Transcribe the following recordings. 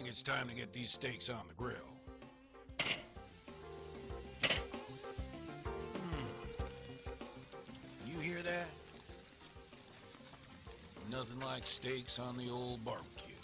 it's time to get these steaks on the grill. You hear that? Nothing like steaks on the old barbecue.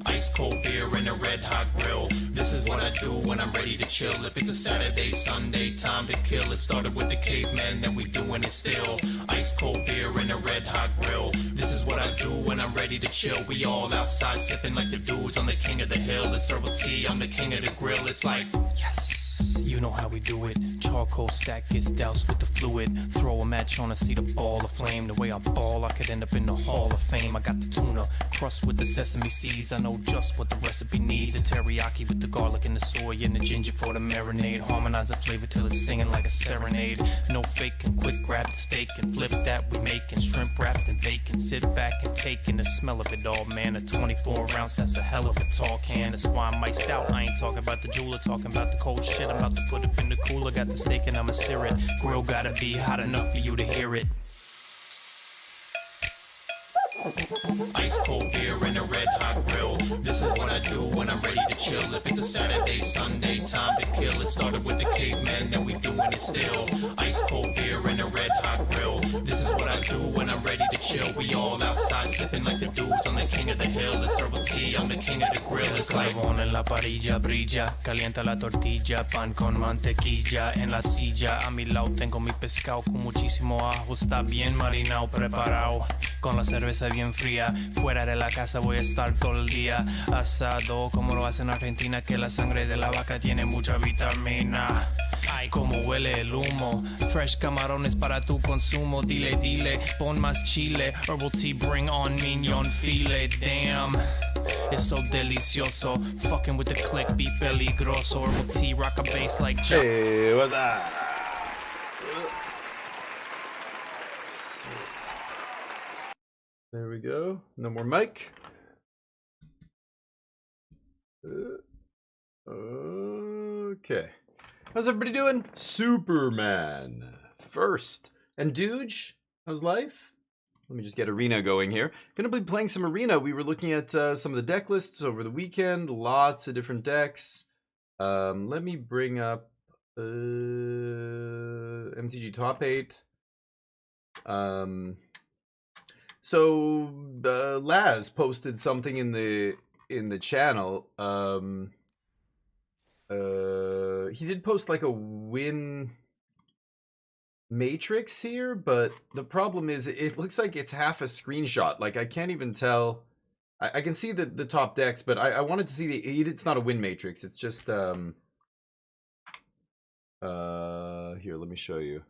Ice cold beer and a red hot grill. This is what I do when I'm ready to chill. If it's a Saturday, Sunday, time to kill. It started with the cavemen, then we doing it still. Ice cold beer and a red hot grill. This is what I do when I'm ready to chill. We all outside sipping like the dudes on the king of the hill. It's herbal tea, I'm the king of the grill. It's like, yes. You know how we do it. Charcoal stack gets doused with the fluid. Throw a match on and see the ball of flame. The way I ball, I could end up in the Hall of Fame. I got the tuna crust with the sesame seeds. I know just what the recipe needs. A teriyaki with the garlic and the soy and the ginger for the marinade. Harmonize the flavor till it's singing like a serenade. No faking, quick grab the steak and flip that. We making shrimp wrapped and bacon. Sit back and take in the smell of it all, man. A 24 ounce, that's a hell of a tall can. That's why I'm iced out. I ain't talking about the jeweler, talking about the cold shit. I'm about to put it in the cooler. Got the steak and I'ma sear it. Grill gotta be hot enough for you to hear it. Ice cold beer and a red hot grill. This is what I do when I'm ready to chill. If it's a Saturday, Sunday, time to kill. It started with the cavemen, then we doing it still. Ice cold beer and a red hot grill. This is what I do when I'm ready to chill. We all outside sipping like the dudes on the king of the hill. It's herbal tea, I'm the king of the grill. It's like carbón en la parrilla brilla, calienta la tortilla, pan con mantequilla en la silla. A mi lado tengo mi pescado con muchísimo ajo, está bien marinado, preparado. Con la cerveza bien fría, fuera de la casa voy a estar todo el día. Asado como lo hacen en Argentina, que la sangre de la vaca tiene mucha vitamina. Ay, como huele el humo. Fresh camarones para tu consumo. Dile, dile, pon más chile. Herbal tea, bring on mignon filet. Damn, it's so delicioso. Fucking with the click, be peligroso. Herbal tea, rock a bass like John. Hey, what's up? There we go. No more mic. Okay. How's everybody doing? Superman first. And Dooge, how's life? Let me just get Arena going here. Gonna be playing some Arena. We were looking at some of the deck lists over the weekend. Lots of different decks. Let me bring up MTG Top 8. So Laz posted something in the channel. He did post like a win matrix here, but the problem is it looks like it's half a screenshot. Like I can't even tell. I can see the top decks, but I wanted to see it's not a win matrix. It's just here, let me show you.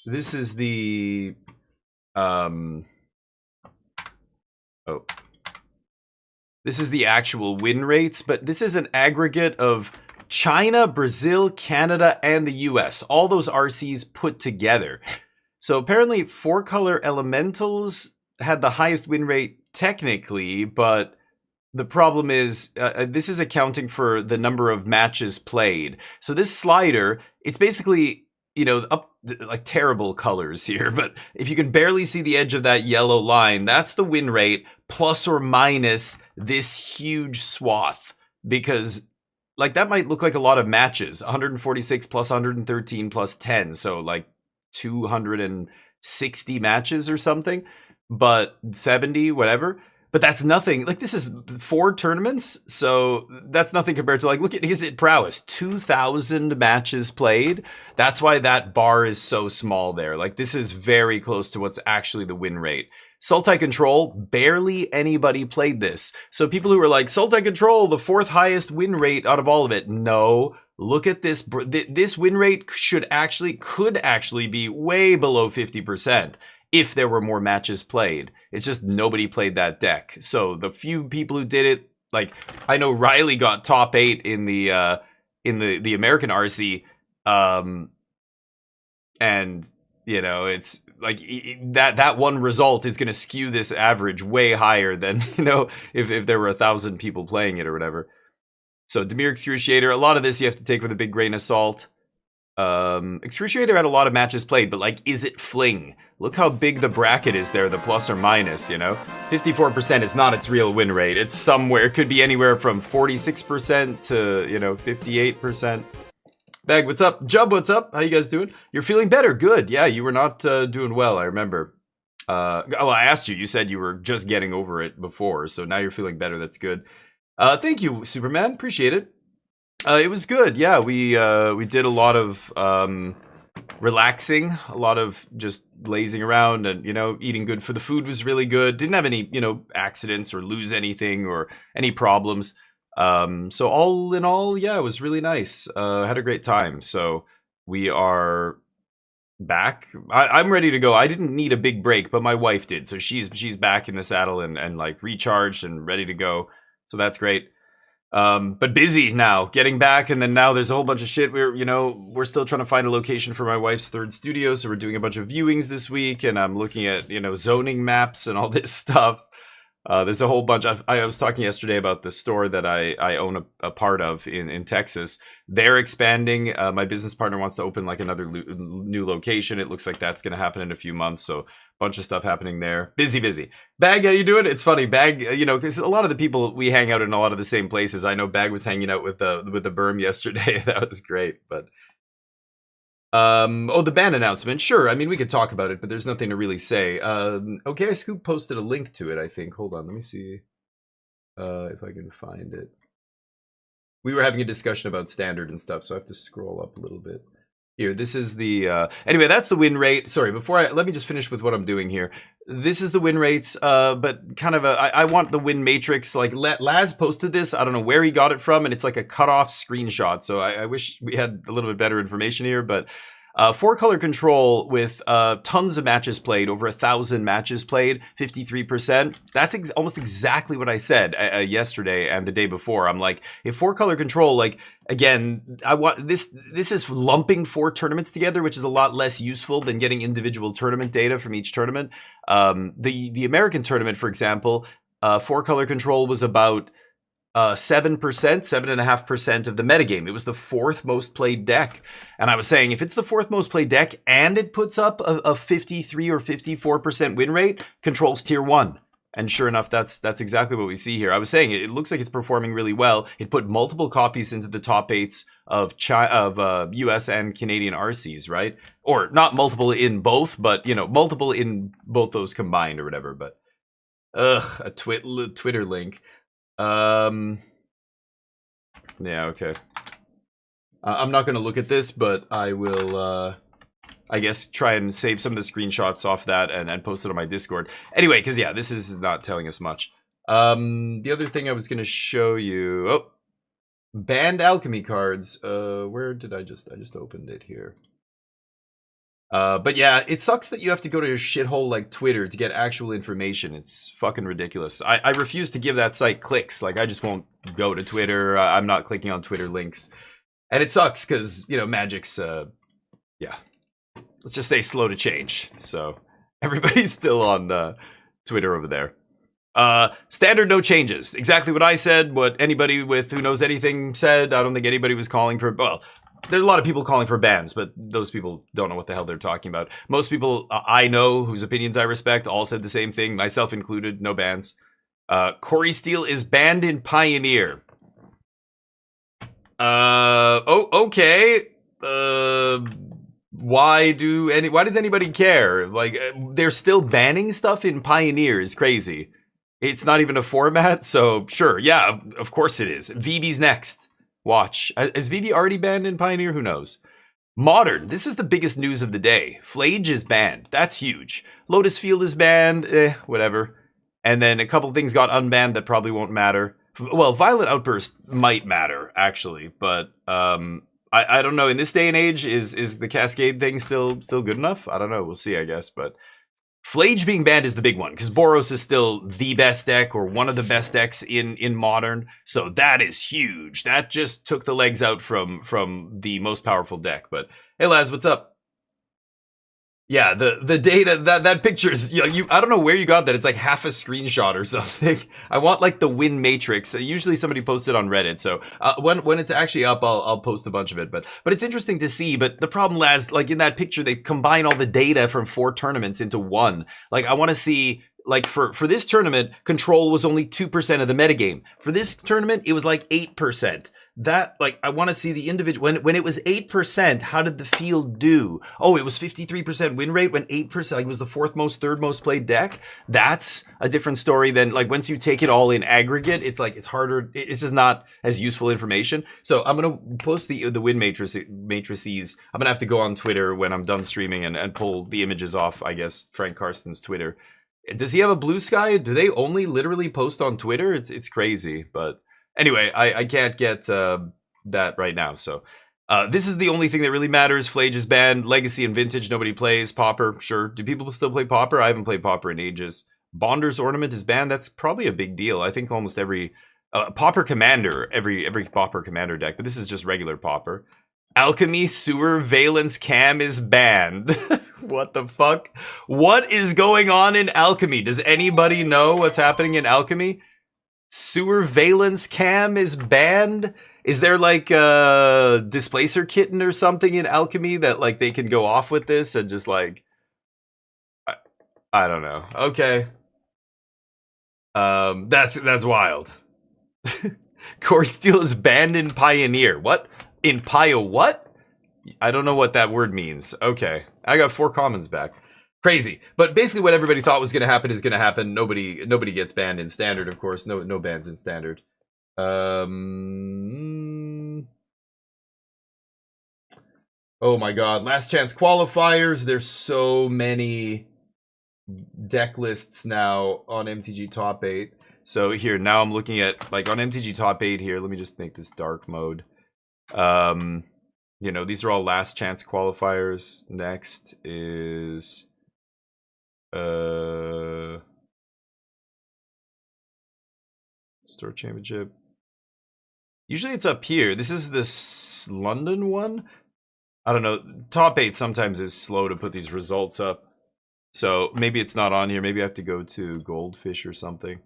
This is the this is the actual win rates, but this is an aggregate of China, Brazil, Canada, and the US. All those RCs put together. So apparently 4-color elementals had the highest win rate technically, but the problem is this is accounting for the number of matches played. So this slider, it's basically, you know, up like terrible colors here, but if you can barely see the edge of that yellow line, that's the win rate plus or minus this huge swath, because like that might look like a lot of matches. 146 plus 113 plus 10, so like 260 matches or something, but 70, whatever. But that's nothing. Like, this is 4 tournaments, so that's nothing compared to, like, look at his prowess. 2,000 matches played. That's why that bar is so small there. Like, this is very close to what's actually the win rate. Sultai Control, barely anybody played this. So people who were like, Sultai Control, the 4th highest win rate out of all of it. No, look at this. This win rate could actually be way below 50%. If there were more matches played. It's just nobody played that deck. So the few people who did it, like I know Riley got top 8 in the American RC, and you know it's like that one result is going to skew this average way higher than, you know, if there were 1,000 people playing it or whatever. So Demir Excruciator, a lot of this you have to take with a big grain of salt. Excruciator had a lot of matches played, but like, is it fling? Look how big the bracket is there, the plus or minus, you know? 54% is not its real win rate. It's somewhere, it could be anywhere from 46% to, you know, 58%. Bag, what's up? Jub, what's up? How you guys doing? You're feeling better. Good. Yeah, you were not doing well, I remember. I asked you. You said you were just getting over it before, so now you're feeling better. That's good. Thank you, Superman. Appreciate it. It was good. Yeah, we did a lot of relaxing, a lot of just lazing around, and you know, eating good. For the food was really good. Didn't have any, you know, accidents or lose anything or any problems. So all in all, yeah, it was really nice. Had a great time. So we are back. I'm ready to go. I didn't need a big break, but my wife did. So she's back in the saddle and like recharged and ready to go. So that's great. But busy now, getting back, and then now there's a whole bunch of shit. We're still trying to find a location for my wife's third studio, so we're doing a bunch of viewings this week, and I'm looking at, you know, zoning maps and all this stuff. There's a whole bunch. I was talking yesterday about the store that I own a part of in Texas. They're expanding. My business partner wants to open like another new location. It looks like that's going to happen in a few months. So bunch of stuff happening there. Busy. Bag, how you doing? It's funny. Bag, you know, because a lot of the people, we hang out in a lot of the same places. I know Bag was hanging out with the berm yesterday. That was great. But the band announcement. Sure. I mean, we could talk about it, but there's nothing to really say. Okay, Scoop posted a link to it, I think. Hold on, let me see if I can find it. We were having a discussion about standard and stuff, so I have to scroll up a little bit. Here, this is the anyway, that's the win rate. Sorry, let me just finish with what I'm doing here. This is the win rates, but kind of I want the win matrix. Like Laz posted this, I don't know where he got it from, and it's like a cutoff screenshot. So I wish we had a little bit better information here, but 4-color control with tons of matches played, over 1,000 matches played, 53%. That's almost exactly what I said yesterday and the day before. I'm like, if 4-color control, like, again, I want this is lumping 4 tournaments together, which is a lot less useful than getting individual tournament data from each tournament. The American tournament, for example, 4-color control was about 7.5% of the metagame. It was the 4th most played deck. And I was saying, if it's the 4th most played deck and it puts up a 53 or 54% win rate, control's tier 1. And sure enough, that's exactly what we see here. I was saying, it looks like it's performing really well. It put multiple copies into the top 8s of US and Canadian RCs, right? Or not multiple in both, but, you know, multiple in both those combined or whatever. But, a Twitter link. Yeah, okay. I'm not going to look at this, but I will, I guess, try and save some of the screenshots off that and post it on my Discord. Anyway, because, yeah, this is not telling us much. The other thing I was going to show you... Oh, banned alchemy cards. Where did I just opened it here. But yeah, it sucks that you have to go to a shithole like Twitter to get actual information. It's fucking ridiculous. I refuse to give that site clicks. Like, I just won't go to Twitter. I'm not clicking on Twitter links. And it sucks because, you know, Magic's, yeah. Let's just say slow to change. So, everybody's still on Twitter over there. Standard, no changes. Exactly what I said, what anybody who knows anything said. I don't think anybody was calling for, well... There's a lot of people calling for bans, but those people don't know what the hell they're talking about. Most people I know, whose opinions I respect, all said the same thing, myself included, no bans. Corey Steele is banned in Pioneer. Okay. Why does anybody care? Like, they're still banning stuff in Pioneer is crazy. It's not even a format, so sure, yeah, of course it is. VB's next. Watch. Is VB already banned in Pioneer? Who knows? Modern. This is the biggest news of the day. Flage is banned. That's huge. Lotus Field is banned. Whatever. And then a couple things got unbanned that probably won't matter. Well, Violent Outburst might matter, actually. But I don't know. In this day and age, is the Cascade thing still good enough? I don't know. We'll see, I guess. But Flage being banned is the big one, because Boros is still the best deck, or one of the best decks in Modern, so that is huge. That just took the legs out from the most powerful deck. But hey Laz, what's up? Yeah, the data that picture's you I don't know where you got that. It's like half a screenshot or something. I want like the win matrix. Usually somebody posted on Reddit, so when it's actually up, I'll post a bunch of it. But it's interesting to see. But the problem lies like in that picture, they combine all the data from 4 tournaments into one. Like I want to see. Like for this tournament, control was only 2% of the metagame. For this tournament, it was like 8%. That like I want to see the individual when it was 8%, how did the field do? Oh, it was 53% win rate when 8%, like it was the third most played deck. That's a different story than like once you take it all in aggregate, it's like it's harder, it's just not as useful information. So I'm gonna post the win matrices. I'm gonna have to go on Twitter when I'm done streaming and pull the images off, I guess, Frank Karsten's Twitter. Does he have a blue sky? Do they only literally post on Twitter? It's crazy. But anyway, I can't get that right now. So this is the only thing that really matters. Flage is banned. Legacy and Vintage, nobody plays. Pauper, sure. Do people still play Pauper? I haven't played Pauper in ages. Bonder's Ornament is banned. That's probably a big deal. I think almost every Pauper Commander, every Pauper Commander deck. But this is just regular Pauper. Alchemy Sewer Valence Cam is banned. What the fuck? What is going on in Alchemy? Does anybody know what's happening in Alchemy? Sewer Valence Cam is banned? Is there like a Displacer Kitten or something in Alchemy that like they can go off with this and just like... I don't know. Okay. That's wild. Core Steel is banned in Pioneer. What? In Pio what? I don't know what that word means. Okay. I got 4 commons back. Crazy. But basically what everybody thought was going to happen is going to happen. Nobody gets banned in Standard, of course. No bans in Standard. Oh my god. Last chance qualifiers. There's so many deck lists now on MTG Top 8. So here, now I'm looking at, like, on MTG Top 8 here. Let me just make this dark mode. You know, these are all last chance qualifiers. Next is Store Championship. Usually it's up here. This is this London one. I don't know. Top 8 sometimes is slow to put these results up. So maybe it's not on here. Maybe I have to go to Goldfish or something.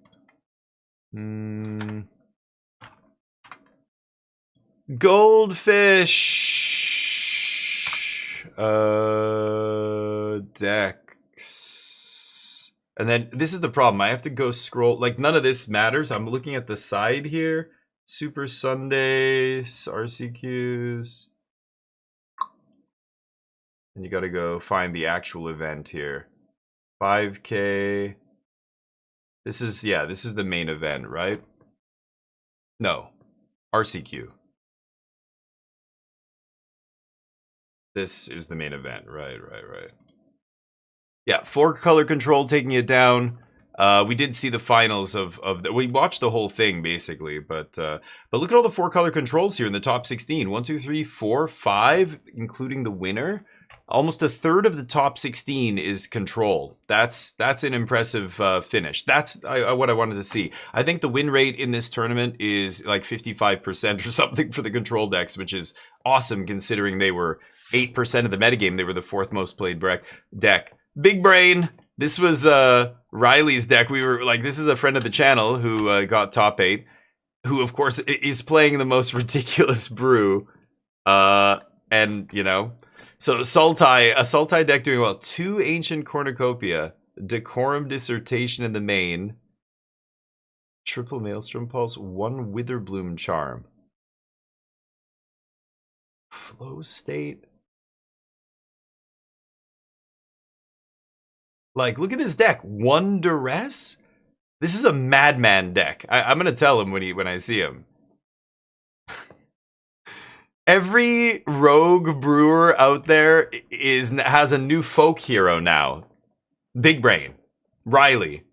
Goldfish decks. And then this is the problem. I have to go scroll. Like none of this matters. I'm looking at the side here. Super Sunday, RCQs. And you got to go find the actual event here. 5K. This is the main event, right? No. RCQ. This is the main event. Right. Yeah, 4 color control taking it down. We did see the finals of we watched the whole thing basically, but look at all the 4 color controls here in the top 16. 1, 2, 3, 4, 5, including the winner. Almost a third of the top 16 is control. That's an impressive finish. That's what I wanted to see. I think the win rate in this tournament is like 55% or something for the control decks, which is awesome considering they were 8% of the metagame. They were the 4th most played deck. Big Brain. This was Riley's deck. We were like, this is a friend of the channel who got top 8, who of course is playing the most ridiculous brew. And you know, so a Sultai deck doing well. 2 Ancient Cornucopia, Decorum Dissertation in the main, triple Maelstrom Pulse, 1 Witherbloom Charm, Flow State. Like, look at this deck. 1 Duress? This is a madman deck. I'm gonna tell him when I see him. Every rogue brewer out there has a new folk hero now. Big Brain. Riley.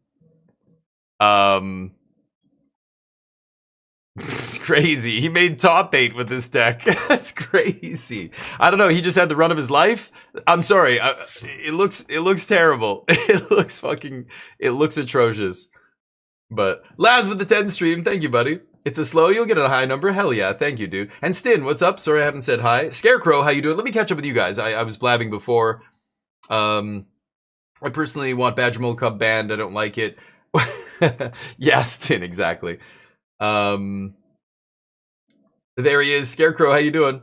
It's crazy. He made top 8 with this deck. That's crazy. I don't know. He just had the run of his life. I'm sorry. It looks terrible. It looks atrocious. But Laz with the 10 stream. Thank you, buddy. It's a slow. You'll get a high number. Hell yeah. Thank you, dude. And Stin, what's up? Sorry I haven't said hi. Scarecrow, how you doing? Let me catch up with you guys. I was blabbing before. I personally want Badger Mole Cub banned. I don't like it. Yes, Tin, exactly. There he is. Scarecrow, how you doing?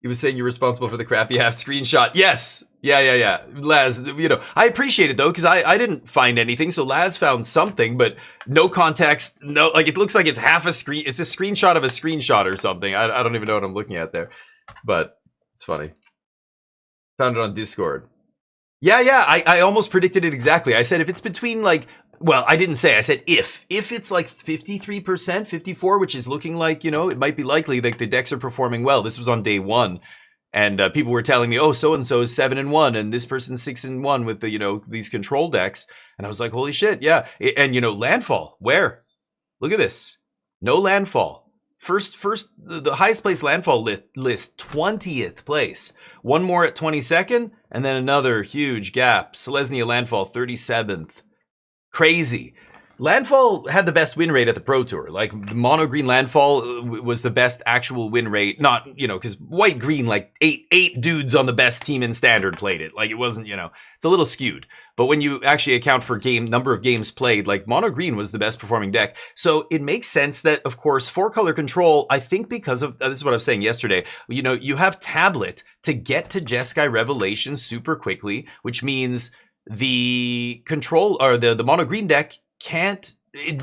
He was saying you're responsible for the crappy half screenshot. Yes. Yeah. Laz, you know, I appreciate it though, because I didn't find anything. So Laz found something, but no context. No, like it looks like it's half a screen. It's a screenshot of a screenshot or something. I don't even know what I'm looking at there, but it's funny. Found it on Discord. Yeah. I almost predicted it exactly. I said if it's between like, well, I didn't say. I said if it's like 53%, 54, which is looking like, you know, it might be likely that the decks are performing well. This was on day 1, and people were telling me, oh, so and so is 7-1, and this person's 6-1 with the, you know, these control decks, and I was like, holy shit, yeah. And you know, landfall, where? Look at this, no landfall. First, the highest place landfall list 20th place. One more at 22nd, and then another huge gap. Selesnya landfall 37th. Crazy. Landfall had the best win rate at the Pro Tour. Like, mono green Landfall was the best actual win rate. Not, you know, because white green, like eight dudes on the best team in standard played it. Like, it wasn't, you know, it's a little skewed. But when you actually account for number of games played, like mono green was the best performing deck. So it makes sense that, of course, 4-color control, I think because of, this is what I was saying yesterday, you know, you have tablet to get to Jeskai Revelation super quickly, which means the control or the mono green deck can't,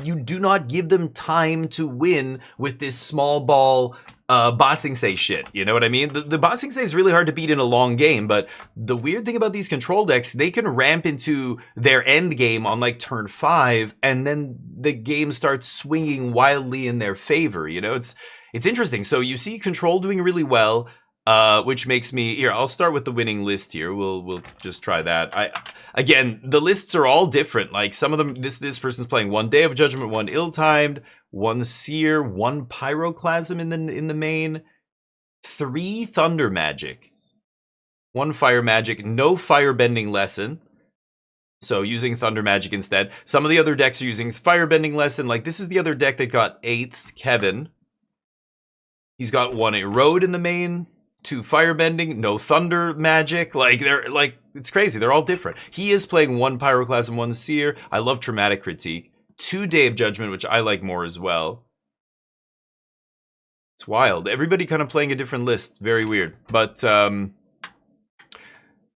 you do not give them time to win with this small ball Bossing Say shit. You know what I mean? The Bossing Say is really hard to beat in a long game, but the weird thing about these control decks, they can ramp into their end game on like turn 5, and then the game starts swinging wildly in their favor. You know, it's interesting. So you see control doing really well. Which makes me, here, I'll start with the winning list here. We'll just try that. Again, the lists are all different. Like some of them, this person's playing 1 Day of Judgment, 1 Ill-Timed, 1 Seer, 1 Pyroclasm in the main, 3 Thunder Magic, 1 Fire Magic, no Firebending Lesson. So using Thunder Magic instead. Some of the other decks are using Firebending Lesson. Like this is the other deck that got 8th, Kevin. He's got 1 Erode in the main. 2 Firebending, no Thunder Magic. Like, they're like, it's crazy. They're all different. He is playing 1 Pyroclasm, 1 Seer. I love Traumatic Critique. 2 Day of Judgment, which I like more as well. It's wild. Everybody kind of playing a different list. Very weird. But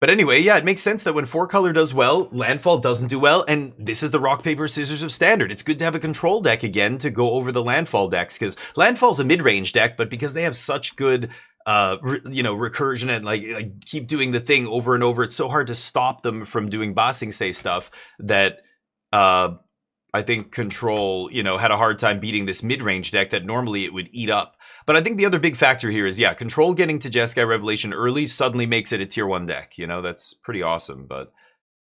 anyway, yeah, it makes sense that when 4-color does well, Landfall doesn't do well, and this is the rock, paper, scissors of Standard. It's good to have a control deck again to go over the Landfall decks, because Landfall's a mid-range deck, but because they have such good you know, recursion and like keep doing the thing over and over, it's so hard to stop them from doing Bossing Say stuff that I think Control, you know, had a hard time beating this mid-range deck that normally it would eat up. But I think the other big factor here is, yeah, Control getting to Jeskai Revelation early suddenly makes it a tier 1 deck. You know, that's pretty awesome. But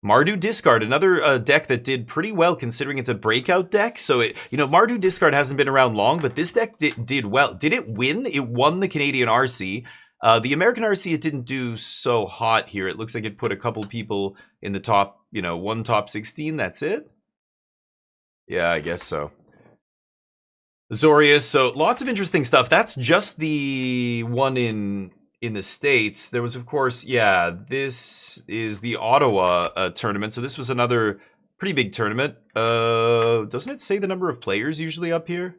Mardu Discard, another deck that did pretty well considering it's a breakout deck. So, you know, Mardu Discard hasn't been around long, but this deck did well. Did it win? It won the Canadian RC. The American RC, it didn't do so hot here. It looks like it put a couple people in the top, you know, 1 top 16. That's it? Yeah, I guess so. Zorius, so lots of interesting stuff. That's just the one in the States. There was, of course, yeah, this is the Ottawa tournament. So this was another pretty big tournament. Doesn't it say the number of players usually up here?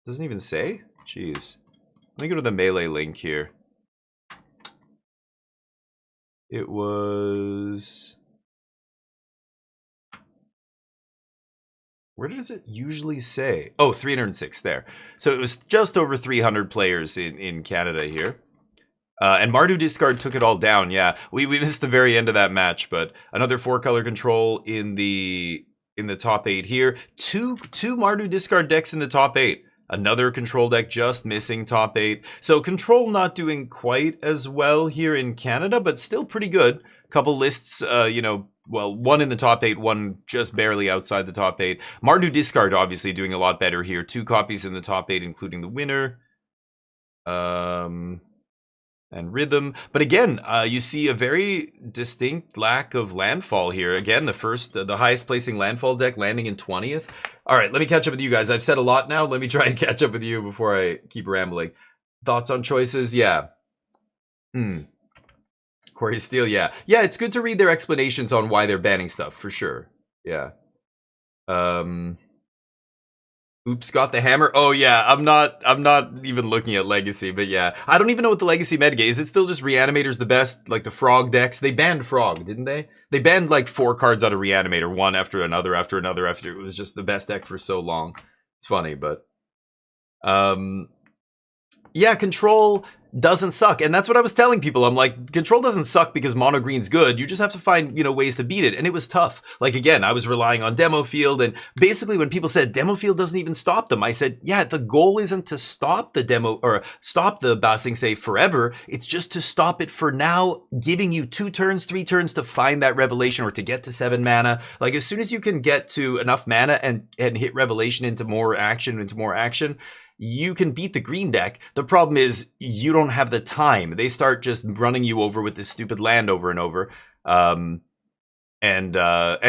Doesn't even say? Jeez. Let me go to the Melee link here. It was... Where does it usually say? Oh, 306 there. So it was just over 300 players in Canada here. And Mardu Discard took it all down. Yeah, we missed the very end of that match, but another 4-color control in the top 8 here. Two Mardu Discard decks in the top 8. Another control deck just missing top 8. So control not doing quite as well here in Canada, but still pretty good. Couple lists, you know, well, 1 in the top 8, 1 just barely outside the top 8. Mardu Discard obviously doing a lot better here. 2 copies in the top 8, including the winner. And Rhythm. But again, you see a very distinct lack of landfall here. Again, the highest placing landfall deck landing in 20th. All right, let me catch up with you guys. I've said a lot now. Let me try and catch up with you before I keep rambling. Thoughts on choices? Yeah. Quarry of Steel, yeah. Yeah, it's good to read their explanations on why they're banning stuff, for sure. Yeah. Oops, got the hammer. Oh yeah, I'm not even looking at Legacy, but yeah. I don't even know what the Legacy metagame is. It still just Reanimator's the best, like the Frog decks. They banned Frog, didn't they? They banned like 4 cards out of Reanimator, one after another after another after it was just the best deck for so long. It's funny, but yeah, Control doesn't suck. And that's what I was telling people. I'm like, Control doesn't suck because mono green's good. You just have to find, ways to beat it. And it was tough. Like, again, I was relying on Demo Field. And basically when people said Demo Field doesn't even stop them, I said, yeah, the goal isn't to stop the demo or stop the Ba Sing Se forever. It's just to stop it for now, giving you 2 turns, 3 turns to find that Revelation or to get to 7 mana. Like, as soon as you can get to enough mana and hit Revelation into more action, you can beat the green deck. The problem is you don't have the time. They start just running you over with this stupid land over and over. And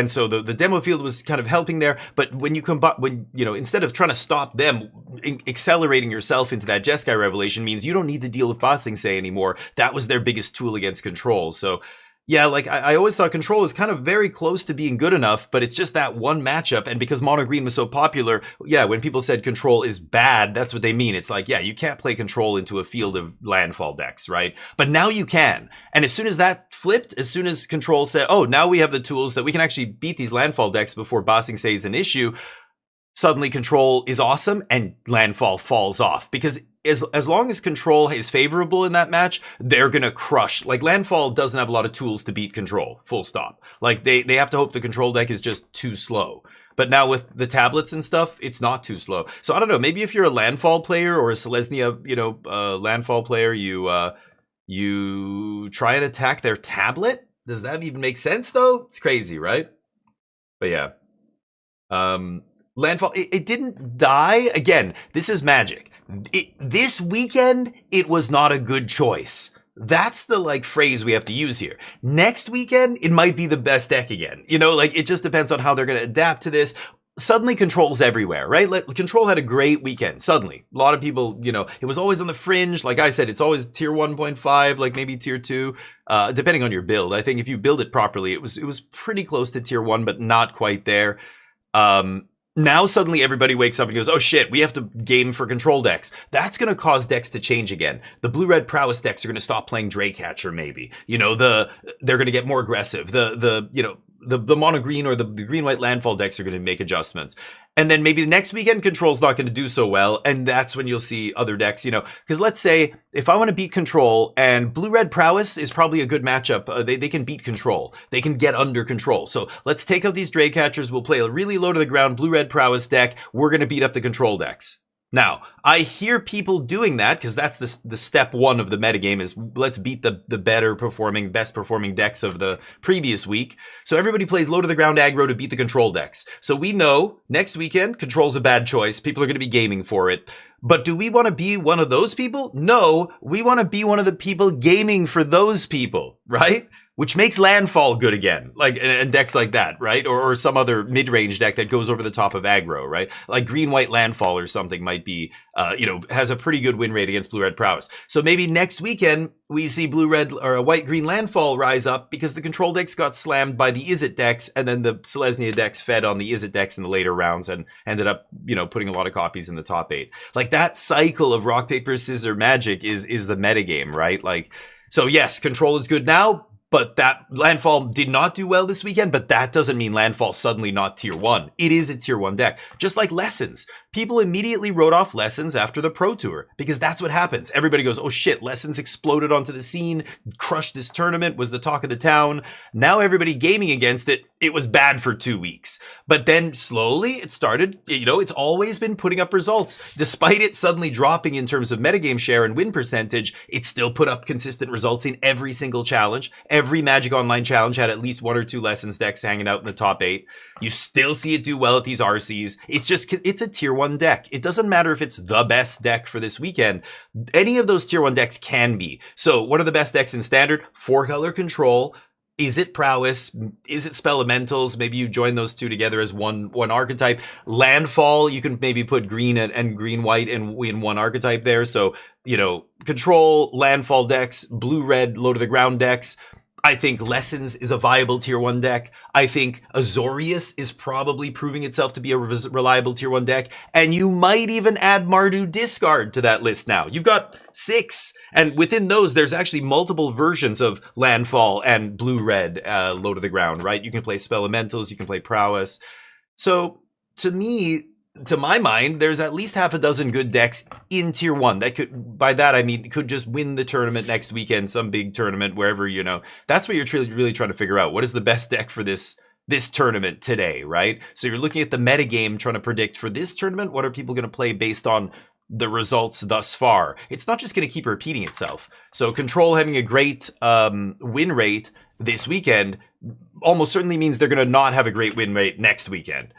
so the Demo Field was kind of helping there. But when you combine, instead of trying to stop them, accelerating yourself into that Jeskai Revelation means you don't need to deal with Ba Sing Se anymore. That was their biggest tool against Control. So yeah, like I always thought Control was kind of very close to being good enough, but it's just that one matchup. And because Mono Green was so popular, yeah, when people said Control is bad, that's what they mean. It's like, yeah, you can't play Control into a field of landfall decks, right? But now you can. And as soon as that flipped, as soon as Control said, oh, now we have the tools that we can actually beat these landfall decks before Ba Sing Se is an issue, suddenly Control is awesome and landfall falls off. Because as long as Control is favorable in that match, they're gonna crush. Like, landfall doesn't have a lot of tools to beat Control, full stop. Like, they have to hope the Control deck is just too slow. But now with the tablets and stuff, it's not too slow. So I don't know, maybe if you're a landfall player or a Selesnya, landfall player, you try and attack their tablet? Does that even make sense though? It's crazy, right? But yeah. Landfall, it didn't die. Again, this is Magic. This weekend, it was not a good choice. That's the phrase we have to use here. Next weekend, it might be the best deck again. It just depends on how they're going to adapt to this. Suddenly Control's everywhere, right? Control had a great weekend. Suddenly. A lot of people, it was always on the fringe. Like I said, it's always tier 1.5, like maybe tier 2, depending on your build. I think if you build it properly, it was pretty close to tier 1, but not quite there. Now suddenly everybody wakes up and goes, oh shit, we have to game for Control decks. That's going to cause decks to change again. The blue-red prowess decks are going to stop playing Draycatcher maybe. They're going to get more aggressive. The mono green or the green white landfall decks are going to make adjustments. And then maybe the next weekend Control's not going to do so well, and that's when you'll see other decks, because let's say if I want to beat Control and blue-red prowess is probably a good matchup, they can beat Control. They can get under Control. So let's take out these Draycatchers. We'll play a really low to the ground blue-red prowess deck. We're going to beat up the Control decks. Now, I hear people doing that because that's the step 1 of the metagame is let's beat the best performing decks of the previous week. So everybody plays low to the ground aggro to beat the Control decks. So we know next weekend, Control's a bad choice. People are going to be gaming for it. But do we want to be one of those people? No, we want to be one of the people gaming for those people, right? Which makes landfall good again, and decks like that, right? Or some other mid-range deck that goes over the top of aggro, right? Like green-white landfall or something might be, has a pretty good win rate against blue-red prowess. So maybe next weekend we see blue-red or a white-green landfall rise up because the Control decks got slammed by the Izzet decks, and then the Selesnya decks fed on the Izzet decks in the later rounds and ended up, putting a lot of copies in the top 8. Like that cycle of rock, paper, scissors magic is the metagame, right? So yes, Control is good now. But that landfall did not do well this weekend, but that doesn't mean landfall suddenly not tier 1. It is a tier 1 deck. Just like Lessons. People immediately wrote off Lessons after the Pro Tour because that's what happens. Everybody goes, oh shit, Lessons exploded onto the scene, crushed this tournament, was the talk of the town. Now everybody gaming against it, it was bad for 2 weeks. But then slowly it started, it's always been putting up results. Despite it suddenly dropping in terms of metagame share and win percentage, it still put up consistent results in every single challenge. Every Magic Online challenge had at least 1 or 2 Lessons decks hanging out in the top 8. You still see it do well at these RCs. It's a tier 1 deck. It doesn't matter if it's the best deck for this weekend. Any of those tier 1 decks can be. So what are the best decks in Standard? 4-color Control. Is it Prowess? Is it Spelementals? Maybe you join those two together as one archetype. Landfall, you can maybe put green and green-white in one archetype there. So, Control, Landfall decks, blue-red, low-to-the-ground decks. I think Lessons is a viable tier 1 deck. I think Azorius is probably proving itself to be a reliable tier 1 deck. And you might even add Mardu Discard to that list now. You've got 6. And within those, there's actually multiple versions of Landfall and Blue-Red low to the ground, right? You can play Spelementals, you can play Prowess. So to me, to my mind, there's at least half a dozen good decks in tier 1 that could, by that I mean, could just win the tournament next weekend, some big tournament, wherever, you know. That's what you're really trying to figure out. What is the best deck for this tournament today, right? So you're looking at the metagame, trying to predict for this tournament, what are people going to play based on the results thus far. It's not just going to keep repeating itself. So Control having a great win rate this weekend almost certainly means they're going to not have a great win rate next weekend.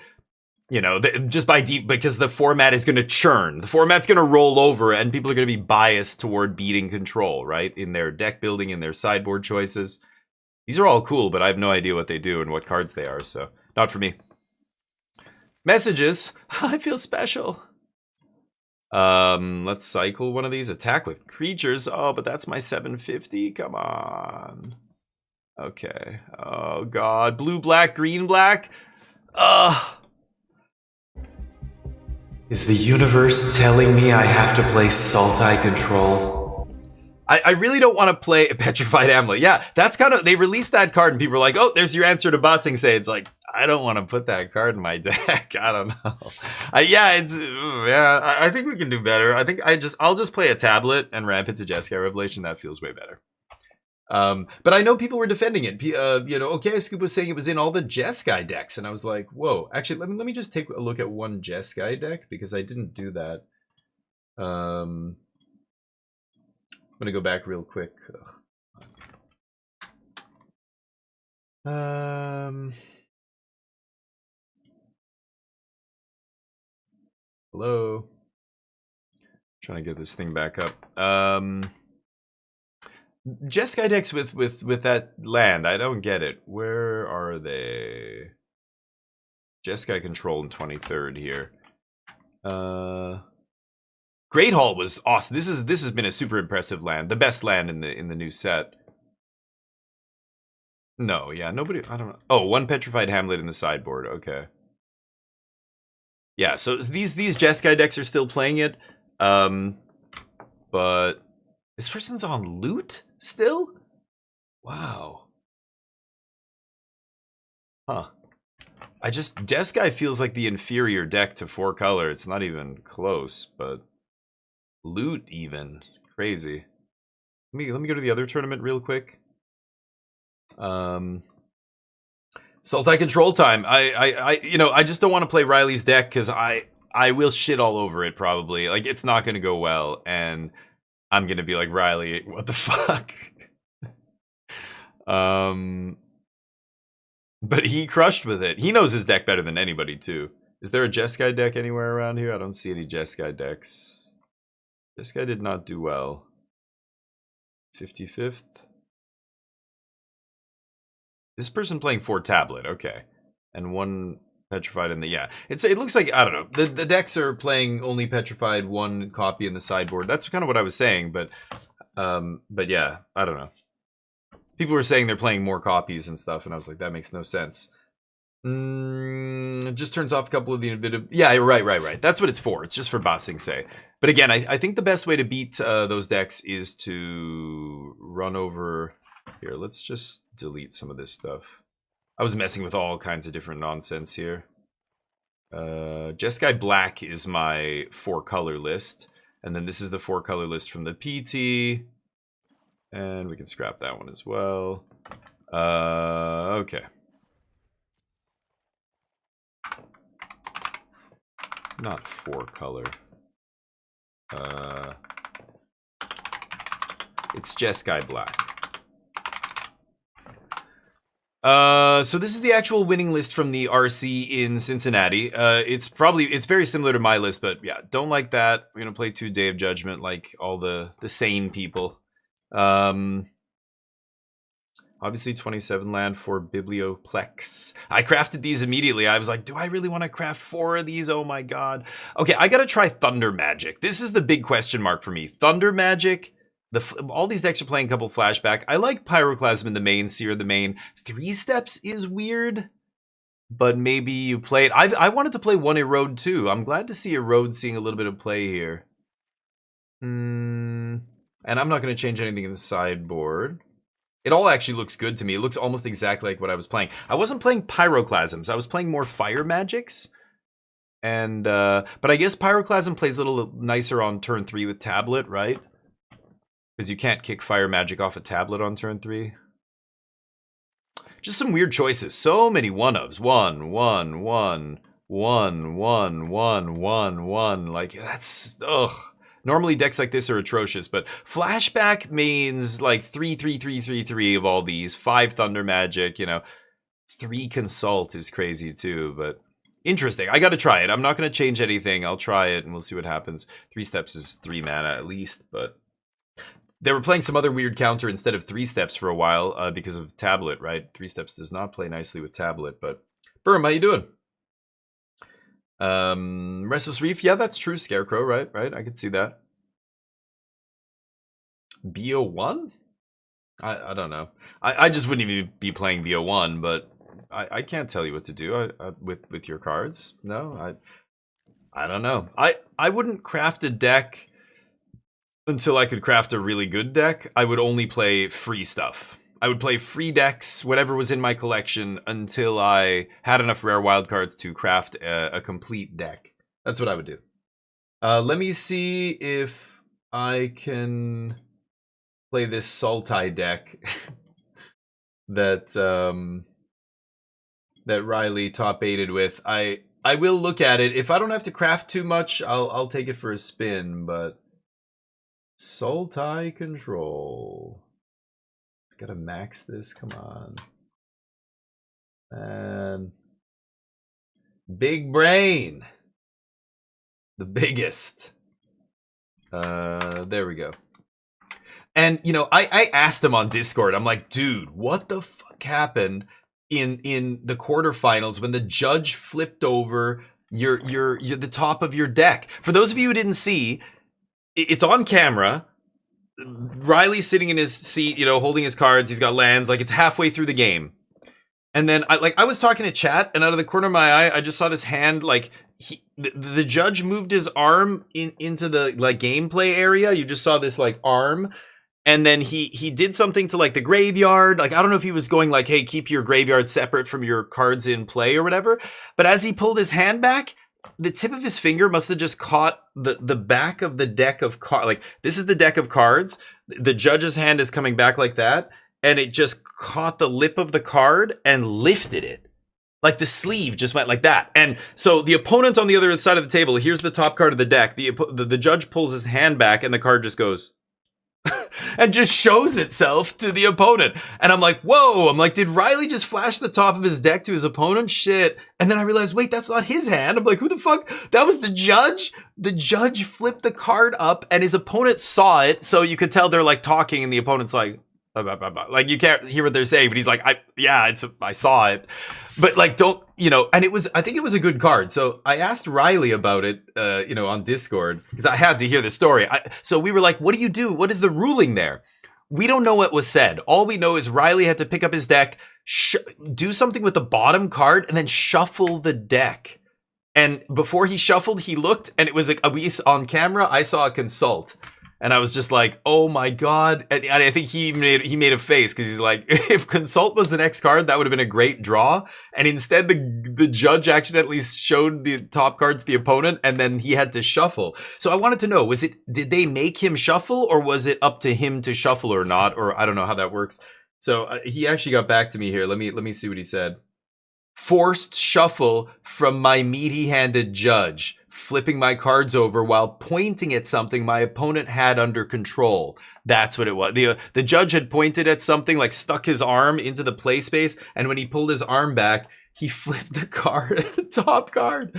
You know, just by deep, because the format is going to churn. The format's going to roll over, and people are going to be biased toward beating Control, right? In their deck building, in their sideboard choices. These are all cool, but I have no idea what they do and what cards they are, so not for me. Messages. I feel special. Let's cycle one of these. Attack with creatures. Oh, but that's my 750. Come on. Okay. Oh, God. Blue, black, green, black. Ugh. Is the universe telling me I have to play Sultai Control? I really don't want to play Petrified Amulet. Yeah, that's kind of, they released that card and people are like, oh, there's your answer to Bossing Say. It's like, I don't want to put that card in my deck. I don't know. I think we can do better. I think I'll just play a tablet and ramp into Jeskai Revelation. That feels way better. But I know people were defending it. You know, OK Scoop was saying it was in all the Jeskai decks, and I was like, whoa. Actually, let me just take a look at one Jeskai deck because I didn't do that. I'm gonna go back real quick. Hello. Trying to get this thing back up. Jeskai decks with that land, I don't get it. Where are they? Jeskai Control in 23rd here. Great Hall was awesome. This has been a super impressive land, the best land in the new set. No, yeah, nobody. I don't know. Oh, one Petrified Hamlet in the sideboard. Okay. Yeah, so these Jeskai decks are still playing it, but this person's on loot still? Wow. Huh. Jeskai feels like the inferior deck to 4-color. It's not even close, but loot even. Crazy. Let me go to the other tournament real quick. Sultai Control time. I just don't want to play Riley's deck because I will shit all over it probably. Like, it's not going to go well, and I'm going to be like, Riley, what the fuck? But he crushed with it. He knows his deck better than anybody, too. Is there a Jeskai deck anywhere around here? I don't see any Jeskai decks. Jeskai did not do well. 55th. This person playing 4 tablet, okay. And 1 Petrified in the, yeah. It looks like, I don't know. The decks are playing only Petrified, 1 copy in the sideboard. That's kind of what I was saying, but yeah, I don't know. People were saying they're playing more copies and stuff, and I was like, that makes no sense. It just turns off a couple of the innovative. Yeah, right. That's what it's for. It's just for Bossing Say. But again, I think the best way to beat those decks is to run over. Here, let's just delete some of this stuff. I was messing with all kinds of different nonsense here. Jeskai Black is my 4-color list. And then this is the 4-color list from the PT. And we can scrap that one as well. Okay. Not 4-color. It's Jeskai Black. So this is the actual winning list from the RC in Cincinnati. It's very similar to my list, but yeah, don't like that. We're gonna play 2 Day of Judgment like all the sane people. Obviously 27 land for Biblioplex. I crafted these immediately. I was like, do I really want to craft 4 of these? Oh my god. Okay, I gotta try Thunder Magic. This is the big question mark for me. Thunder Magic all these decks are playing a couple flashback. I like Pyroclasm in the main, Seer the main. 3 steps is weird, but maybe you play it. I wanted to play 1 Erode too. I'm glad to see Erode seeing a little bit of play here. And I'm not going to change anything in the sideboard. It all actually looks good to me. It looks almost exactly like what I was playing. I wasn't playing Pyroclasms. I was playing more Fire Magics. And but I guess Pyroclasm plays a little nicer on turn 3 with Tablet, right? Because you can't kick Fire Magic off a Tablet on turn 3. Just some weird choices. So many one-ofs. 1, 1, 1, 1, 1, 1, 1, 1. Like, that's... ugh. Normally decks like this are atrocious, but flashback means like 3, 3, 3, 3, 3 of all these. 5 Thunder Magic, you know. 3 Consult is crazy too, but interesting. I gotta try it. I'm not gonna change anything. I'll try it and we'll see what happens. 3 steps is 3 mana at least, but they were playing some other weird counter instead of 3 steps for a while because of Tablet, right? 3 steps does not play nicely with Tablet, but Burm, how you doing? Restless Reef, yeah, that's true. Scarecrow, right? I could see that. BO1? I don't know. I just wouldn't even be playing BO1, but I can't tell you what to do with your cards. No, I don't know. I wouldn't craft a deck until I could craft a really good deck. I would only play free stuff. I would play free decks, whatever was in my collection, until I had enough rare wildcards to craft a complete deck. That's what I would do. Let me see if I can play this Sultai deck that that Riley top 8'd with. I will look at it. If I don't have to craft too much, I'll take it for a spin, but Sultai Control. Gotta max this, come on. And big brain. The biggest. There we go. And, you know, I asked him on Discord, I'm like, dude, what the fuck happened in the quarterfinals when the judge flipped over the top of your deck? For those of you who didn't see, it's on camera. Riley's sitting in his seat, you know, holding his cards. He's got lands, like it's halfway through the game. And then I was talking to chat, and out of the corner of my eye, I just saw this hand, like the judge moved his arm into the like gameplay area. You just saw this like arm, and then he did something to like the graveyard. Like I don't know if he was going like, hey, keep your graveyard separate from your cards in play or whatever. But as he pulled his hand back, the tip of his finger must have just caught the back of the deck of cards. Like this is the deck of cards. The judge's hand is coming back like that, and it just caught the lip of the card and lifted it. Like the sleeve just went like that. And so the opponent on the other side of the table, here's the top card of the deck. The judge pulls his hand back and the card just goes and just shows itself to the opponent. And I'm like, whoa. I'm like, did Riley just flash the top of his deck to his opponent? Shit. And then I realized, wait, that's not his hand. I'm like, who the fuck? That was the judge? The judge flipped the card up and his opponent saw it. So you could tell they're like talking and the opponent's like, blah, blah, blah, blah. Like you can't hear what they're saying, but he's like, I saw it. But like, don't, you know, and I think it was a good card. So I asked Riley about it, you know, on Discord, because I had to hear the story. So we were like, what do you do? What is the ruling there? We don't know what was said. All we know is Riley had to pick up his deck, do something with the bottom card, and then shuffle the deck. And before he shuffled, he looked, and it was like, on camera, I saw a consult. And I was just like, oh my God. And I think he made a face because he's like, if Consult was the next card, that would have been a great draw. And instead, the judge accidentally showed the top card to the opponent and then he had to shuffle. So I wanted to know, did they make him shuffle or was it up to him to shuffle or not? Or I don't know how that works. So he actually got back to me here. Let me see what he said. Forced shuffle from my meaty-handed judge, flipping my cards over while pointing at something my opponent had under control. That's what it was. The judge had pointed at something, like stuck his arm into the play space, and when he pulled his arm back, he flipped the card, top card.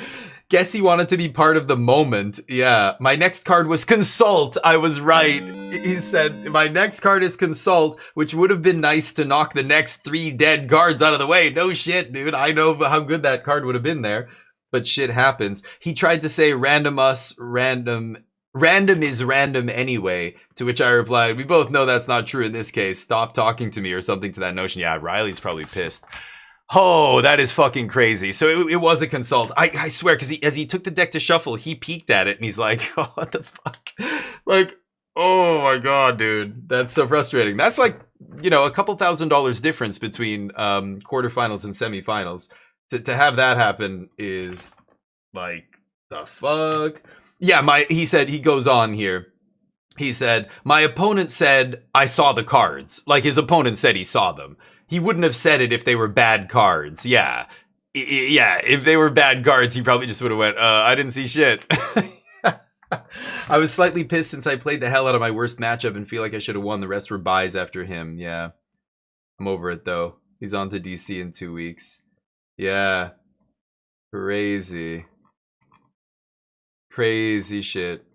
Guess he wanted to be part of the moment. Yeah, my next card was Consult. I was right. He said, my next card is Consult, which would have been nice to knock the next 3 dead cards out of the way. No shit, dude. I know how good that card would have been there. But shit happens. He tried to say random us, random Random is random anyway. To which I replied, we both know that's not true in this case. Stop talking to me or something to that notion. Yeah, Riley's probably pissed. Oh, that is fucking crazy. So it was a consult. I swear, because as he took the deck to shuffle, he peeked at it and he's like, oh, what the fuck? Like, oh my god, dude. That's so frustrating. That's like, you know, a couple $1,000s difference between quarterfinals and semifinals. To have that happen is like, the fuck? Yeah, he goes on here. He said, my opponent said, I saw the cards. Like, his opponent said he saw them. He wouldn't have said it if they were bad cards. Yeah. Yeah, if they were bad cards, he probably just would have went, I didn't see shit. I was slightly pissed since I played the hell out of my worst matchup and feel like I should have won. The rest were buys after him. Yeah. I'm over it, though. He's on to DC in 2 weeks. Yeah. Crazy. Crazy shit.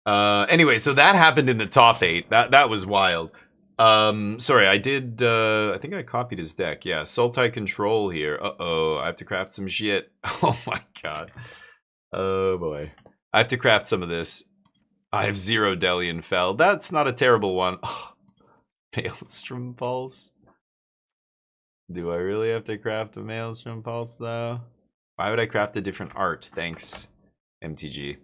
Anyway, so that happened in the top 8. That was wild. Sorry, I did, I think I copied his deck. Yeah, Sultai Control here. Uh-oh, I have to craft some shit. Oh my god. Oh boy. I have to craft some of this. I have 0 Delian Fell. That's not a terrible one. Oh, Maelstrom Pulse. Do I really have to craft a Maelstrom Pulse, though? Why would I craft a different art? Thanks, MTG.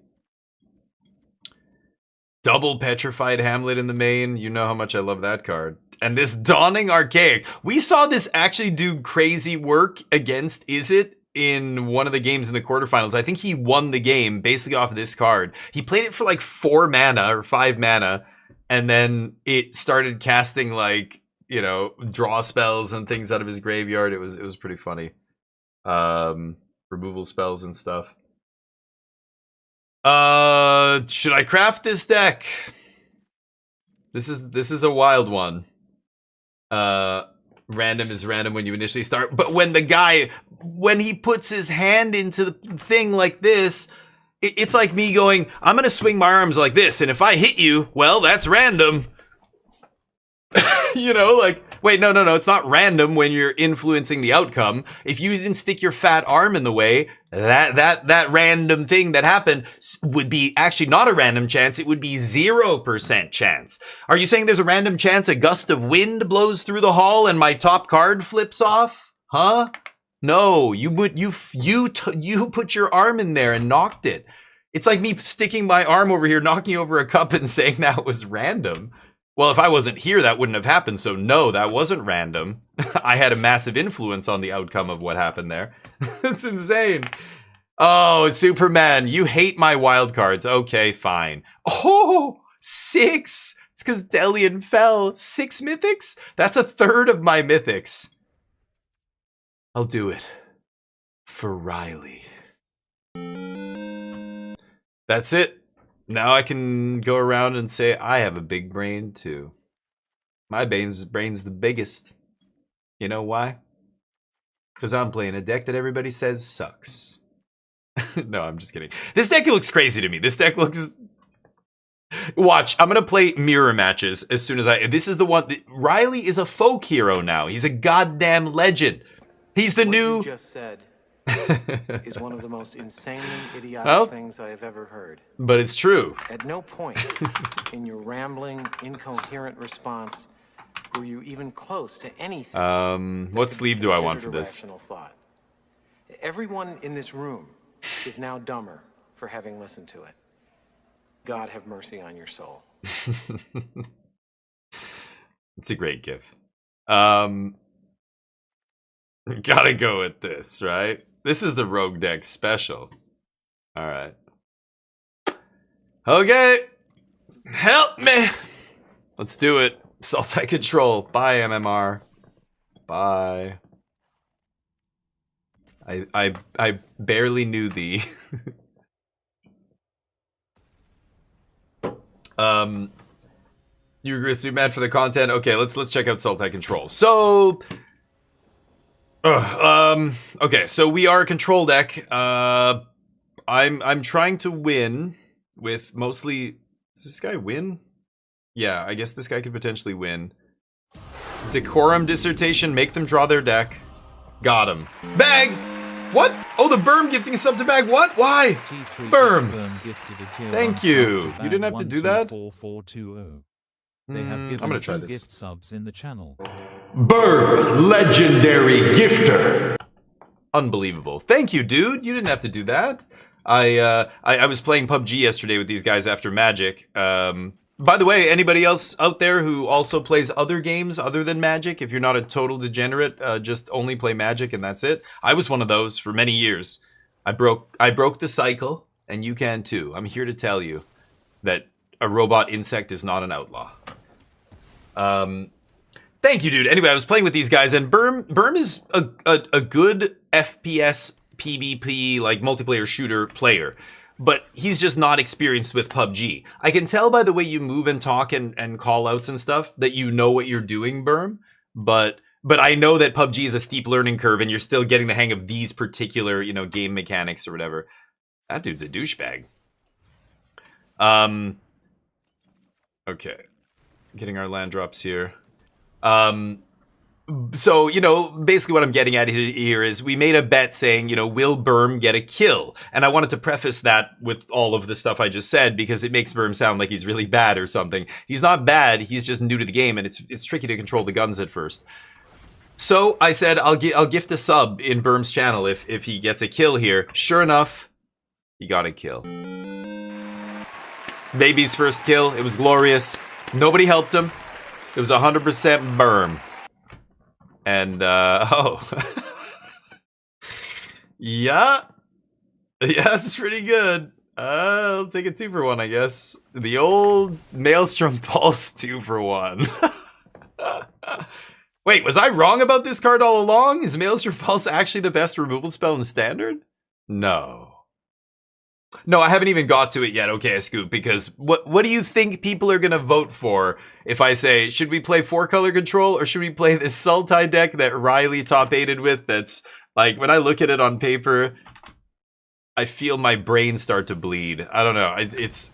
Double Petrified Hamlet in the main. You know how much I love that card. And this Dawning Archaic. We saw this actually do crazy work against Izzet in one of the games in the quarterfinals. I think he won the game basically off of this card. He played it for like 4 mana or 5 mana. And then it started casting like, you know, draw spells and things out of his graveyard. It was pretty funny. Removal spells and stuff. Should I craft this deck? This is a wild one. Random is random when you initially start, but when he puts his hand into the thing like this, it's like me going, I'm gonna swing my arms like this, and if I hit you, well, that's random. You know, like, wait, no, it's not random when you're influencing the outcome. If you didn't stick your fat arm in the way, that random thing that happened would be actually not a random chance. It would be 0% chance. Are you saying there's a random chance a gust of wind blows through the hall and my top card flips off? Huh? No, you put your arm in there and knocked it. It's like me sticking my arm over here, knocking over a cup and saying that was random. Well, if I wasn't here, that wouldn't have happened. So no, that wasn't random. I had a massive influence on the outcome of what happened there. That's insane. Oh, Superman, you hate my wild cards. Okay, fine. Oh, 6. It's because Delian fell. 6 mythics? That's a third of my mythics. I'll do it. For Riley. That's it. Now I can go around and say I have a big brain too. My brain's the biggest. You know why? Because I'm playing a deck that everybody says sucks. No, I'm just kidding. This deck looks crazy to me. This deck looks... Watch, I'm going to play mirror matches as soon as This is the one... Riley is a folk hero now. He's a goddamn legend. He's the new... What you just said is one of the most insanely idiotic things I have ever heard. But it's true. At no point in your rambling, incoherent response were you even close to anything. What sleeve do I want for this? Thought. Everyone in this room is now dumber for having listened to it. God have mercy on your soul. It's a great gif. Gotta go with this, right? This is the Rogue deck special. Alright. Okay. Help me. Let's do it. Sultai Control. Bye, MMR. Bye. I barely knew thee. You're super mad for the content? Okay, let's check out Sultai Control. So... okay, so we are a control deck. I'm trying to win with mostly... Does this guy win? Yeah, I guess this guy could potentially win. Decorum dissertation, make them draw their deck. Got him. Bag! What? Oh, the Berm gifting a sub to Bag. What? Why? Berm. Thank you. You didn't have to do that? They have given I'm gonna try 2 this. gift subs in the channel. Berm, legendary gifter. Unbelievable. Thank you, dude. You didn't have to do that. I was playing PUBG yesterday with these guys after Magic. By the way, anybody else out there who also plays other games other than Magic, if you're not a total degenerate, just only play Magic and that's it. I was one of those for many years. I broke the cycle, and you can too. I'm here to tell you that a robot insect is not an outlaw. Thank you, dude. Anyway, I was playing with these guys, and Berm is a good FPS PvP, like, multiplayer shooter player. But he's just not experienced with PUBG. I can tell by the way you move and talk and call outs and stuff that you know what you're doing, Berm. But I know that PUBG is a steep learning curve, and you're still getting the hang of these particular, you know, game mechanics or whatever. That dude's a douchebag. Okay. Getting our land drops here. So, you know, basically what I'm getting at here is we made a bet saying, you know, will Berm get a kill? And I wanted to preface that with all of the stuff I just said because it makes Berm sound like he's really bad or something. He's not bad, he's just new to the game, and it's tricky to control the guns at first. So I said I'll gift a sub in Berm's channel if he gets a kill here. Sure enough, he got a kill. Baby's first kill, it was glorious. Nobody helped him. It was 100% Berm. And, oh. Yeah, it's pretty good. I'll take a 2 for 1, I guess. The old Maelstrom Pulse 2 for 1. Wait, was I wrong about this card all along? Is Maelstrom Pulse actually the best removal spell in Standard? No. No, I haven't even got to it yet, okay, Scoop, because what do you think people are gonna vote for if I say, should we play 4-color control, or should we play this Sultai deck that Riley top-8'd with that's, like, when I look at it on paper, I feel my brain start to bleed. I don't know, it's...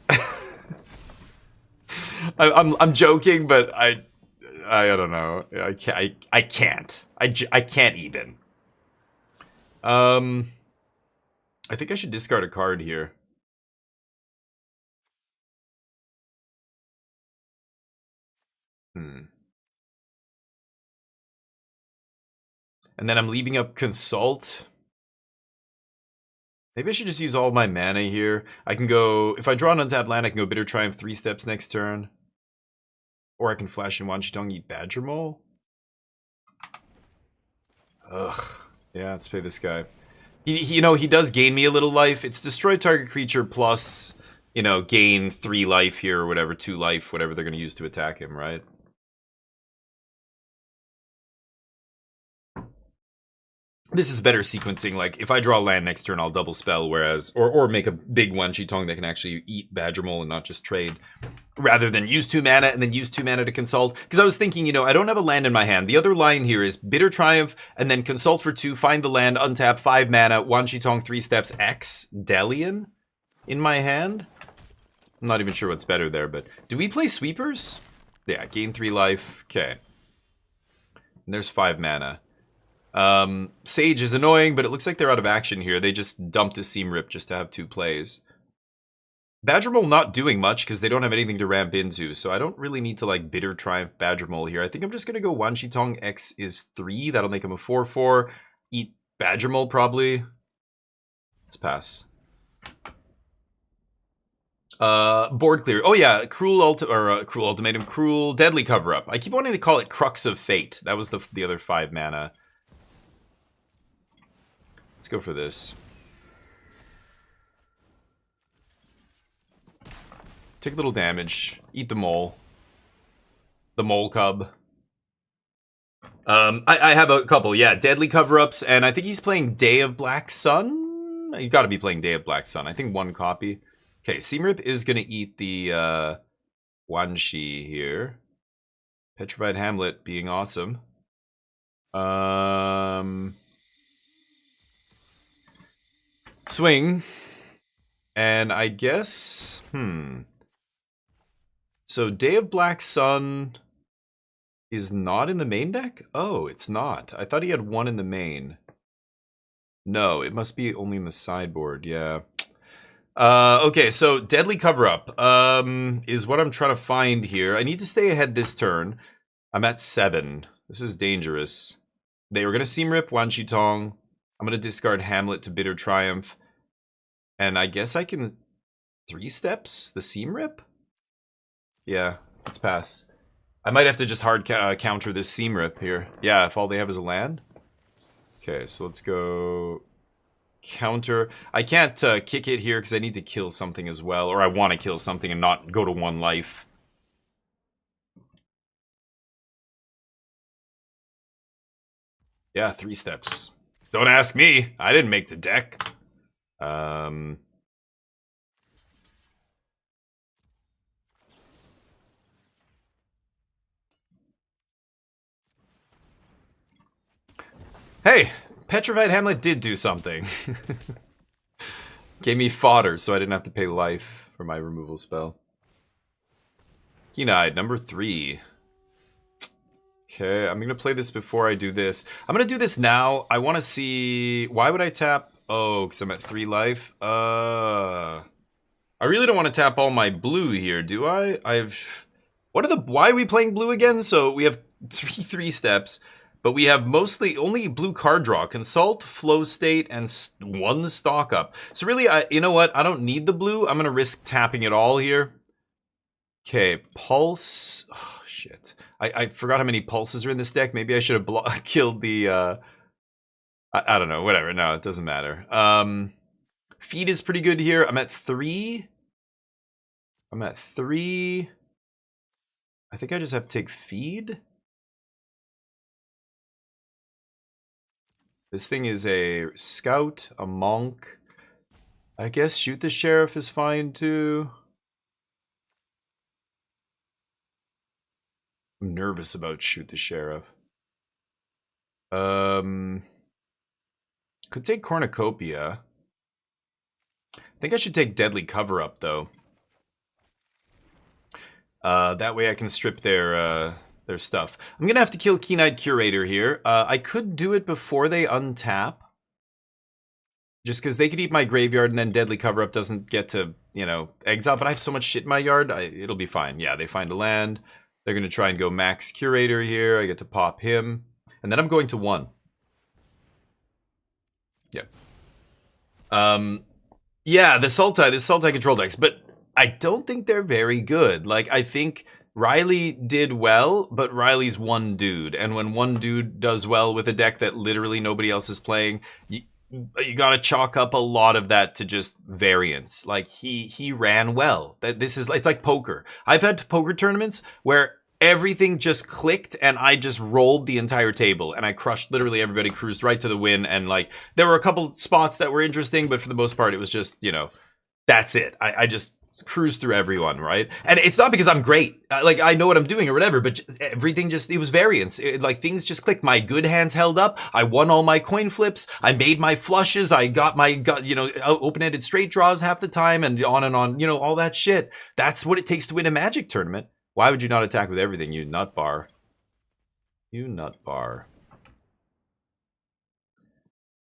I'm joking, but I don't know, I can't even. I think I should discard a card here. And then I'm leaving up Consult. Maybe I should just use all my mana here. I can go, if I draw an untapped land, I can go Bitter Triumph 3 steps next turn. Or I can flash in Wanchitong, eat Badger Mole. Ugh. Yeah, let's pay this guy. You know, he does gain me a little life. It's destroy target creature plus, you know, gain 3 life here or whatever, 2 life, whatever they're going to use to attack him, right? This is better sequencing. Like, if I draw land next turn, I'll double spell, whereas... Or make a big Wanchitong that can actually eat Badger Mole and not just trade. Rather than use 2 mana and then use 2 mana to Consult. Because I was thinking, you know, I don't have a land in my hand. The other line here is Bitter Triumph and then Consult for 2, find the land, untap, 5 mana, Wanchitong 3 steps, X, Delian in my hand. I'm not even sure what's better there, but... Do we play Sweepers? Yeah, gain 3 life. Okay. And there's 5 mana. Sage is annoying, but it looks like they're out of action here. They just dumped a Seam Rip just to have 2 plays. Badger Mole not doing much because they don't have anything to ramp into, so I don't really need to, like, Bitter Triumph Badger Mole here. I think I'm just going to go Wanchitong X is 3. That'll make him a 4/4. Eat Badger Mole, probably. Let's pass. Board clear. Oh yeah, Cruel Ultimatum, Cruel Deadly Cover-Up. I keep wanting to call it Crux of Fate. That was the other 5 mana. Let's go for this. Take a little damage. Eat the mole. The mole cub. I have a couple, yeah. Deadly cover-ups, and I think he's playing Day of Black Sun? You gotta be playing Day of Black Sun. I think 1 copy. Okay, Seamrip is gonna eat the Wanshi here. Petrified Hamlet being awesome. Swing. And I guess... So Day of Black Sun is not in the main deck? Oh, it's not. I thought he had one in the main. No, it must be only in the sideboard. Yeah. Okay, so Deadly Cover-Up is what I'm trying to find here. I need to stay ahead this turn. I'm at 7. This is dangerous. They were going to Seam Rip Wanchitong. I'm going to discard Hamlet to Bitter Triumph. And I guess I can 3 steps the Seam Rip? Yeah, let's pass. I might have to just hard counter this Seam Rip here. Yeah, if all they have is a land. Okay, so let's go counter. I can't kick it here because I need to kill something as well. Or I want to kill something and not go to 1 life. Yeah, 3 steps. Don't ask me. I didn't make the deck. Hey, Petrified Hamlet did do something. Gave me fodder, so I didn't have to pay life for my removal spell. Keen-Eyed, number 3. Okay, I'm going to play this before I do this. I'm going to do this now. I want to see... Why would I tap... Oh, because I'm at 3 life? I really don't want to tap all my blue here, do I? What are the... Why are we playing blue again? So we have 3 steps, but we have mostly only blue card draw. Consult, Flow State, and 1 stock up. So really, you know what? I don't need the blue. I'm going to risk tapping it all here. Okay, Pulse... Oh, shit. I forgot how many pulses are in this deck. Maybe I should have killed the... I don't know. Whatever. No, it doesn't matter. Feed is pretty good here. I'm at 3. I think I just have to take Feed. This thing is a Scout, a Monk. I guess Shoot the Sheriff is fine too. I'm nervous about Shoot the Sheriff. Could take Cornucopia. I think I should take Deadly Cover-Up though. That way I can strip their stuff. I'm gonna have to kill Keen-Eyed Curator here. I could do it before they untap. Just because they could eat my graveyard and then Deadly Cover-Up doesn't get to, you know, exile. But I have so much shit in my yard, it'll be fine. Yeah, they find a land. They're going to try and go Max Curator here. I get to pop him. And then I'm going to 1. Yep. Yeah, the Sultai control decks. But I don't think they're very good. Like, I think Riley did well, but Riley's one dude. And when one dude does well with a deck that literally nobody else is playing, you gotta chalk up a lot of that to just variance. Like he ran well. It's like poker. I've had poker tournaments where everything just clicked and I just rolled the entire table and I crushed literally everybody, cruised right to the win. And like there were a couple spots that were interesting, but for the most part it was just, you know, that's it. I just cruise through everyone, right? And it's not because I'm great, like I know what I'm doing or whatever, but everything just, it was variance. Like things just clicked. My good hands held up. I won all my coin flips. I made my flushes. I got you know, open-ended straight draws half the time and on, you know, all that shit. That's what it takes to win a Magic tournament. Why would you not attack with everything, you nut bar? You nut bar.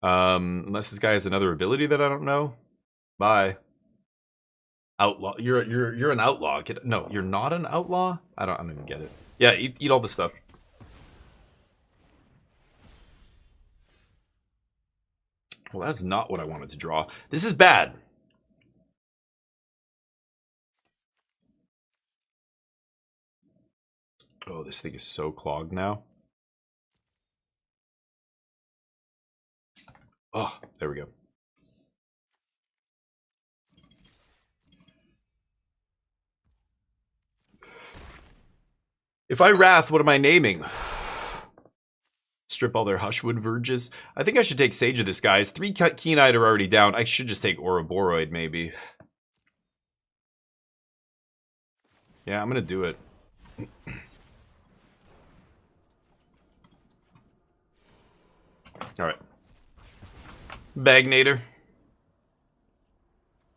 Unless this guy has another ability that I don't know. Bye. Outlaw. You're an outlaw. No, you're not an outlaw? I don't even get it. Yeah, eat all the stuff. Well, that's not what I wanted to draw. This is bad. Oh, this thing is so clogged now. Oh, there we go. If I Wrath, what am I naming? Strip all their Hushwood Verges. I think I should take Sage of the Skies. 3 Keen-Eyed are already down. I should just take Ouroboros, maybe. Yeah, I'm gonna do it. Alright. Bagnator.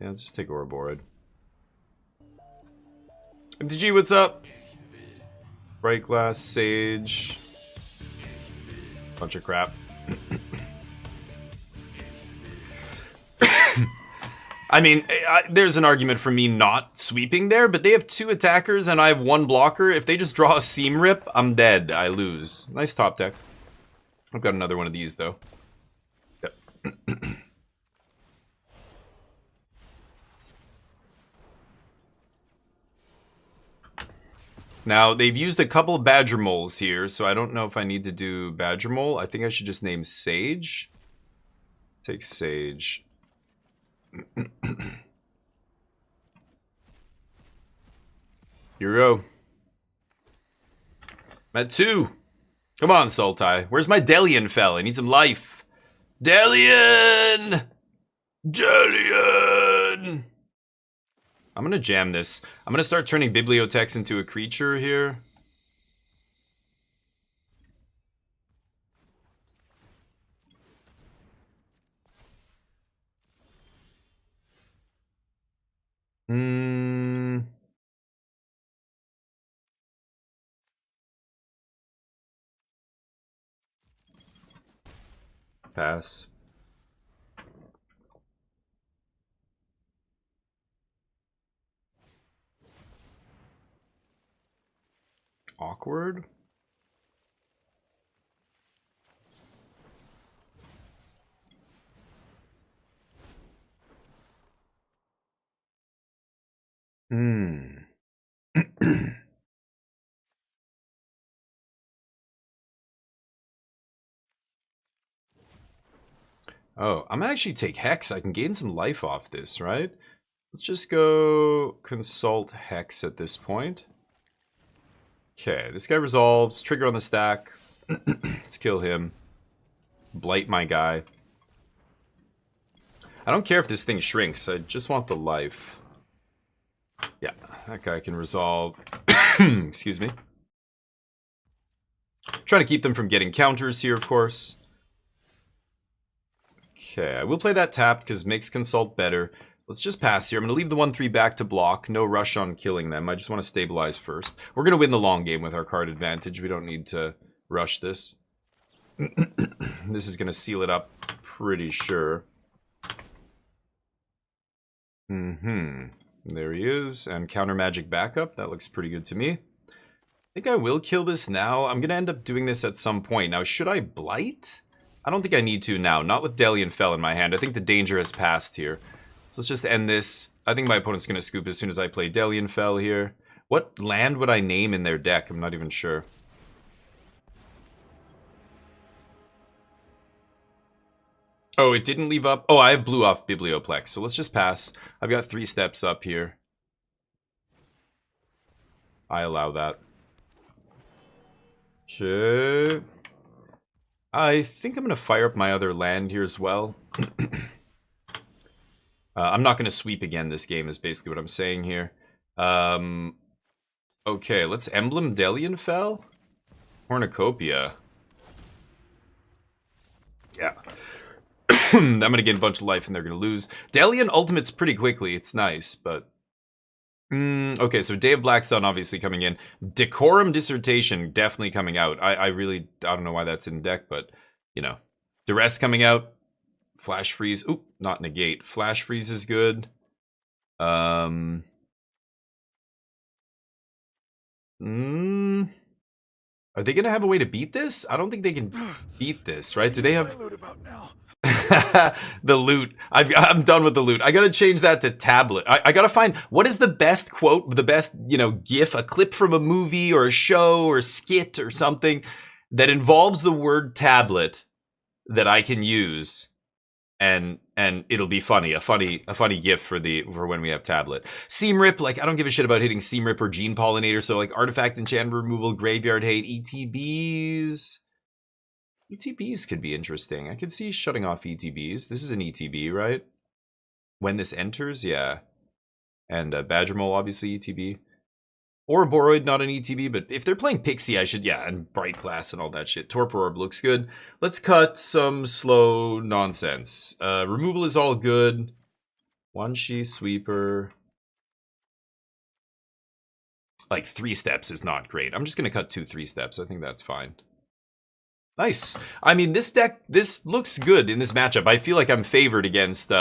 Yeah, let's just take Ouroboros. MTG, what's up? Bright glass, sage. Bunch of crap. I mean, there's an argument for me not sweeping there, but they have 2 attackers and I have 1 blocker. If they just draw a seam rip, I'm dead. I lose. Nice top deck. I've got another one of these, though. Yep. Now, they've used a couple Badger Moles here, so I don't know if I need to do Badger Mole. I think I should just name Sage. Take Sage. Here we go. I'm at 2. Come on, Sultai. Where's my Delian fell? I need some life. Delian! Delian! I'm gonna jam this. I'm gonna start turning Bibliotex into a creature here. Pass. Awkward. Oh, I'm gonna actually take Hex. I can gain some life off this, right? Let's just go consult Hex at this point. Okay, this guy resolves. Trigger on the stack. Let's kill him. Blight my guy. I don't care if this thing shrinks. I just want the life. Yeah, that guy can resolve. Excuse me. Trying to keep them from getting counters here, of course. Okay, I will play that tapped because makes consult better. Let's just pass here. I'm going to leave the 1-3 back to block. No rush on killing them. I just want to stabilize first. We're going to win the long game with our card advantage. We don't need to rush this. This is going to seal it up, pretty sure. There he is. And counter magic backup. That looks pretty good to me. I think I will kill this now. I'm going to end up doing this at some point. Now, should I blight? I don't think I need to now. Not with Delian Fell in my hand. I think the danger has passed here. So let's just end this. I think my opponent's going to scoop as soon as I play Delian Fell here. What land would I name in their deck? I'm not even sure. Oh, it didn't leave up. Oh, I have blue off Biblioplex. So let's just pass. I've got 3 steps up here. I allow that. Okay. I think I'm going to fire up my other land here as well. I'm not going to sweep again this game is basically what I'm saying here. Okay, let's Emblem Delian Fell. Cornucopia. Yeah. I'm going to get a bunch of life and they're going to lose. Delian ultimates pretty quickly. It's nice, but... okay, so Day of Black Sun obviously coming in. Decorum Dissertation definitely coming out. I don't know why that's in deck, but, you know. Duress coming out. Flash Freeze. Oop, not negate. Flash Freeze is good. Are they going to have a way to beat this? I don't think they can beat this, right? Do they have... The loot. I'm done with the loot. I gotta change that to tablet. I gotta find what is the best quote, the best, you know, gif, a clip from a movie or a show or a skit or something that involves the word tablet that I can use, and it'll be funny. A funny gif for when we have tablet. Seam Rip, like I don't give a shit about hitting Seam Rip or Gene Pollinator. So like Artifact Enchant Removal, Graveyard Hate, ETBs. ETBs could be interesting. I could see shutting off ETBs. This is an ETB, right? When this enters, yeah. And Badger Mole, obviously ETB. Ouroboros, not an ETB, but if they're playing Pixie, I should, yeah, and Bright Glass and all that shit. Torpor Orb looks good. Let's cut some slow nonsense. Removal is all good. One-She Sweeper. like 3 steps is not great. I'm just going to cut 2 3 steps. I think that's fine. Nice. I mean, this deck, this looks good in this matchup. I feel like I'm favored against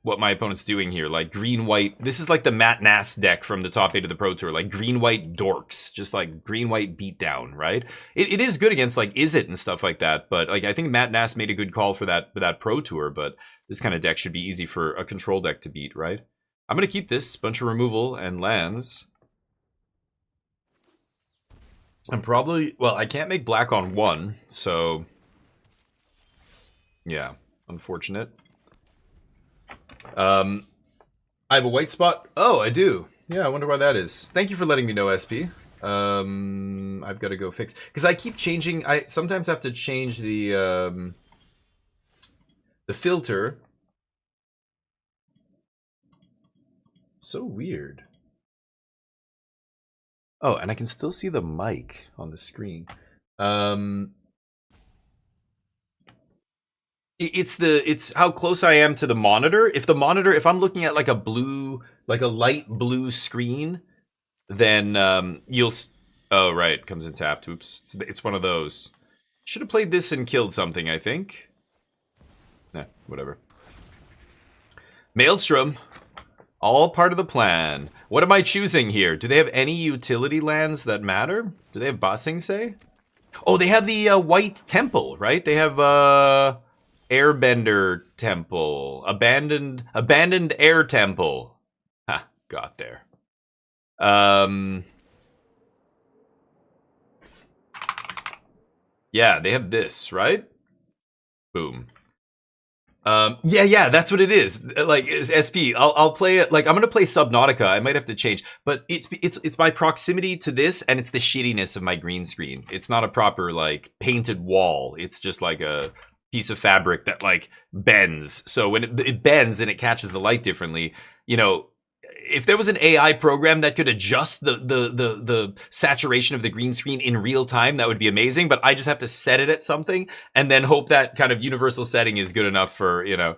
what my opponent's doing here. Like green-white. This is like the Matt Nass deck from the top 8 of the Pro Tour. Like green-white dorks. Just like green-white beatdown, right? It is good against like Is It and stuff like that. But like I think Matt Nass made a good call for that Pro Tour. But this kind of deck should be easy for a control deck to beat, right? I'm going to keep this. Bunch of removal and lands. I'm probably... Well, I can't make black on 1. So... Yeah. Unfortunate. I have a white spot. Oh, I do. Yeah, I wonder why that is. Thank you for letting me know, SP. I've got to go fix... Because I keep changing... I sometimes have to change the filter. So weird. Oh, and I can still see the mic on the screen. It's how close I am to the monitor. If I'm looking at like a light blue screen, then you'll... Oh, right, comes in tapped. Oops, it's one of those. Should have played this and killed something, I think. Nah, whatever. Maelstrom. All part of the plan. What am I choosing here? Do they have any utility lands that matter? Do they have Ba Sing Se? Oh, they have the White Temple, right? They have Airbender Temple. Abandoned Air Temple. Ha, got there. Yeah, they have this, right? Boom. Yeah, that's what it is. Like SP, I'll play it. Like I'm gonna play Subnautica. I might have to change, but it's my proximity to this, and it's the shittiness of my green screen. It's not a proper like painted wall. It's just like a piece of fabric that like bends. So when it bends and it catches the light differently, you know. If there was an AI program that could adjust the saturation of the green screen in real time, that would be amazing. But I just have to set it at something and then hope that kind of universal setting is good enough for, you know.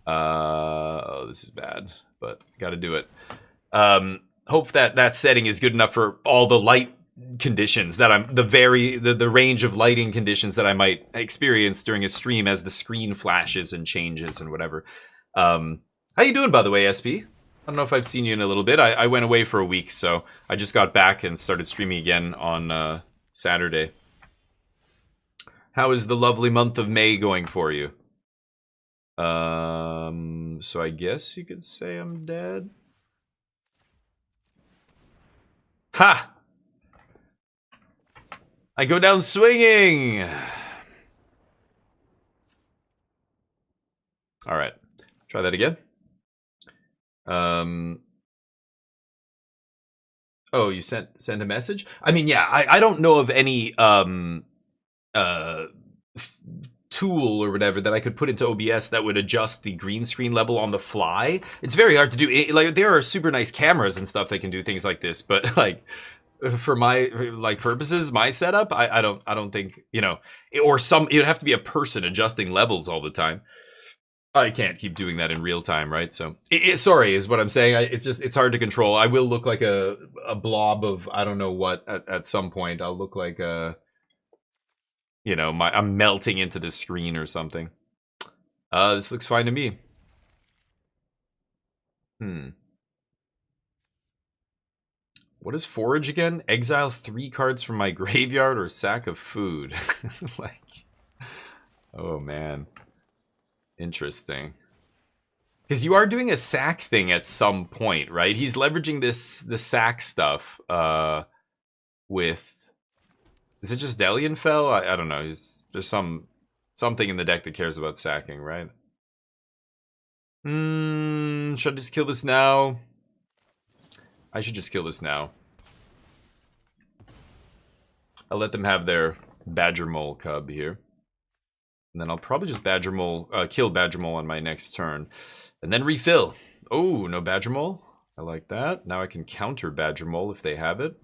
Oh, this is bad, but got to do it. Hope that setting is good enough for all the light conditions that I'm the range of lighting conditions that I might experience during a stream as the screen flashes and changes and whatever. How you doing, by the way, SP? I don't know if I've seen you in a little bit. I went away for a week, so I just got back and started streaming again on Saturday. How is the lovely month of May going for you? So I guess you could say I'm dead. Ha! I go down swinging! Alright, try that again. Oh, you sent a message? I mean, yeah, I don't know of any tool or whatever that I could put into OBS that would adjust the green screen level on the fly. It's very hard to do. Like there are super nice cameras and stuff that can do things like this, but like for my like purposes, my setup, I don't think, you know, it would have to be a person adjusting levels all the time. I can't keep doing that in real time, right? So, sorry, is what I'm saying. It's hard to control. I will look like a blob of I don't know what at some point. I'll look like a, you know, I'm melting into the screen or something. This looks fine to me. What is forage again? Exile 3 cards from my graveyard or sack of food. Like, oh man. Interesting. Because you are doing a sack thing at some point, right? He's leveraging the sack stuff with... Is it just Delianfell? I don't know. There's something in the deck that cares about sacking, right? Should I just kill this now? I should just kill this now. I'll let them have their Badger Mole cub here. And then I'll probably just kill Badger Mole on my next turn. And then refill. Oh, no Badger Mole. I like that. Now I can counter Badger Mole if they have it.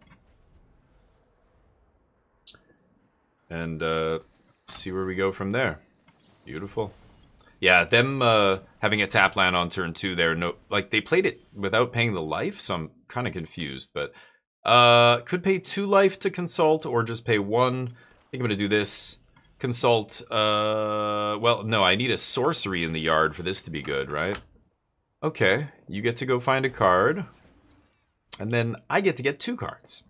And see where we go from there. Beautiful. Yeah, them having a tap land on turn 2 there, no, like they played it without paying the life, so I'm kind of confused. But could pay 2 life to consult or just pay 1. I think I'm gonna do this. Consult. Well, no, I need a sorcery in the yard for this to be good, right? Okay, you get to go find a card, and then I get to get 2 cards.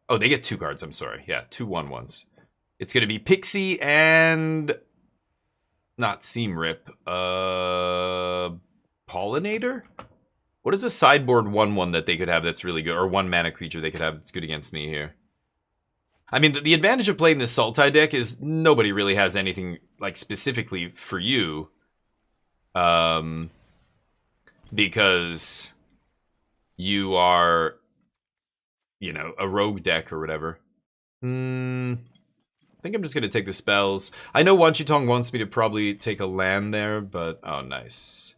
Oh, they get 2 cards. I'm sorry. Yeah, 2 1/1s. It's gonna be Pixie and. Not Seam Rip. Pollinator? What is a sideboard 1/1 that they could have that's really good? Or 1 mana creature they could have that's good against me here? I mean, the advantage of playing this Sultai deck is nobody really has anything, like, specifically for you. Because you are, you know, a rogue deck or whatever. I think I'm just going to take the spells. I know Wanchitong wants me to probably take a land there, but... Oh, nice.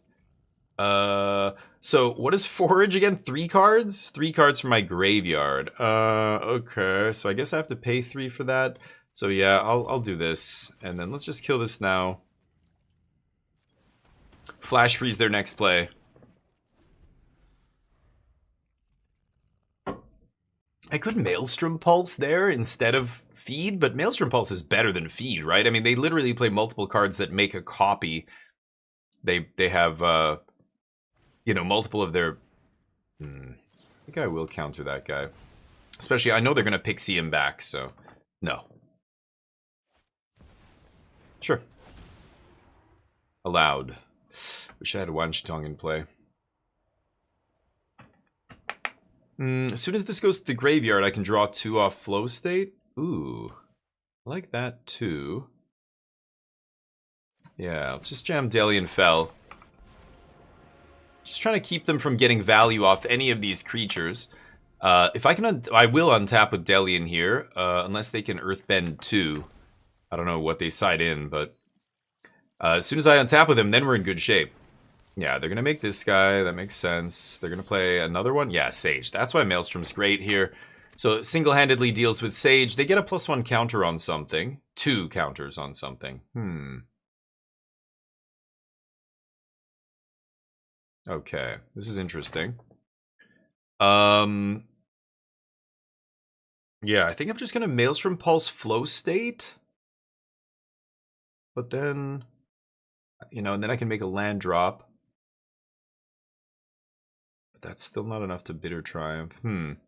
So, what is Forage again? 3 cards? 3 cards from my graveyard. Okay. So, I guess I have to pay 3 for that. So, yeah, I'll do this. And then let's just kill this now. Flash freeze their next play. I could Maelstrom Pulse there instead of Feed, but Maelstrom Pulse is better than Feed, right? I mean, they literally play multiple cards that make a copy. They have, you know, multiple of their... I think I will counter that guy. Especially, I know they're going to Pixie him back, so... No. Sure. Allowed. Wish I had Wanchitong in play. As soon as this goes to the graveyard, I can draw 2 off Flow State. Ooh, I like that too. Yeah, let's just jam Delian Fell. Just trying to keep them from getting value off any of these creatures. If I can, I will untap with Delian here, unless they can Earthbend 2. I don't know what they side in, but as soon as I untap with them, then we're in good shape. Yeah, they're gonna make this guy. That makes sense. They're gonna play another one. Yeah, Sage. That's why Maelstrom's great here. So single-handedly deals with Sage. They get a +1 counter on something. 2 counters on something. Okay, this is interesting. Yeah, I think I'm just gonna Maelstrom Pulse Flow State. But then, you know, and then I can make a land drop. But that's still not enough to Bitter Triumph. Am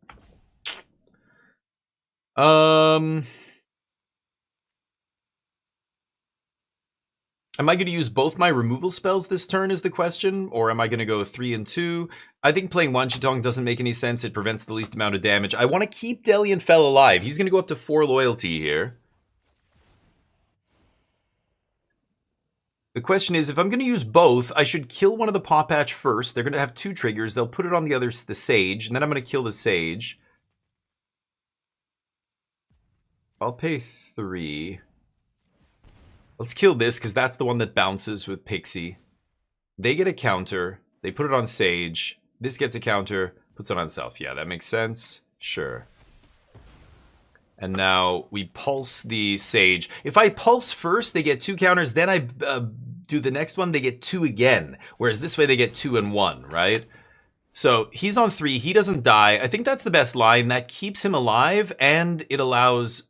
I going to use both my removal spells this turn is the question, or am I going to go 3 and 2? I think playing Wanchitong doesn't make any sense. It prevents the least amount of damage. I want to keep Delian Fell alive. He's going to go up to 4 loyalty here. The question is, if I'm going to use both, I should kill one of the Paw Patch first. They're going to have 2 triggers. They'll put it on the other, the Sage, and then I'm going to kill the Sage. I'll pay 3. Let's kill this, because that's the one that bounces with Pixie. They get a counter. They put it on Sage. This gets a counter. Puts it on self. Yeah, that makes sense. Sure. And now we pulse the Sage. If I pulse first, they get 2 counters. Then I do the next one, they get 2 again. Whereas this way, they get 2 and 1, right? So he's on 3. He doesn't die. I think that's the best line. That keeps him alive, and it allows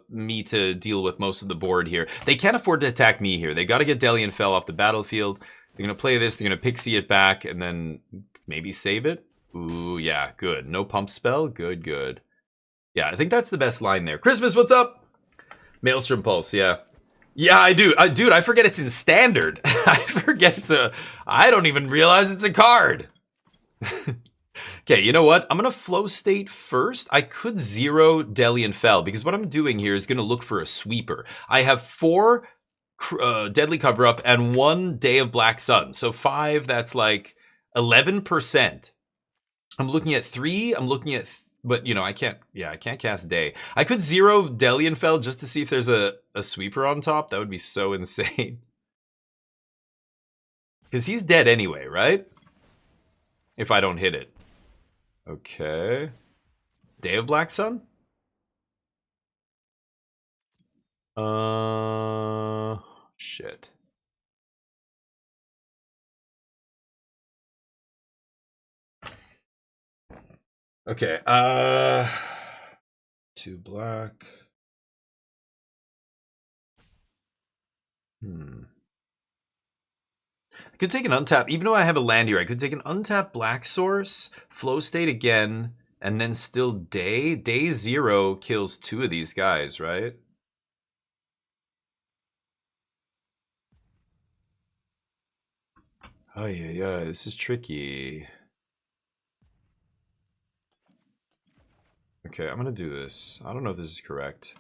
me to deal with most of the board here. They can't afford to attack me here. They got to get Delian Fell off the battlefield. They're going to play this. They're going to Pixie it back, and then maybe save it. Ooh, yeah, good. No pump spell. Good, good. Yeah, I think that's the best line there. Christmas, what's up? Maelstrom Pulse, yeah. Yeah, I do. Dude, I forget it's in standard. I forget to... I don't even realize it's a card. Okay, you know what? I'm going to Flow State first. I could 0 Delian Fell, because what I'm doing here is going to look for a sweeper. I have 4 Deadly Cover-Up and 1 Day of Black Sun. So 5, that's like 11%. I'm looking at 3. I'm looking at... But, you know, I can't cast Day. I could 0 Delian Fell just to see if there's a sweeper on top. That would be so insane. Because he's dead anyway, right? If I don't hit it. Okay. Day of Black Sun? Shit. Okay. 2 black. I could take an untap, even though I have a land here, I could take an untapped black source, flow state again, and then still day. Day 0 kills 2 of these guys, right? Oh yeah, this is tricky. Okay, I'm gonna do this. I don't know if this is correct.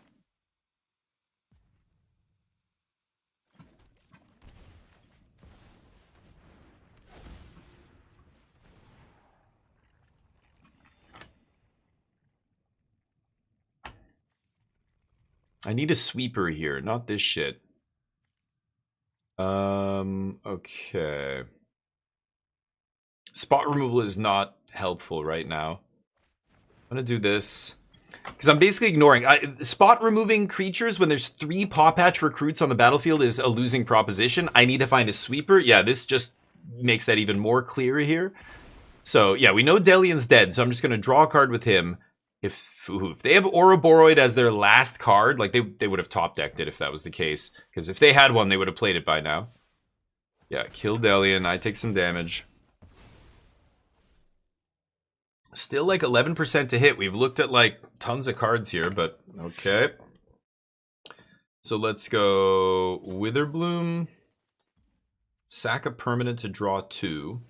I need a sweeper here, not this shit. Okay. Spot removal is not helpful right now. I'm gonna do this. Because I'm basically ignoring. Spot removing creatures when there's 3 Paw Patch recruits on the battlefield is a losing proposition. I need to find a sweeper. Yeah, this just makes that even more clear here. So, yeah, we know Delian's dead, so I'm just gonna draw a card with him. If they have Ouroboros as their last card, like they would have top decked it if that was the case. Because if they had one, they would have played it by now. Yeah, kill Delian. I take some damage. Still like 11% to hit. We've looked at like tons of cards here, but okay. So let's go Witherbloom. Sack a permanent to draw 2.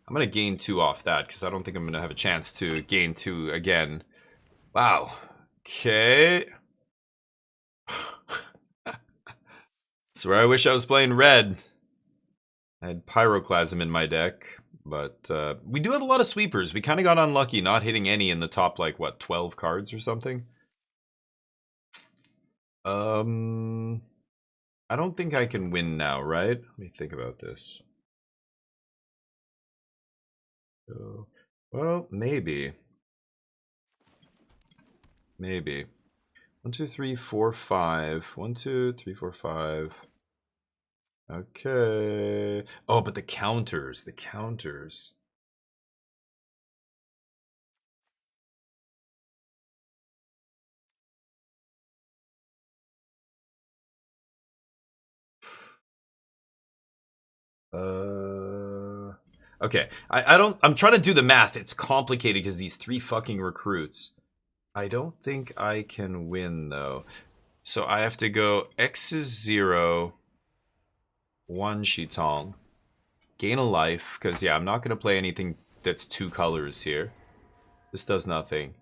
I'm going to gain 2 off that because I don't think I'm going to have a chance to gain 2 again. Wow. Okay. That's where I wish I was playing red. I had Pyroclasm in my deck, but we do have a lot of sweepers. We kind of got unlucky not hitting any in the top, like, what, 12 cards or something? I don't think I can win now, right? Let me think about this. Well, maybe. Maybe. 1, 2, 3, 4, 5. 1, 2, 3, 4, 5. Okay. Oh, but the counters. The counters. Okay. I'm trying to do the math. It's complicated because these 3 fucking recruits. I don't think I can win, though. So I have to go X is 0, 1 Shitong. Gain a life, because, yeah, I'm not going to play anything that's 2 colors here. This does nothing.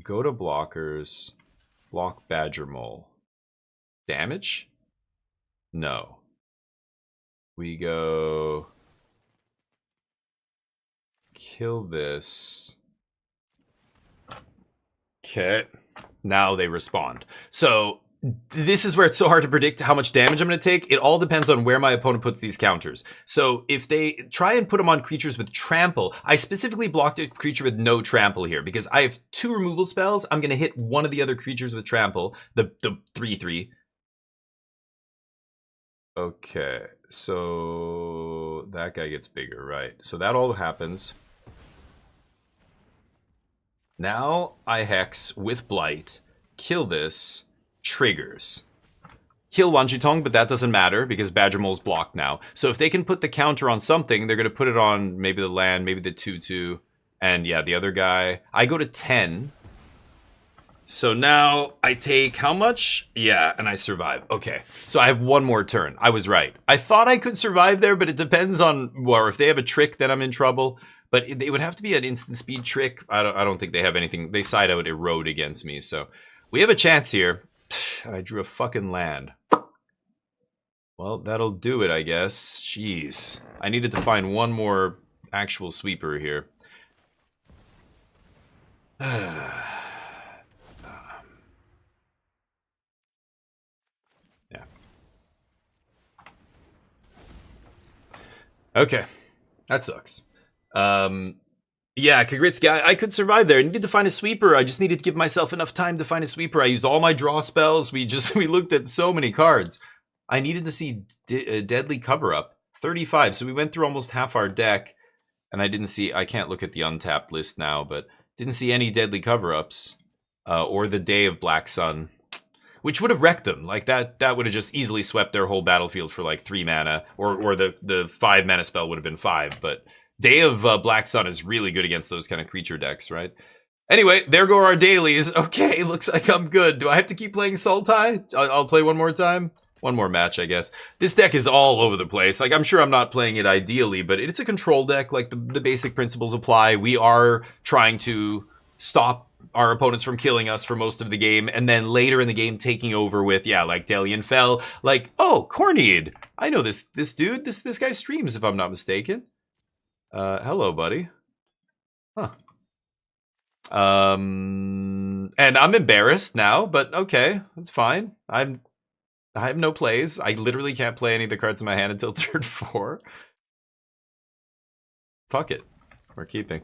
Go to blockers. Block Badger Mole. Damage? No. We go... Kill this. Okay. Now they respond. So, this is where it's so hard to predict how much damage I'm going to take. It all depends on where my opponent puts these counters. So, if they try and put them on creatures with trample, I specifically blocked a creature with no trample here because I have 2 removal spells. I'm going to hit one of the other creatures with trample, the 3/3. Okay, so that guy gets bigger, right? So that all happens. Now I hex with Blight, kill this, triggers. Kill Wanjitong, but that doesn't matter because Badger Mole's blocked now. So if they can put the counter on something, they're going to put it on maybe the land, maybe the 2/2. And yeah, the other guy. I go to 10. So now I take how much? Yeah, and I survive. Okay, so I have 1 more turn. I was right. I thought I could survive there, but it depends on, well, if they have a trick, then I'm in trouble. But it would have to be an instant speed trick. I don't think they have anything. They side out Erode against me, so we have a chance here. And I drew a fucking land. Well, that'll do it, I guess. Jeez. I needed to find 1 more actual sweeper here. Okay, that sucks. Yeah, Kagritsky, I could survive there. I needed to find a sweeper. I just needed to give myself enough time to find a sweeper. I used all my draw spells. We looked at so many cards. I needed to see Deadly Cover-Up, 35. So we went through almost half our deck. And I didn't see, I can't look at the untapped list now, but didn't see any deadly cover-ups or the Day of Black Sun, which would have wrecked them. Like that would have just easily swept their whole battlefield for like 3 mana, or the 5 mana spell would have been 5. But Day of Black Sun is really good against those kind of creature decks, right? Anyway, there go our dailies. Okay, looks like I'm good. Do I have to keep playing Sultai? I'll play one more time. One more match, I guess. This deck is all over the place. Like, I'm sure I'm not playing it ideally, but it's a control deck. Like, the basic principles apply. We are trying to stop our opponents from killing us for most of the game, and then later in the game taking over with, yeah, like Delian Fell. Like, oh, Corneed. I know this dude. This guy streams, if I'm not mistaken. Hello, buddy. Huh. And I'm embarrassed now, but okay, that's fine. I have no plays. I literally can't play any of the cards in my hand until turn 4. Fuck it. We're keeping.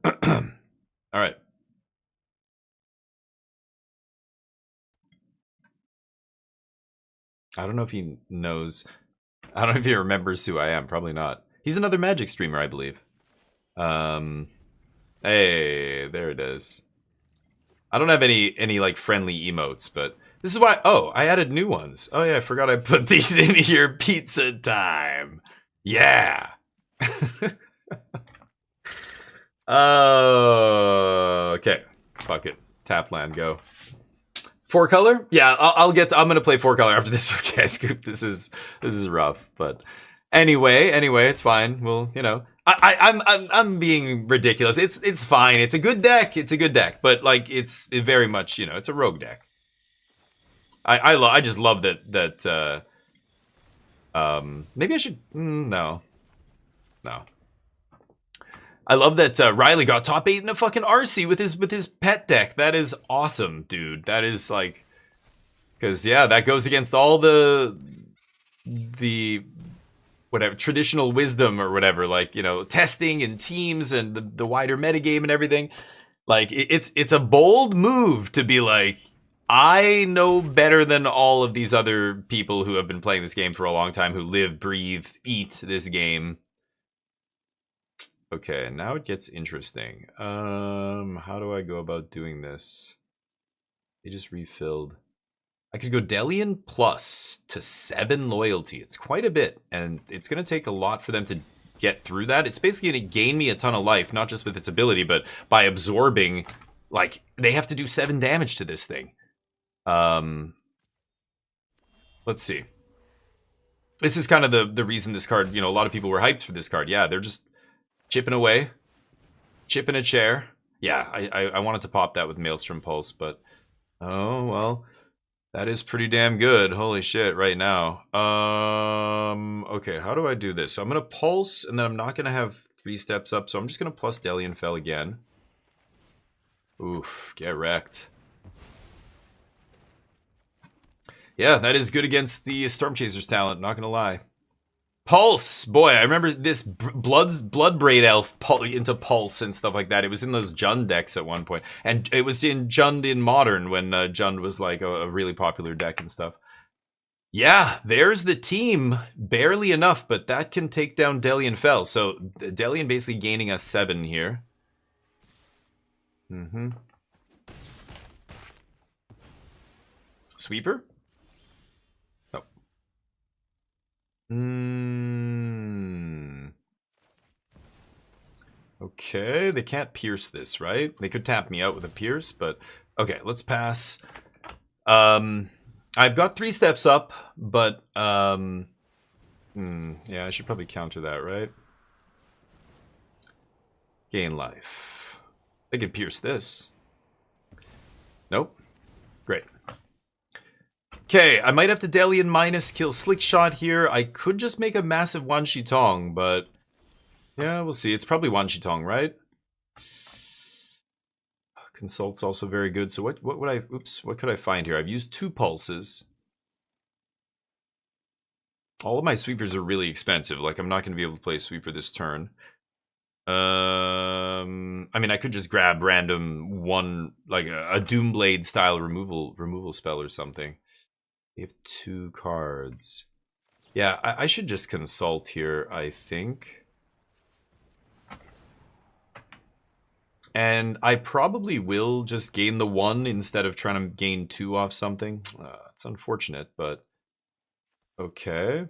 Alright. I don't know if he knows. I don't know if he remembers who I am. Probably not. He's another Magic streamer, I believe. Hey, there it is. I don't have any like friendly emotes, but this is why. Oh, I added new ones. Oh yeah, I forgot I put these in here. Pizza time. Yeah. Oh, okay. Fuck it. Tap land, go. 4-color? Yeah, I'm gonna play 4-color after this. Okay, Scoop. This is rough, but anyway, it's fine. Well, you know, I'm being ridiculous. It's fine. It's a good deck. But like, it's very much, you know, it's a rogue deck. I just love that maybe I should no. I love that Riley got top 8 in a fucking RC with his pet deck. That is awesome, dude. That is like, because yeah, that goes against all the whatever traditional wisdom or whatever, like, you know, testing and teams and the wider metagame and everything. Like, it's a bold move to be like, I know better than all of these other people who have been playing this game for a long time, who live, breathe, eat this game. Okay, now it gets interesting. How do I go about doing this? They just refilled. I could go Delian plus to 7 loyalty. It's quite a bit, and it's going to take a lot for them to get through that. It's basically going to gain me a ton of life, not just with its ability, but by absorbing, like, they have to do 7 damage to this thing. Let's see. This is kind of the reason this card, you know, a lot of people were hyped for this card. Yeah, they're just chipping away. Chipping a chair. Yeah, I wanted to pop that with Maelstrom Pulse, but oh, well. That is pretty damn good. Holy shit, right now. Okay, how do I do this? So I'm going to Pulse, and then I'm not going to have 3 steps up, so I'm just going to plus Delian Fell again. Oof, get wrecked. Yeah, that is good against the Storm Chasers talent, not going to lie. Pulse! Boy, I remember this Bloodbraid Elf into Pulse and stuff like that. It was in those Jund decks at one point. And it was in Jund in Modern when Jund was like a really popular deck and stuff. Yeah, there's the team. Barely enough, but that can take down Delian Fell. So Delian basically gaining us 7 here. Sweeper? Okay, they can't pierce this, right? They could tap me out with a pierce, but okay, let's pass. I've got 3 steps up, but yeah, I should probably counter that, right? Gain life. They could pierce this. Nope. Great. Okay, I might have to Delian minus kill Slickshot here. I could just make a massive Wan Shi Tong, but yeah, we'll see. It's probably Wan Shi Tong, right? Consult's also very good. So what would I, oops, what could I find here? I've used 2 pulses. All of my sweepers are really expensive. Like, I'm not going to be able to play a sweeper this turn. I mean, I could just grab random one, like a Doomblade style removal spell or something. We have 2 cards. Yeah, I should just consult here, I think. And I probably will just gain the 1 instead of trying to gain 2 off something. It's unfortunate, but okay.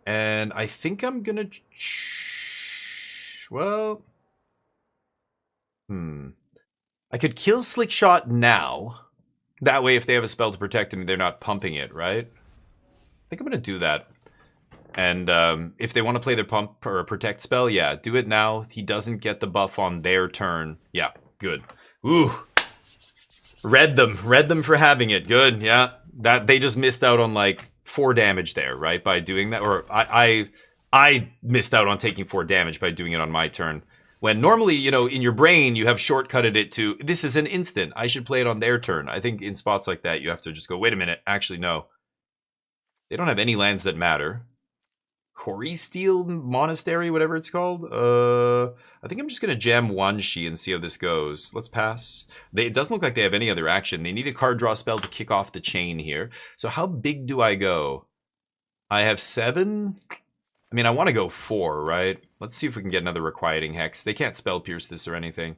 And I think I'm gonna... well... I could kill Slick Shot now. That way, if they have a spell to protect him, they're not pumping it, right? I think I'm gonna do that. And if they want to play their pump or protect spell, yeah, do it now. He doesn't get the buff on their turn. Yeah, good. Ooh. Read them for having it. Good, yeah. That they just missed out on like 4 damage there, right? By doing that. Or I missed out on taking 4 damage by doing it on my turn. When normally, you know, in your brain, you have shortcutted it to, this is an instant. I should play it on their turn. I think in spots like that, you have to just go, wait a minute. Actually, no. They don't have any lands that matter. Corey Steel Monastery, whatever it's called. I think I'm just going to jam Wanshi and see how this goes. Let's pass. It doesn't look like they have any other action. They need a card draw spell to kick off the chain here. So how big do I go? I have 7. I mean, I want to go 4, right? Let's see if we can get another Requiting Hex. They can't spell pierce this or anything.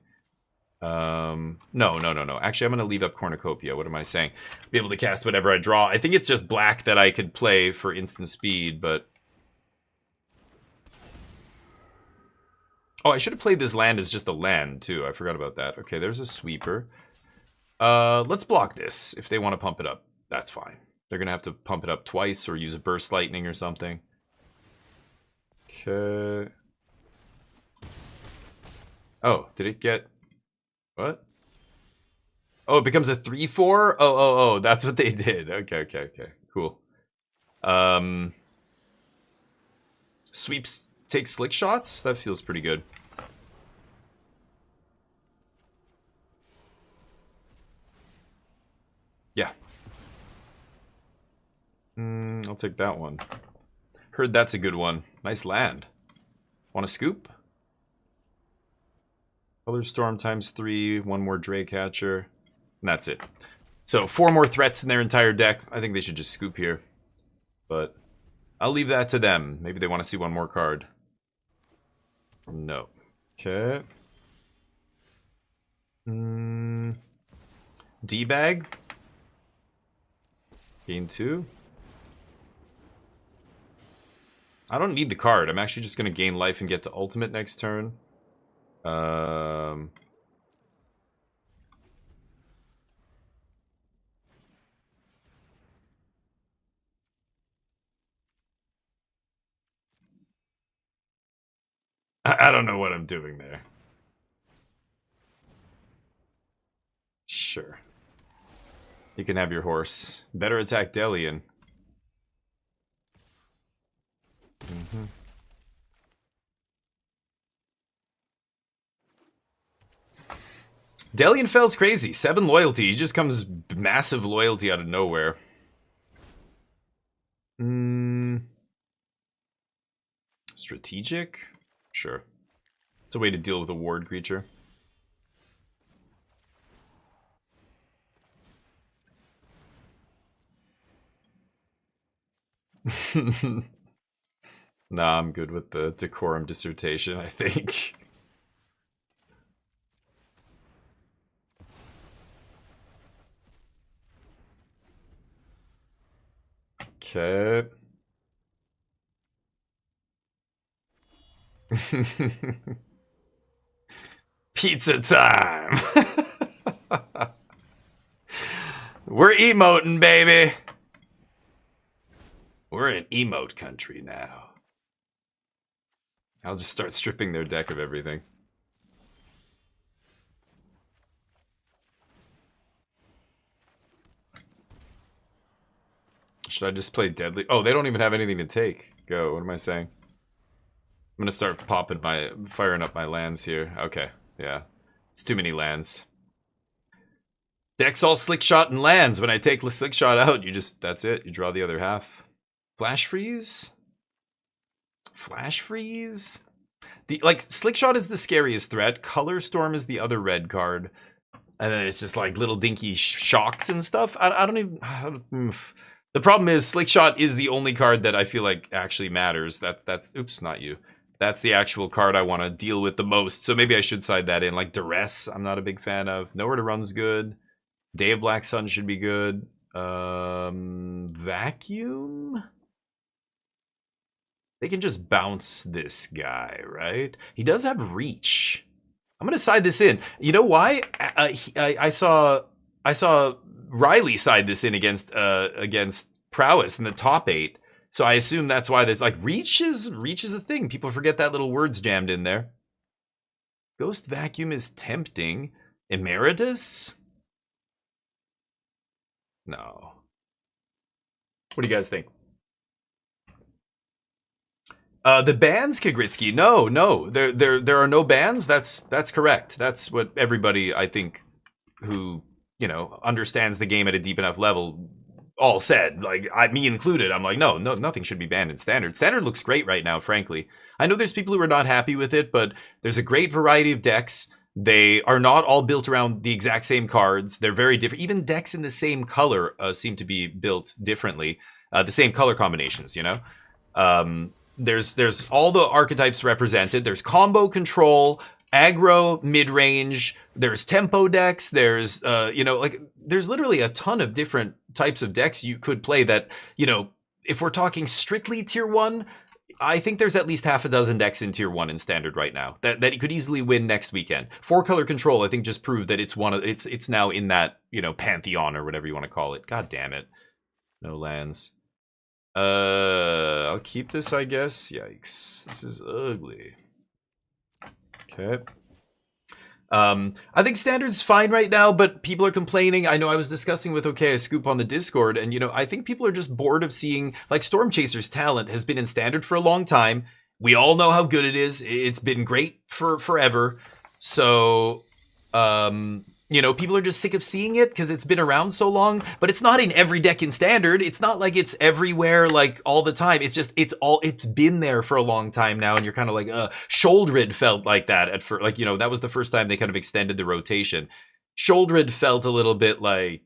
No. Actually, I'm going to leave up Cornucopia. What am I saying? Be able to cast whatever I draw. I think it's just black that I could play for instant speed, but... oh, I should have played this land as just a land, too. I forgot about that. Okay, there's a sweeper. Let's block this. If they want to pump it up, that's fine. They're going to have to pump it up twice or use a burst lightning or something. Okay. Oh, did it get... what? Oh, it becomes a 3/4? Oh, that's what they did. Okay. Cool. Sweeps take slick shots? That feels pretty good. Yeah. I'll take that one. Heard that's a good one. Nice land. Want a scoop? Color Storm ×3, 1 more Draycatcher, and that's it. So 4 more threats in their entire deck. I think they should just scoop here. But I'll leave that to them. Maybe they want to see 1 more card. No. Okay. D-bag. Gain 2. I don't need the card. I'm actually just going to gain life and get to ultimate next turn. I don't know what I'm doing there. Sure. You can have your horse. Better attack Delian. Delian Fell's crazy. 7 loyalty. He just comes massive loyalty out of nowhere. Strategic? Sure. It's a way to deal with a ward creature. Nah, I'm good with the decorum dissertation, I think. Okay. Pizza time! We're emoting, baby! We're in emote country now. I'll just start stripping their deck of everything. Should I just play Deadly? Oh, they don't even have anything to take. Go, what am I saying? I'm gonna start firing up my lands here. Okay, yeah. It's too many lands. Deck's all slick shot and lands. When I take the slick shot out, that's it. You draw the other half. Flash freeze? Flash freeze? Slick shot is the scariest threat. Color Storm is the other red card. And then it's just like little dinky shocks and stuff. I don't even... The problem is Slick Shot is the only card that I feel like actually matters. That's oops, not you. That's the actual card I want to deal with the most. So maybe I should side that in. Like Duress, I'm not a big fan of. Nowhere to Run's good. Day of Black Sun should be good. Vacuum? They can just bounce this guy, right? He does have reach. I'm gonna side this in. You know why? I saw Riley side this in against Prowess in the top 8. So I assume that's why there's like reach is a thing. People forget that little word's jammed in there. Ghost Vacuum is tempting. Emeritus? No. What do you guys think? The bans, Kagritsky. No. There are no bans. That's correct. That's what everybody, I think, who, understands the game at a deep enough level all said. Like, me included. I'm like, no, nothing should be banned in Standard. Standard looks great right now, frankly. I know there's people who are not happy with it, but there's a great variety of decks. They are not all built around the exact same cards. They're very different. Even decks in the same color seem to be built differently. The same color combinations, There's all the archetypes represented. There's combo control, aggro, mid-range. There's tempo decks. There's, there's literally a ton of different types of decks you could play that, if we're talking strictly tier 1, I think there's at least half a dozen decks in tier 1 in Standard right now that you could easily win next weekend. 4-color control, I think, just proved that it's now in that, pantheon or whatever you want to call it. God damn it. No lands. I'll keep this, I guess. Yikes. This is ugly. Okay. I think Standard's fine right now, but people are complaining. I know I was discussing with OK Scoop on the Discord, and I think people are just bored of seeing, like, Storm Chaser's talent has been in Standard for a long time. We all know how good it is. It's been great for forever. So, people are just sick of seeing it because it's been around so long, but it's not in every deck in Standard. It's not like it's everywhere, like, all the time. It's just, it's been there for a long time now, and you're kind of like, Sholdred felt like that at first. Like, that was the first time they kind of extended the rotation. Sholdred felt a little bit like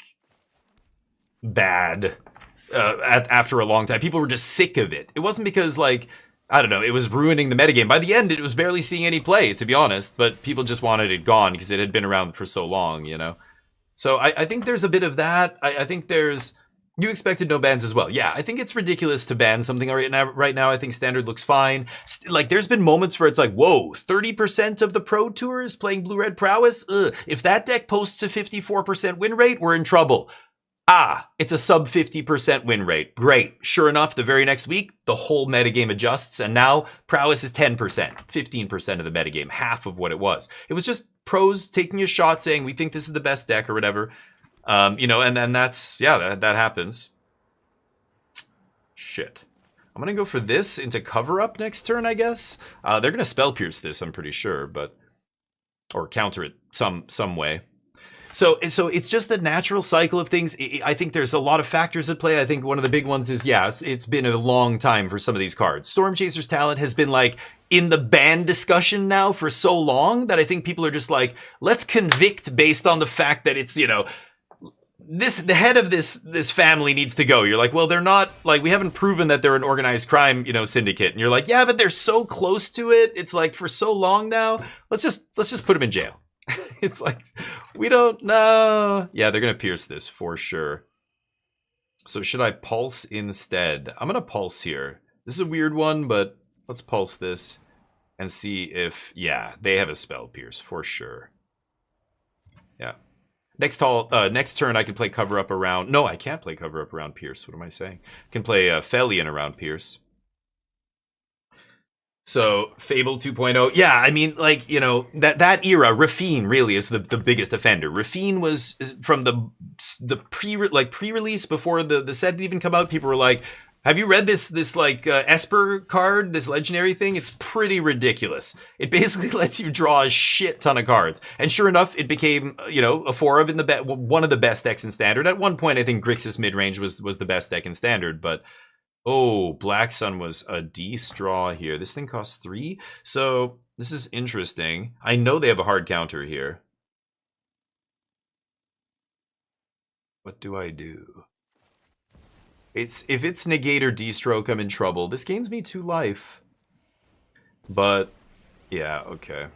bad after a long time. People were just sick of it. It wasn't because, like, I don't know, it was ruining the metagame. By the end, it was barely seeing any play, to be honest, but people just wanted it gone because it had been around for so long, So I think there's a bit of that. I think there's... You expected no bans as well. Yeah, I think it's ridiculous to ban something right now. I think Standard looks fine. Like, there's been moments where it's like, whoa, 30% of the Pro Tour is playing Blue-Red Prowess? Ugh. If that deck posts a 54% win rate, we're in trouble. It's a sub 50% win rate. Great. Sure enough, the very next week, the whole metagame adjusts, and now Prowess is 10%, 15% of the metagame, half of what it was. It was just pros taking a shot saying, we think this is the best deck or whatever. And then that's, that happens. Shit. I'm going to go for this into cover up next turn, I guess. They're going to spell pierce this, I'm pretty sure, or counter it some way. So it's just the natural cycle of things. I think there's a lot of factors at play. I think one of the big ones is, it's been a long time for some of these cards. Storm Chaser's talent has been, like, in the ban discussion now for so long that I think people are just like, let's convict based on the fact that it's, the head of this family needs to go. You're like, well, they're not, like, we haven't proven that they're an organized crime, syndicate. And you're like, yeah, but they're so close to it. It's like, for so long now, let's just put them in jail. It's like, we don't know. Yeah, they're going to pierce this for sure. So should I pulse instead? I'm going to pulse here. This is a weird one, but let's pulse this and see if, they have a spell pierce for sure. Yeah. Next turn I can play cover up around. No, I can't play cover up around Pierce. What am I saying? I can play Felian around Pierce. So Fable 2.0, yeah, I mean, like, that era, Rafine really is the biggest offender. Rafine was from the pre-release before the set even come out. People were like, have you read this Esper card, this legendary thing? It's pretty ridiculous. It basically lets you draw a shit ton of cards. And sure enough, it became, a 4 of one of the best decks in Standard. At one point, I think Grixis midrange was the best deck in Standard, but oh, Black Sun was a D-straw here. This thing costs 3? So, this is interesting. I know they have a hard counter here. What do I do? If it's negate or D-stroke, I'm in trouble. This gains me 2 life. But, yeah, okay.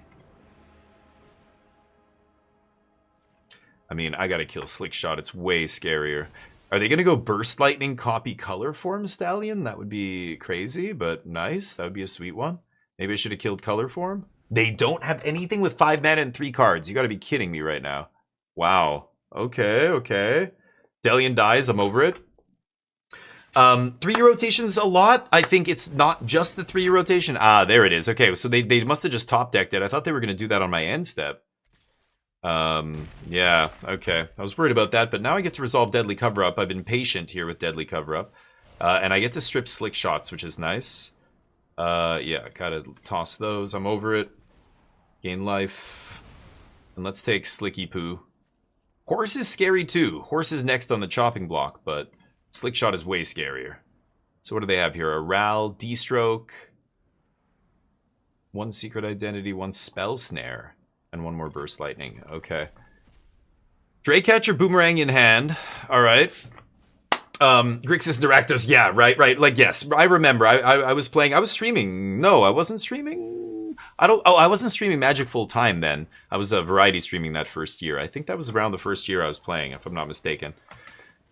I mean, I gotta kill Slick Shot. It's way scarier. Are they gonna go Burst Lightning, copy color form Stallion? That would be crazy, but nice. That would be a sweet one. Maybe I should have killed color form. They don't have anything with 5 mana and 3 cards. You gotta be kidding me right now. Wow. Okay, okay. Delian dies. I'm over it. 3-year rotation's a lot. I think it's not just the 3-year rotation. Ah, there it is. Okay, so they must have just top decked it. I thought they were gonna do that on my end step. Yeah, okay. I was worried about that, but now I get to resolve Deadly Cover-Up. I've been patient here with Deadly Cover-Up. And I get to strip Slick Shots, which is nice. Yeah, gotta toss those. I'm over it. Gain life. And let's take Slicky Poo. Horse is scary too. Horse is next on the chopping block, but Slick Shot is way scarier. So what do they have here? A Ral, D-Stroke, 1 Secret Identity, 1 Spell Snare. And 1 more Burst Lightning. Okay. Draycatcher, Boomerang in hand. Alright. Grixis Naractos. Yeah, right. Like, yes. I remember. I was playing. I was streaming. No, I wasn't streaming. I wasn't streaming Magic full time then. I was variety streaming that first year. I think that was around the first year I was playing, if I'm not mistaken.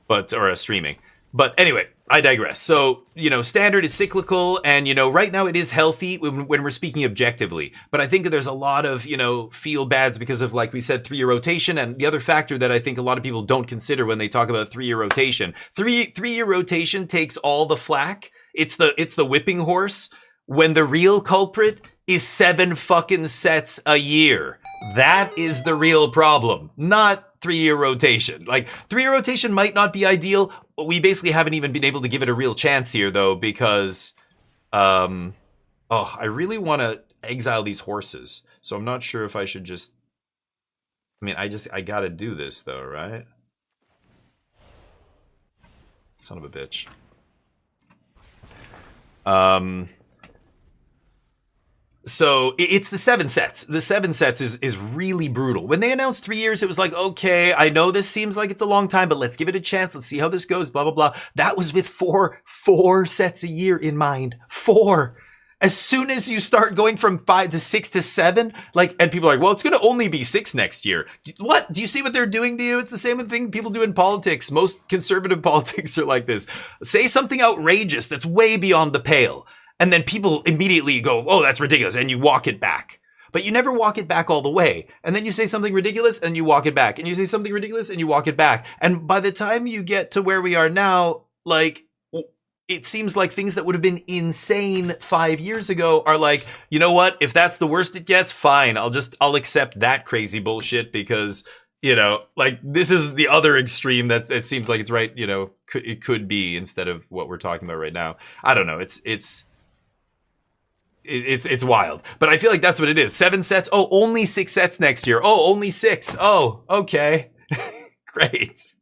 Or streaming. But anyway, I digress. So, Standard is cyclical, and, right now it is healthy when we're speaking objectively. But I think there's a lot of, feel bads because of, like we said, 3-year rotation. And the other factor that I think a lot of people don't consider when they talk about 3-year rotation. 3-year rotation takes all the flack. It's the whipping horse when the real culprit is 7 fucking sets a year. That is the real problem, not 3-year rotation. Like, 3-year rotation might not be ideal. We basically haven't even been able to give it a real chance here, though, because, I really want to exile these horses. So I'm not sure if I should just, I gotta do this, though, right? Son of a bitch. So it's the 7 sets. The 7 sets is really brutal. When they announced 3 years, it was like, okay, I know this seems like it's a long time, but let's give it a chance. Let's see how this goes, blah, blah, blah. That was with four sets a year in mind. 4. As soon as you start going from 5 to 6 to 7, and people are like, well, it's going to only be 6 next year. What? Do you see what they're doing to you? It's the same thing people do in politics. Most conservative politics are like this. Say something outrageous that's way beyond the pale. And then people immediately go, oh, that's ridiculous. And you walk it back. But you never walk it back all the way. And then you say something ridiculous and you walk it back. And you say something ridiculous and you walk it back. And by the time you get to where we are now, it seems like things that would have been insane 5 years ago are like, you know what? If that's the worst it gets, fine. I'll accept that crazy bullshit because, this is the other extreme that it seems like it's right, it could be instead of what we're talking about right now. I don't know. It's wild, but I feel like that's what it is. 7 sets. Oh, only 6 sets next year. Oh, only 6. Oh, okay. Great.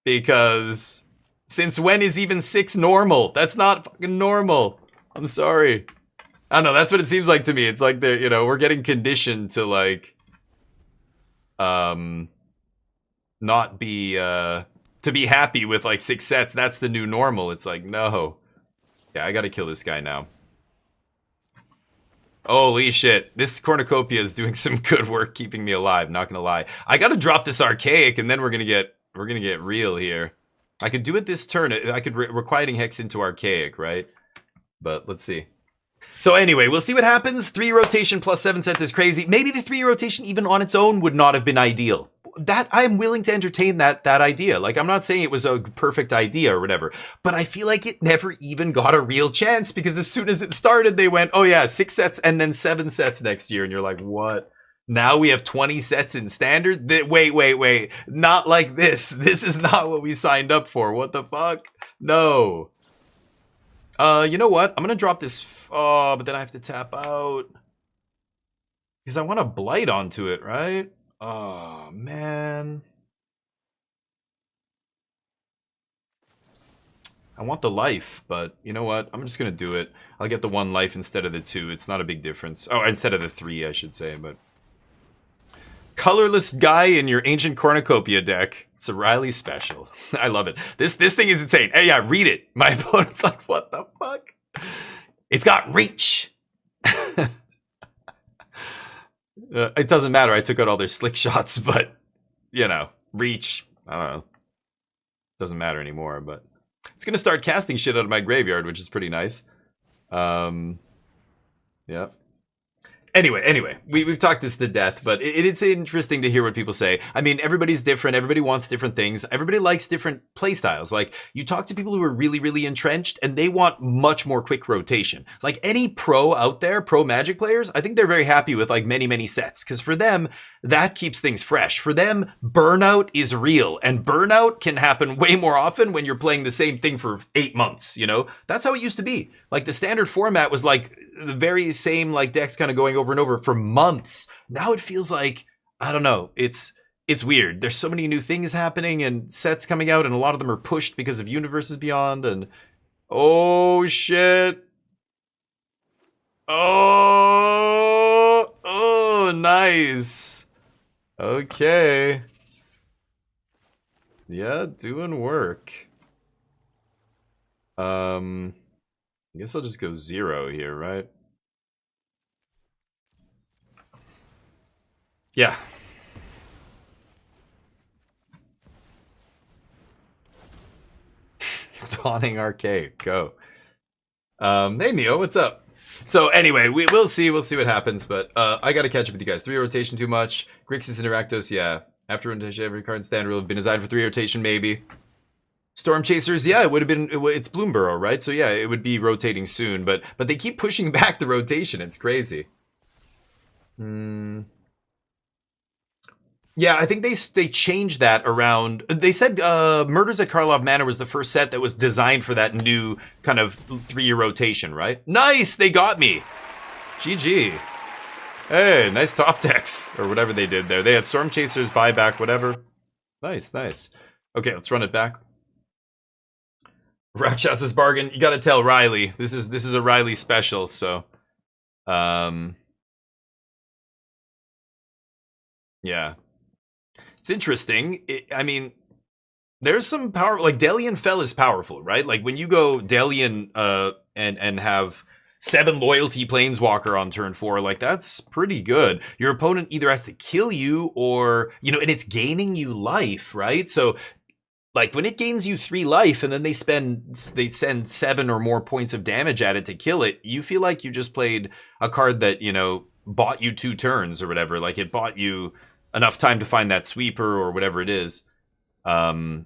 Because since when is even 6 normal? That's not fucking normal. I'm sorry. I don't know. That's what it seems like to me. It's like we're getting conditioned to not be, to be happy with 6 sets. That's the new normal. It's like, no. Yeah, I gotta kill this guy now. Holy shit. This cornucopia is doing some good work keeping me alive, not gonna lie. I gotta drop this archaic and then we're gonna get real here. I could do it this turn. I could Requiting Hex into archaic, right? But let's see. So anyway, we'll see what happens. 3 rotation plus 7 sets is crazy. Maybe the 3 rotation even on its own would not have been ideal. That I'm willing to entertain that idea. I'm not saying it was a perfect idea or whatever, but I feel like it never even got a real chance because as soon as it started, they went, oh yeah, 6 sets and then 7 sets next year. And you're like, what? Now we have 20 sets in standard? Wait. Not like this. This is not what we signed up for. What the fuck? No. You know what? I'm going to drop this. Oh, but then I have to tap out. Because I want to blight onto it, right? Oh, man. I want the life, but you know what? I'm just going to do it. I'll get the 1 life instead of the 2. It's not a big difference. Oh, instead of the 3, I should say, but... Colorless guy in your Ancient Cornucopia deck. It's a Riley special. I love it. This thing is insane. Hey, yeah, read it. My opponent's like, what the fuck? It's got reach. It doesn't matter. I took out all their slick shots, but you know, reach. I don't know. Doesn't matter anymore. But it's gonna start casting shit out of my graveyard, which is pretty nice. Yeah. Anyway, we've talked this to death, but it's interesting to hear what people say. I mean, everybody's different. Everybody wants different things. Everybody likes different play styles. Like, you talk to people who are really, really entrenched, and they want much more quick rotation. Like, any pro out there, pro Magic players, I think they're very happy with, like, many, many sets. Because for them, that keeps things fresh. For them, burnout is real. And burnout can happen way more often when you're playing the same thing for 8 months, you know? That's how it used to be. Like, the standard format was, like, the very same like decks kind of going over and over for months. Now it feels like, I don't know, it's weird. There's so many new things happening and sets coming out, and a lot of them are pushed because of Universes Beyond, and oh shit. Oh, nice. Okay. Yeah, doing work. I guess I'll just go 0 here, right? Yeah. Taunting Arcade, go. Hey Neo, what's up? So anyway, we'll see what happens, but I gotta catch up with you guys. 3 rotation too much. Grixis and Rakdos, yeah. After rotation, every card in standard will have been designed for 3 rotation, maybe. Storm Chasers, yeah, it would have been, it's Bloomburrow, right? So yeah, it would be rotating soon, but they keep pushing back the rotation. It's crazy. Yeah, I think they changed that around. They said Murders at Karlov Manor was the first set that was designed for that new kind of 3-year rotation, right? Nice, they got me. GG. Hey, nice top decks, or whatever they did there. They had Storm Chasers, buyback, whatever. Nice. Okay, let's run it back. Rakshasa's Bargain. You gotta tell Riley. This is a Riley special, so yeah. It's interesting. I mean, there's some power, like Delian Fell is powerful, right? Like when you go Delian and have 7 loyalty Planeswalker on turn 4, like that's pretty good. Your opponent either has to kill you or, you know, and it's gaining you life, right? So like when it gains you 3 life and then they send 7 or more points of damage at it to kill it, you feel like you just played a card that, you know, bought you 2 turns or whatever. Like it bought you enough time to find that sweeper or whatever it is. And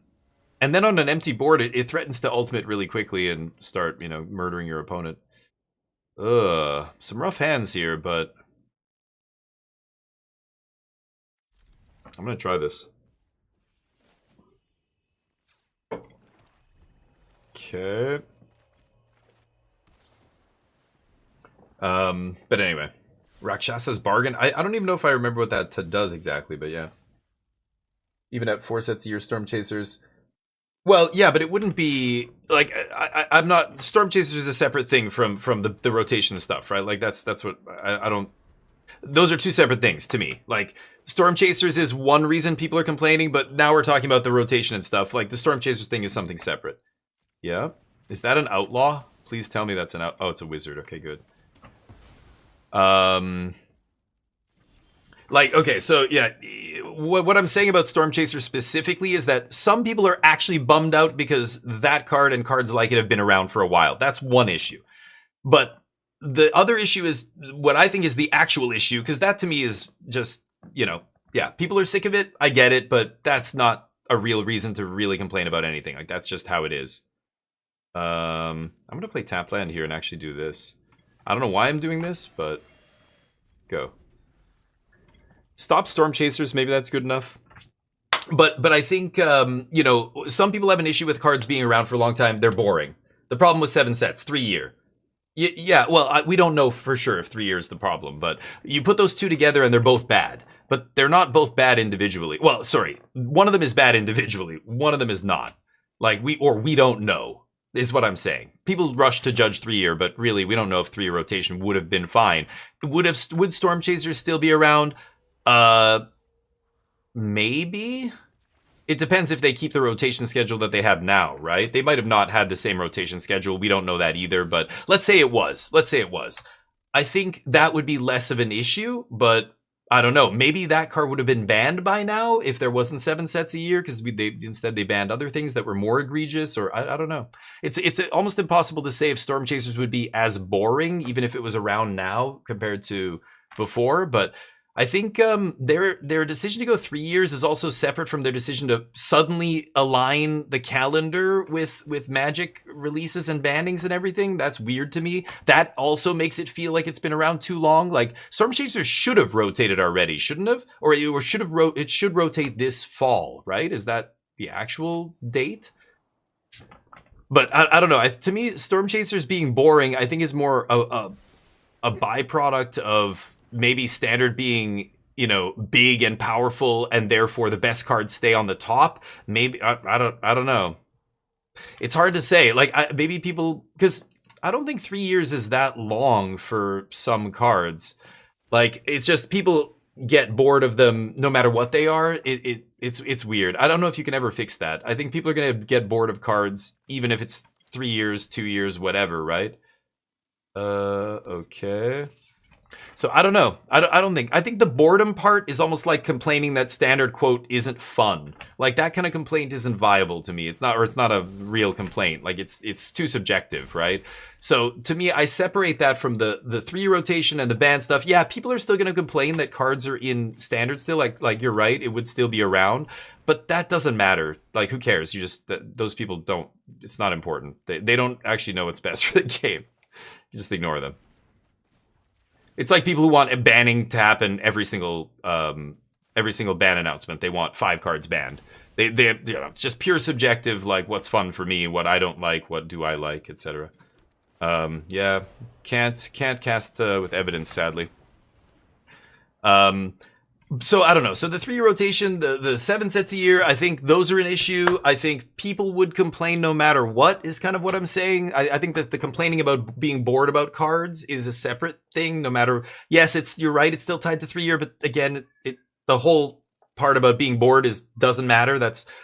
then on an empty board, it threatens to ultimate really quickly and start, you know, murdering your opponent. Some rough hands here, but I'm gonna try this. Okay. But anyway, Rakshasa's Bargain. I don't even know if I remember what that does exactly, but yeah. Even at 4 sets of your Storm Chasers. Well, yeah, but it wouldn't be like I'm not. Storm Chasers is a separate thing from the rotation stuff, right? Like that's what I don't. Those are 2 separate things to me. Like Storm Chasers is one reason people are complaining, but now we're talking about the rotation and stuff. Like the Storm Chasers thing is something separate. Yeah. Is that an outlaw? Please tell me that's an out. Oh, it's a wizard. Okay, good. Like, okay, so yeah, what I'm saying about Storm Chaser specifically is that some people are actually bummed out because that card and cards like it have been around for a while. That's one issue. But the other issue is what I think is the actual issue, because that to me is just, you know, yeah, people are sick of it. I get it, but that's not a real reason to really complain about anything. Like, that's just how it is. I'm going to play tap land here and actually do this. I don't know why I'm doing this, but go. Stop Storm Chasers, maybe that's good enough. But I think, you know, some people have an issue with cards being around for a long time. They're boring. The problem with 7 sets, 3 year. Yeah, well, we don't know for sure if 3 years is the problem, but you put those 2 together and they're both bad. But they're not both bad individually. Well, sorry, one of them is bad individually. One of them is not. Like, we don't know, is what I'm saying. People rush to judge 3 year, but really, we don't know if 3 year rotation would have been fine. Would Storm Chasers still be around? Maybe. it depends if they keep the rotation schedule that they have now, right? They might have not had the same rotation schedule. We don't know that either, but let's say it was. Let's say it was. I think that would be less of an issue, but I don't know. Maybe that card would have been banned by now if there wasn't 7 sets a year, because instead they banned other things that were more egregious, or I don't know. It's almost impossible to say if Storm Chasers would be as boring, even if it was around now compared to before, but I think their decision to go 3 years is also separate from their decision to suddenly align the calendar with Magic releases and bannings and everything. That's weird to me. That also makes it feel like it's been around too long. Like Storm Chasers should have rotated already, shouldn't have? Or it should rotate this fall, right? Is that the actual date? But I don't know. To me, Storm Chasers being boring, I think is more a byproduct of maybe Standard being, big and powerful, and therefore the best cards stay on the top. Maybe I don't know. It's hard to say. Like maybe people, because I don't think 3 years is that long for some cards. Like it's just people get bored of them no matter what they are. It's weird. I don't know if you can ever fix that. I think people are gonna get bored of cards even if it's 3 years, 2 years, whatever, right? Okay. So I don't know. I think the boredom part is almost like complaining that Standard quote isn't fun. Like that kind of complaint isn't viable to me. It's not a real complaint. Like it's too subjective, right? So to me, I separate that from the 3 rotation and the ban stuff. Yeah, people are still going to complain that cards are in Standard still. Like you're right, it would still be around, but that doesn't matter. Like who cares? Those people don't. It's not important. They don't actually know what's best for the game. You just ignore them. It's like people who want a banning to happen every single ban announcement. They want 5 cards banned. It's just pure subjective, like what's fun for me, what I don't like, what do I like, etc. Yeah, can't cast with evidence, sadly. So I don't know. So the 3 rotation, the 7 sets a year, I think those are an issue. I think people would complain no matter what is kind of what I'm saying. I think that the complaining about being bored about cards is a separate thing. No matter, yes, you're right. It's still tied to 3 year, but again, the whole part about being bored doesn't matter.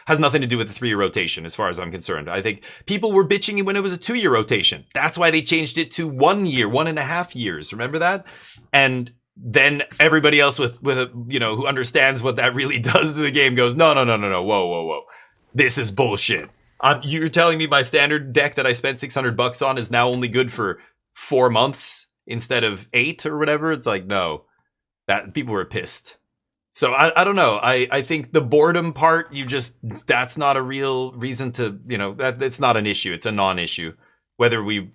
Has nothing to do with the 3 year rotation, as far as I'm concerned. I think people were bitching when it was a 2 year rotation. That's why they changed it to 1 year, 1.5 years. Remember that? And then everybody else with who understands what that really does to the game goes, no, whoa, this is bullshit. You're telling me my Standard deck that I spent $600 on is now only good for 4 months instead of 8 or whatever? It's like, no, that people were pissed. So I don't know. I think the boredom part, that's not a real reason to, that's not an issue. It's a non-issue. Whether we,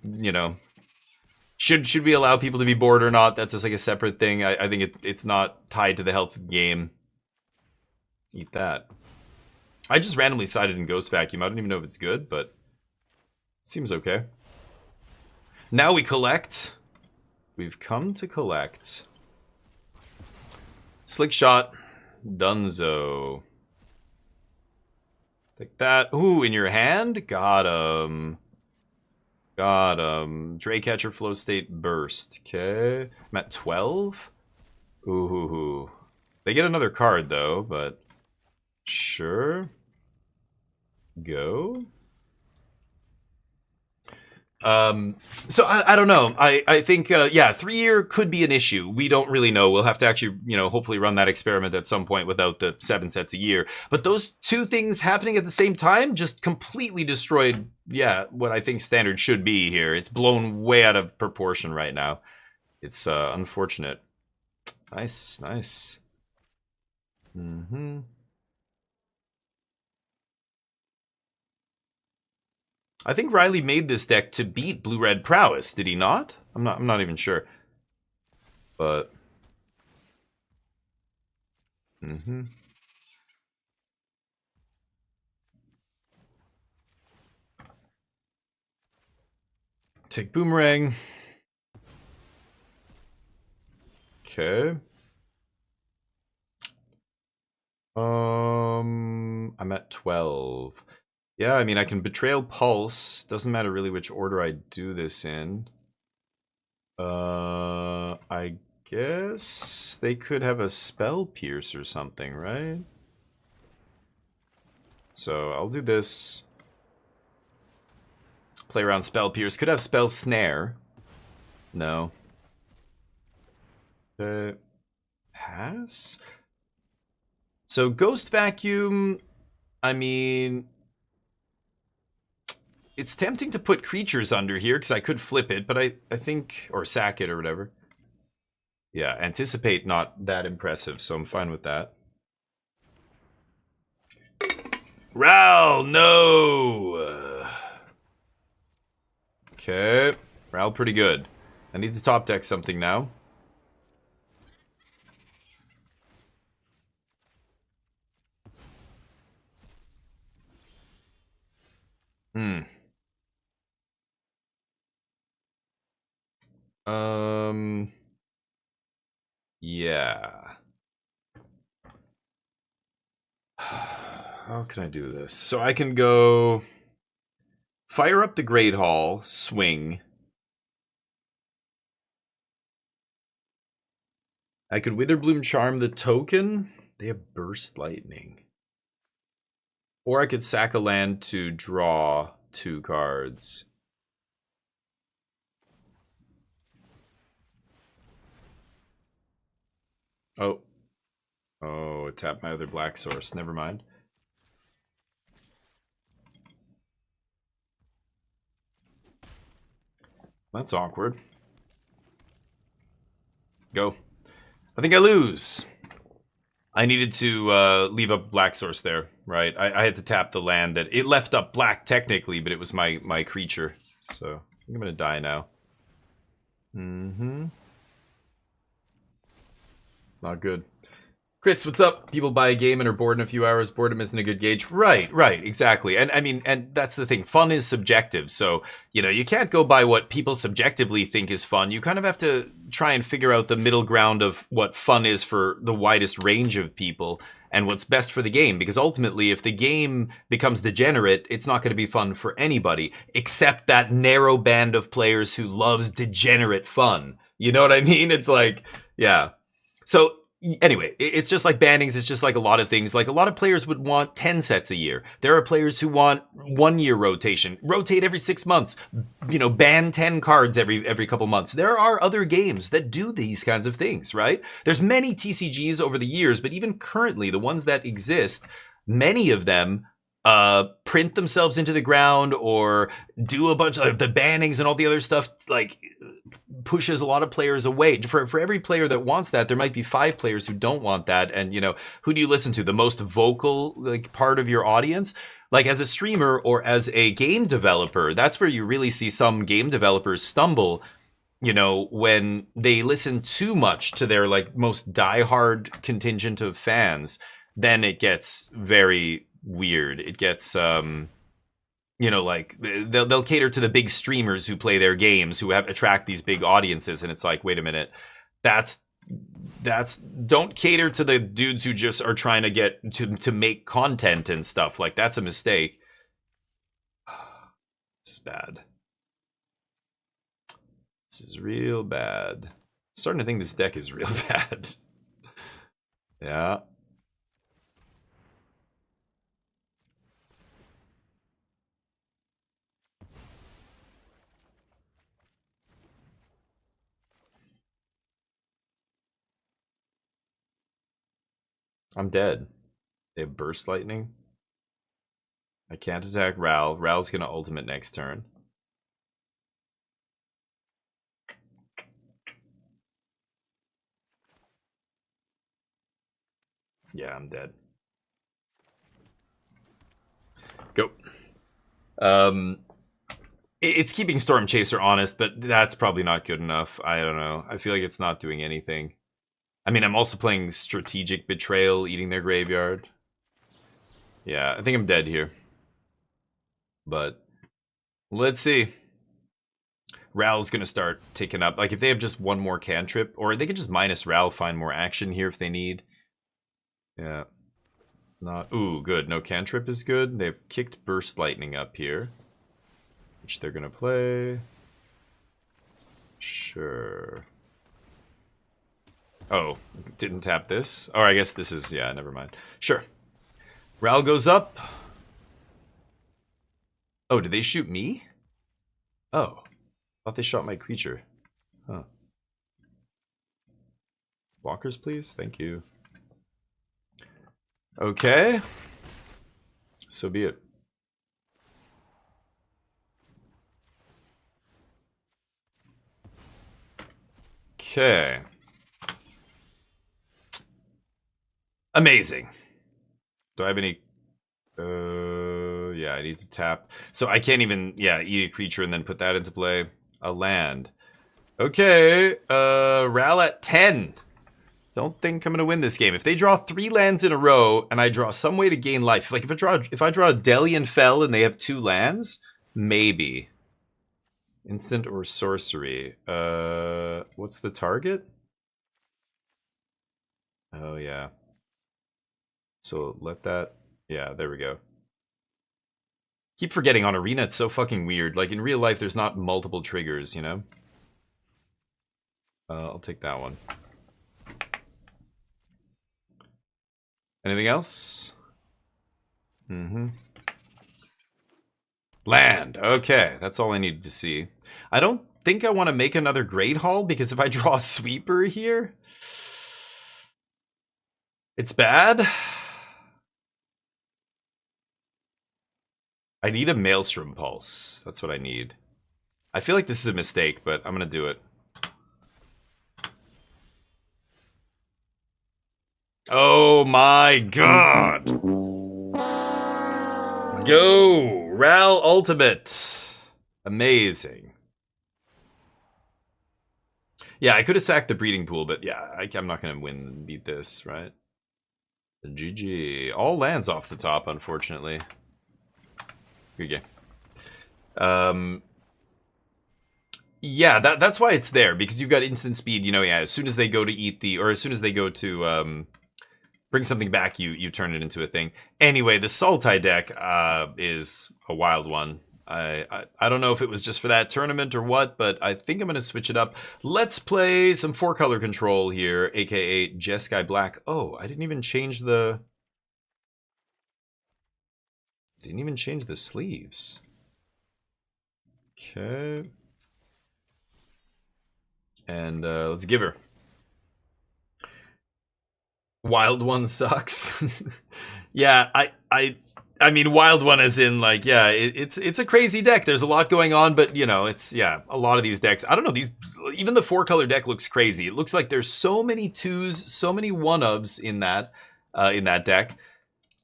should we allow people to be bored or not? That's just like a separate thing. I think it's not tied to the health of the game. Eat that. I just randomly sided in Ghost Vacuum. I don't even know if it's good, but it seems okay. Now we collect. We've come to collect. Slick Shot. Dunzo. Take that. Ooh, in your hand? Got him. Draycatcher, Flow State, Burst. Okay. I'm at 12? Ooh. They get another card, though, but... Sure. Go. So I don't know. I think, 3 year could be an issue. We don't really know. We'll have to actually, hopefully run that experiment at some point without the 7 sets a year. But those 2 things happening at the same time just completely destroyed, what I think Standard should be here. It's blown way out of proportion right now. It's unfortunate. Nice. Mm-hmm. I think Riley made this deck to beat Blue-Red Prowess, did he not? I'm not even sure. But Take Boomerang. Okay. I'm at 12. Yeah, I mean, I can Betrayal Pulse. Doesn't matter really which order I do this in. I guess they could have a Spell Pierce or something, right? So I'll do this. Play around Spell Pierce. Could have Spell Snare. No. Pass? So Ghost Vacuum, I mean... It's tempting to put creatures under here, because I could flip it, but I think... Or sack it or whatever. Yeah, Anticipate not that impressive, so I'm fine with that. Ral, no! Okay. Ral, pretty good. I need to top deck something now. Yeah. How can I do this? So I can go... Fire up the Great Hall, swing. I could Witherbloom Charm the token. They have Burst Lightning. Or I could sack a land to draw 2 cards. Oh. Oh, it tapped my other black source. Never mind. That's awkward. Go. I think I lose. I needed to leave up black source there, right? I had to tap the land that... It left up black technically, but it was my creature. So, I think I'm going to die now. It's not good. Crits, what's up? People buy a game and are bored in a few hours. Boredom isn't a good gauge. Right, exactly. And I mean, and that's the thing. Fun is subjective. So, you know, you can't go by what people subjectively think is fun. You kind of have to try and figure out the middle ground of what fun is for the widest range of people and what's best for the game. Because ultimately, if the game becomes degenerate, it's not going to be fun for anybody except that narrow band of players who loves degenerate fun. You know what I mean? It's like, yeah. So, anyway, it's just like bannings. It's just like a lot of things. Like a lot of players would want 10 sets a year. There are players who want 1 year rotation. Rotate every 6 months. You know, ban 10 cards every couple months. There are other games that do these kinds of things, right? There's many TCGs over the years, but even currently, the ones that exist, many of them print themselves into the ground or do a bunch of the bannings and all the other stuff, like pushes a lot of players away. For every player that wants that, there might be 5 players who don't want that. And, you know, who do you listen to? The most vocal like part of your audience? Like as a streamer or as a game developer, that's where you really see some game developers stumble, you know, when they listen too much to their like most diehard contingent of fans. Then it gets very weird. It gets you know, like they'll cater to the big streamers who play their games, who attract these big audiences, and it's like, wait a minute, that's don't cater to the dudes who just are trying to get to make content and stuff. Like that's a mistake. This is bad. This is real bad. I'm starting to think this deck is real bad. Yeah. I'm dead. They have Burst Lightning. I can't attack Ral. Ral's gonna ultimate next turn. Yeah, I'm dead. Go. It's keeping Storm Chaser honest, but that's probably not good enough. I don't know. I feel like it's not doing anything. I mean, I'm also playing Strategic Betrayal, eating their graveyard. Yeah, I think I'm dead here. But let's see. Ral's going to start taking up. Like, if they have just one more cantrip, or they could just minus Ral, find more action here if they need. Yeah. Not. Ooh, good. No cantrip is good. They've kicked Burst Lightning up here, which they're going to play. Sure. Oh, didn't tap this? Or I guess this is, yeah, never mind. Sure. Ral goes up. Oh, did they shoot me? Oh, thought they shot my creature. Huh. Walkers, please. Thank you. Okay. So be it. Okay. Amazing. Do I have any... yeah, I need to tap. So I can't even, yeah, eat a creature and then put that into play. A land. Okay, Ral at 10. Don't think I'm gonna win this game. If they draw 3 lands in a row and I draw some way to gain life, like if I draw a Delian Fell and they have 2 lands, maybe. Instant or sorcery. What's the target? Oh yeah. So let that, yeah, there we go. Keep forgetting on Arena, it's so fucking weird. Like in real life, there's not multiple triggers, you know? I'll take that one. Anything else? Mm-hmm. Land. Okay, that's all I needed to see. I don't think I want to make another Great Hall, because if I draw a Sweeper here, it's bad. I need a Maelstrom Pulse. That's what I need. I feel like this is a mistake, but I'm going to do it. Oh my god! Go! Ral Ultimate! Amazing. Yeah, I could have sacked the Breeding Pool, but yeah, I'm not going to win and beat this, right? GG. All lands off the top, unfortunately. Good game. Yeah, that's why it's there, because you've got instant speed, you know, yeah, as soon as they go to eat the, or as soon as they go to, bring something back, you turn it into a thing. Anyway, the Sultai deck is a wild one. I don't know if it was just for that tournament or what, but I think I'm going to switch it up. Let's play some 4-color control here, aka Jeskai Black. Oh, I didn't even change the... Didn't even change the sleeves. Okay. And let's give her. Wild One sucks. Yeah, I mean Wild One as in like, yeah, it's a crazy deck. There's a lot going on, but you know, it's, yeah, a lot of these decks. I don't know, these, even the 4-color deck looks crazy. It looks like there's so many 2s, so many 1-ofs in that deck.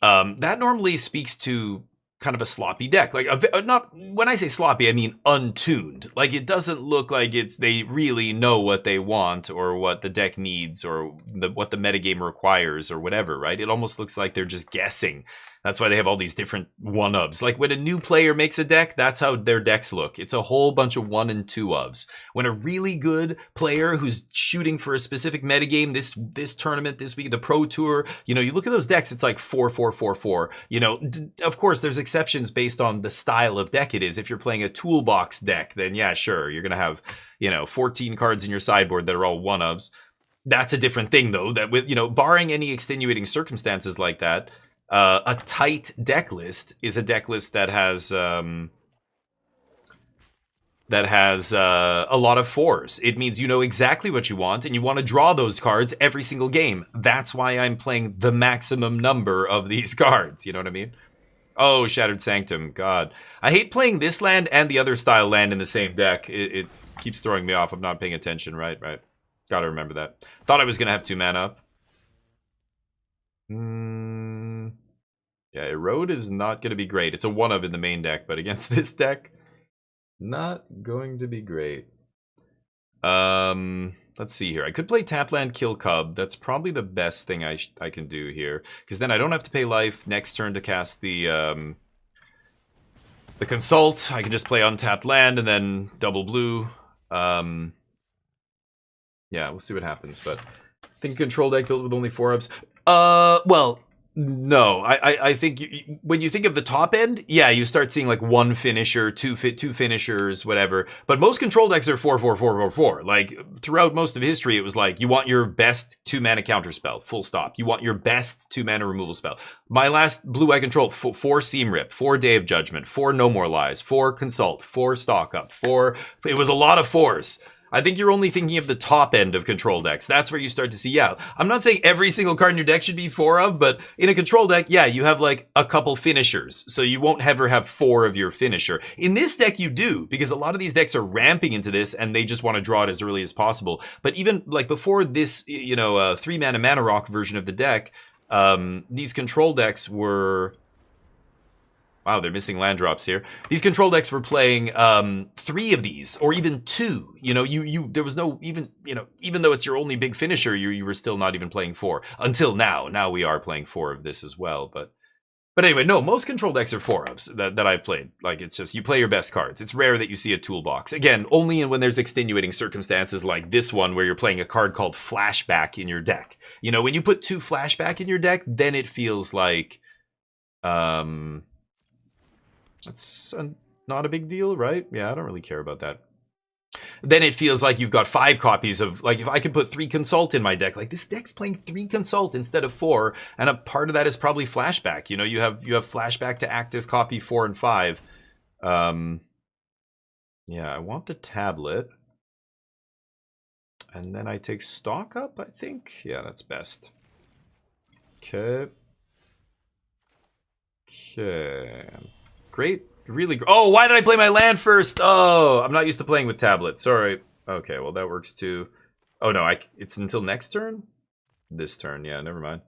That normally speaks to kind of a sloppy deck. Like, not, when I say sloppy, I mean untuned. Like, it doesn't look like they really know what they want or what the deck needs or what the metagame requires or whatever, right? It almost looks like they're just guessing. That's why they have all these different 1-ofs. Like when a new player makes a deck, that's how their decks look. It's a whole bunch of 1 and 2-ofs. When a really good player who's shooting for a specific metagame, this tournament, this week, the Pro Tour, you know, you look at those decks, it's like 4, 4, 4, 4. You know, of course, there's exceptions based on the style of deck it is. If you're playing a toolbox deck, then yeah, sure, you're gonna have, you know, 14 cards in your sideboard that are all 1-ofs. That's a different thing, though. That with, you know, barring any extenuating circumstances like that. A tight deck list is a deck list that has a lot of 4s. It means you know exactly what you want, and you want to draw those cards every single game. That's why I'm playing the maximum number of these cards. You know what I mean? Oh, Shattered Sanctum. God. I hate playing this land and the other style land in the same deck. It keeps throwing me off. I'm not paying attention. Right. Gotta remember that. Thought I was going to have 2 mana up. Yeah, Erode is not going to be great. It's a 1-of in the main deck, but against this deck, not going to be great. Let's see here. I could play Tapland, Kill Cub. That's probably the best thing I can do here, because then I don't have to pay life next turn to cast the Consult. I can just play untapped land and then double blue. Yeah, we'll see what happens, but I think control deck built with only 4-ofs. Well, No, I think when you think of the top end, yeah, you start seeing like one finisher, two finishers, whatever. But most control decks are 4-4-4-4-4. Like throughout most of history, it was like you want your best 2-mana counter spell, full stop. You want your best 2-mana removal spell. My last blue I controlled 4 Seam Rip, 4 Day of Judgment, 4 No More Lies, 4 Consult, 4 Stock Up, 4. It was a lot of 4s. I think you're only thinking of the top end of control decks. That's where you start to see, yeah, I'm not saying every single card in your deck should be 4 of, but in a control deck, yeah, you have like a couple finishers. So you won't ever have 4 of your finisher. In this deck, you do, because a lot of these decks are ramping into this and they just want to draw it as early as possible. But even like before this, 3-mana Mana Rock version of the deck, these control decks were... Wow, they're missing land drops here. These control decks were playing 3 of these, or even 2. There was no even though it's your only big finisher, you were still not even playing 4 until now. Now we are playing 4 of this as well, but anyway, no, most control decks are 4 ofs that I've played. Like it's just you play your best cards. It's rare that you see a toolbox. Again, only when there's extenuating circumstances like this one where you're playing a card called Flashback in your deck. When you put 2 Flashback in your deck, then it feels like that's not a big deal, right? Yeah, I don't really care about that. Then it feels like you've got 5 copies of, like, if I could put 3 Consult in my deck, like this deck's playing 3 Consult instead of 4, and a part of that is probably Flashback. You have Flashback to act as copy 4 and 5. Yeah, I want the tablet. And then I take Stock Up, I think. Yeah, that's best. Okay. Great. Really oh, why did I play my land first? Oh, I'm not used to playing with tablet. Sorry. Okay, well, that works too. Oh, no, it's until next turn? This turn, yeah, never mind.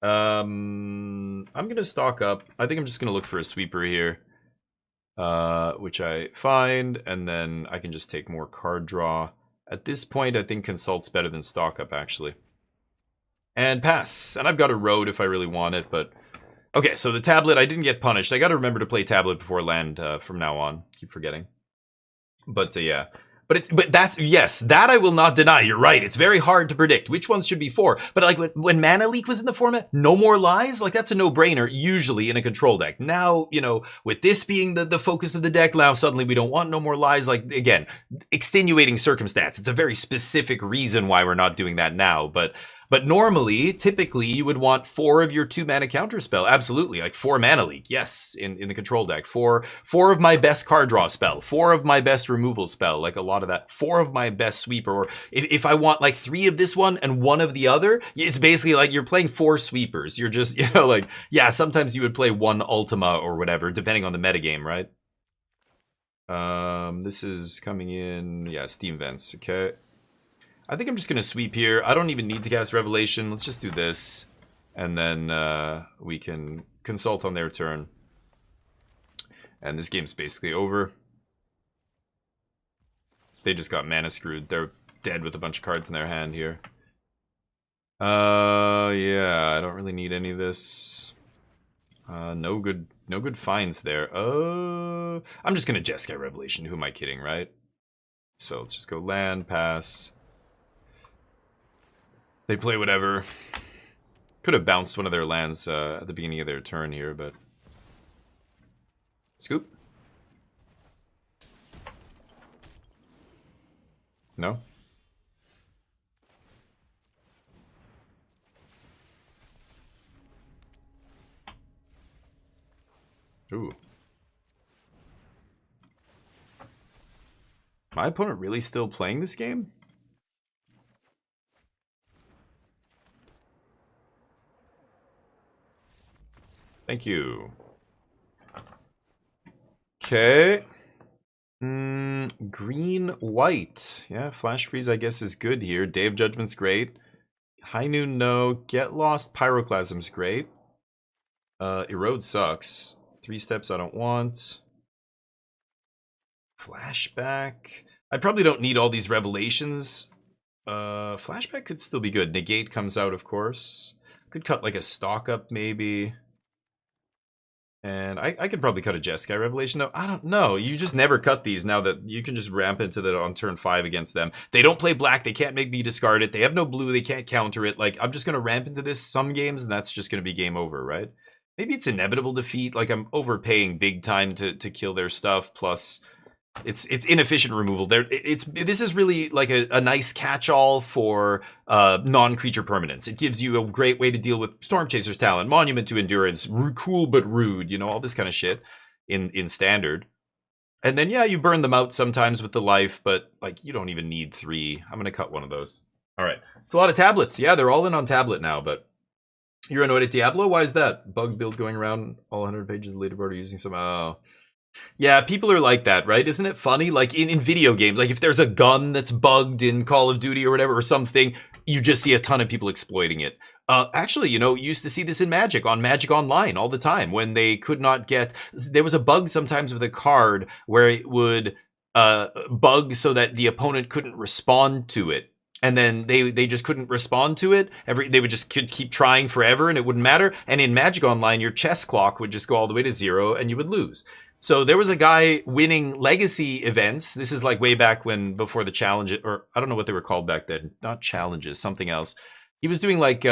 I'm going to stock up. I think I'm just going to look for a sweeper here. Which I find, and then I can just take more card draw. At this point, I think Consult's better than stock up, actually. And pass. And I've got a road if I really want it, but... Okay, so the tablet, I didn't get punished. I gotta remember to play tablet before land from now on. Keep forgetting. But yeah. But that's, yes, that I will not deny. You're right. It's very hard to predict which ones should be 4. But like when Mana Leak was in the format, No More Lies, like that's a no-brainer usually in a control deck. Now, with this being the focus of the deck, now suddenly we don't want No More Lies. Like, again, extenuating circumstance. It's a very specific reason why we're not doing that now. But normally, typically, you would want 4 of your 2-mana counterspell. Absolutely, like 4 Mana Leak, yes, in the control deck. 4 of my best card draw spell. 4 of my best removal spell, like a lot of that. 4 of my best sweeper. Or if I want like 3 of this one and 1 of the other, it's basically like you're playing 4 sweepers. You're just, like, yeah, sometimes you would play 1 Ultima or whatever, depending on the metagame, right? This is coming in, yeah, Steam Vents, okay. I think I'm just going to sweep here. I don't even need to cast Revelation. Let's just do this. And then we can consult on their turn. And this game's basically over. They just got mana screwed. They're dead with a bunch of cards in their hand here. Yeah, I don't really need any of this. No good finds there. I'm just going to Jeskai Revelation. Who am I kidding, right? So let's just go land, pass. They play whatever. Could have bounced one of their lands at the beginning of their turn here, but... Scoop? No? Ooh. My opponent really still playing this game? Thank you. Okay. Green, white. Yeah, Flash Freeze, I guess, is good here. Day of Judgment's great. High Noon, no. Get Lost, Pyroclasm's great. Erode sucks. 3 steps I don't want. Flashback. I probably don't need all these revelations. Flashback could still be good. Negate comes out, of course. Could cut like a stock up, maybe. And I could probably cut a Jeskai Revelation, though. I don't know. You just never cut these now that you can just ramp into that on turn 5 against them. They don't play black. They can't make me discard it. They have no blue. They can't counter it. Like, I'm just going to ramp into this some games, and that's just going to be game over, right? Maybe it's inevitable defeat. Like, I'm overpaying big time to kill their stuff. Plus, it's inefficient removal. This is really like a nice catch-all for non-creature permanents. It gives you a great way to deal with Storm Chaser's Talent, Monument to Endurance, cool but rude, you know, all this kind of shit in standard. And then yeah, you burn them out sometimes with the life, but like you don't even need 3. I'm gonna cut one of those. All right, it's a lot of tablets. Yeah, they're all in on tablet now, but you're annoyed at Diablo? Why is that? Bug build going around all 100 pages of the leaderboard are using some. Oh. Yeah, people are like that, right? Isn't it funny? Like in video games, like if there's a gun that's bugged in Call of Duty or whatever, or something, you just see a ton of people exploiting it. Actually, you know, you used to see this in Magic, on Magic Online all the time when they could not get... There was a bug sometimes with a card where it would bug so that the opponent couldn't respond to it. And then they just couldn't respond to it. They would just keep trying forever and it wouldn't matter. And in Magic Online, your chess clock would just go all the way to 0 and you would lose. So there was a guy winning legacy events. This is like way back when, before the challenge, or I don't know what they were called back then. Not challenges, something else. He was doing like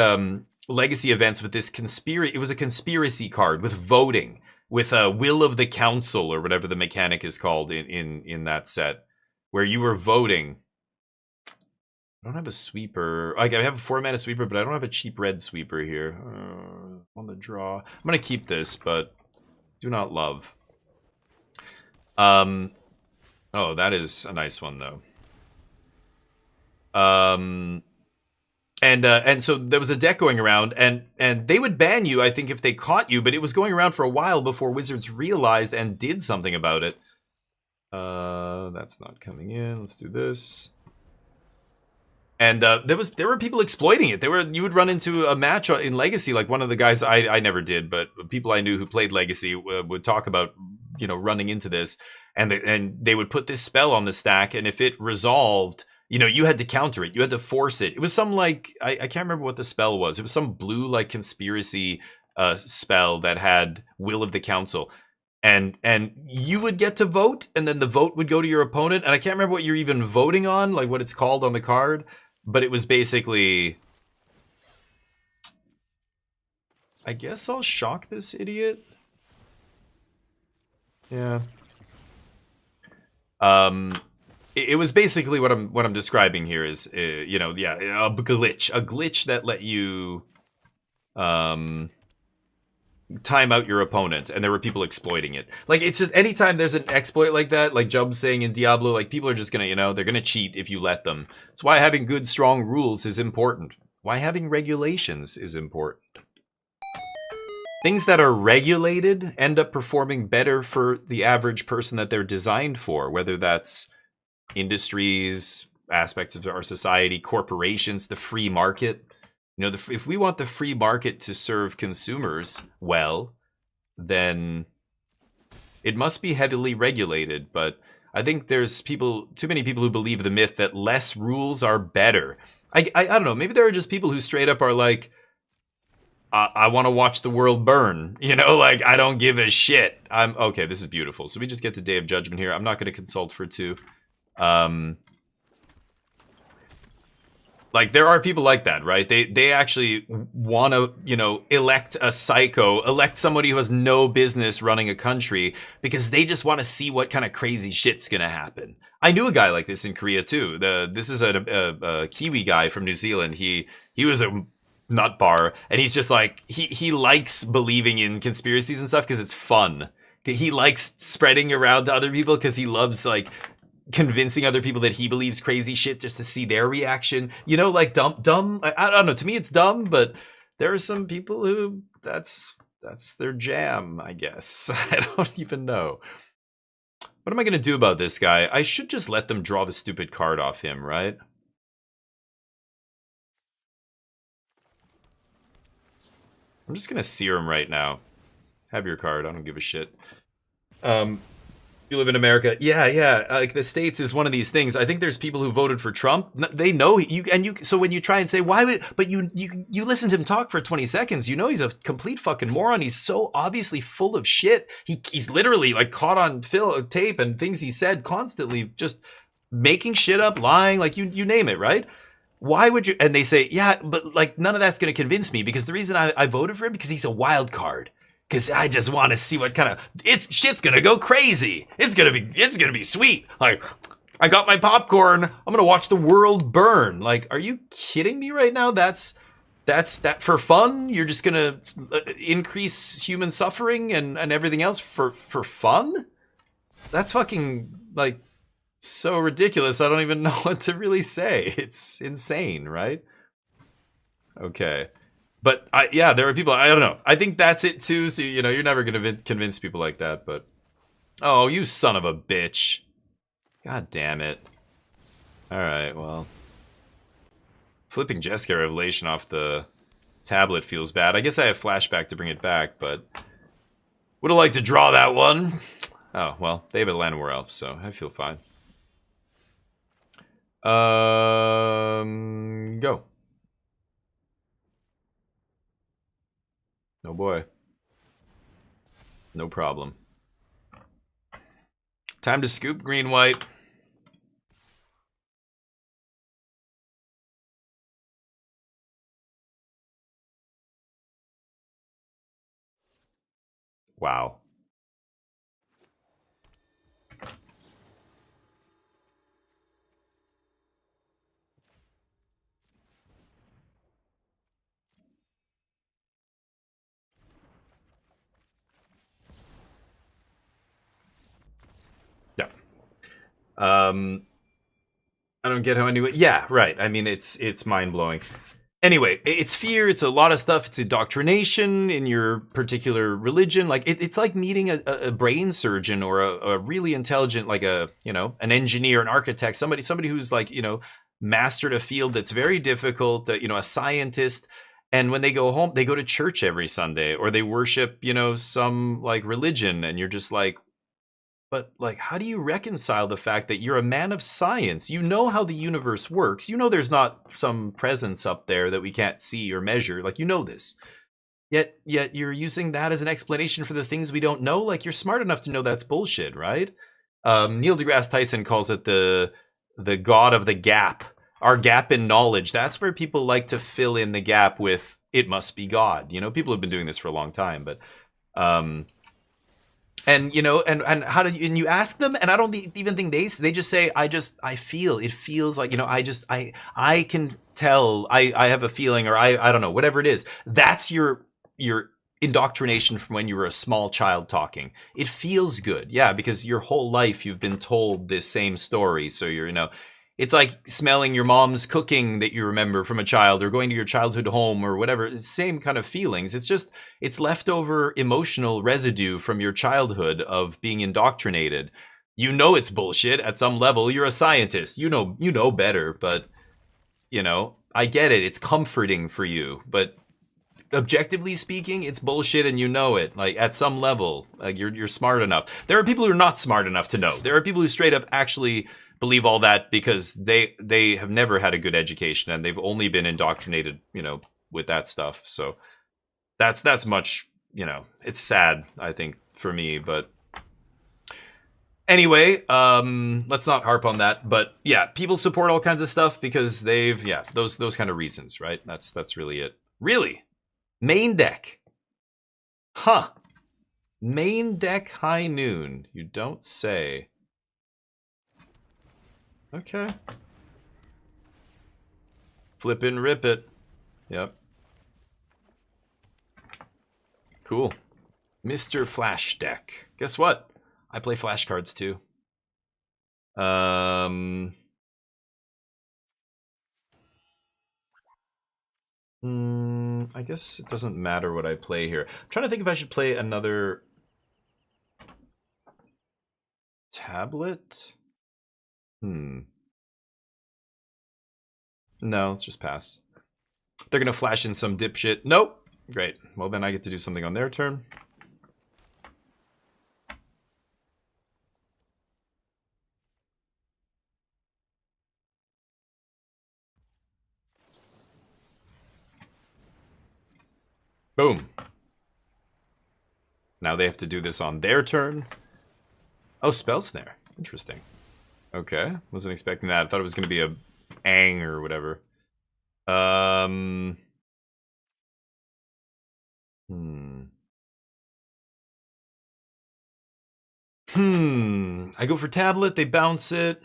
legacy events with this conspiracy. It was a conspiracy card with voting, with a will of the council or whatever the mechanic is called in that set, where you were voting. I don't have a sweeper. Like I have a 4-mana sweeper, but I don't have a cheap red sweeper here. On the draw, I'm gonna keep this, but do not love. Oh, that is a nice one though. And so there was a deck going around, and they would ban you, I think, if they caught you, but it was going around for a while before Wizards realized and did something about it. That's not coming in. Let's do this. And there were people exploiting it. You would run into a match in Legacy, like one of the guys I never did, but people I knew who played Legacy would talk about, you know, running into this, and they would put this spell on the stack, and if it resolved, you know, you had to counter it, you had to force it. It was some like I can't remember what the spell was. It was some blue like conspiracy spell that had Will of the Council. And you would get to vote, and then the vote would go to your opponent, and I can't remember what you're even voting on, like what it's called on the card. But it was basically... I guess I'll shock this idiot. Yeah. It was basically what I'm describing here is, you know, yeah, a glitch that let you time out your opponent, and there were people exploiting it. Like, it's just anytime there's an exploit like that, like Jub's saying in Diablo, like people are just gonna, you know, they're gonna cheat if you let them. It's why having good, strong rules is important. Why having regulations is important. Things that are regulated end up performing better for the average person that they're designed for, whether that's industries, aspects of our society, corporations, the free market. You know, if we want the free market to serve consumers well, then it must be heavily regulated. But I think there's too many people who believe the myth that less rules are better. I don't know. Maybe there are just people who straight up are like, I want to watch the world burn. You know, like, I don't give a shit. Okay, this is beautiful. So we just get the Day of Judgment here. I'm not going to consult for 2. Like, there are people like that, right? They actually want to, you know, elect a psycho, elect somebody who has no business running a country because they just want to see what kind of crazy shit's going to happen. I knew a guy like this in Korea, too. This is a Kiwi guy from New Zealand. He was a nut bar, and he's just like, he likes believing in conspiracies and stuff because it's fun. He likes spreading around to other people because he loves, like, convincing other people that he believes crazy shit just to see their reaction. You know, like dumb. I don't know. To me, it's dumb, but there are some people who that's their jam, I guess. I don't even know. What am I going to do about this guy? I should just let them draw the stupid card off him, right? I'm just going to sear him right now. Have your card. I don't give a shit. You live in America. Yeah, yeah. Like the States is one of these things. I think there's people who voted for Trump. They know you, and you. So when you try and say why would, but you listen to him talk for 20 seconds, you know he's a complete fucking moron. He's so obviously full of shit. He's literally like caught on tape and things he said constantly, just making shit up, lying, like you name it, right? Why would you? And they say, yeah, but like none of that's going to convince me because the reason I voted for him because he's a wild card. Cause I just want to see what kind of shit's gonna go crazy. It's gonna be sweet. Like, I got my popcorn. I'm gonna watch the world burn. Like, are you kidding me right now? That's that for fun. You're just gonna increase human suffering and everything else for fun. That's fucking like so ridiculous. I don't even know what to really say. It's insane, right? Okay. But yeah, there are people, I don't know. I think that's it too. So, you know, you're never going to convince people like that. But, oh, you son of a bitch. God damn it. All right, well. Flipping Jessica Revelation off the tablet feels bad. I guess I have flashback to bring it back, but would have liked to draw that one. Oh, well, they have Atlanta War Elf, so I feel fine. Go. Oh boy. No problem. Time to scoop green white. Wow. Yeah. I don't get how anyone. Yeah, right. I mean, it's mind blowing. Anyway, it's fear. It's a lot of stuff. It's indoctrination in your particular religion. Like it's like meeting a brain surgeon or a really intelligent, like an engineer, an architect, somebody who's like mastered a field that's very difficult. A scientist. And when they go home, they go to church every Sunday or they worship, some like religion, and you're just like. But, like, how do you reconcile the fact that you're a man of science? You know how the universe works. You know there's not some presence up there that we can't see or measure. Like, you know this. Yet you're using that as an explanation for the things we don't know. Like, you're smart enough to know that's bullshit, right? Neil deGrasse Tyson calls it the god of the gap. Our gap in knowledge. That's where people like to fill in the gap with, it must be God. People have been doing this for a long time, but... And and how do you, and you ask them, and I don't even think they just say, I feel, it feels like, I can tell, I have a feeling, or I don't know, whatever it is. That's your indoctrination from when you were a small child talking. It feels good. Yeah, because your whole life you've been told this same story. So it's like smelling your mom's cooking that you remember from a child, or going to your childhood home, or whatever. It's the same kind of feelings. It's leftover emotional residue from your childhood of being indoctrinated. It's bullshit at some level. You're a scientist. You know better, but I get it. It's comforting for you, but objectively speaking, it's bullshit, and you know it. Like at some level, like you're smart enough. There are people who are not smart enough to know. There are people who straight up actually believe all that because they have never had a good education and they've only been indoctrinated, with that stuff. So that's much, it's sad, I think, for me, but anyway, let's not harp on that. But yeah, people support all kinds of stuff because those kind of reasons, right? That's really it. Really? Main deck. Huh. Main deck high noon. You don't say. Okay. Flip and rip it. Yep. Cool. Mr. Flash deck. Guess what? I play flashcards too. I guess it doesn't matter what I play here. I'm trying to think if I should play another tablet. No, let's just pass. They're gonna flash in some dipshit. Nope. Great. Well, then I get to do something on their turn. Boom. Now they have to do this on their turn. Oh, Spell Snare. Interesting. Okay. Wasn't expecting that. I thought it was going to be a Ang or whatever. Hmm. I go for tablet. They bounce it.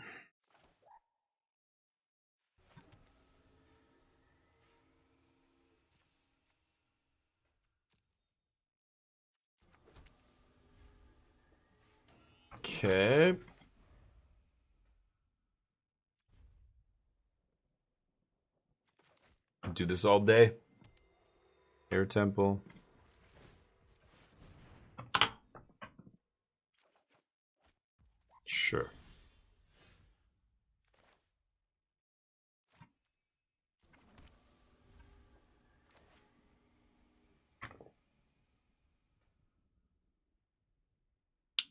Okay. Do this all day. Air Temple. Sure.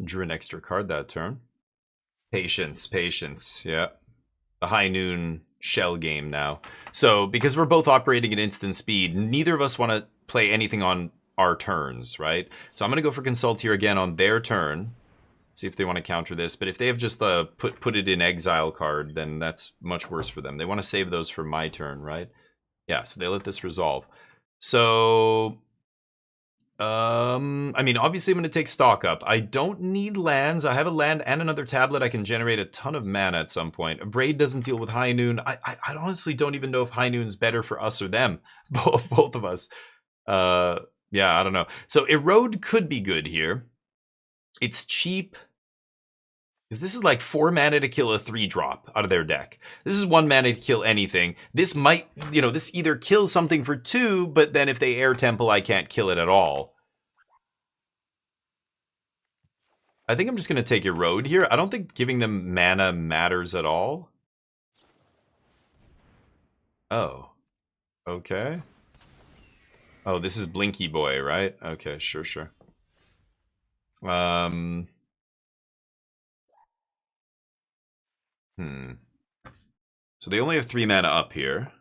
Drew an extra card that turn. Patience, patience, yeah. The high noon shell game now. So, because we're both operating at instant speed, neither of us want to play anything on our turns, right? So I'm going to go for Consult here again on their turn. See if they want to counter this. But if they have just put it in exile card, then that's much worse for them. They want to save those for my turn, right? Yeah, so they let this resolve. So... I mean, obviously I'm going to take stock up. I don't need lands. I have a land and another tablet. I can generate a ton of mana at some point. A Braid doesn't deal with High Noon. I honestly don't even know if High Noon's better for us or them. Both of us. Yeah, I don't know. So Erode could be good here. It's cheap. Because this is like 4 mana to kill a 3-drop out of their deck. This is 1 mana to kill anything. This might, you know, this either kills something for 2, but then if they Air Temple, I can't kill it at all. I think I'm just going to take Erode here. I don't think giving them mana matters at all. Oh. Okay. Oh, this is Blinky Boy, right? Okay, sure. So they only have 3 mana up here.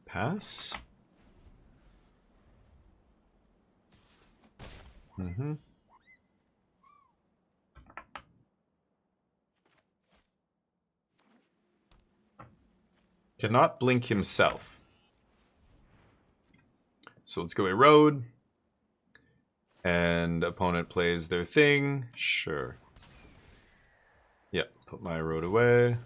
Pass. Cannot blink himself. So let's go Erode. And opponent plays their thing. Sure. Yep, put my Erode away.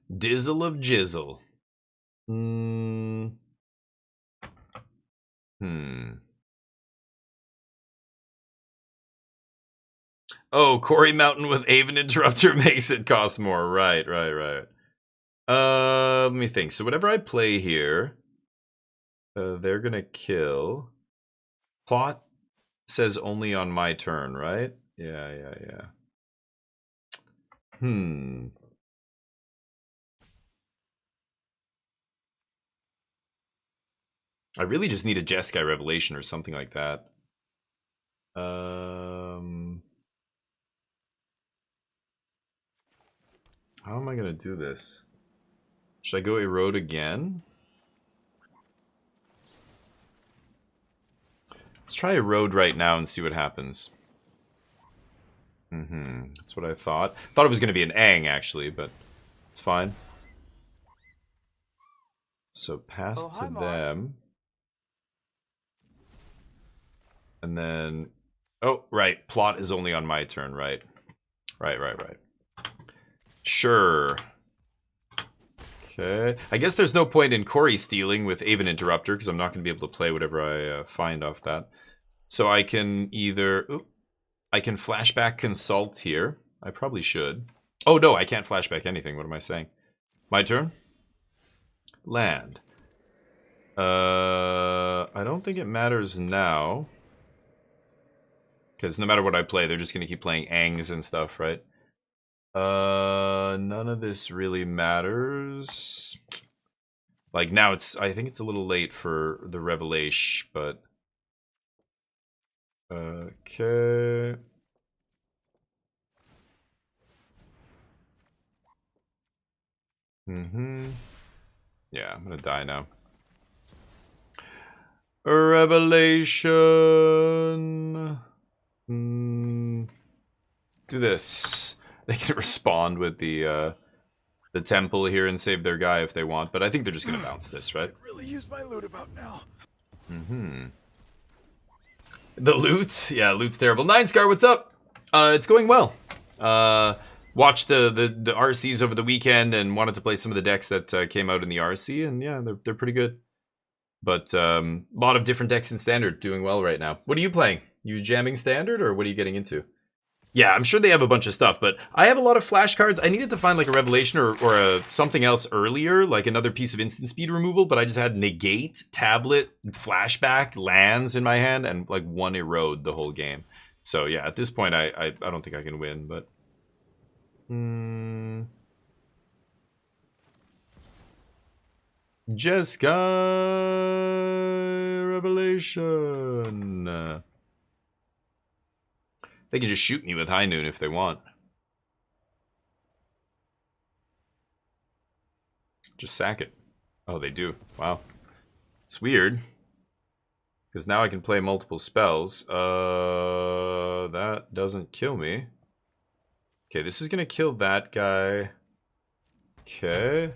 Dizzle of Jizzle. Oh, Quarry Mountain with Aven Interrupter makes it cost more. Right. Let me think. So whatever I play here, they're gonna kill. Plot says only on my turn, right? Yeah. I really just need a Jeskai Revelation or something like that. How am I gonna do this? Should I go Erode again? Let's try Erode right now and see what happens. That's what I thought. Thought it was gonna be an Ang actually, but it's fine. So pass to them. And then, oh, right. Plot is only on my turn, right? Right. Sure. Okay. I guess there's no point in Quarry stealing with Aven Interrupter because I'm not going to be able to play whatever I find off that. So I can either... Ooh, I can flashback Consult here. I probably should. Oh, no, I can't flashback anything. What am I saying? My turn? Land. I don't think it matters now. Because no matter what I play, they're just going to keep playing Angs and stuff, right? None of this really matters. Like, now it's... I think it's a little late for the Revelation, but... Okay. Yeah, I'm gonna die now. A revelation. Do this. They can respond with the temple here and save their guy if they want, but I think they're just gonna bounce this, right? Really use my loot about now. The loot? Yeah, loot's terrible. Nine Scar, what's up? It's going well. Watched the RCs over the weekend and wanted to play some of the decks that came out in the RC, and yeah, they're pretty good. But a lot of different decks in Standard doing well right now. What are you playing? You jamming Standard, or what are you getting into? Yeah, I'm sure they have a bunch of stuff, but I have a lot of flashcards. I needed to find like a revelation or a something else earlier, like another piece of instant speed removal, but I just had negate, tablet, flashback, lands in my hand, and like one erode the whole game. So yeah, at this point, I don't think I can win, but... Jeskai Revelation. They can just shoot me with High Noon if they want. Just sack it. Oh, they do. Wow. It's weird. Because now I can play multiple spells. That doesn't kill me. Okay, this is going to kill that guy. Okay.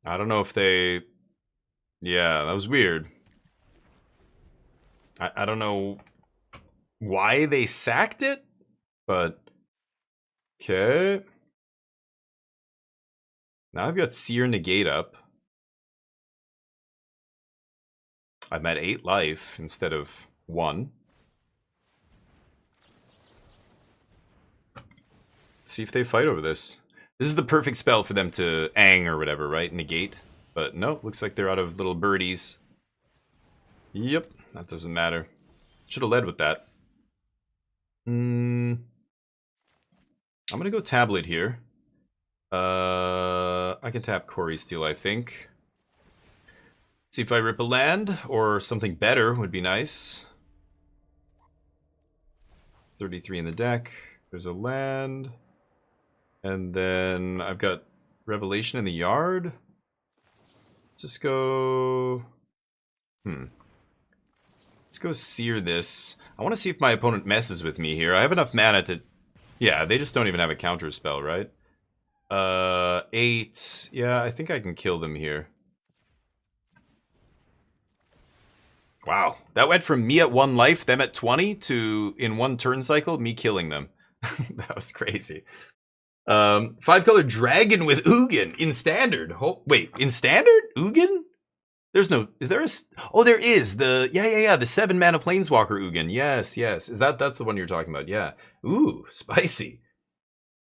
I don't know if they... Yeah, that was weird. I don't know why they sacked it, but... Okay. Now I've got Seer Negate up. I'm at 8 life instead of 1. Let's see if they fight over this. This is the perfect spell for them to ang or whatever, right? Negate. But no, looks like they're out of little birdies. Yep, that doesn't matter. Should have led with that. I'm gonna go tablet here. I can tap Corey Steel, I think. See if I rip a land, or something better would be nice. 33 in the deck. There's a land. And then I've got Revelation in the yard. Just go... Let's go Seer this. I want to see if my opponent messes with me here. I have enough mana to... Yeah, they just don't even have a counter spell, right? 8. Yeah, I think I can kill them here. Wow, that went from me at 1 life, them at 20, to in 1 turn cycle, me killing them. That was crazy. 5-color dragon with Ugin in Standard. Oh, wait, in Standard? Ugin? There's no... Is there a... Oh, there is. The... Yeah. The 7-mana Planeswalker Ugin. Yes. That's the one you're talking about. Yeah. Ooh, spicy.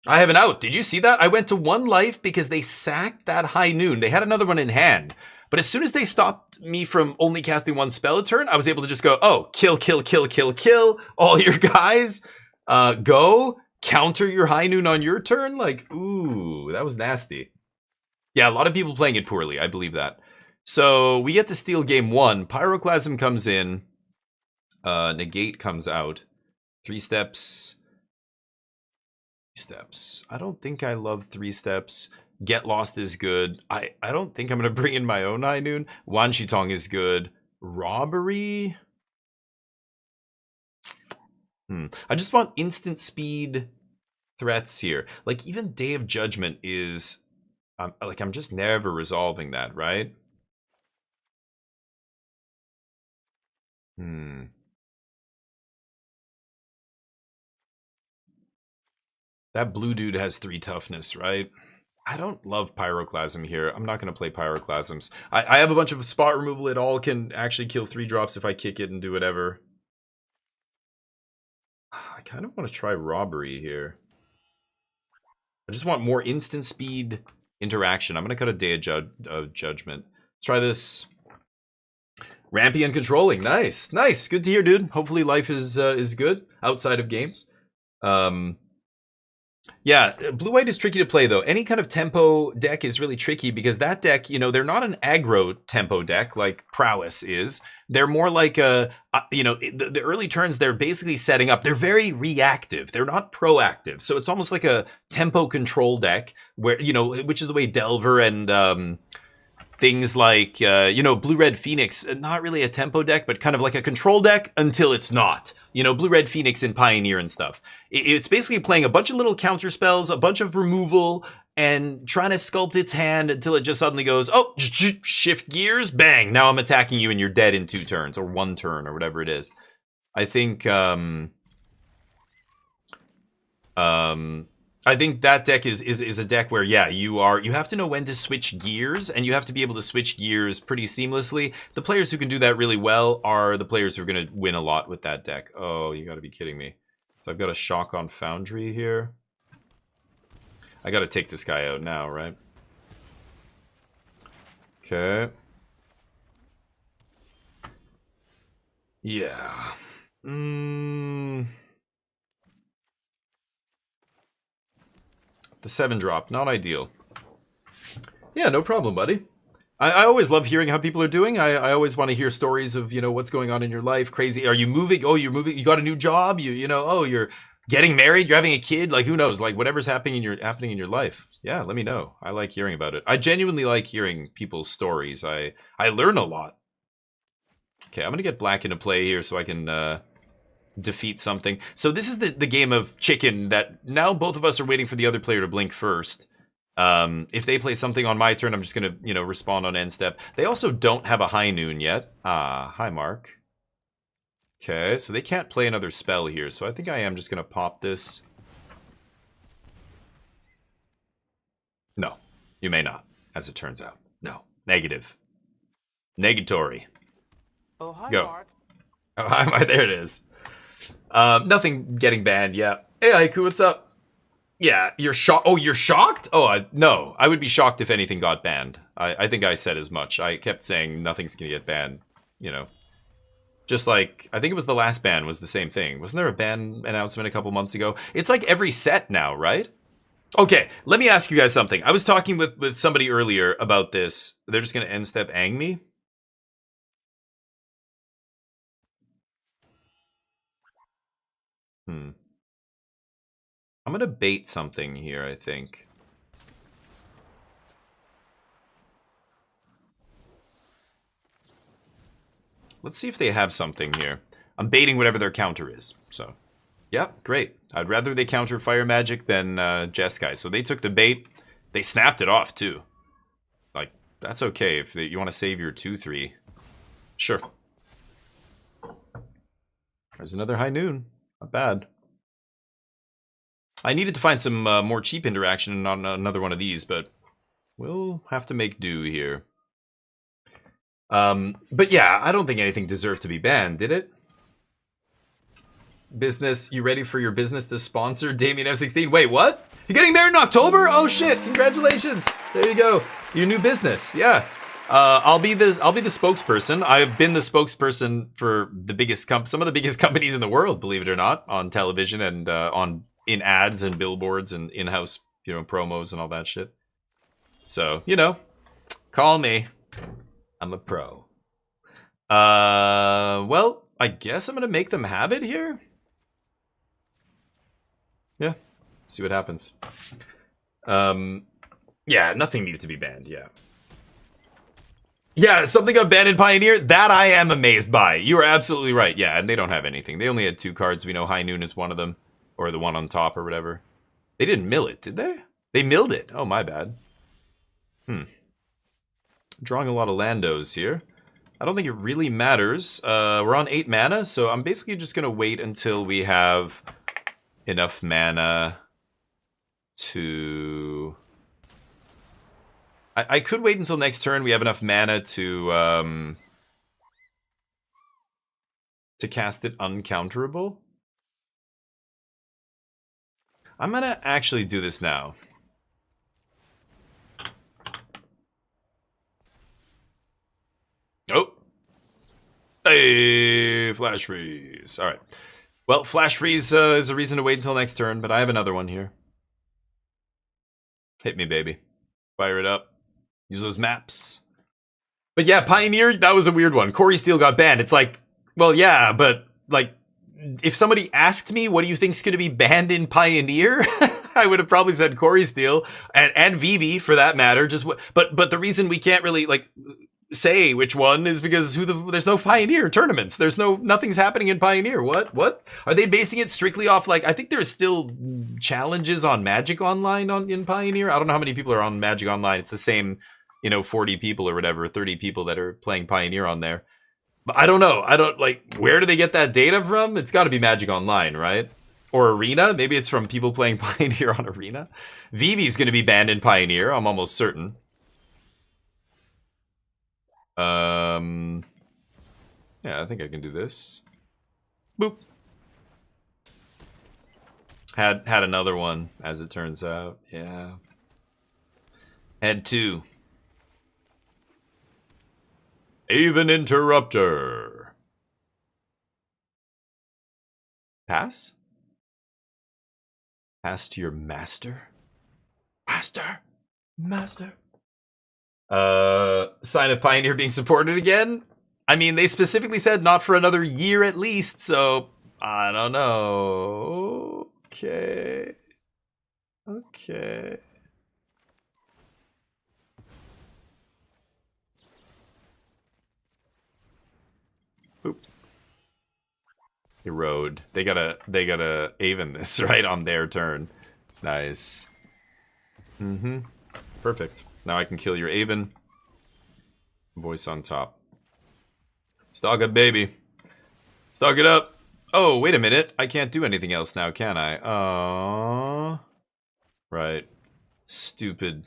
I have an out. Did you see that? I went to 1 life because they sacked that High Noon. They had another one in hand. But as soon as they stopped me from only casting 1 spell a turn, I was able to just go, oh, kill all your guys. Go. Counter your High Noon on your turn? Like, ooh, that was nasty. Yeah, a lot of people playing it poorly. I believe that. So we get to steal game 1. Pyroclasm comes in. Negate comes out. 3 steps. I don't think I love 3 steps. Get Lost is good. I don't think I'm going to bring in my own High Noon. Wan Shi Tong is good. Robbery? I just want instant speed threats here. Like, even Day of Judgment is... I'm just never resolving that, right? That blue dude has 3 toughness, right? I don't love Pyroclasm here. I'm not going to play Pyroclasms. I have a bunch of spot removal. It all can actually kill 3 drops if I kick it and do whatever. I kind of want to try Robbery here. I just want more instant speed interaction. I'm gonna cut a Day of Judgment. Let's try this. Rampy and controlling. Nice. Nice. Good to hear, dude. Hopefully life is good outside of games. Yeah, blue-white is tricky to play, though. Any kind of tempo deck is really tricky because that deck, you know, they're not an aggro tempo deck like Prowess is. They're more like you know, the early turns they're basically setting up. They're very reactive. They're not proactive. So it's almost like a tempo control deck where, you know, which is the way Delver and things like, you know, Blue-Red Phoenix, not really a tempo deck, but kind of like a control deck until it's not. You know, Blue-Red Phoenix in Pioneer and stuff. It's basically playing a bunch of little counter spells, a bunch of removal, and trying to sculpt its hand until it just suddenly goes, oh, shift gears, bang, now I'm attacking you and you're dead in 2 turns, or 1 turn, or whatever it is. I think that deck is a deck where, yeah, you have to know when to switch gears, and you have to be able to switch gears pretty seamlessly. The players who can do that really well are the players who are going to win a lot with that deck. Oh, you got to be kidding me. So I've got a Shock on Foundry here. I got to take this guy out now, right? Okay. Yeah. The 7-drop, not ideal. Yeah, no problem, buddy. I always love hearing how people are doing. I always want to hear stories of, you know, what's going on in your life. Crazy. Are you moving? Oh, you're moving. You got a new job. You know, oh, you're getting married. You're having a kid. Like, who knows? Like, whatever's happening in your life. Yeah, let me know. I like hearing about it. I genuinely like hearing people's stories. I learn a lot. Okay, I'm going to get black into play here so I can defeat something. So this is the game of chicken that now both of us are waiting for the other player to blink first. If they play something on my turn, I'm just gonna, you know, respond on end step. They also don't have a high noon yet. Hi Mark. Okay, so they can't play another spell here, so I think I am just gonna pop this. No, you may not, as it turns out. No, negative. Negatory. Oh, hi, Go. Mark. Oh, hi, there it is. Nothing getting banned, yeah. Hey, Haiku, what's up? Yeah, you're shocked. Oh, you're shocked? Oh, no. I would be shocked if anything got banned. I think I said as much. I kept saying nothing's gonna get banned, you know. Just like, I think it was the last ban was the same thing. Wasn't there a ban announcement a couple months ago? It's like every set now, right? Okay, let me ask you guys something. I was talking with somebody earlier about this. They're just gonna end step ang me. I'm gonna bait something here, I think. Let's see if they have something here. I'm baiting whatever their counter is, so. Yeah, great. I'd rather they counter Fire Magic than Jeskai. So they took the bait. They snapped it off, too. Like, that's okay if you want to save your 2-3. Sure. There's another high noon. Not bad. I needed to find some more cheap interaction on another one of these, but we'll have to make do here. But yeah, I don't think anything deserved to be banned, did it? Business, you ready for your business to sponsor Damien F16? Wait, what? You're getting married in October? Oh shit! Congratulations! There you go. Your new business, yeah. I'll be the spokesperson. I've been the spokesperson for the biggest some of the biggest companies in the world, believe it or not, on television and in ads and billboards and in-house, you know, promos and all that shit. So, you know, call me. I'm a pro. Well, I guess I'm gonna make them have it here. Yeah, see what happens. Yeah, nothing needed to be banned. Yeah. Yeah, something got banned in Pioneer. That I am amazed by. You are absolutely right. Yeah, and they don't have anything. They only had 2 cards. We know High Noon is one of them. Or the one on top or whatever. They didn't mill it, did they? They milled it. Oh, my bad. Drawing a lot of Landos here. I don't think it really matters. We're on 8 mana, so I'm basically just going to wait until we have enough mana to... I could wait until next turn we have enough mana to cast it uncounterable. I'm gonna actually do this now. Hey, flash freeze. All right. Well, flash freeze is a reason to wait until next turn, but I have another one here. Hit me, baby. Fire it up. Use those maps. But yeah, Pioneer, that was a weird one. Corey Steele got banned. It's like, well, yeah, but like, if somebody asked me, what do you think's going to be banned in Pioneer? I would have probably said Corey Steele and Vivi for that matter. But the reason we can't really like say which one is because there's no Pioneer tournaments. Nothing's happening in Pioneer. What are they basing it strictly off? Like, I think there's still challenges on Magic Online in Pioneer. I don't know how many people are on Magic Online. It's the same, 40 people or whatever, 30 people that are playing Pioneer on there. But I don't know. Where do they get that data from? It's got to be Magic Online, right? Or Arena? Maybe it's from people playing Pioneer on Arena. Vivi's going to be banned in Pioneer. I'm almost certain. Yeah, I think I can do this. Boop. Had another one, as it turns out. Yeah. Had two. Aven Interrupter. Pass? Pass to your master? Master? Sign of Pioneer being supported again? I mean, they specifically said not for another year at least, so I don't know. Okay. Boop. Erode. They gotta Aven this, right? On their turn. Nice. Perfect. Now I can kill your Aven. Voice on top. Stalk it, baby. Stalk it up. Oh, wait a minute. I can't do anything else now, can I? Oh. Right. Stupid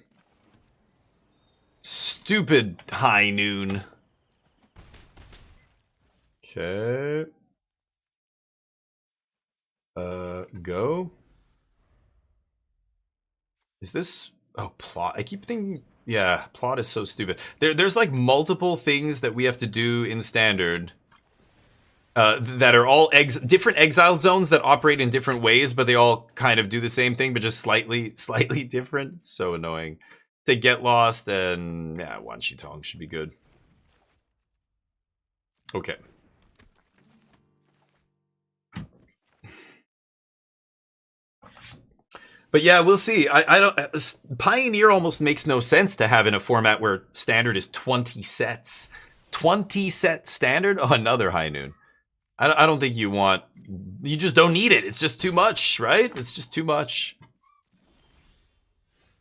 high noon. Okay. Go. Is this... Oh, plot. I keep thinking... Yeah, plot is so stupid. There's like multiple things that we have to do in Standard that are all different exile zones that operate in different ways, but they all kind of do the same thing, but just slightly different. It's so annoying. To get lost, and yeah, Wan Shi Tong should be good. Okay. But yeah, we'll see. I don't. Pioneer almost makes no sense to have in a format where Standard is 20 sets. 20 set Standard? Oh, another high noon. I don't think you want. You just don't need it. It's just too much, right? It's just too much.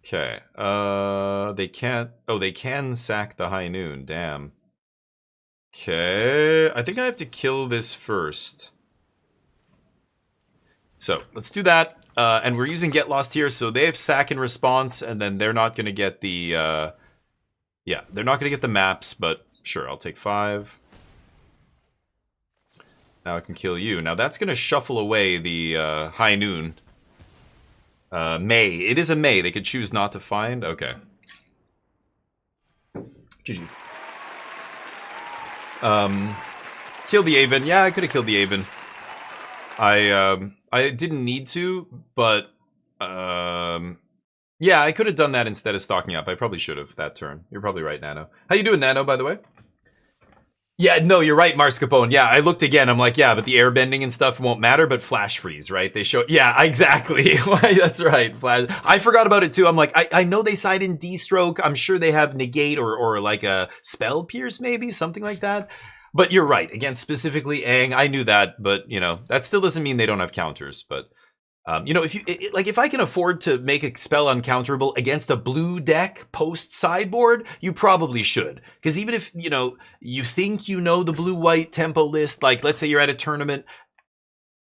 Okay. They can't. Oh, they can sack the high noon. Damn. Okay. I think I have to kill this first. So let's do that. And we're using Get Lost here, so they have sack in response, and then they're not going to get the... yeah, they're not going to get the maps, but sure, I'll take 5. Now I can kill you. Now that's going to shuffle away the high noon. May. It is a May. They could choose not to find. Okay. GG. Kill the Aven. Yeah, I could have killed the Aven. I didn't need to, but yeah, I could have done that instead of stocking up. I probably should have that turn. You're probably right, Nano. How you doing, Nano, by the way? Yeah, no, you're right, Mars Capone. Yeah, I looked again. I'm like, yeah, but the airbending and stuff won't matter, but flash freeze, right? They show... Yeah, exactly. That's right. Flash. I forgot about it, too. I'm like, I know they side in D-stroke. I'm sure they have negate or like a spell pierce, maybe, something like that. But you're right. Again, specifically Aang, I knew that, but that still doesn't mean they don't have counters. But if I can afford to make a spell uncounterable against a blue deck post sideboard, you probably should. Because even if you think the blue-white tempo list, like let's say you're at a tournament,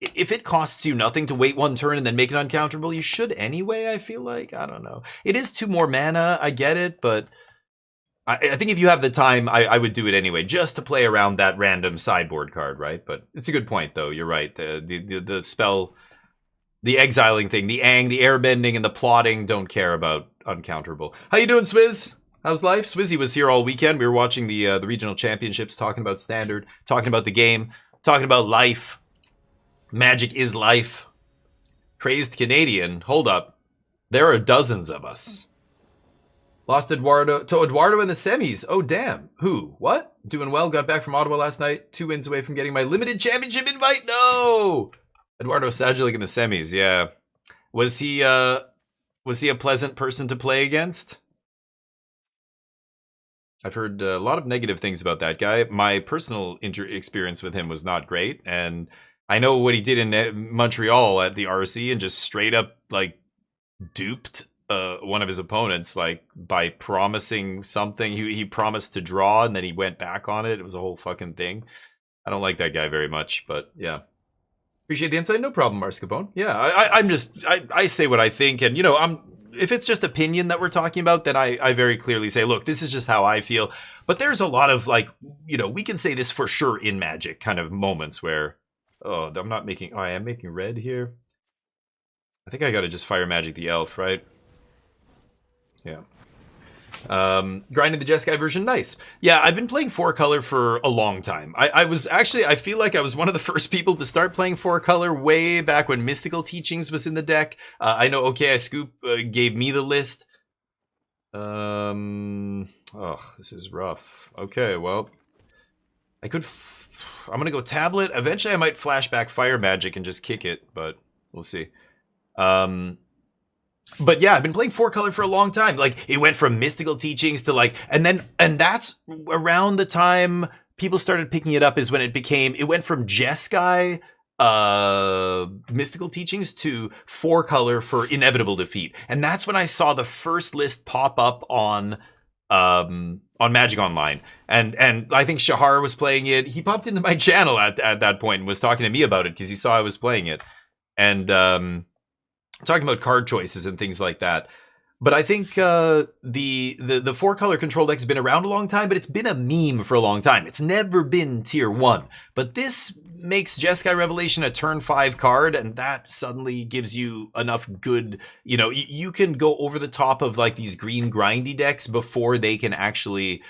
if it costs you nothing to wait one turn and then make it uncounterable, you should anyway. I feel like I don't know. It is 2 more mana. I get it, but. I think if you have the time, I would do it anyway, just to play around that random sideboard card, right? But it's a good point, though. You're right. The spell, the exiling thing, the Aang, the airbending, and the plotting don't care about uncounterable. How you doing, Swizz? How's life? Swizzy was here all weekend. We were watching the regional championships, talking about Standard, talking about the game, talking about life. Magic is life. Crazed Canadian. Hold up. There are dozens of us. Lost Eduardo to Eduardo in the semis. Oh, damn. Who? What? Doing well. Got back from Ottawa last night. 2 wins away from getting my limited championship invite. No! Eduardo Sajilik in the semis. Yeah. Was he a pleasant person to play against? I've heard a lot of negative things about that guy. My personal experience with him was not great. And I know what he did in Montreal at the RC and just straight up, like, duped one of his opponents, like, by promising something. He promised to draw and then he went back on it. It was a whole fucking thing. I don't like that guy very much, but yeah. Appreciate the insight. No problem, Mars Capone. Yeah, I say what I think, and, you know, if it's just opinion that we're talking about, then I very clearly say, look, this is just how I feel. But there's a lot of, like, you know, we can say this for sure in Magic kind of moments where, oh, I'm not making, oh, I am making red here. I think I gotta just fire Magic the Elf, right? Yeah. Grinding the Jeskai version, nice. Yeah, I've been playing 4-color for a long time. I was actually, I feel like I was one of the first people to start playing 4-color way back when Mystical Teachings was in the deck. I know OK I Scoop gave me the list. Oh, this is rough. Okay, well, I'm gonna go Tablet. Eventually I might flashback Fire Magic and just kick it, but we'll see. But yeah, I've been playing 4-color for a long time. Like, it went from Mystical Teachings to, like, and that's around the time people started picking it up is when it went from Jeskai, Mystical Teachings to 4-color for Inevitable Defeat. And that's when I saw the first list pop up on Magic Online. And I think Shahar was playing it. He popped into my channel at that point and was talking to me about it because he saw I was playing it. And talking about card choices and things like that. But I think the 4-color control deck has been around a long time, but it's been a meme for a long time. It's never been tier 1. But this makes Jeskai Revelation a turn 5 card, and that suddenly gives you enough good, you know, you can go over the top of, like, these green grindy decks before they can actually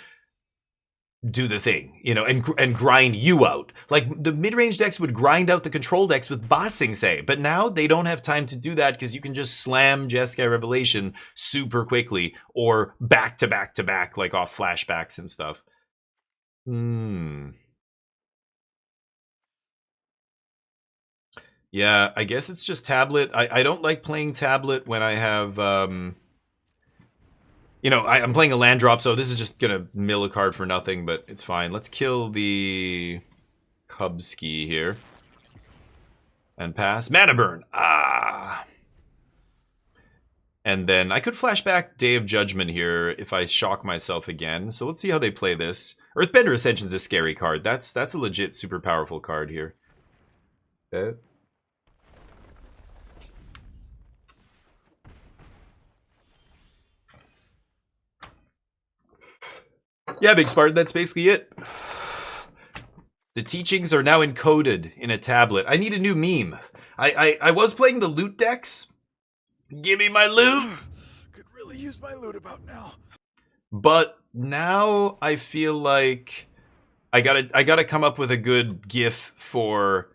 do the thing, you know, and grind you out. Like, the mid-range decks would grind out the control decks with bossing, say, but now they don't have time to do that because you can just slam Jeskai Revelation super quickly or back to back to back, like off flashbacks and stuff. Yeah, I guess it's just Tablet. I don't like playing Tablet when I have you know, I'm playing a land drop, so this is just gonna mill a card for nothing, but it's fine. Let's kill the Cubski here. And pass. Mana Burn! Ah! And then I could flash back Day of Judgment here if I shock myself again. So let's see how they play this. Earthbender Ascension's a scary card. That's a legit super powerful card here. Okay. Yeah, Big Spartan, that's basically it. The teachings are now encoded in a tablet. I need a new meme. I was playing the loot decks. Give me my loot! Could really use my loot about now. But now I feel like I gotta come up with a good GIF for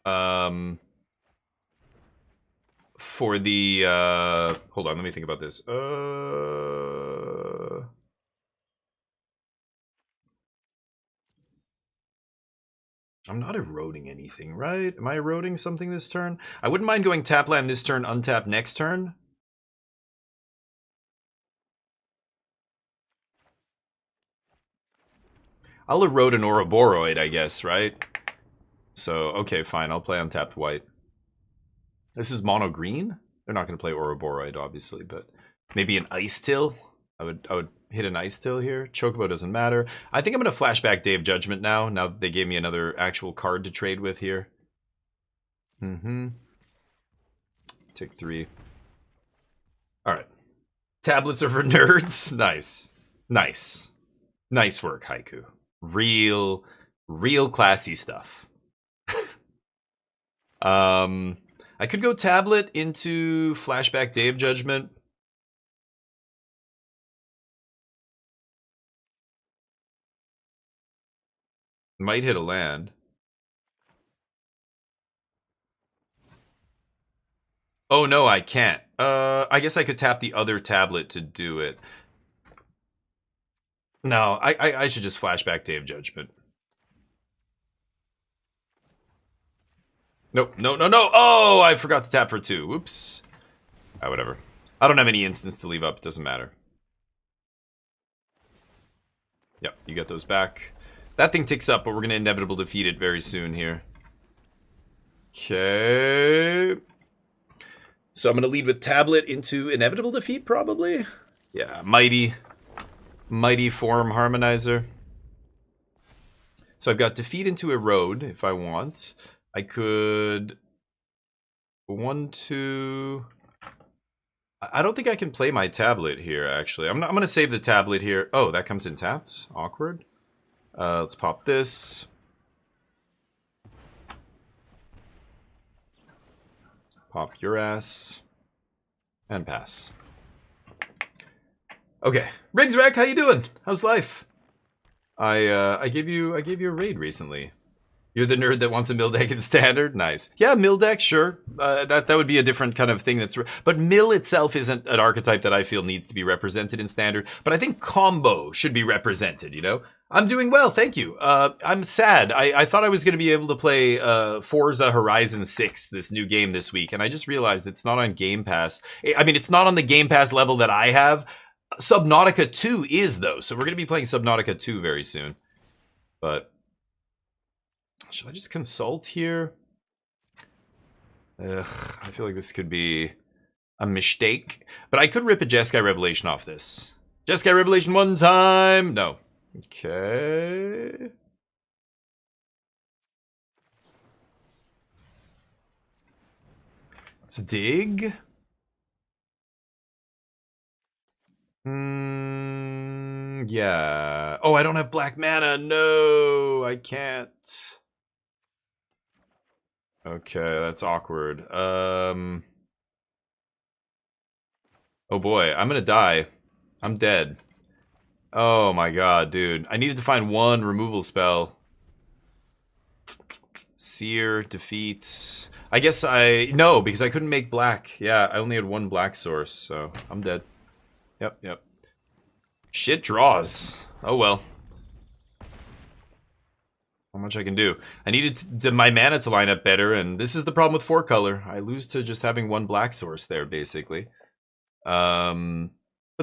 the hold on, let me think about this. I'm not eroding anything, right? Am I eroding something this turn? I wouldn't mind going tap land this turn, untap next turn. I'll erode an Ouroboros, I guess, right? So, okay, fine. I'll play untapped white. This is mono green? They're not going to play Ouroboros, obviously, but maybe an Ice Till? I would hit an Ice Till here. Chocobo doesn't matter. I think I'm going to flashback Day of Judgment now that they gave me another actual card to trade with here. Take 3. Alright. Tablets are for nerds. Nice. Nice. Nice work, Haiku. Real classy stuff. I could go tablet into flashback Day of Judgment. Might hit a land. Oh no, I can't. I guess I could tap the other tablet to do it. No, I should just flashback Day of Judgment. Nope, no. Oh, I forgot to tap for 2. Whoops. Ah, whatever. I don't have any instants to leave up. It doesn't matter. Yep, you get those back. That thing ticks up, but we're going to inevitably defeat it very soon here. Okay. So I'm going to lead with tablet into inevitable defeat, probably. Yeah, mighty form harmonizer. So I've got defeat into erode if I want. I could 1, 2. I don't think I can play my tablet here, actually. I'm going to save the tablet here. Oh, that comes in tapped. Awkward. Let's pop this. Pop your ass. And pass. Okay. Rigsrec, how you doing? How's life? I gave you a raid recently. You're the nerd that wants a mill deck in standard? Nice. Yeah, mill deck, sure. That would be a different kind of thing. But mill itself isn't an archetype that I feel needs to be represented in standard. But I think combo should be represented, you know? I'm doing well, thank you. I'm sad. I thought I was going to be able to play Forza Horizon 6, this new game this week. And I just realized it's not on Game Pass. I mean, it's not on the Game Pass level that I have. Subnautica 2 is, though. So we're going to be playing Subnautica 2 very soon. But should I just consult here? Ugh, I feel like this could be a mistake. But I could rip a Jeskai Revelation off this. Jeskai Revelation one time! No. Okay. Let's dig. Yeah. Oh, I don't have black mana. No, I can't. Okay, that's awkward. Oh boy, I'm gonna die. I'm dead. Oh my god, dude. I needed to find one removal spell. Seer, defeat. I guess no, because I couldn't make black. Yeah, I only had one black source, so I'm dead. Yep. Shit draws. Oh well. How much I can do. I needed my mana to line up better, and this is the problem with 4-color. I lose to just having one black source there, basically. But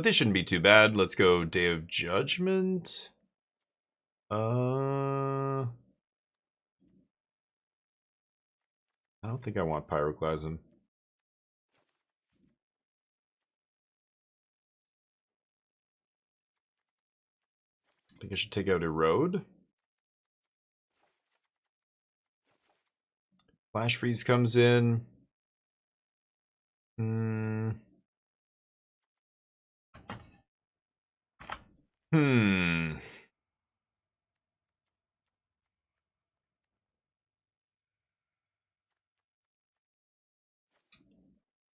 this shouldn't be too bad. Let's go Day of Judgment. I don't think I want Pyroclasm. I think I should take out Erode. Flash Freeze comes in.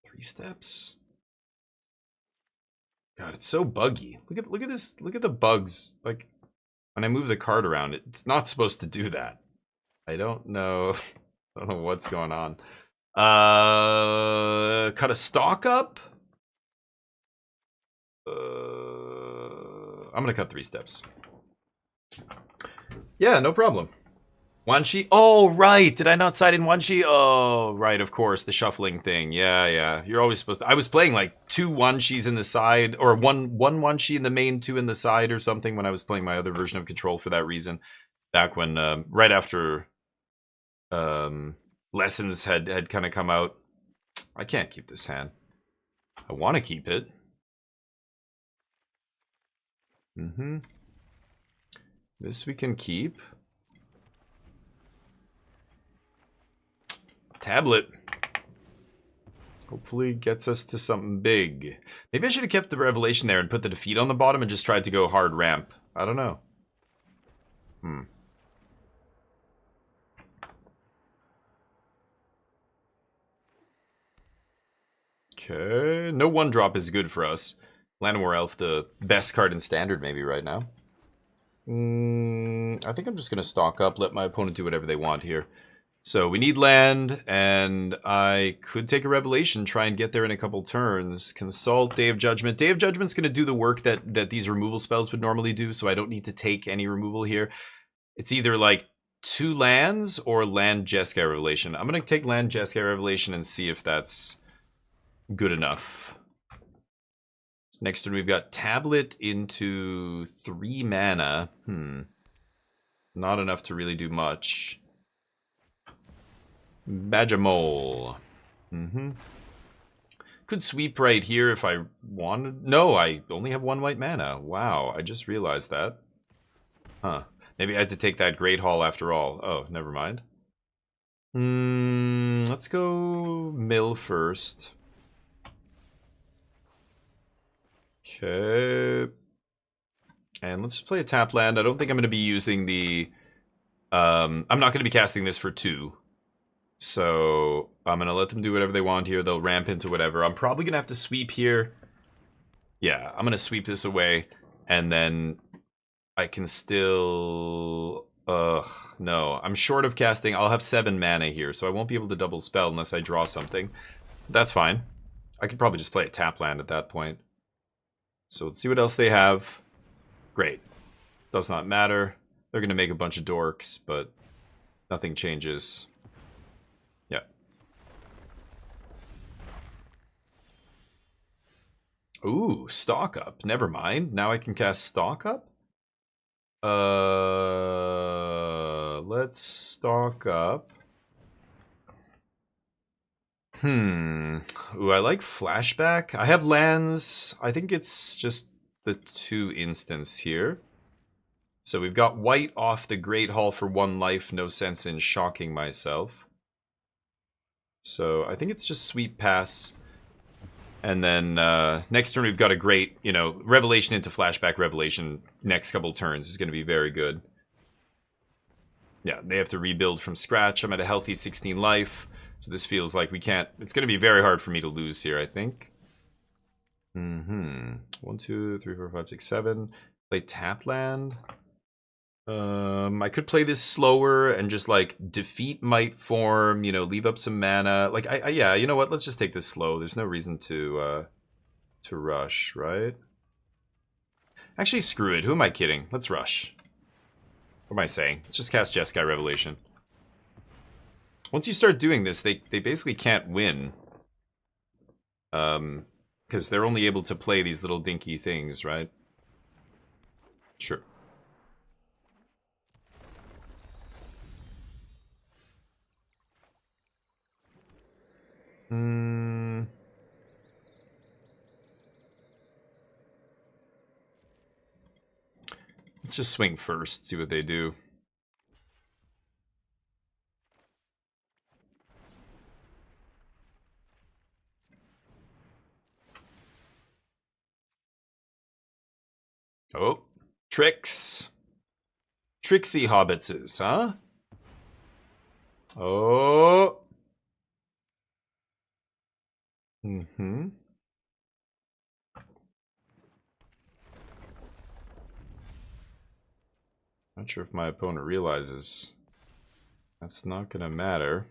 Three steps. God, it's so buggy. Look at this. Look at the bugs. Like when I move the card around, it's not supposed to do that. I don't know. I don't know what's going on. Cut a stalk up. I'm gonna cut 3 steps. Yeah, no problem. Wanshi? Oh, right. Did I not side in Wanshi? Oh, right, of course. The shuffling thing. Yeah. You're always supposed to... I was playing like 2 Wanshis in the side, or one Wanshi in the main, 2 in the side or something when I was playing my other version of Control for that reason. Back when, right after Lessons had kind of come out. I can't keep this hand. I want to keep it. This we can keep. Tablet. Hopefully gets us to something big. Maybe I should have kept the Revelation there and put the defeat on the bottom and just tried to go hard ramp. I don't know. Okay. No 1-drop is good for us. Llanowar Elf, the best card in Standard maybe right now. I think I'm just going to stock up, let my opponent do whatever they want here. So we need land, and I could take a Revelation, try and get there in a couple turns. Consult, Day of Judgment. Day of Judgment's going to do the work that these removal spells would normally do, so I don't need to take any removal here. It's either like 2 lands or land Jeskai Revelation. I'm going to take land Jeskai Revelation and see if that's good enough. Next turn we've got Tablet into 3 mana. Not enough to really do much. Badgermole. Could sweep right here if I wanted. No, I only have 1 white mana. Wow, I just realized that. Huh. Maybe I had to take that Great Hall after all. Oh, never mind. Let's go mill first. Okay. And let's just play a tap land. I don't think I'm going to be using the... I'm not going to be casting this for 2. So I'm going to let them do whatever they want here. They'll ramp into whatever. I'm probably going to have to sweep here. Yeah, I'm going to sweep this away. And then I can still... no. I'm short of casting. I'll have 7 mana here. So I won't be able to double spell unless I draw something. That's fine. I could probably just play a tap land at that point. So let's see what else they have. Great. Does not matter. They're going to make a bunch of dorks, but nothing changes. Yeah. Ooh, stock up. Never mind. Now I can cast stock up? Let's stock up. Ooh, I like flashback. I have lands. I think it's just the 2 instants here. So we've got white off the Great Hall for 1 life. No sense in shocking myself. So I think it's just sweep pass. And then next turn we've got a great, Revelation into flashback Revelation. Next couple turns is going to be very good. Yeah, they have to rebuild from scratch. I'm at a healthy 16 life. So this feels like we can't... It's going to be very hard for me to lose here, I think. 1, 2, 3, 4, 5, 6, 7. Play tap land. I could play this slower and just like defeat might form, leave up some mana. Like yeah, you know what? Let's just take this slow. There's no reason to rush, right? Actually, screw it. Who am I kidding? Let's rush. What am I saying? Let's just cast Jeskai Revelation. Once you start doing this, they basically can't win. Because they're only able to play these little dinky things, right? Sure. Let's just swing first, see what they do. Oh, tricks. Tricksy hobbitses, huh? Oh. Not sure if my opponent realizes that's not gonna matter.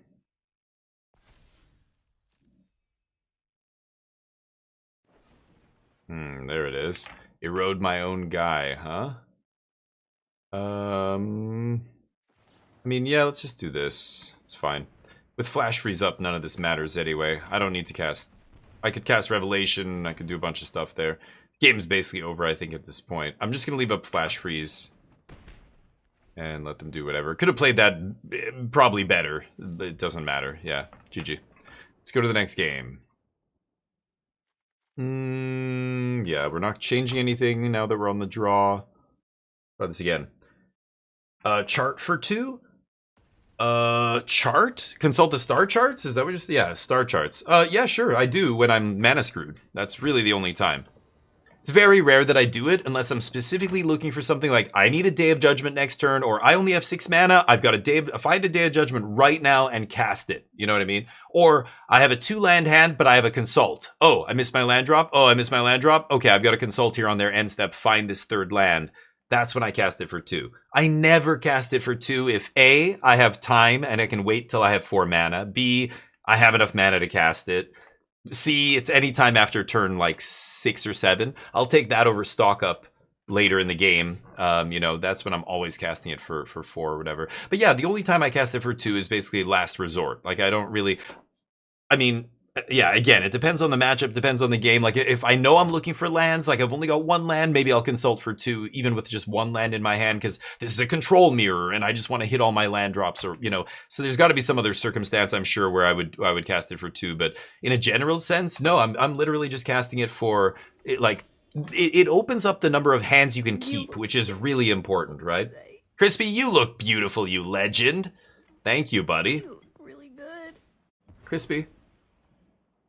There it is. Erode my own guy, huh? I mean, yeah, let's just do this. It's fine. With Flash Freeze up, none of this matters anyway. I don't need to cast... I could cast Revelation, I could do a bunch of stuff there. Game's basically over, I think, at this point. I'm just gonna leave up Flash Freeze. And let them do whatever. Could have played that probably better, but it doesn't matter. Yeah, GG. Let's go to the next game. Yeah, we're not changing anything now that we're on the draw. Try this again. Chart for 2? Chart? Consult the star charts? Is that what you're saying? Yeah, star charts. Yeah, sure, I do when I'm mana screwed. That's really the only time. It's very rare that I do it unless I'm specifically looking for something like I need a Day of Judgment next turn, or I only have 6 mana. I've got find a Day of Judgment right now and cast it. You know what I mean? Or I have a 2-land hand, but I have a consult. Oh, I missed my land drop. Oh, I missed my land drop. Okay, I've got a consult here on their end step. Find this 3rd land. That's when I cast it for 2. I never cast it for 2 if A, I have time and I can wait till I have 4 mana. B, I have enough mana to cast it. C, it's any time after turn like 6 or 7. I'll take that over stock up later in the game. You know, that's when I'm always casting it for 4 or whatever. But yeah, the only time I cast it for 2 is basically last resort. Like, I don't really... I mean, yeah, again, it depends on the matchup, depends on the game. Like, if I know I'm looking for lands, like I've only got 1 land, maybe I'll consult for 2, even with just 1 land in my hand, because this is a control mirror, and I just want to hit all my land drops, or, you know, so there's got to be some other circumstance, I'm sure, where I would cast it for 2. But in a general sense, no, I'm literally just casting it for, it opens up the number of hands you can keep, which is really important, right? Crispy, you look beautiful, you legend. Thank you, buddy. You look really good. Crispy,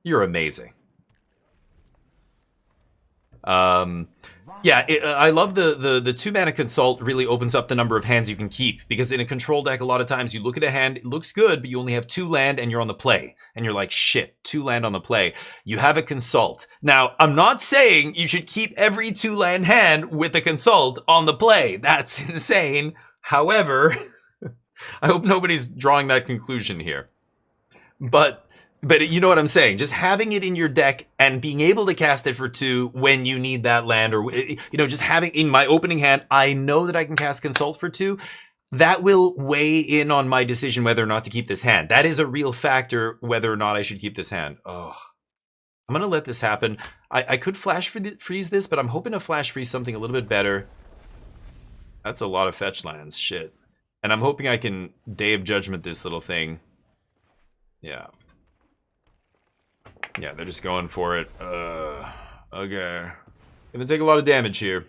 you're amazing. Yeah, I love the 2 mana consult really opens up the number of hands you can keep, because in a control deck, a lot of times you look at a hand, it looks good, but you only have 2 land and you're on the play. And you're like, shit, 2 land on the play. You have a consult. Now, I'm not saying you should keep every 2 land hand with a consult on the play. That's insane. However, I hope nobody's drawing that conclusion here. But you know what I'm saying? Just having it in your deck and being able to cast it for 2 when you need that land, or, you know, just having in my opening hand, I know that I can cast Consult for 2. That will weigh in on my decision whether or not to keep this hand. That is a real factor, whether or not I should keep this hand. Oh, I'm going to let this happen. I could flash freeze this, but I'm hoping to flash freeze something a little bit better. That's a lot of fetch lands. Shit. And I'm hoping I can Day of Judgment this little thing. Yeah. Yeah, they're just going for it. Okay. Gonna take a lot of damage here.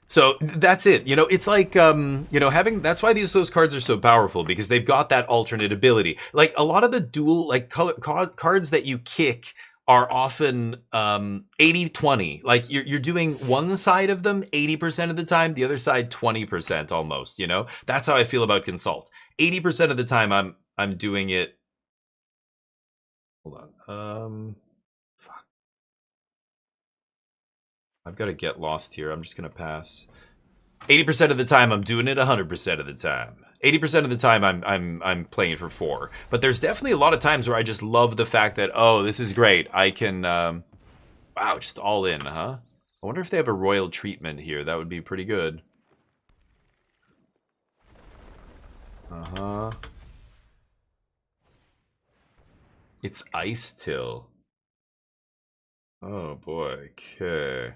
So that's it. You know, it's like, you know, that's why those cards are so powerful, because they've got that alternate ability. Like, a lot of the dual, like, cards that you kick are often 80-20. Like, you're doing one side of them 80% of the time, the other side 20% almost, you know? That's how I feel about Consult. 80% of the time I'm doing it. Hold on. Fuck. I've got to get lost here. I'm just going to pass. 80% of the time I'm doing it 100% of the time. 80% of the time I'm playing it for 4. But there's definitely a lot of times where I just love the fact that, oh, this is great. I can wow, just all in, huh? I wonder if they have a royal treatment here. That would be pretty good. Uh-huh. It's Ice Till. Oh boy, okay.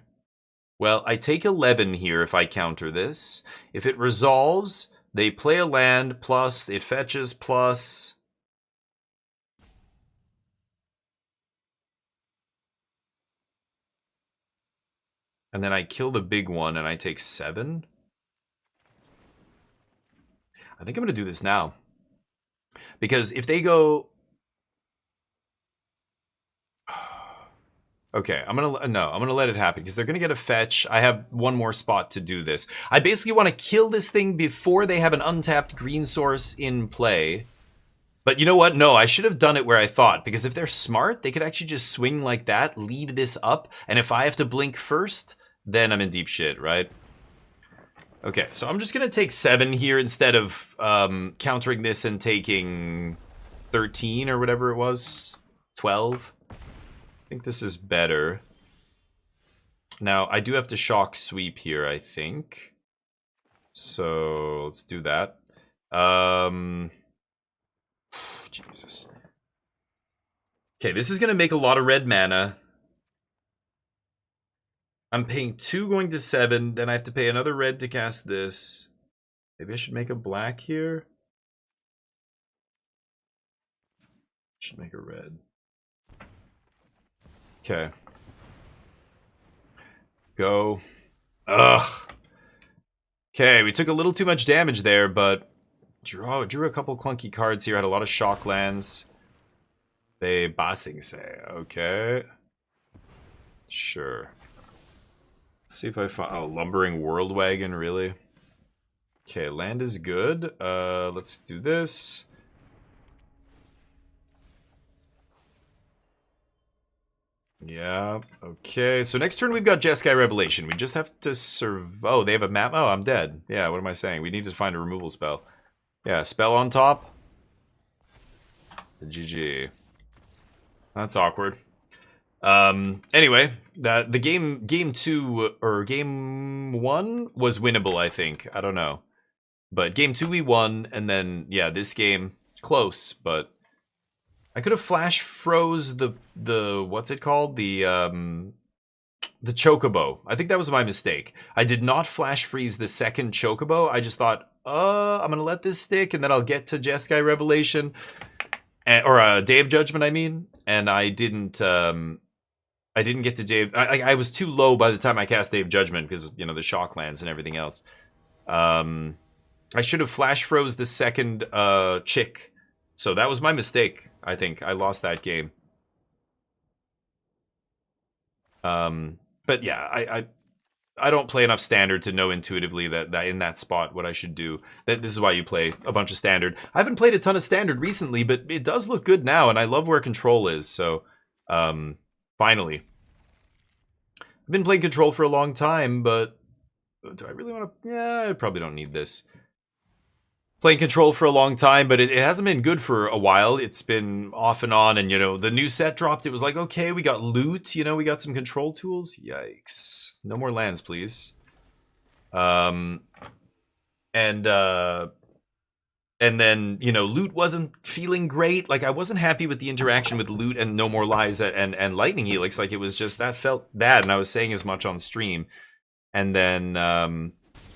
Well, I take 11 here if I counter this. If it resolves, they play a land, plus it fetches, plus... And then I kill the big one and I take 7. I think I'm going to do this now. Because if they go... Okay, I'm gonna let it happen, because they're gonna get a fetch. I have one more spot to do this. I basically want to kill this thing before they have an untapped green source in play. But you know what? No, I should have done it where I thought, because if they're smart, they could actually just swing like that, leave this up, and if I have to blink first, then I'm in deep shit, right? Okay, so I'm just gonna take 7 here instead of countering this and taking 13 or whatever it was. 12. I think this is better. Now, I do have to shock sweep here, I think. So, let's do that. Jesus. Okay, this is going to make a lot of red mana. I'm paying 2 going to 7, then I have to pay another red to cast this. Maybe I should make a black here. Should make a red. Okay. Go. Ugh. Okay, we took a little too much damage there, but drew a couple clunky cards here. Had a lot of shock lands. They Basing say. Okay. Sure. Let's see if I find... Oh, Lumbering World Wagon, really? Okay, land is good. Let's do this. Yeah, okay. So next turn we've got Jeskai Revelation. We just have to Oh, they have a map? Oh, I'm dead. Yeah, what am I saying? We need to find a removal spell. Yeah, spell on top. GG. That's awkward. Anyway, the game 2 or game 1 was winnable, I think. I don't know. But game 2 we won, and then yeah, this game close, but I could have flash froze the what's it called? The chocobo. I think that was my mistake. I did not flash freeze the second chocobo. I just thought, I'm gonna let this stick, and then I'll get to Jeskai Revelation, or Day of Judgment, I mean. And I didn't get to Day. I was too low by the time I cast Day of Judgment because you know the shock lands and everything else. I should have flash froze the second chick, so that was my mistake. I think I lost that game. But yeah, I don't play enough standard to know intuitively that in that spot what I should do. This is why you play a bunch of standard. I haven't played a ton of standard recently, but it does look good now, and I love where control is. So, finally, I've been playing control for a long time, but do I really want to? Yeah, I probably don't need this. Playing control for a long time, but it hasn't been good for a while. It's been off and on, and you know, the new set dropped. It was like, okay, we got loot, you know, we got some control tools. Yikes. No more lands, please. And then, you know, loot wasn't feeling great. Like, I wasn't happy with the interaction with loot and No More Lies and Lightning Helix. Like, it was just, that felt bad, and I was saying as much on stream. And then,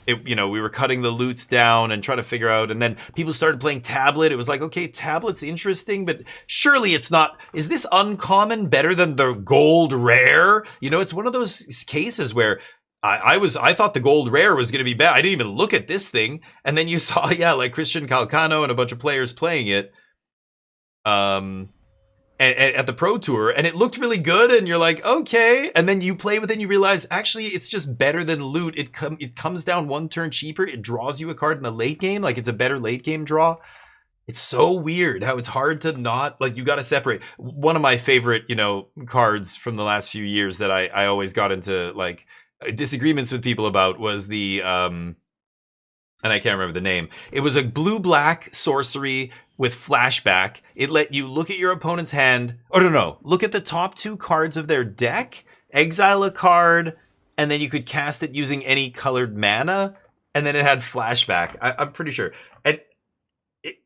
you know, we were cutting the loots down and trying to figure out, and then people started playing tablet. It was like, okay, tablet's interesting, but surely it's not. Is this uncommon better than the gold rare? You know, it's one of those cases where I thought the gold rare was going to be bad. I didn't even look at this thing, and then you saw, yeah, like Christian Calcano and a bunch of players playing it. At the Pro Tour, and it looked really good, and you're like, okay, and then you play with it and you realize, actually, it's just better than loot. It comes down one turn cheaper, it draws you a card in the late game, like it's a better late game draw. It's so weird how it's hard to not, like, you gotta separate. One of my favorite, you know, cards from the last few years that I always got into, like, disagreements with people about was the, and I can't remember the name. It was a blue-black sorcery with flashback. It let you look at your opponent's hand. Oh, no. Look at the top 2 cards of their deck, exile a card, and then you could cast it using any colored mana, and then it had flashback. I'm pretty sure. And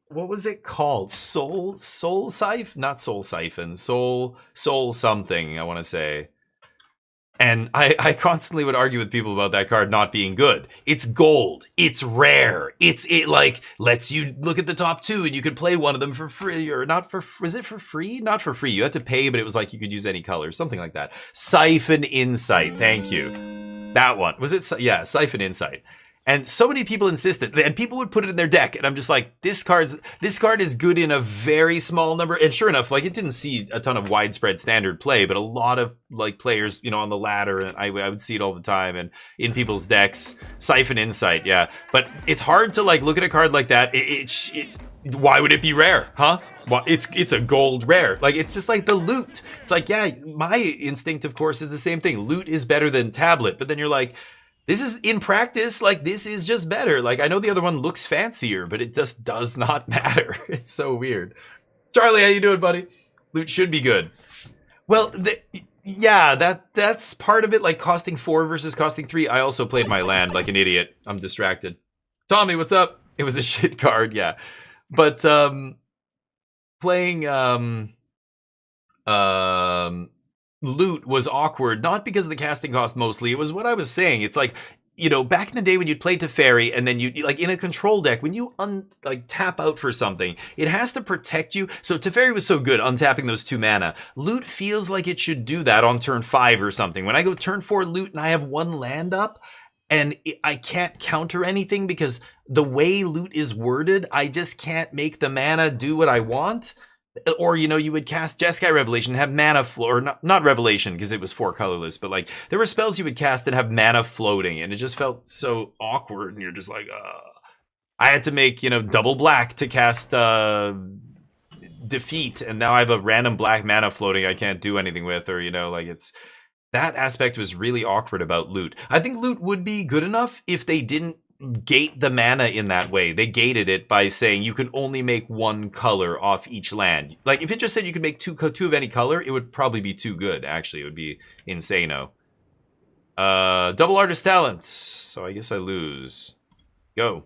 what was it called? Soul Siphon? Not Soul Siphon. Soul something, I want to say. And I constantly would argue with people about that card not being good. It's gold. It's rare. It like lets you look at the top 2 and you could play one of them for free, or not for, was it for free? Not for free. You had to pay, but it was like you could use any color, something like that. Siphon Insight. Thank you. That one. Was it? Yeah, Siphon Insight. And so many people insisted, and people would put it in their deck, and I'm just like, this card is good in a very small number. And sure enough, like, it didn't see a ton of widespread standard play, but a lot of like players, you know, on the ladder, and I would see it all the time, and in people's decks. Siphon Insight, yeah. But it's hard to like look at a card like that. Why would it be rare, huh? Well, it's a gold rare. Like, it's just like the loot. It's like, yeah, my instinct, of course, is the same thing. Loot is better than tablet, but then you're like, this is, in practice, like, this is just better. Like, I know the other one looks fancier, but it just does not matter. It's so weird. Charlie, how you doing, buddy? Loot should be good. Well, yeah, that's part of it, like costing 4 versus costing 3. I also played my land like an idiot. I'm distracted. Tommy, what's up? It was a shit card, yeah. But playing loot was awkward, not because of the casting cost mostly. It was what I was saying. It's like, you know, back in the day when you'd play Teferi, and then you like in a control deck, when you tap out for something, it has to protect you. So Teferi was so good untapping those 2 mana. Loot feels like it should do that on turn 5 or something. When I go turn 4 loot and I have 1 land up, and I can't counter anything because the way loot is worded, I just can't make the mana do what I want. Or, you know, you would cast Jeskai Revelation and have mana or not Revelation because it was 4 colorless, but like there were spells you would cast that have mana floating, and it just felt so awkward, and you're just like, I had to make, you know, double black to cast defeat, and now I have a random black mana floating I can't do anything with, or, you know, like, it's... That aspect was really awkward about loot. I think loot would be good enough if they didn't gate the mana in that way. They gated it by saying you can only make one color off each land. Like, if it just said you could make two of any color, it would probably be too good, actually. It would be insano. Double artist talents. So I guess I lose. Go.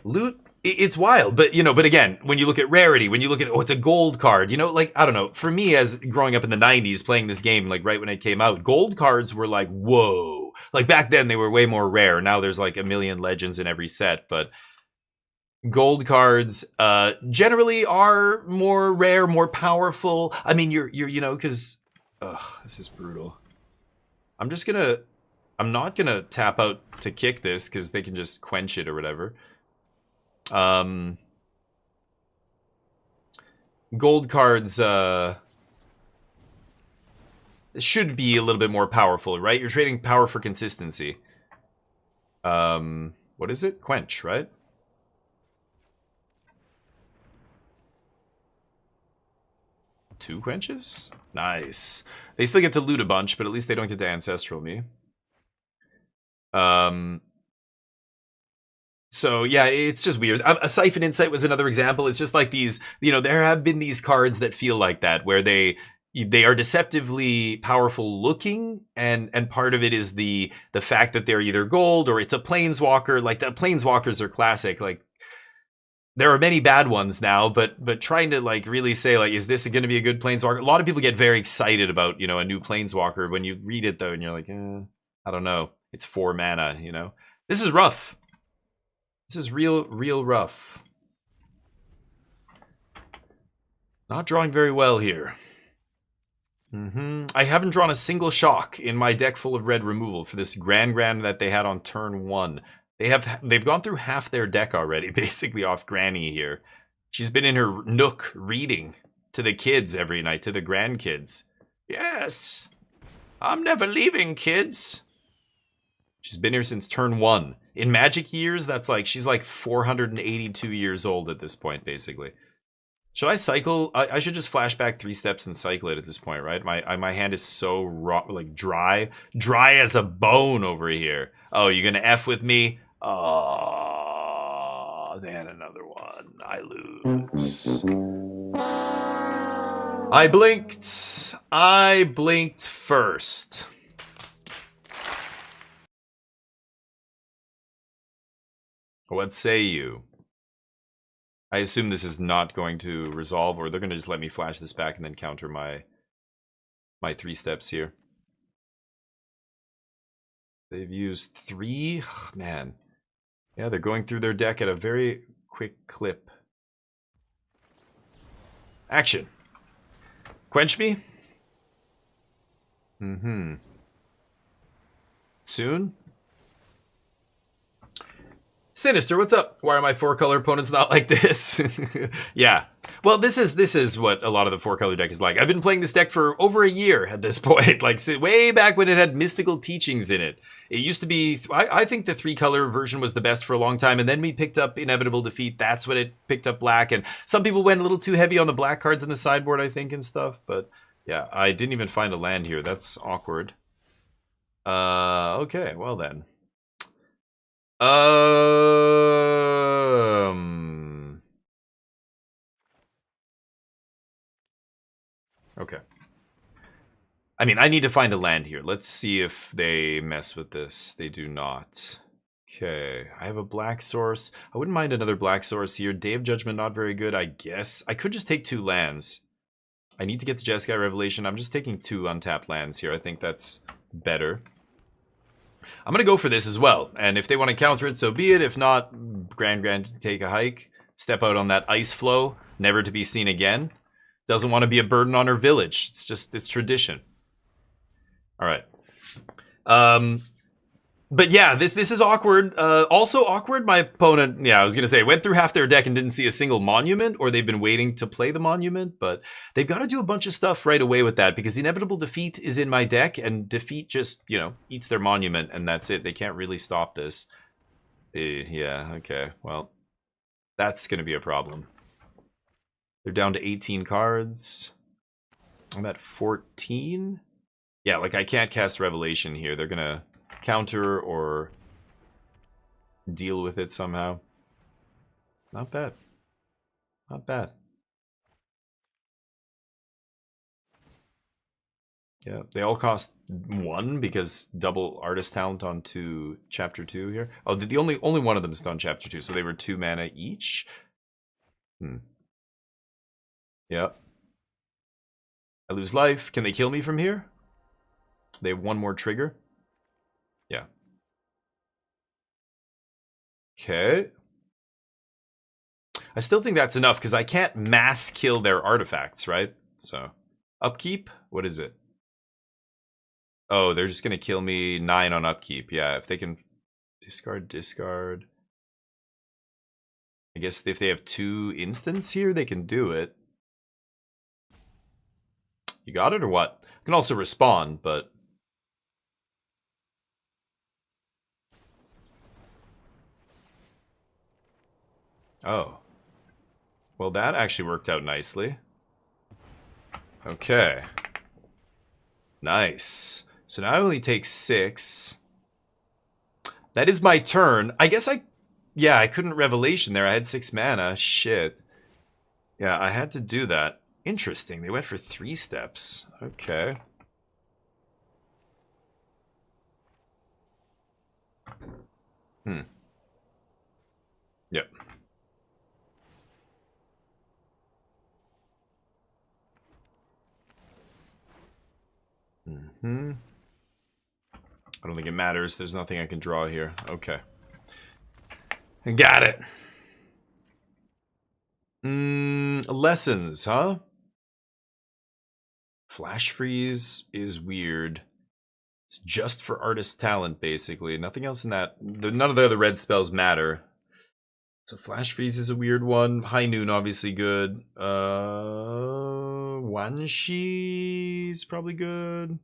Loot, it's wild, but, you know, but again, when you look at rarity, when you look at, oh, it's a gold card, you know, like, I don't know, for me, as growing up in the 90s, playing this game, like, right when it came out, gold cards were like, whoa. Like, back then, they were way more rare. Now there's, like, a million legends in every set, but gold cards, generally are more rare, more powerful. I mean, you're you know, because, ugh, this is brutal. I'm not gonna tap out to kick this, because they can just quench it or whatever. Gold cards should be a little bit more powerful, right? You're trading power for consistency. What is it? Quench, right? Two quenches? Nice. They still get to loot a bunch, but at least they don't get to ancestral me. So, yeah, it's just weird. A Siphon Insight was another example. It's just like these, you know, there have been these cards that feel like that, where they are deceptively powerful looking, and part of it is the fact that they're either gold or it's a planeswalker. Like, the planeswalkers are classic. Like, there are many bad ones now, but trying to, like, really say, like, is this going to be a good planeswalker? A lot of people get very excited about, you know, a new planeswalker. When you read it, though, and you're like, I don't know. It's 4 mana, you know? This is rough. This is real rough. Not drawing very well here. I haven't drawn a single shock in my deck full of red removal for this Grand that they had on turn 1. They've gone through half their deck already, basically off Granny here. She's been in her nook reading to the kids every night, to the grandkids. Yes, I'm never leaving, kids. She's been here since turn 1. In Magic years, that's like, she's like 482 years old at this point, basically. Should I cycle? I should just flash back 3 steps and cycle it at this point, right? My hand is so raw, like dry as a bone over here. Oh, you gonna F with me? Oh, then another one. I lose. I blinked first. What say you? I assume this is not going to resolve, or they're going to just let me flash this back and then counter my 3 steps here. They've used 3? Ugh, man. Yeah, they're going through their deck at a very quick clip. Action. Quench me? Soon? Sinister, what's up? Why are my 4-color opponents not like this? Yeah. Well, this is what a lot of the 4-color deck is like. I've been playing this deck for over a year at this point. Like, way back when it had mystical teachings in it. It used to be... I think the 3-color version was the best for a long time, and then we picked up Inevitable Defeat. That's when it picked up black, and some people went a little too heavy on the black cards in the sideboard, I think, and stuff. But, yeah, I didn't even find a land here. That's awkward. Okay, well then. Okay. I mean, I need to find a land here. Let's see if they mess with this. They do not. Okay, I have a black source. I wouldn't mind another black source here. Day of Judgment, not very good, I guess. I could just take 2 lands. I need to get the Jeskai Revelation. I'm just taking 2 untapped lands here. I think that's better. I'm going to go for this as well, and if they want to counter it, so be it. If not, Grand take a hike, step out on that ice flow, never to be seen again. Doesn't want to be a burden on her village. It's tradition. All right. But yeah, this is awkward. Also awkward, my opponent, yeah, I was going to say, went through half their deck and didn't see a single monument, or they've been waiting to play the monument, but they've got to do a bunch of stuff right away with that, because Inevitable Defeat is in my deck, and Defeat just, you know, eats their monument, and that's it. They can't really stop this. Yeah, okay, well, that's going to be a problem. They're down to 18 cards. I'm at 14. Yeah, like I can't cast Revelation here. They're gonna counter or deal with it somehow. Not bad. Not bad. Yeah, they all cost 1 because double artist talent onto chapter 2 here. Oh, the only one of them is on chapter 2, so they were 2 mana each. Yep. I lose life. Can they kill me from here? They have 1 more trigger. Yeah. Okay. I still think that's enough because I can't mass kill their artifacts, right? So, upkeep. What is it? Oh, they're just gonna kill me 9 on upkeep. Yeah, if they can discard. I guess if they have 2 instants here, they can do it. You got it or what? I can also respond, but oh. Well, that actually worked out nicely. Okay. Nice. So now I only take 6. That is my turn. I guess yeah, I couldn't Revelation there. I had 6 mana. Shit. Yeah, I had to do that. Interesting. They went for 3 steps. Okay. Yep. I don't think it matters. There's nothing I can draw here. Okay. I got it. Lessons, huh? Flash freeze is weird. It's just for artist talent, basically. Nothing else in that. None of the other red spells matter. So flash freeze is a weird one. High noon, obviously good. Wanshi is probably good.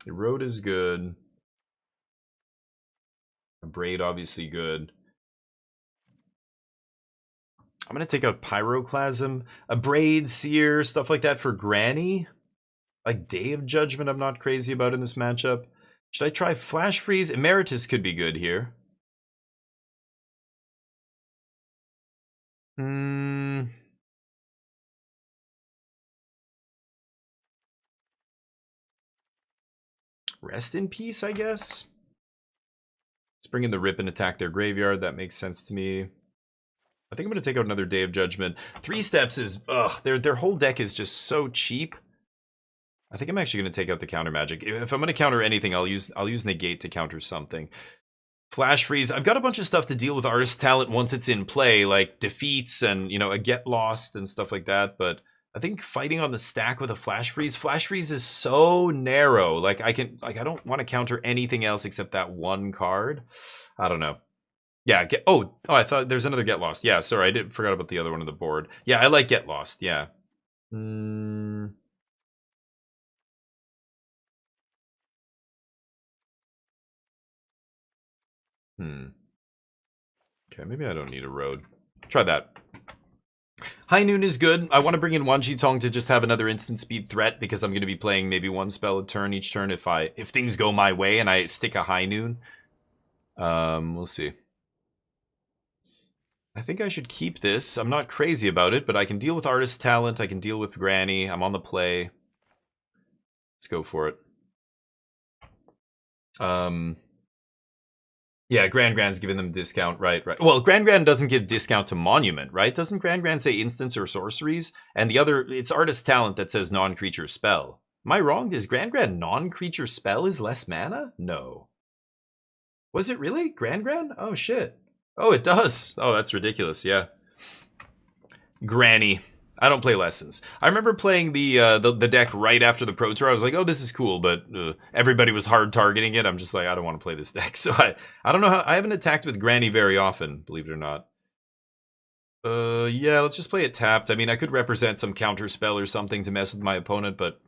Erode is good. Braid, obviously good. I'm going to take out Pyroclasm. A Braid, Seer, stuff like that for Granny. Like Day of Judgment I'm not crazy about in this matchup. Should I try Flash Freeze? Emeritus could be good here. Rest in peace, I guess. Let's bring in the Rip and attack their graveyard. That makes sense to me. I think I'm going to take out another Day of Judgment. 3 steps is... Ugh, their whole deck is just so cheap. I think I'm actually going to take out the counter magic. If I'm going to counter anything, I'll use negate to counter something. Flash freeze. I've got a bunch of stuff to deal with artist talent once it's in play, like defeats and, you know, a get lost and stuff like that. But I think fighting on the stack with a flash freeze is so narrow. Like I don't want to counter anything else except that one card. I don't know. Yeah. I thought there's another get lost. Yeah. Sorry, forgot about the other one on the board. Yeah, I like get lost. Yeah. Okay, maybe I don't need a road. Try that. High Noon is good. I want to bring in Wanji Tong to just have another instant speed threat because I'm going to be playing maybe 1 spell a turn each turn if things go my way and I stick a High Noon. We'll see. I think I should keep this. I'm not crazy about it, but I can deal with artist talent. I can deal with Granny. I'm on the play. Let's go for it. Yeah, Grand's giving them discount, right. Well, Grand doesn't give discount to Monument, right? Doesn't Grand say instants or sorceries? And the other, it's artist talent that says non-creature spell. Am I wrong? Does Grand non-creature spell is less mana? No. Was it really? Grand? Oh, shit. Oh, it does. Oh, that's ridiculous, yeah. Granny. I don't play Lessons. I remember playing the deck right after the Pro Tour. I was like, oh, this is cool, but everybody was hard targeting it. I'm just like, I don't want to play this deck. So I don't know how... I haven't attacked with Granny very often, believe it or not. Yeah, let's just play it tapped. I mean, I could represent some counter spell or something to mess with my opponent, but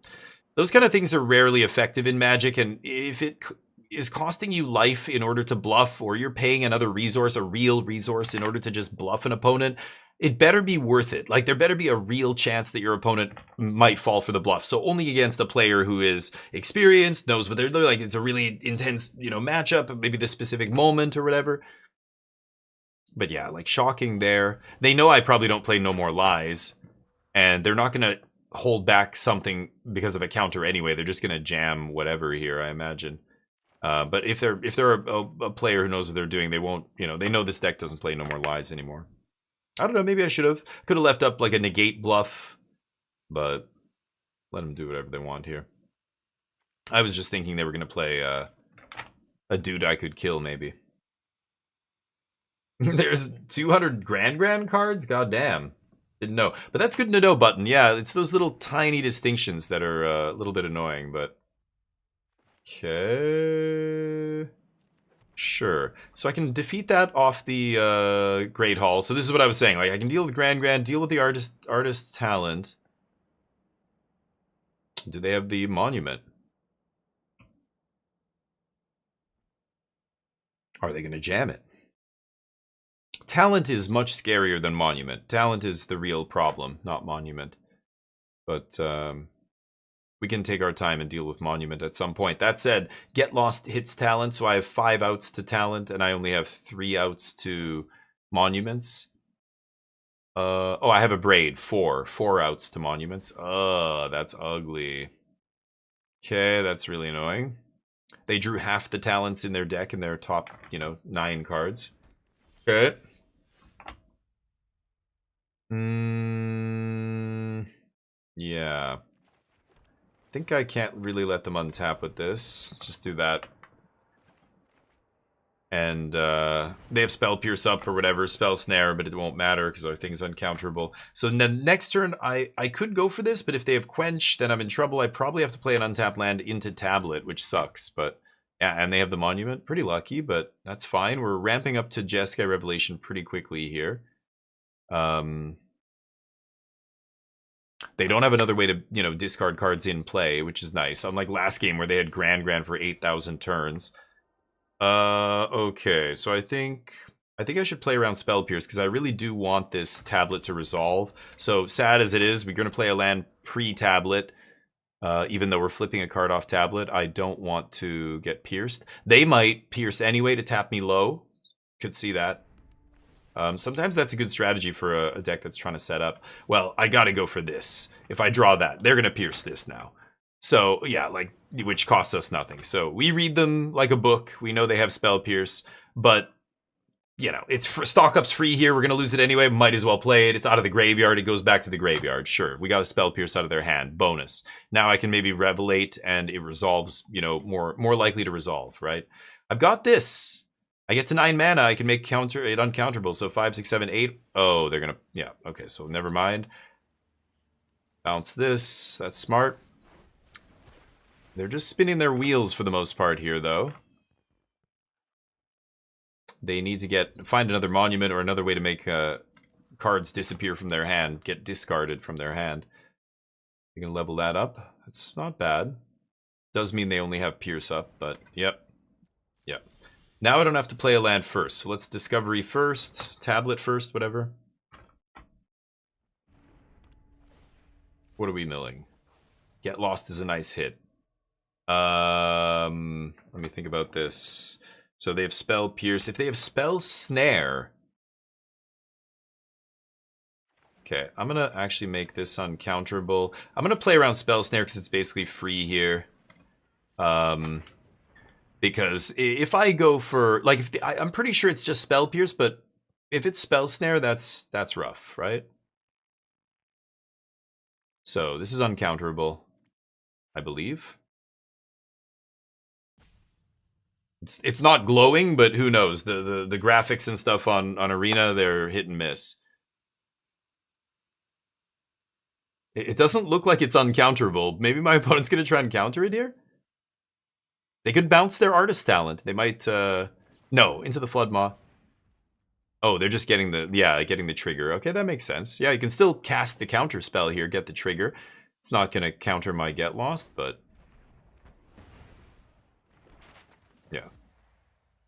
those kind of things are rarely effective in Magic, and if it... is costing you life in order to bluff, or you're paying another resource, a real resource, in order to just bluff an opponent, it better be worth it. Like, there better be a real chance that your opponent might fall for the bluff. So only against a player who is experienced, knows what they're like, it's a really intense, you know, matchup, maybe the specific moment or whatever. But yeah, like, shocking there. They know I probably don't play No More Lies, and they're not going to hold back something because of a counter anyway. They're just going to jam whatever here, I imagine. But if they're a player who knows what they're doing, they won't, you know, they know this deck doesn't play No More Lies anymore. I don't know, maybe I could have left up like a negate bluff, but let them do whatever they want here. I was just thinking they were going to play a dude I could kill, maybe. There's 200 Grand cards? God damn. Didn't know. But that's good to know, Button. Yeah, it's those little tiny distinctions that are a little bit annoying, but... Okay... Sure. So I can defeat that off the Great Hall. So this is what I was saying. Like, I can deal with Grand, deal with the artist's talent. Do they have the monument? Are they going to jam it? Talent is much scarier than monument. Talent is the real problem, not monument. But we can take our time and deal with monument at some point. That said, Get Lost hits talent, so I have 5 outs to talent, and I only have 3 outs to monuments. Oh, I have a braid. 4 outs to monuments. Oh, that's ugly. Okay, that's really annoying. They drew half the talents in their deck in their top, you know, 9 cards. Okay. Yeah. I think I can't really let them untap with this. Let's just do that. And they have Spell Pierce up or whatever, Spell Snare, but it won't matter because our thing's uncounterable. So then next turn, I could go for this, but if they have Quench, then I'm in trouble. I probably have to play an untapped land into Tablet, which sucks. But yeah, and they have the Monument. Pretty lucky, but that's fine. We're ramping up to Jeskai Revelation pretty quickly here. They don't have another way to, you know, discard cards in play, which is nice. Unlike last game where they had Grand for 8,000 turns. Okay, so I think I should play around Spell Pierce because I really do want this tablet to resolve. So sad as it is, we're going to play a land pre-tablet. Even though we're flipping a card off tablet, I don't want to get pierced. They might pierce anyway to tap me low. Could see that. Sometimes that's a good strategy for a deck that's trying to set up. Well, I gotta go for this. If I draw that, they're gonna pierce this now. So, yeah, like, which costs us nothing. So, we read them like a book. We know they have Spell Pierce. But, you know, it's stock up's free here. We're gonna lose it anyway. Might as well play it. It's out of the graveyard. It goes back to the graveyard. Sure, we got a Spell Pierce out of their hand. Bonus. Now I can maybe Revelate, and it resolves, you know, more likely to resolve, right? I've got this. I get to 9 mana, I can make it uncounterable. So 5, 6, 7, 8. Oh, they're gonna, yeah, okay, so never mind. Bounce this, that's smart. They're just spinning their wheels for the most part here, though. They need to find another monument or another way to make cards disappear from their hand, get discarded from their hand. You can level that up. It's not bad. Does mean they only have Pierce up, but yep. Yep. Now I don't have to play a land first, so let's Discovery first, Tablet first, whatever. What are we milling? Get Lost is a nice hit. Let me think about this. So they have Spell Pierce. If they have Spell Snare... Okay, I'm going to actually make this uncounterable. I'm going to play around Spell Snare because it's basically free here. Because if I go for, like, I'm pretty sure it's just Spell Pierce, but if it's Spell Snare, that's rough, right? So this is uncounterable, I believe. It's not glowing, but who knows? The graphics and stuff on Arena, they're hit and miss. It doesn't look like it's uncounterable. Maybe my opponent's gonna try and counter it here. They could bounce their artist talent. They might, no, into the Flood Maw. Oh, they're just getting getting the trigger. Okay, that makes sense. Yeah, you can still cast the counter spell here, get the trigger. It's not going to counter my Get Lost, but...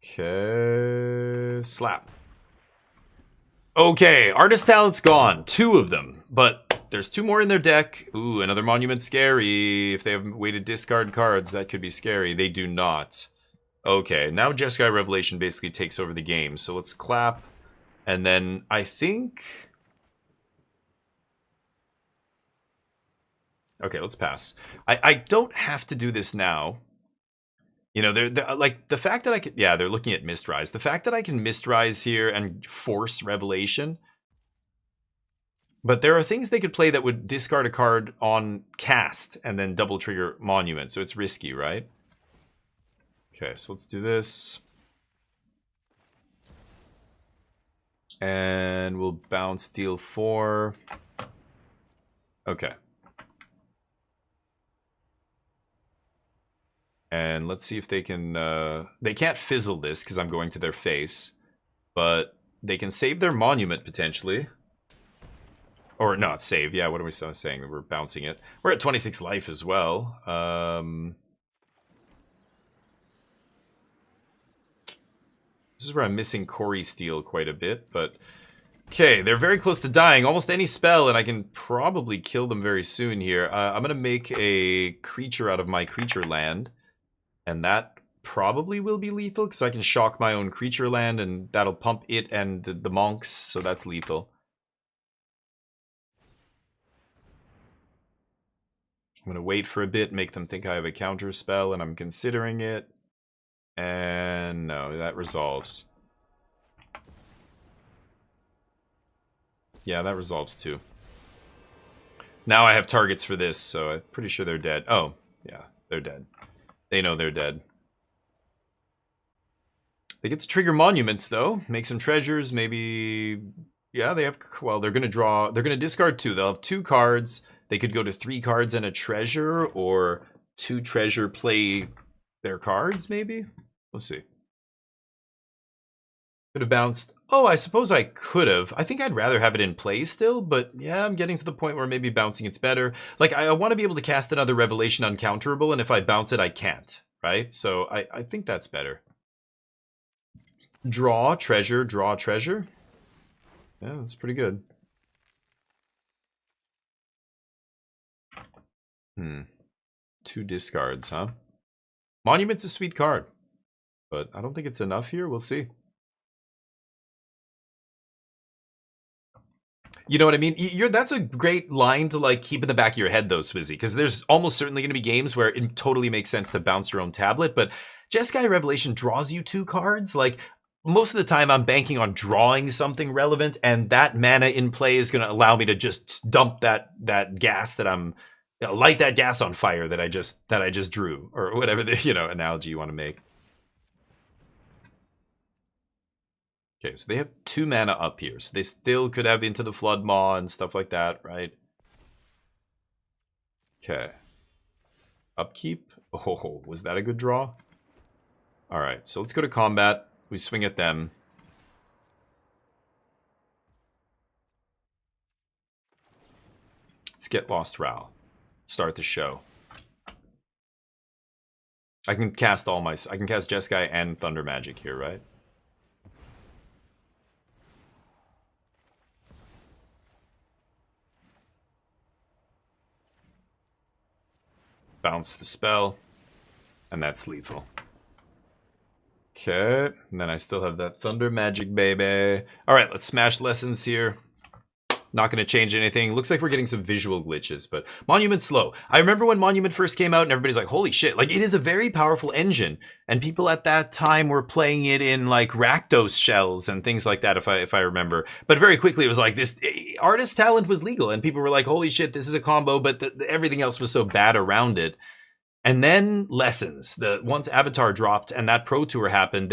Okay, slap. Okay, artist talent's gone. 2 of them, but there's 2 more in their deck. Ooh, another monument scary. If they have a way to discard cards, that could be scary. They do not. Okay, now Jeskai Revelation basically takes over the game. So let's clap. And then I think... Okay, let's pass. I don't have to do this now. You know, they're like the fact that I can, yeah, they're looking at Mistrise. The fact that I can Mistrise here and force Revelation. But there are things they could play that would discard a card on cast and then double trigger Monument. So it's risky, right? Okay, so let's do this. And we'll bounce deal 4. Okay. And let's see if they can... they can't fizzle this because I'm going to their face. But they can save their Monument, potentially. Or not save, yeah, what are we saying? We're bouncing it. We're at 26 life as well. This is where I'm missing Corey Steel quite a bit, but... Okay, they're very close to dying. Almost any spell, and I can probably kill them very soon here. I'm going to make a creature out of my creature land. And that probably will be lethal, because I can shock my own creature land, and that'll pump it and the monks, so that's lethal. I'm going to wait for a bit, make them think I have a counter spell, and I'm considering it. And no, that resolves. Yeah, that resolves too. Now I have targets for this, so I'm pretty sure they're dead. Oh, yeah, they're dead. They know they're dead. They get to trigger monuments, though. Make some treasures, maybe... Yeah, they have... Well, they're going to draw... They're going to discard 2. They'll have 2 cards. They could go to 3 cards and a treasure, or 2 treasure, play their cards, maybe? We'll see. Could have bounced... Oh, I suppose I could have. I think I'd rather have it in play still, but yeah, I'm getting to the point where maybe bouncing it's better. Like, I want to be able to cast another Revelation uncounterable, and if I bounce it, I can't, right? So I think that's better. Draw, treasure, draw, treasure. Yeah, that's pretty good. 2 discards, huh? Monument's a sweet card, but I don't think it's enough here. We'll see. You know what I mean? That's a great line to like keep in the back of your head, though, Swizzy, because there's almost certainly going to be games where it totally makes sense to bounce your own tablet, but Jeskai Revelation draws you 2 cards. Like, most of the time I'm banking on drawing something relevant, and that mana in play is going to allow me to just dump that gas that I'm... light that gas on fire that I just drew, or whatever the analogy you want to make. Okay, so they have 2 mana up here, so they still could have Into the Flood Maw and stuff like that, right? Okay. Upkeep. Oh, was that a good draw? All right, so let's go to combat. We swing at them. Let's get Lost Ral. Start the show. I can cast I can cast Jeskai and Thunder Magic here, right? Bounce the spell, and that's lethal. Okay, and then I still have that Thunder Magic, baby. All right, let's smash lessons here. Not going to change anything. Looks like we're getting some visual glitches, but Monument's slow. I remember when Monument first came out and everybody's like, holy shit, like it is a very powerful engine. And people at that time were playing it in like Rakdos shells and things like that, if I remember. But very quickly it was like this artist talent was legal and people were like, holy shit, this is a combo, but everything else was so bad around it. And then lessons. Once Avatar dropped and that Pro Tour happened,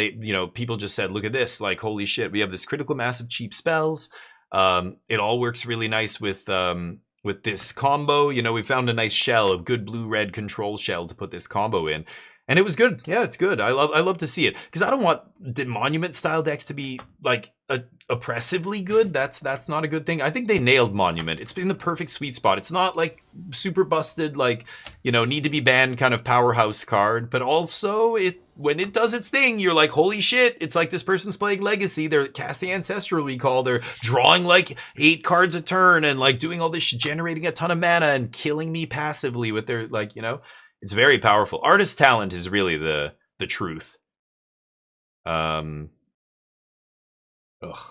people just said, look at this, like, holy shit, we have this critical mass of cheap spells. It all works really nice with this combo. We found a nice shell, a good blue-red control shell to put this combo in. And it was good. Yeah, it's good. I love to see it because I don't want the monument style decks to be like oppressively good. That's not a good thing. I think they nailed monument. It's been the perfect sweet spot. It's not like super busted, like, you know, need to be banned kind of powerhouse card, but also when it does its thing, you're like, holy shit! It's like this person's playing Legacy. They're casting Ancestral Recall. They're drawing like 8 cards a turn and like doing all this shit, generating a ton of mana and killing me passively with their, like, you know. It's very powerful. Artist talent is really the truth. Ugh. This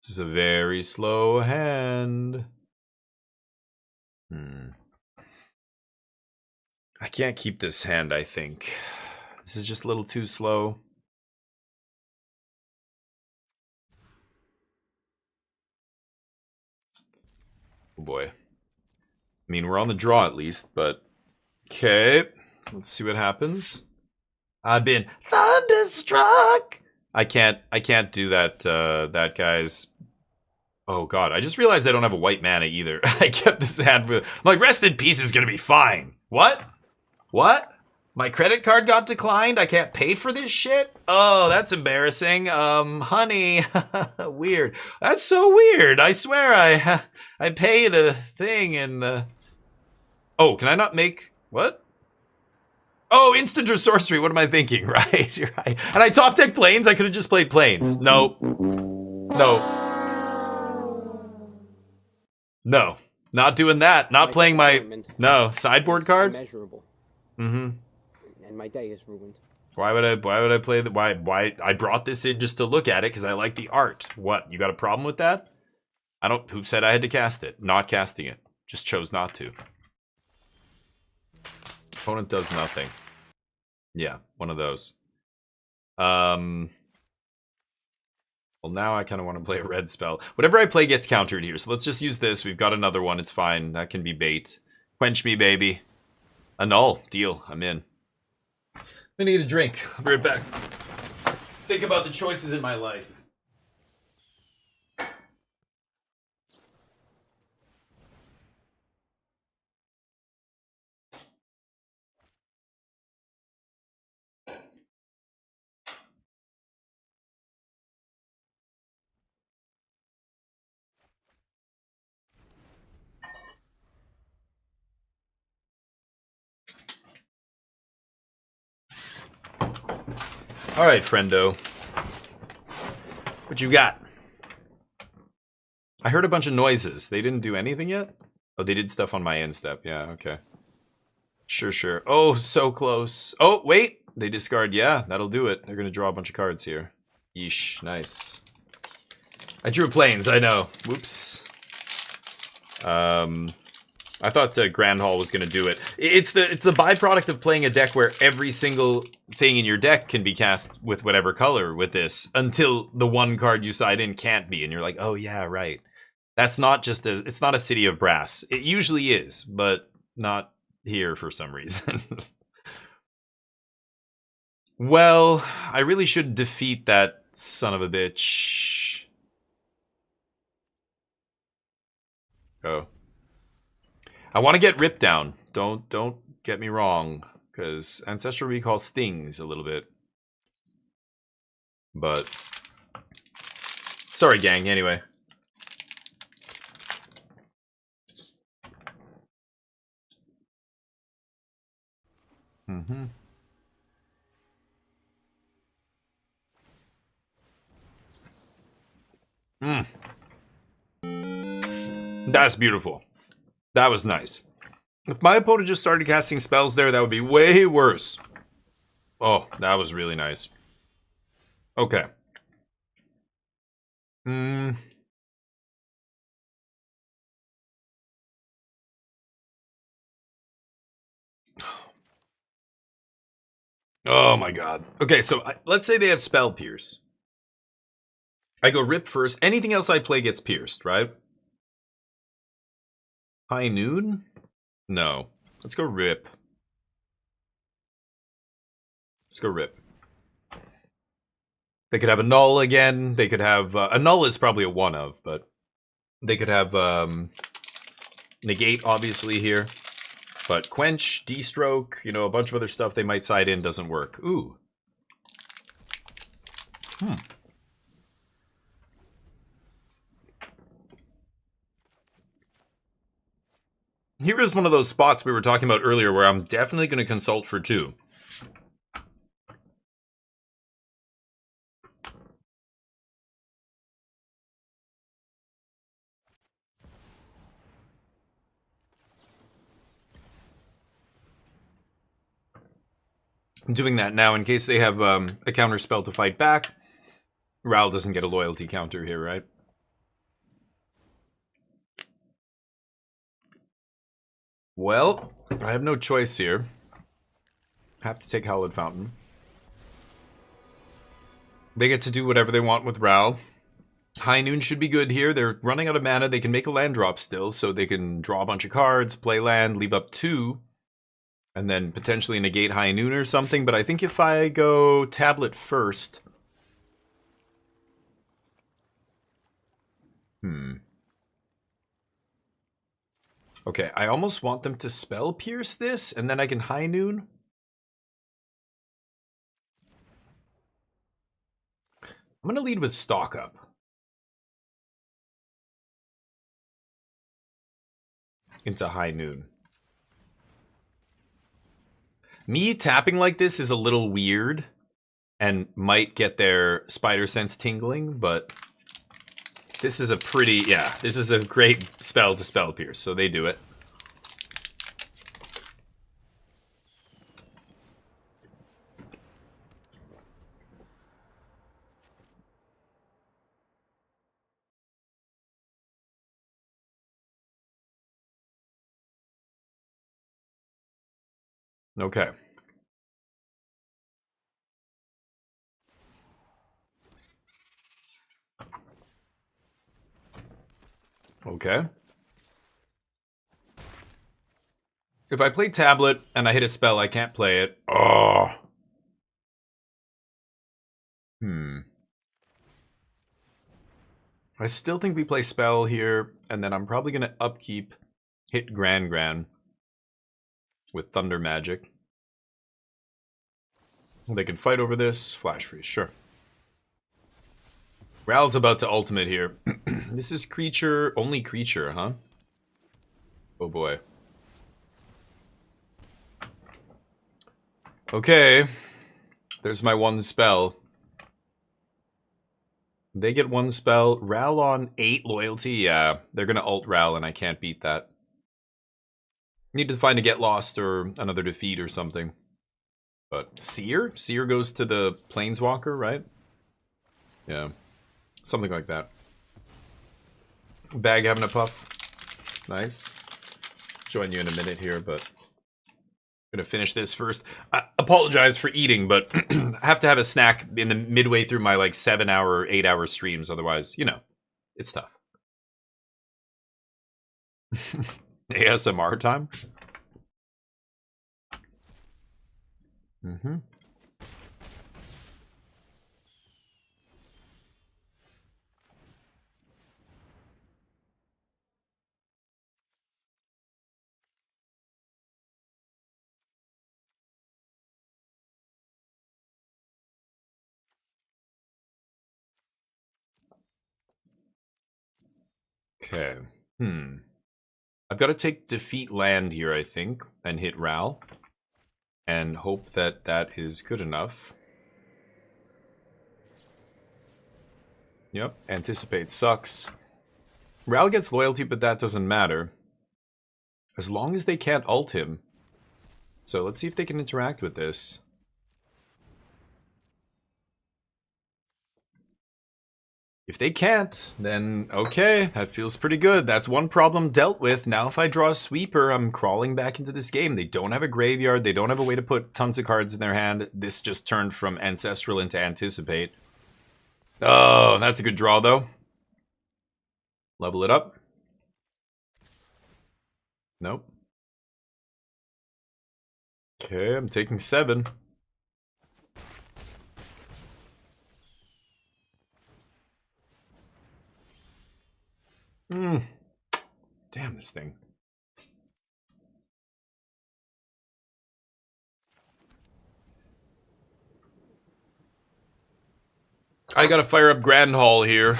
is a very slow hand. I can't keep this hand, I think. This is just a little too slow. Oh boy. I mean, we're on the draw at least, but okay. Let's see what happens. I've been thunderstruck. I can't do that. That guy's. Oh god! I just realized I don't have a white mana either. I kept this hand with. I'm like, rest in peace is gonna be fine. What? What? My credit card got declined. I can't pay for this shit. Oh, that's embarrassing. Honey, weird. That's so weird. I swear, I paid a thing in the. Oh, can I not make what? Oh, instant or sorcery. What am I thinking? Right, you're right. And I top deck planes. I could have just played planes. Nope. No, not doing that. Not playing my sideboard card. Immeasurable. Mm-hmm. And my day is ruined. Why would I play that? Why I brought this in just to look at it because I like the art. What? You got a problem with that? I don't. Who said I had to cast it? Not casting it. Just chose not to. Opponent does nothing. Yeah, one of those. Well, now I kind of want to play a red spell. Whatever I play gets countered here, so let's just use this. We've got another one. It's fine. That can be bait. Quench me, baby. Annul. Deal. I'm in. I need a drink. I'll be right back. Think about the choices in my life. All right, friendo. What you got? I heard a bunch of noises. They didn't do anything yet? Oh, they did stuff on my end step. Yeah, okay. Sure. Oh, so close. Oh, wait. They discard. Yeah, that'll do it. They're going to draw a bunch of cards here. Yeesh. Nice. I drew planes. I know. Whoops. I thought Grand Hall was going to do it. It's the byproduct of playing a deck where every single thing in your deck can be cast with whatever color with this until the one card you side in can't be. And you're like, oh yeah, right. That's not just it's not a City of Brass. It usually is, but not here for some reason. Well, I really should defeat that son of a bitch. Oh. I want to get ripped down. Don't get me wrong, because Ancestral Recall stings a little bit. But sorry, gang. Anyway. That's beautiful. That was nice. If my opponent just started casting spells there, that would be way worse. Oh, that was really nice. Okay. Oh my god. Okay, so let's say they have Spell Pierce. I go Rip first. Anything else I play gets pierced, right? High Noon? No. Let's go Rip. Let's go Rip. They could have a Null again. They could have... a Null is probably a one of, but... They could have... Negate, obviously, here. But Quench, D-Stroke, you know, a bunch of other stuff they might side in doesn't work. Ooh. Here is one of those spots we were talking about earlier where I'm definitely going to consult for 2. I'm doing that now in case they have a counter spell to fight back. Ral doesn't get a loyalty counter here, right? Well, I have no choice here. Have to take Hallowed Fountain. They get to do whatever they want with Ral. High Noon should be good here. They're running out of mana. They can make a land drop still, so they can draw a bunch of cards, play land, leave up 2, and then potentially negate High Noon or something. But I think if I go Tablet first... Okay, I almost want them to Spell Pierce this, and then I can High Noon. I'm going to lead with Stock Up. Into High Noon. Me tapping like this is a little weird, and might get their Spider Sense tingling, but... This is a pretty, yeah, this is a great spell to Spell Pierce, so they do it. Okay. Okay. If I play Tablet and I hit a spell, I can't play it. Oh. I still think we play Spell here, and then I'm probably going to upkeep, hit Gran with Thunder Magic. They can fight over this. Flash Freeze, sure. Ral's about to ultimate here. This is creature, only creature, huh? Oh boy. Okay. There's my one spell. They get one spell. Ral on 8 loyalty. Yeah, they're going to ult Ral and I can't beat that. Need to find a Get Lost or another defeat or something. But Seer? Seer goes to the Planeswalker, right? Yeah. Something like that. Bag having a puff. Nice. Join you in a minute here, but... I'm gonna finish this first. I apologize for eating, but I have to have a snack in the midway through my like 7-hour, 8-hour streams. Otherwise, you know, it's tough. ASMR time. Mm-hmm. Okay. I've got to take defeat land here, I think, and hit Ral. And hope that that is good enough. Yep, anticipate sucks. Ral gets loyalty, but that doesn't matter. As long as they can't ult him. So let's see if they can interact with this. If they can't, then okay, that feels pretty good. That's one problem dealt with. Now if I draw a sweeper, I'm crawling back into this game. They don't have a graveyard. They don't have a way to put tons of cards in their hand. This just turned from Ancestral into Anticipate. Oh, that's a good draw, though. Level it up. Nope. Okay, I'm taking 7. Damn this thing. I gotta fire up Grand Hall here.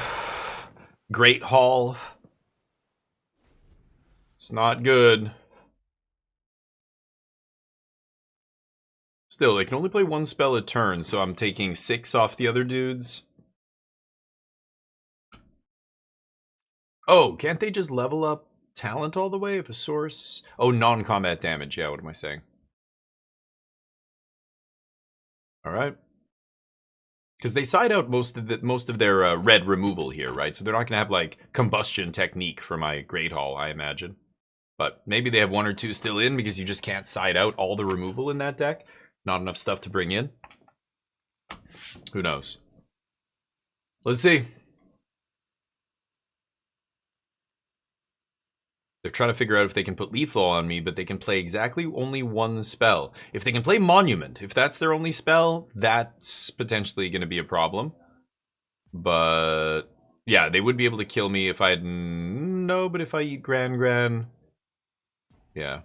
Great Hall. It's not good. Still, they can only play one spell a turn, so I'm taking 6 off the other dudes. Oh, can't they just level up talent all the way if a source? Oh, non-combat damage. Yeah, what am I saying? All right. Because they side out most of their red removal here, right? So they're not going to have, like, combustion technique for my Great Hall, I imagine. But maybe they have 1 or 2 still in because you just can't side out all the removal in that deck. Not enough stuff to bring in. Who knows? Let's see. They're trying to figure out if they can put lethal on me, but they can play exactly only 1 spell. If they can play Monument, if that's their only spell, that's potentially going to be a problem. But yeah, they would be able to kill me if I had... No, but if I eat Gran... Yeah.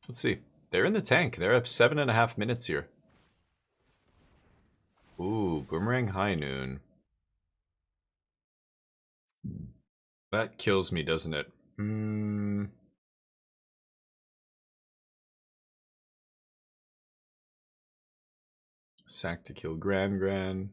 Let's see. They're in the tank. They're at 7.5 minutes here. Ooh, Boomerang High Noon. That kills me, doesn't it? Sack to kill Gran.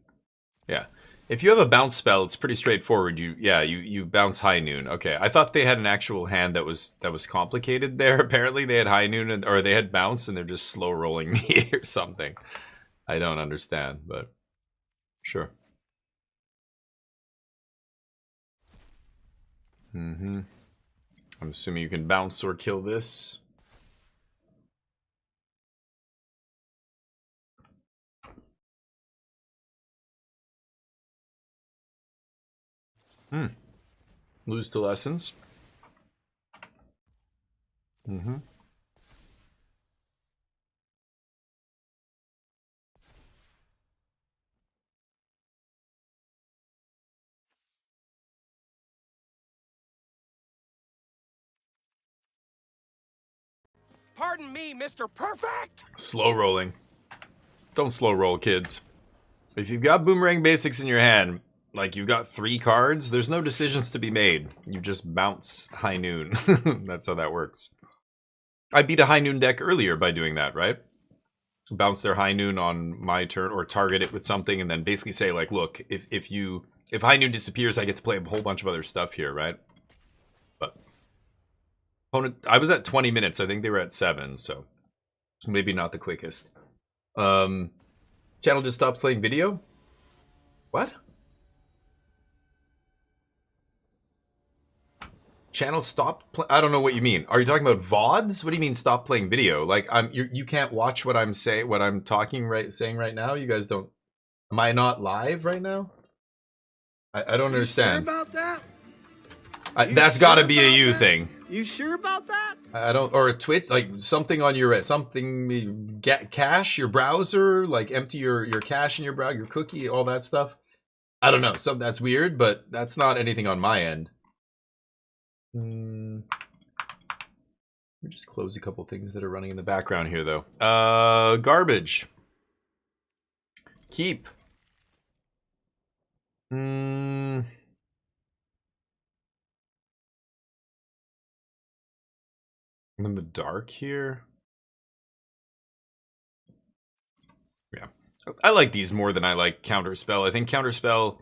Yeah. If you have a bounce spell, it's pretty straightforward. You bounce High Noon. Okay, I thought they had an actual hand that was complicated there. Apparently they had High Noon or they had bounce and they're just slow rolling me or something. I don't understand, but sure. I'm assuming you can bounce or kill this. Lose to lessons. Pardon me, Mr. Perfect! Slow rolling. Don't slow roll, kids. If you've got Boomerang Basics in your hand, like you've got 3 cards, there's no decisions to be made. You just bounce High Noon. That's how that works. I beat a High Noon deck earlier by doing that, right? Bounce their High Noon on my turn or target it with something and then basically say like, look, if High Noon disappears, I get to play a whole bunch of other stuff here, right? But opponent, I was at 20 minutes. I think they were at 7, so maybe not the quickest. Channel just stops playing video? What? Channel stopped I don't know what you mean. Are you talking about VODs? What do you mean stop playing video? Like you can't watch what I'm saying right now? You guys don't... Am I not live right now? I don't understand. Sure about that? That's got to be a you thing. You sure about that? I don't... Or a twit, like something on your... Something... Get cache, your browser, like empty your cache in your browser, your cookie, all that stuff. I don't know. That's weird, but that's not anything on my end. Let me just close a couple things that are running in the background here, though. Garbage. Keep. I'm in the dark here. Yeah. I like these more than I like Counterspell. I think Counterspell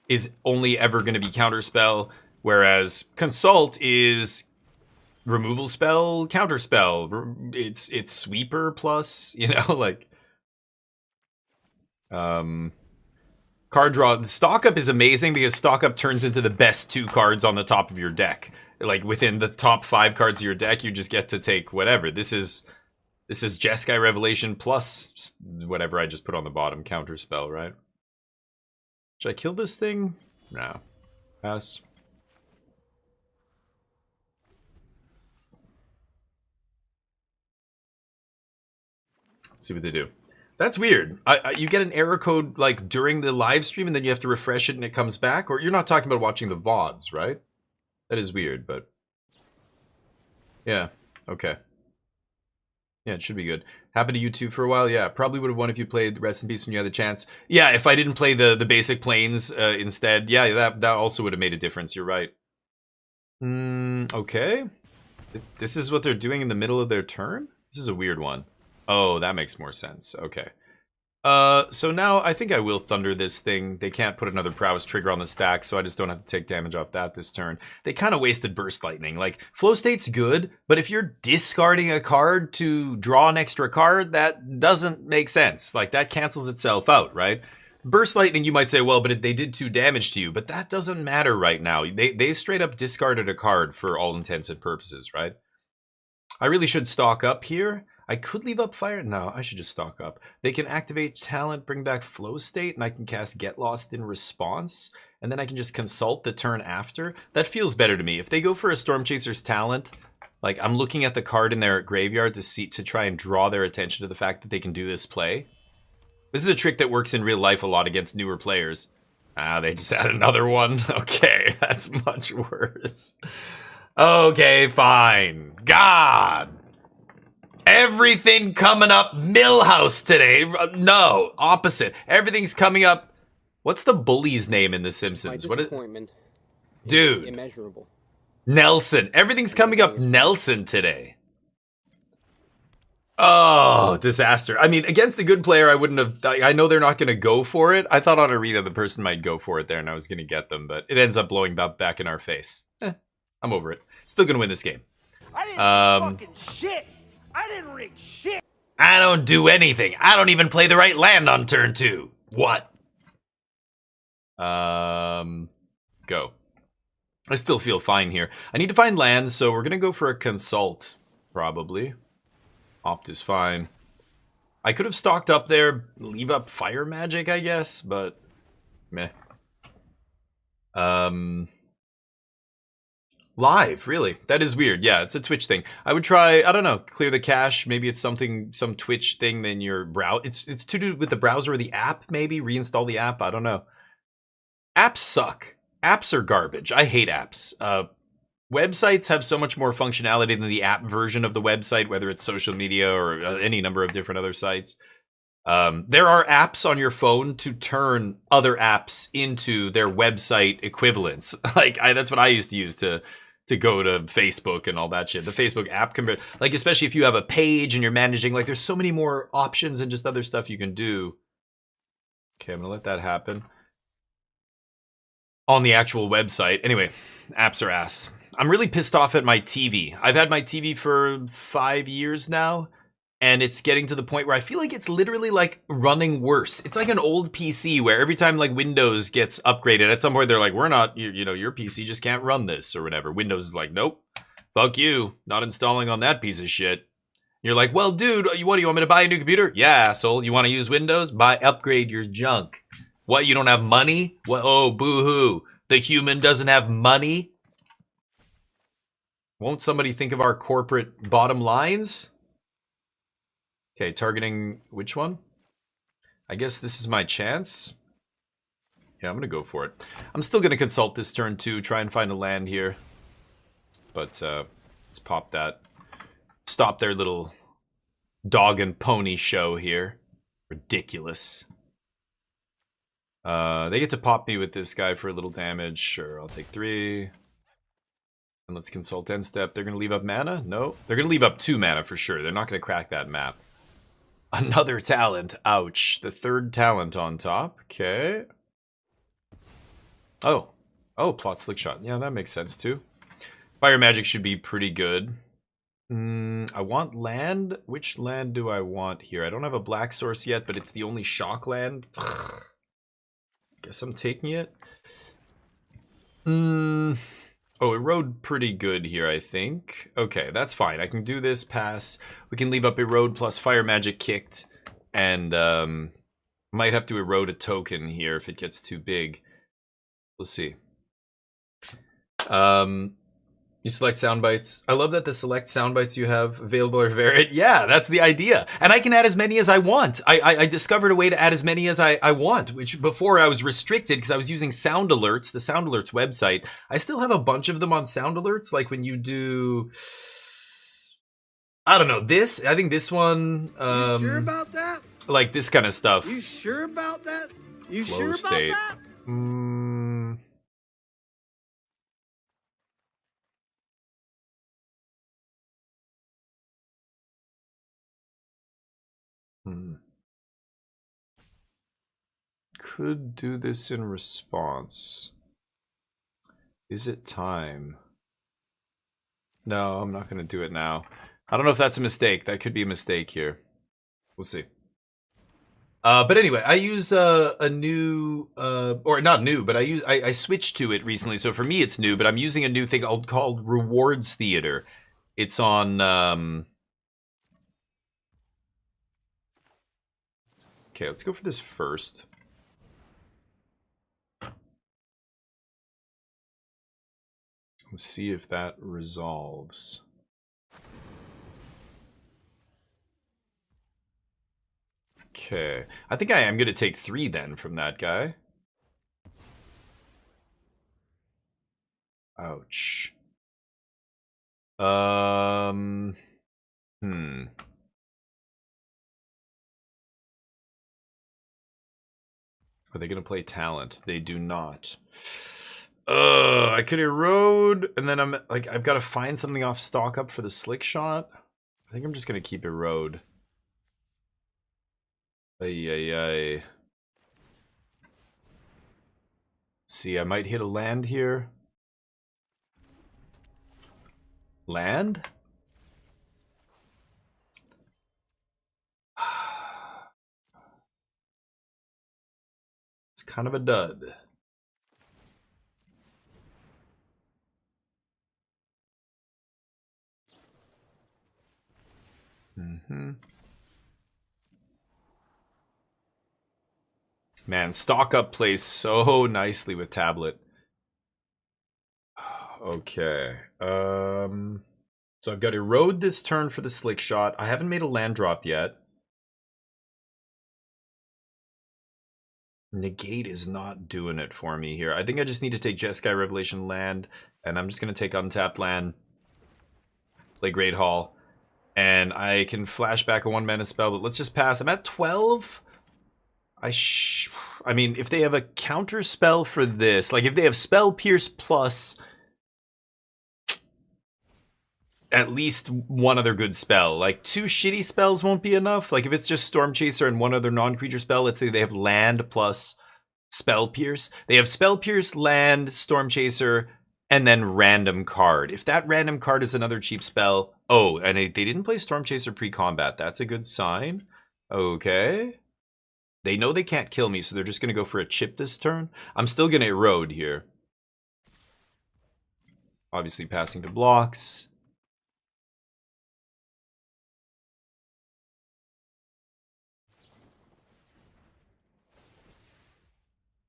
is only ever going to be Counterspell, whereas Consult is removal spell, Counterspell. It's Sweeper plus, you know, like... Card draw. Stock Up is amazing because Stock Up turns into the best 2 cards on the top of your deck. Like, within the top 5 cards of your deck, you just get to take whatever. This is Jeskai Revelation plus whatever I just put on the bottom, Counterspell, right? Should I kill this thing? No. Pass. Let's see what they do. That's weird. You get an error code like during the live stream and then you have to refresh it and it comes back? Or you're not talking about watching the VODs, right? That is weird, but... Yeah, okay. Yeah, it should be good. Happened to you too for a while. Yeah, probably would have won if you played Rest in Peace when you had the chance. Yeah, if I didn't play the basic planes instead. Yeah, that also would have made a difference. You're right. Okay. This is what they're doing in the middle of their turn? This is a weird one. Oh, that makes more sense. Okay. So now I think I will Thunder this thing. They can't put another Prowess trigger on the stack, so I just don't have to take damage off that this turn. They kind of wasted Burst Lightning. Like, Flow State's good, but if you're discarding a card to draw an extra card, that doesn't make sense. Like, that cancels itself out, right? Burst Lightning, you might say, well, but they did 2 damage to you, but that doesn't matter right now. They straight up discarded a card for all intents and purposes, right? I really should stock up here. I could leave up Fire. No, I should just stock up. They can activate Talent, bring back Flow State, and I can cast Get Lost in response. And then I can just consult the turn after. That feels better to me. If they go for a Storm Chaser's Talent, like I'm looking at the card in their graveyard to try and draw their attention to the fact that they can do this play. This is a trick that works in real life a lot against newer players. Ah, they just add another one. Okay, that's much worse. Okay, fine. God. Everything coming up Millhouse today. No, opposite. Everything's coming up. What's the bully's name in The Simpsons? My disappointment is Dude. immeasurable. Nelson. Everything's coming up Nelson today. Oh, disaster. I mean, against a good player, I wouldn't have... I know they're not going to go for it. I thought on Arena the person might go for it there and I was going to get them, but it ends up blowing back in our face. I'm over it. Still going to win this game. I didn't do fucking shit. I didn't rig shit. I don't do anything. I don't even play the right land on turn 2. What? Go. I still feel fine here. I need to find lands, so we're going to go for a consult, probably. Opt is fine. I could have stocked up there, leave up Fire Magic, I guess, but meh. Live, really? That is weird. Yeah, it's a Twitch thing. I would try, I don't know, clear the cache. Maybe it's some Twitch thing. Then your browser. It's to do with the browser or the app. Maybe reinstall the app. I don't know. Apps suck. Apps are garbage. I hate apps. Websites have so much more functionality than the app version of the website, whether it's social media or any number of different other sites. There are apps on your phone to turn other apps into their website equivalents. Like that's what I used to use to go to Facebook and all that shit. The Facebook app like especially if you have a page and you're managing, like there's so many more options and just other stuff you can do. Okay, I'm gonna let that happen on the actual website. Anyway, apps are ass. I'm really pissed off at my TV. I've had my TV for 5 years now, and it's getting to the point where I feel like it's literally like running worse. It's like an old PC where every time like Windows gets upgraded, at some point they're like, we're not, you know, your PC just can't run this or whatever. Windows is like, nope, fuck you, not installing on that piece of shit. You're like, well, dude, what do you want me to buy a new computer? Yeah, asshole. You want to use Windows? Upgrade your junk. What, you don't have money? What? Oh, boo-hoo. The human doesn't have money? Won't somebody think of our corporate bottom lines? Okay, targeting which one? I guess this is my chance. Yeah, I'm going to go for it. I'm still going to consult this turn too, try and find a land here. But let's pop that. Stop their little dog and pony show here. Ridiculous. They get to pop me with this guy for a little damage. Sure, I'll take 3. And let's consult end step. They're going to leave up mana? No. They're going to leave up 2 mana for sure. They're not going to crack that map. Another talent. Ouch. The 3rd talent on top. Okay. Oh. Oh, plot slick shot. Yeah, that makes sense too. Fire magic should be pretty good. I want land. Which land do I want here? I don't have a black source yet, but it's the only shock land. Guess I'm taking it. Oh, it rode pretty good here, I think. Okay, that's fine. I can do this, pass. We can leave up erode plus fire magic kicked. And might have to erode a token here if it gets too big. We'll see. You select sound bites. I love that the select sound bites you have available are varied. Yeah, that's the idea. And I can add as many as I want. I discovered a way to add as many as I want, which before I was restricted because I was using Sound Alerts, the Sound Alerts website. I still have a bunch of them on Sound Alerts, like when you do... I don't know. I think this one. You sure about that? Like this kind of stuff. You sure about that? You Flow sure about state. that? Hmm. Could do this in response. Is it time? No, I'm not going to do it now. I don't know if that's a mistake. That could be a mistake here. We'll see. But anyway, I use a new, or not new, but I switched to it recently. So for me, it's new, but I'm using a new thing called Rewards Theater. It's on. Okay, let's go for this first. Let's see if that resolves. Okay. I think I am going to take 3 then from that guy. Ouch. Are they going to play talent? They do not. I could erode, and then I'm like, I've got to find something off stock up for the slick shot. I think I'm just going to keep erode. Ay. See, I might hit a land here. Land? It's kind of a dud. Man, stock up plays so nicely with tablet. Okay. So I've got erode this turn for the slick shot. I haven't made a land drop yet. Negate is not doing it for me here. I think I just need to take Jeskai Revelation land, and I'm just going to take untapped land, play Great Hall, and I can flash back a 1-mana spell, but let's just pass. I'm at 12. I mean, if they have a counter spell for this, like if they have Spell Pierce plus at least one other good spell, like 2 shitty spells won't be enough. Like if it's just Storm Chaser and one other non-creature spell, let's say they have land plus Spell Pierce. They have Spell Pierce, land, Storm Chaser, and then random card. If that random card is another cheap spell, oh, and they didn't play Storm Chaser pre-combat. That's a good sign. Okay. They know they can't kill me, so they're just going to go for a chip this turn. I'm still going to erode here. Obviously passing to blocks.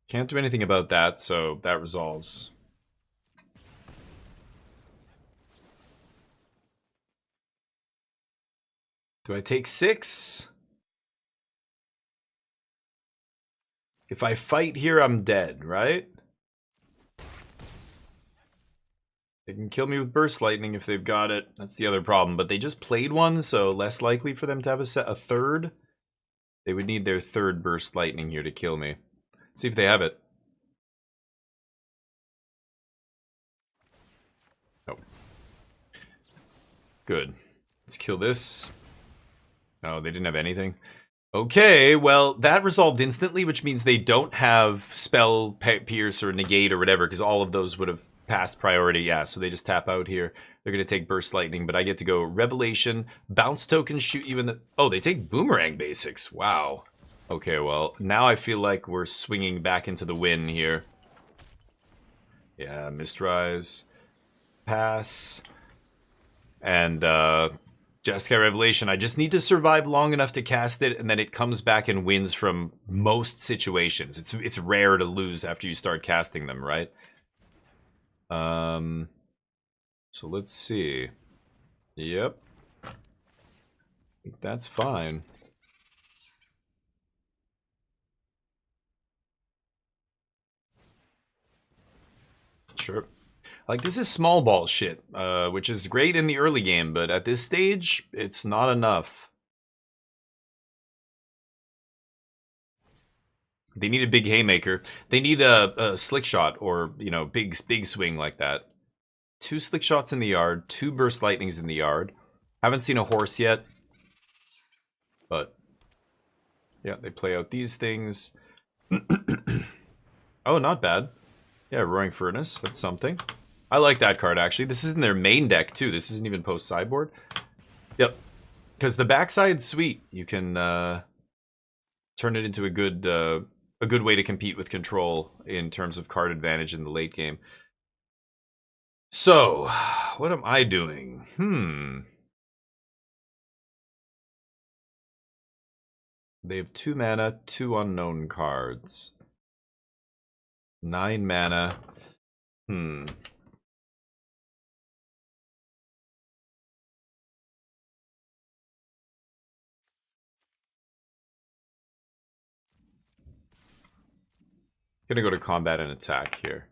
Can't do anything about that, so that resolves. Do I take 6? If I fight here, I'm dead, right? They can kill me with Burst Lightning if they've got it. That's the other problem. But they just played one, so less likely for them to have a third. They would need their 3rd Burst Lightning here to kill me. Let's see if they have it. Nope. Good. Let's kill this. No, they didn't have anything. Okay, well, that resolved instantly, which means they don't have Spell Pierce or Negate or whatever, because all of those would have passed priority. Yeah, so they just tap out here. They're going to take Burst Lightning, but I get to go Revelation, Bounce Token, shoot you in the... Oh, they take Boomerang Basics. Wow. Okay, well, now I feel like we're swinging back into the win here. Yeah, Mistrise. Pass. And, Jeskai Revelation. I just need to survive long enough to cast it, and then it comes back and wins from most situations. It's rare to lose after you start casting them, right? So let's see. Yep. I think that's fine. Sure. Like, this is small ball shit, which is great in the early game, but at this stage, it's not enough. They need a big haymaker. They need a slick shot or, you know, big swing like that. 2 slick shots in the yard, 2 burst lightnings in the yard. Haven't seen a horse yet. But, yeah, they play out these things. Oh, not bad. Yeah, Roaring Furnace, that's something. I like that card, actually. This is in their main deck, too. This isn't even post-sideboard. Yep. Because the backside's sweet. You can turn it into a good way to compete with control in terms of card advantage in the late game. So, what am I doing? They have 2 mana, 2 unknown cards. 9 mana. Gonna go to combat and attack here.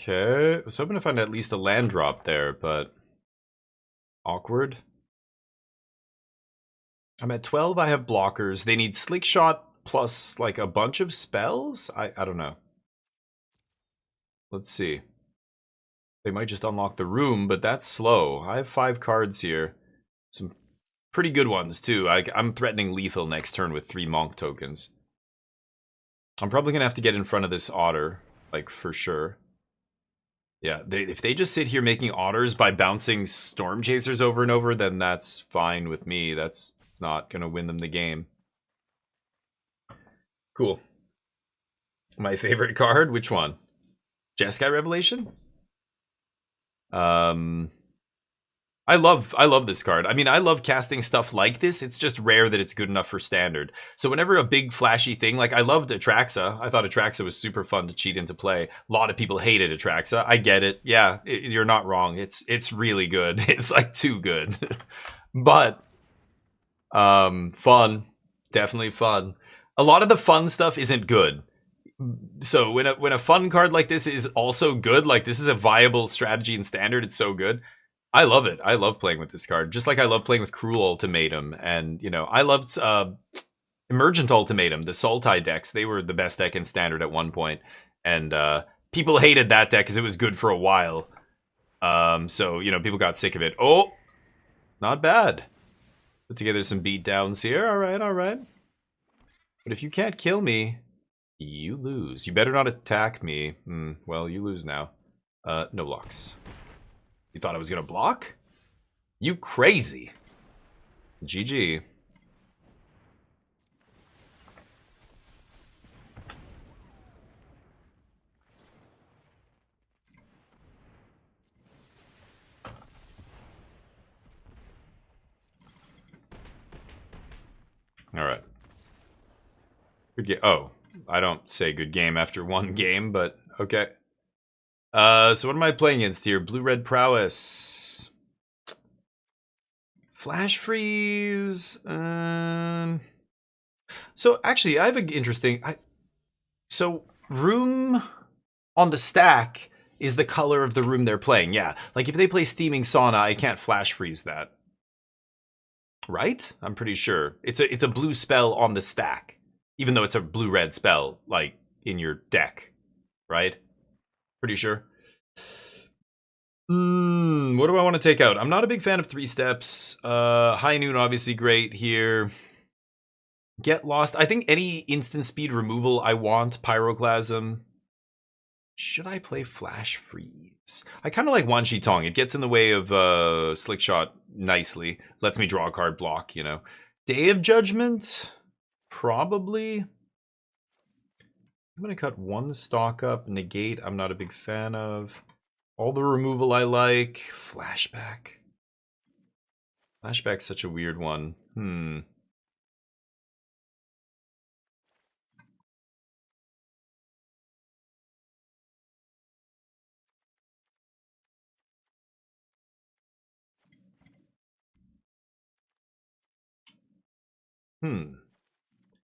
Okay, I was hoping to find at least a land drop there, but awkward. I'm at 12, I have blockers. They need Slick Shot plus, like, a bunch of spells? I don't know. Let's see. They might just unlock the room, but that's slow. I have 5 cards here. Some pretty good ones, too. I'm threatening lethal next turn with 3 Monk tokens. I'm probably going to have to get in front of this Otter, like, for sure. Yeah, if they just sit here making Otters by bouncing Storm Chasers over and over, then that's fine with me. That's not going to win them the game. Cool. My favorite card? Which one? Jeskai Revelation? I love this card. I mean, I love casting stuff like this. It's just rare that it's good enough for standard. So whenever a big flashy thing, like I loved Atraxa. I thought Atraxa was super fun to cheat into play. A lot of people hated Atraxa. I get it. Yeah, you're not wrong. It's really good. It's like too good. But fun. Definitely fun. A lot of the fun stuff isn't good. So when a fun card like this is also good, like this is a viable strategy in standard, it's so good. I love it. I love playing with this card. Just like I love playing with Cruel Ultimatum. And, you know, I loved Emergent Ultimatum, the Sultai decks. They were the best deck in Standard at one point. And people hated that deck because it was good for a while. So, you know, people got sick of it. Oh, not bad. Put together some beatdowns here. All right, all right. But if you can't kill me, you lose. You better not attack me. Well, you lose now. No blocks. You thought I was gonna block? You crazy. GG. All right. Good game. Oh, I don't say good game after one game, but okay. So what am I playing against here? Blue-red prowess. Flash freeze. So actually, I have an interesting. So room on the stack is the color of the room they're playing. Yeah, like if they play Steaming Sauna, I can't flash freeze that. Right? I'm pretty sure it's a blue spell on the stack, even though it's a blue-red spell, like in your deck, right? Pretty sure. What do I want to take out? I'm not a big fan of 3 steps. High Noon, obviously great here. Get Lost. I think any instant speed removal I want. Pyroclasm. Should I play Flash Freeze? I kind of like Wan Shi Tong. It gets in the way of Slick Shot nicely. Lets me draw a card block, you know. Day of Judgment? Probably. I'm going to cut 1 stock up. Negate, I'm not a big fan of. All the removal I like. Flashback. Flashback's such a weird one.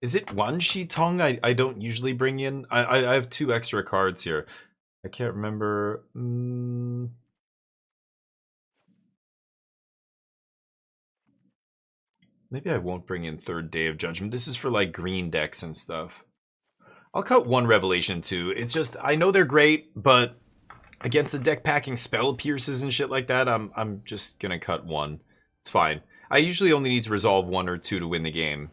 Is it one Shitong I don't usually bring in? I have 2 extra cards here. I can't remember. Maybe I won't bring in Third Day of Judgment. This is for like green decks and stuff. I'll cut 1 Revelation too. It's just, I know they're great, but against the deck packing spell pierces and shit like that, I'm just gonna cut 1. It's fine. I usually only need to resolve 1 or 2 to win the game.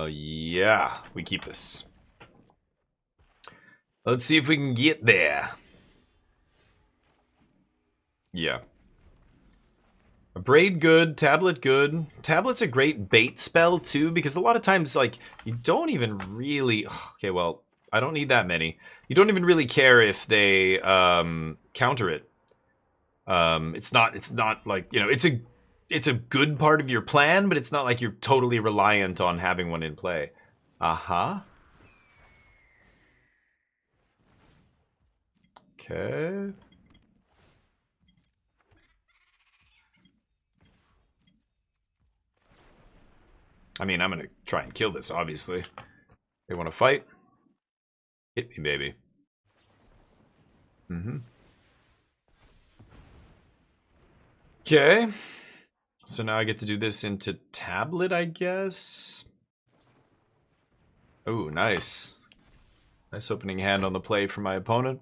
Yeah, we keep this. Let's see if we can get there. Yeah. A braid good, tablet good. Tablet's a great bait spell too, because a lot of times, like, you don't even really... Okay, well, I don't need that many. You don't even really care if they counter it. It's not like, you know, it's a good part of your plan, but it's not like you're totally reliant on having one in play. Okay. I mean, I'm gonna try and kill this, obviously. They want to fight? Hit me, baby. Okay. So now I get to do this into tablet, I guess. Oh, nice. Nice opening hand on the play for my opponent.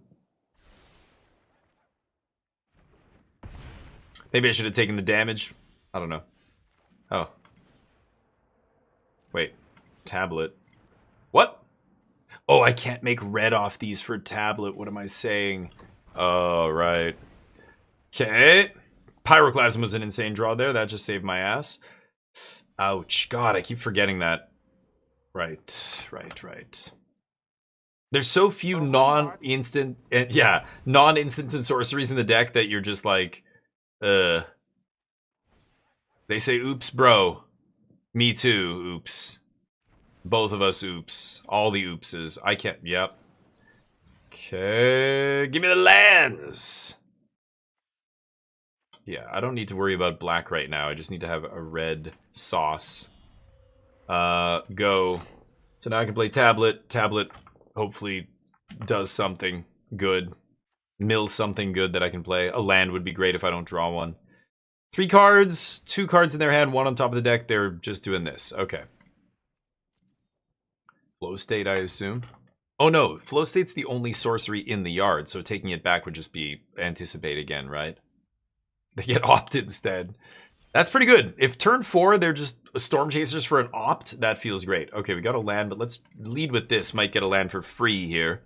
Maybe I should have taken the damage. I don't know. Oh. Wait. Tablet. What? Oh, I can't make red off these for tablet. What am I saying? Oh, right. Okay. Pyroclasm was an insane draw there. That just saved my ass. Ouch. God, I keep forgetting that. Right. There's so few non-instant... Yeah, non-instant and sorceries in the deck that you're just like... They say, oops, bro. Me too, oops. Both of us, oops. All the oopses. I can't... Yep. Okay. Give me the lands! Yeah, I don't need to worry about black right now. I just need to have a red sauce. Go. So now I can play tablet. Tablet hopefully does something good. Mills something good that I can play. A land would be great if I don't draw one. 3 cards, 2 cards in their hand, 1 on top of the deck. They're just doing this. Okay. Flow state, I assume. Oh no, flow state's the only sorcery in the yard, so taking it back would just be anticipate again, right? They get opt instead. That's pretty good. If turn 4 they're just storm chasers for an opt, that feels great. Okay, we got a land, but let's lead with this. Might get a land for free here.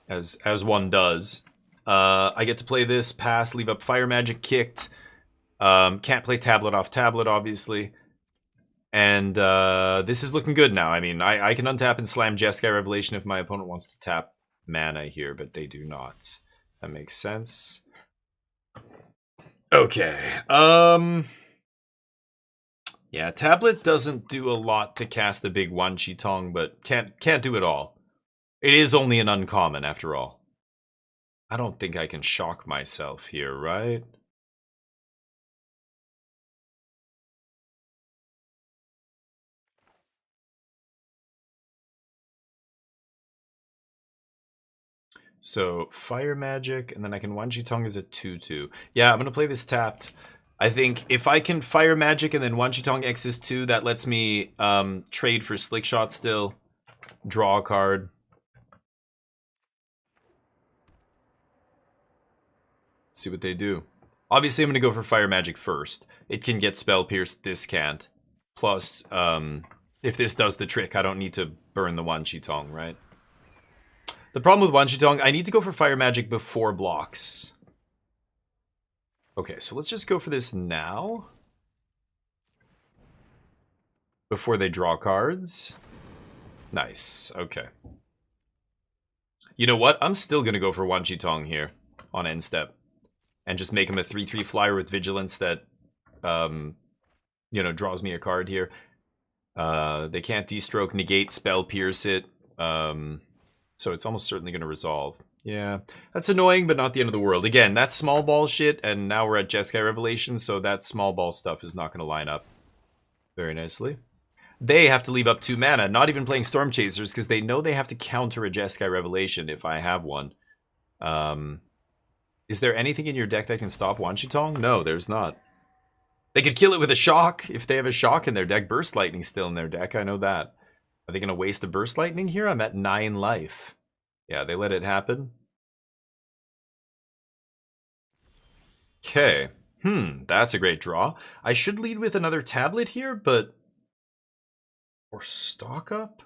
As one does. I get to play this, pass, leave up Fire Magic kicked. Can't play tablet off tablet, obviously. And this is looking good now. I mean, I can untap and slam Jeskai Revelation if my opponent wants to tap mana here, but they do not. That makes sense. Okay. Yeah, tablet doesn't do a lot to cast the big Wan Chi Tong, but can't do it all. It is only an uncommon after all. I don't think I can shock myself here, right? So, Fire Magic, and then I can Wan Chi Tong as a 2/2. Yeah, I'm going to play this tapped. I think if I can Fire Magic and then Wan Chi Tong X's 2, that lets me trade for Slick Shot still. Draw a card. Let's see what they do. Obviously, I'm going to go for Fire Magic first. It can get Spell Pierce, this can't. Plus, if this does the trick, I don't need to burn the Wan Chi Tong, right? The problem with Wan Chi Tong, I need to go for Fire Magic before blocks. Okay, so let's just go for this now. Before they draw cards. Nice, okay. You know what? I'm still going to go for Wan Chi Tong here on end step. And just make him a 3/3 flyer with Vigilance that, you know, draws me a card here. They can't D-stroke, negate, spell, pierce it. So it's almost certainly going to resolve. Yeah, that's annoying, but not the end of the world. Again, that's small ball shit, and now we're at Jeskai Revelation, so that small ball stuff is not going to line up very nicely. They have to leave up 2 mana, not even playing Storm Chasers, because they know they have to counter a Jeskai Revelation if I have one. Is there anything in your deck that can stop Wanchitong? No, there's not. They could kill it with a shock if they have a shock in their deck. Burst Lightning still in their deck, I know that. Are they going to waste a Burst Lightning here? I'm at 9 life. Yeah, they let it happen. Okay. That's a great draw. I should lead with another tablet here, but... Or stock up?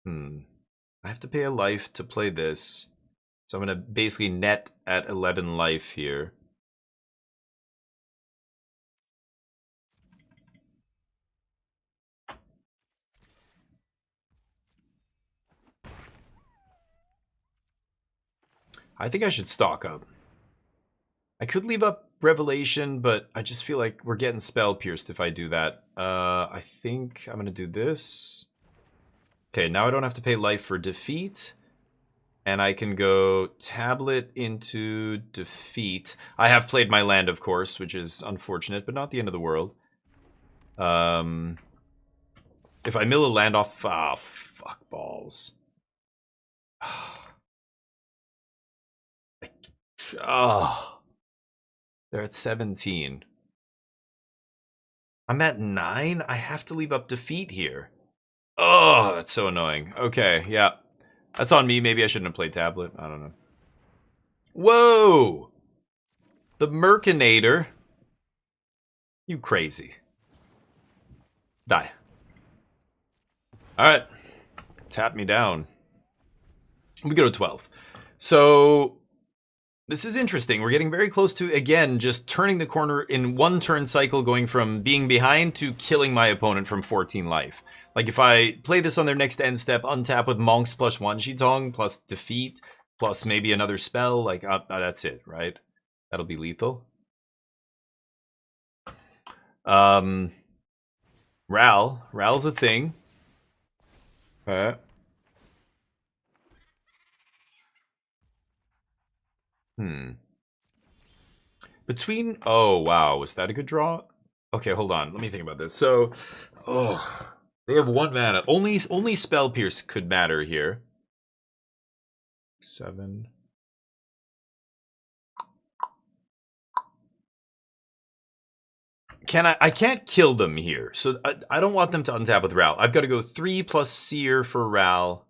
I have to pay a life to play this. So I'm going to basically net at 11 life here. I think I should stock up. I could leave up Revelation, but I just feel like we're getting spell pierced if I do that. I think I'm going to do this. Okay, now I don't have to pay life for defeat. And I can go tablet into defeat. I have played my land, of course, which is unfortunate, but not the end of the world. If I mill a land off... Ah, fuck balls. Oh, they're at 17. I'm at 9? I have to leave up defeat here. Oh, that's so annoying. Okay, yeah. That's on me. Maybe I shouldn't have played tablet. I don't know. Whoa! The Mercinator. You crazy. Die. Alright. Tap me down. We go to 12. So... This is interesting. We're getting very close to, again, just turning the corner in one turn cycle, going from being behind to killing my opponent from 14 life. Like, if I play this on their next end step, untap with Monks plus Wanchitong, plus defeat, plus maybe another spell, like, that's it, right? That'll be lethal. Ral's a thing. Okay. Between... Oh, wow. Was that a good draw? Okay, hold on. Let me think about this. So, they have 1 mana. Only Spell Pierce could matter here. 7. I can't kill them here. So I don't want them to untap with Ral. I've got to go 3 plus Seer for Ral.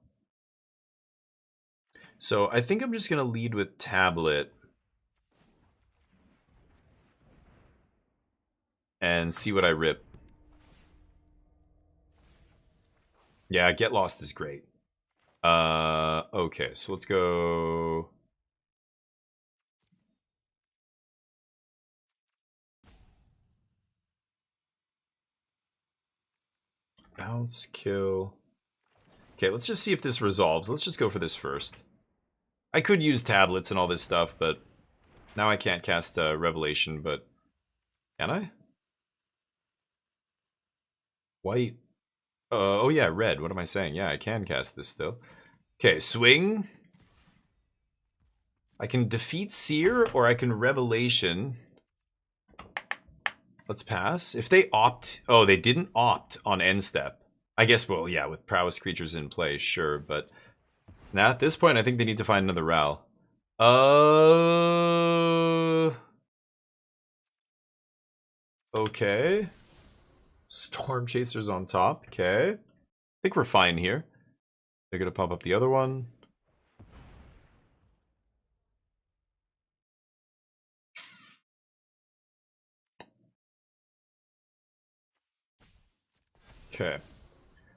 So I think I'm just going to lead with Tablet. And see what I rip. Yeah, Get Lost is great. Okay, so let's go... Bounce, kill... Okay, let's just see if this resolves. Let's just go for this first. I could use tablets and all this stuff, but... Now I can't cast Revelation, but... Can I? White. Oh yeah, red. What am I saying? Yeah, I can cast this still. Okay, swing. I can defeat Seer, or I can Revelation. Let's pass. If they opt... Oh, they didn't opt on end step. I guess, well, yeah, with prowess creatures in play, sure, but... Now, at this point, I think they need to find another Ral. Okay. Storm Chasers on top. Okay. I think we're fine here. They're going to pump up the other one. Okay. I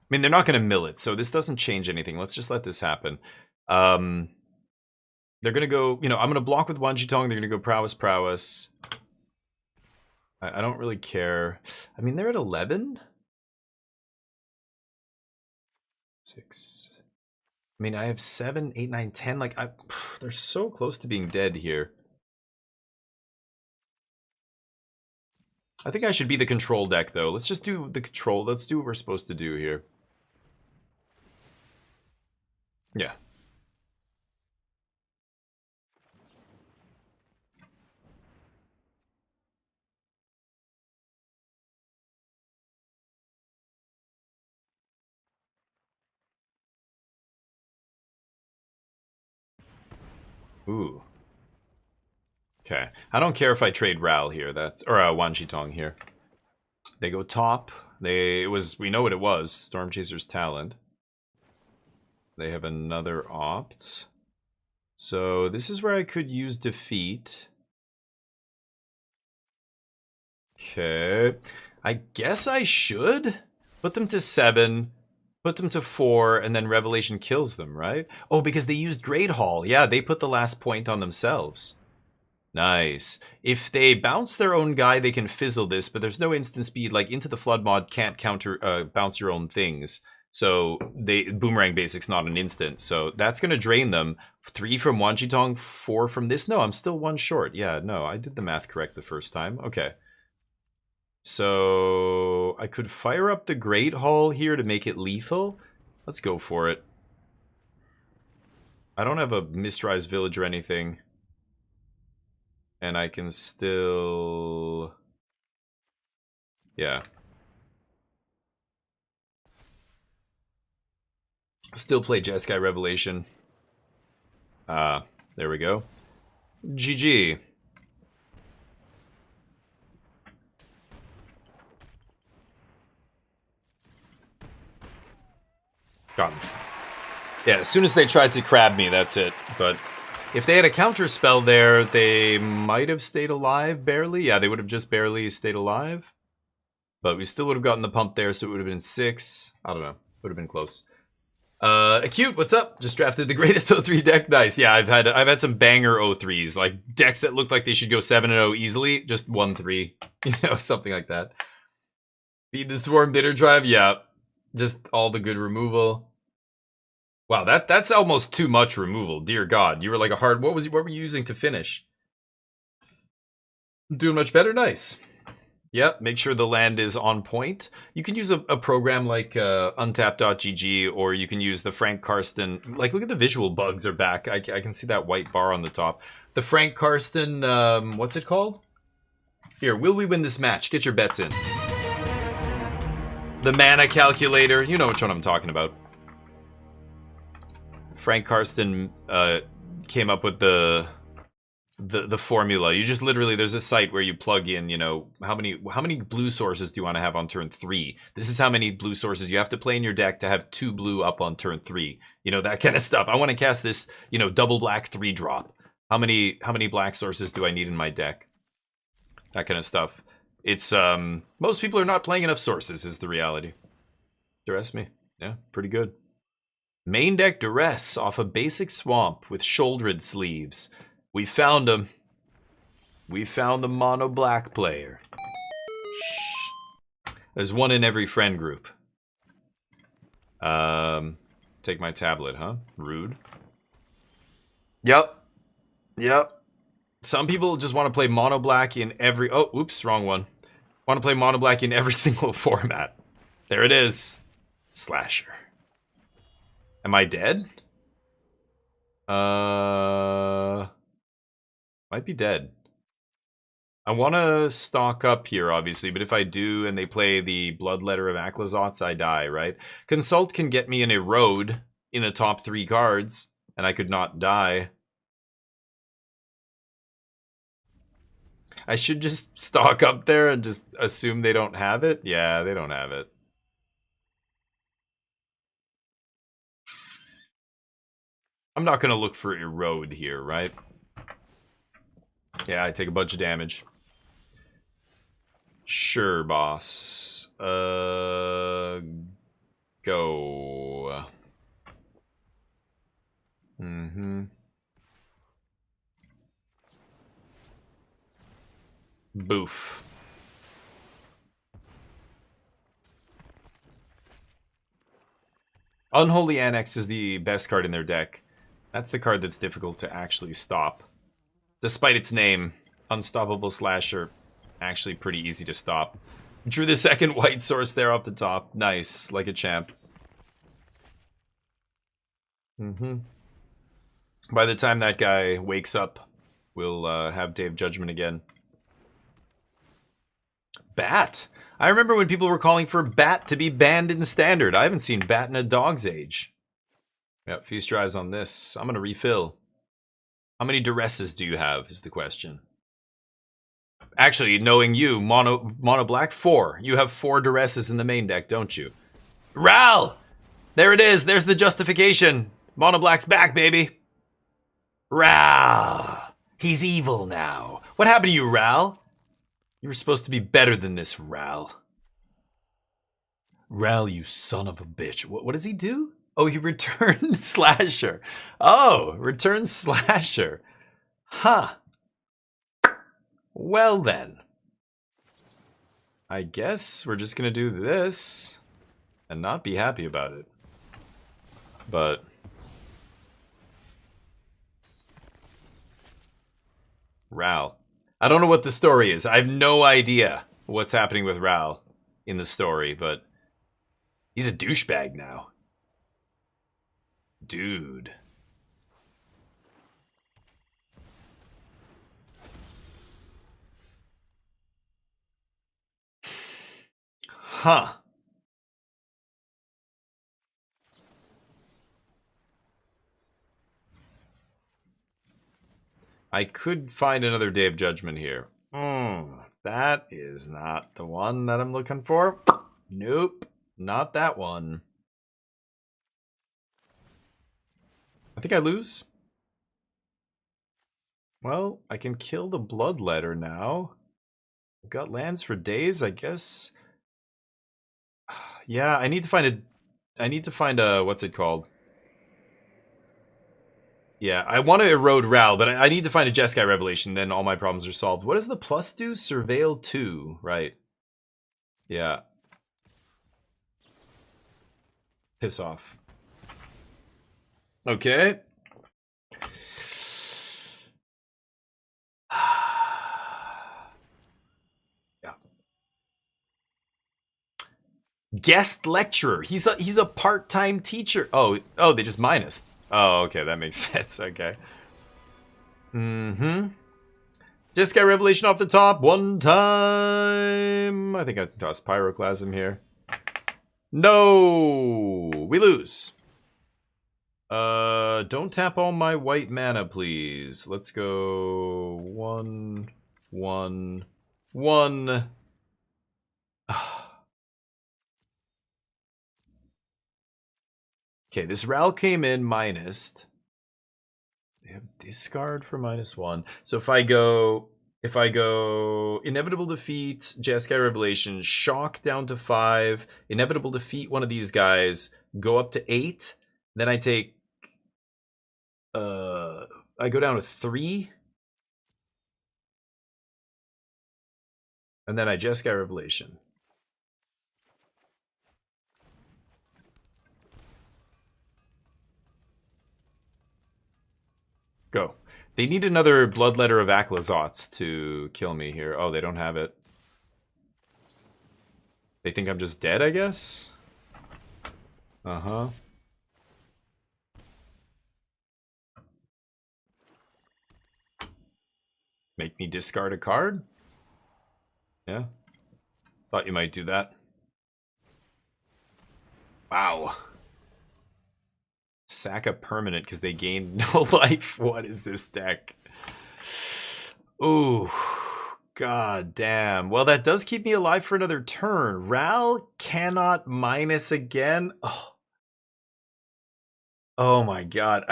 mean, they're not going to mill it, so this doesn't change anything. Let's just let this happen. They're going to go... You know, I'm going to block with Wanchitong. They're going to go Prowess. I don't really care. I mean, they're at 11? 6. I mean, I have 7, 8, 9, 10. Like, they're so close to being dead here. I think I should be the control deck, though. Let's just do the control. Let's do what we're supposed to do here. Yeah. Ooh. Okay. I don't care if I trade Ral here. That's or Wan Shitong here. They go top. We know what it was. Storm Chaser's Talent. They have another opt. So this is where I could use defeat. Okay. I guess I should put them to 7. Put them to 4, and then Revelation kills them, right? Oh, because they used Great Hall. Yeah, they put the last point on themselves. Nice. If they bounce their own guy, they can fizzle this, but there's no instant speed. Like, Into the Flood mod can't counter bounce your own things. So, Boomerang Basic's not an instant. So, that's going to drain them. 3 from Wanchitong, 4 from this. No, I'm still 1 short. Yeah, no, I did the math correct the first time. Okay. So, I could fire up the Great Hall here to make it lethal. Let's go for it. I don't have a Mistrise Village or anything. And I can still... Yeah. Still play Jeskai Revelation. There we go. GG. Got him. Yeah, as soon as they tried to crab me, that's it. But if they had a counter spell there, they might have stayed alive barely. Yeah, they would have just barely stayed alive. But we still would have gotten the pump there, so it would have been 6. I don't know. Would have been close. Acute, what's up? Just drafted the greatest O3 deck. Nice. Yeah, I've had some banger O3s, like decks that looked like they should go 7-0 easily. Just 1-3, you know, something like that. Feed the Swarm Bitter Drive. Yeah, just all the good removal. Wow, that's almost too much removal. Dear God, you were like a hard. What were you using to finish? Doing much better. Nice. Yep, make sure the land is on point. You can use a program like untap.gg, or you can use the Frank Karsten. Like, look at the visual bugs are back. I can see that white bar on the top. The Frank Karsten, what's it called? Here, will we win this match? Get your bets in. The mana calculator. You know which one I'm talking about. Frank Karsten came up with the formula. You just literally, there's a site where you plug in, you know, how many blue sources do you want to have on turn 3? This is how many blue sources you have to play in your deck to have 2 blue up on turn 3. You know, that kind of stuff. I want to cast this, you know, double black 3-drop. How many black sources do I need in my deck? That kind of stuff. It's most people are not playing enough sources is the reality. Duress me. Yeah, pretty good. Main deck Duress off a basic swamp with shouldered sleeves. We found him. We found the mono black player. Shh. There's one in every friend group. Take my tablet, huh? Rude. Yep. Some people just want to play mono black in every... Oh, oops, wrong one. Want to play mono black in every single format. There it is. Slasher. Am I dead? Might be dead. I want to stock up here, obviously, but if I do and they play the Bloodletter of Aclazots, I die, right? Consult can get me an Erode in the top 3 cards, and I could not die. I should just stock up there and just assume they don't have it? Yeah, they don't have it. I'm not going to look for Erode here, right? Yeah, I take a bunch of damage. Sure, boss. Go. Boof. Unholy Annex is the best card in their deck. That's the card that's difficult to actually stop. Despite its name, Unstoppable Slasher. actually pretty easy to stop. Drew the second white source there off the top. Nice, like a champ. By the time that guy wakes up, we'll have Day of Judgment again. Bat. I remember when people were calling for Bat to be banned in Standard. I haven't seen Bat in a dog's age. Yep, feast your eyes on this. I'm gonna refill. How many duresses do you have is the question. Actually, knowing you, mono black, 4. You have 4 duresses in the main deck, don't you? Ral! There it is, there's the justification. Mono black's back, baby. Ral! He's evil now. What happened to you, Ral? You were supposed to be better than this, Ral. Ral, you son of a bitch. What does he do? Oh, he returned Slasher. Oh, return Slasher. Huh. Well then. I guess we're just gonna do this and not be happy about it. But Ral. I don't know what the story is. I have no idea what's happening with Ral in the story, but he's a douchebag now. Dude. Huh. I could find another Day of Judgment here. That is not the one that I'm looking for. Nope, not that one. I think I lose. Well, I can kill the Bloodletter now. I've got lands for days, I guess. Yeah, I need to find a what's it called? Yeah, I want to erode Ral, but I need to find a Jeskai Revelation, then all my problems are solved. What does the plus do? Surveil 2, right. Yeah. Piss off. Okay. Yeah. Guest lecturer. He's a part-time teacher. Oh, they just minus. Oh, okay, that makes sense. Okay. Just got Revelation off the top one time. I think I tossed Pyroclasm here. No, we lose. Don't tap all my white mana, please. Let's go 1, 1, 1. Okay, this Ral came in minused. They have discard for -1. So if I go Inevitable Defeat, Jeskai Revelation, Shock down to 5, Inevitable Defeat one of these guys, go up to 8, then I take I go down to 3. And then I Jeskai Revelation. Go. They need another Bloodletter of Aklazots to kill me here. Oh, they don't have it. They think I'm just dead, I guess? Uh-huh. Make me discard a card? Yeah. Thought you might do that. Wow. Sack a permanent because they gained no life. What is this deck? Ooh. God damn. Well, that does keep me alive for another turn. Ral cannot minus again. Oh my god.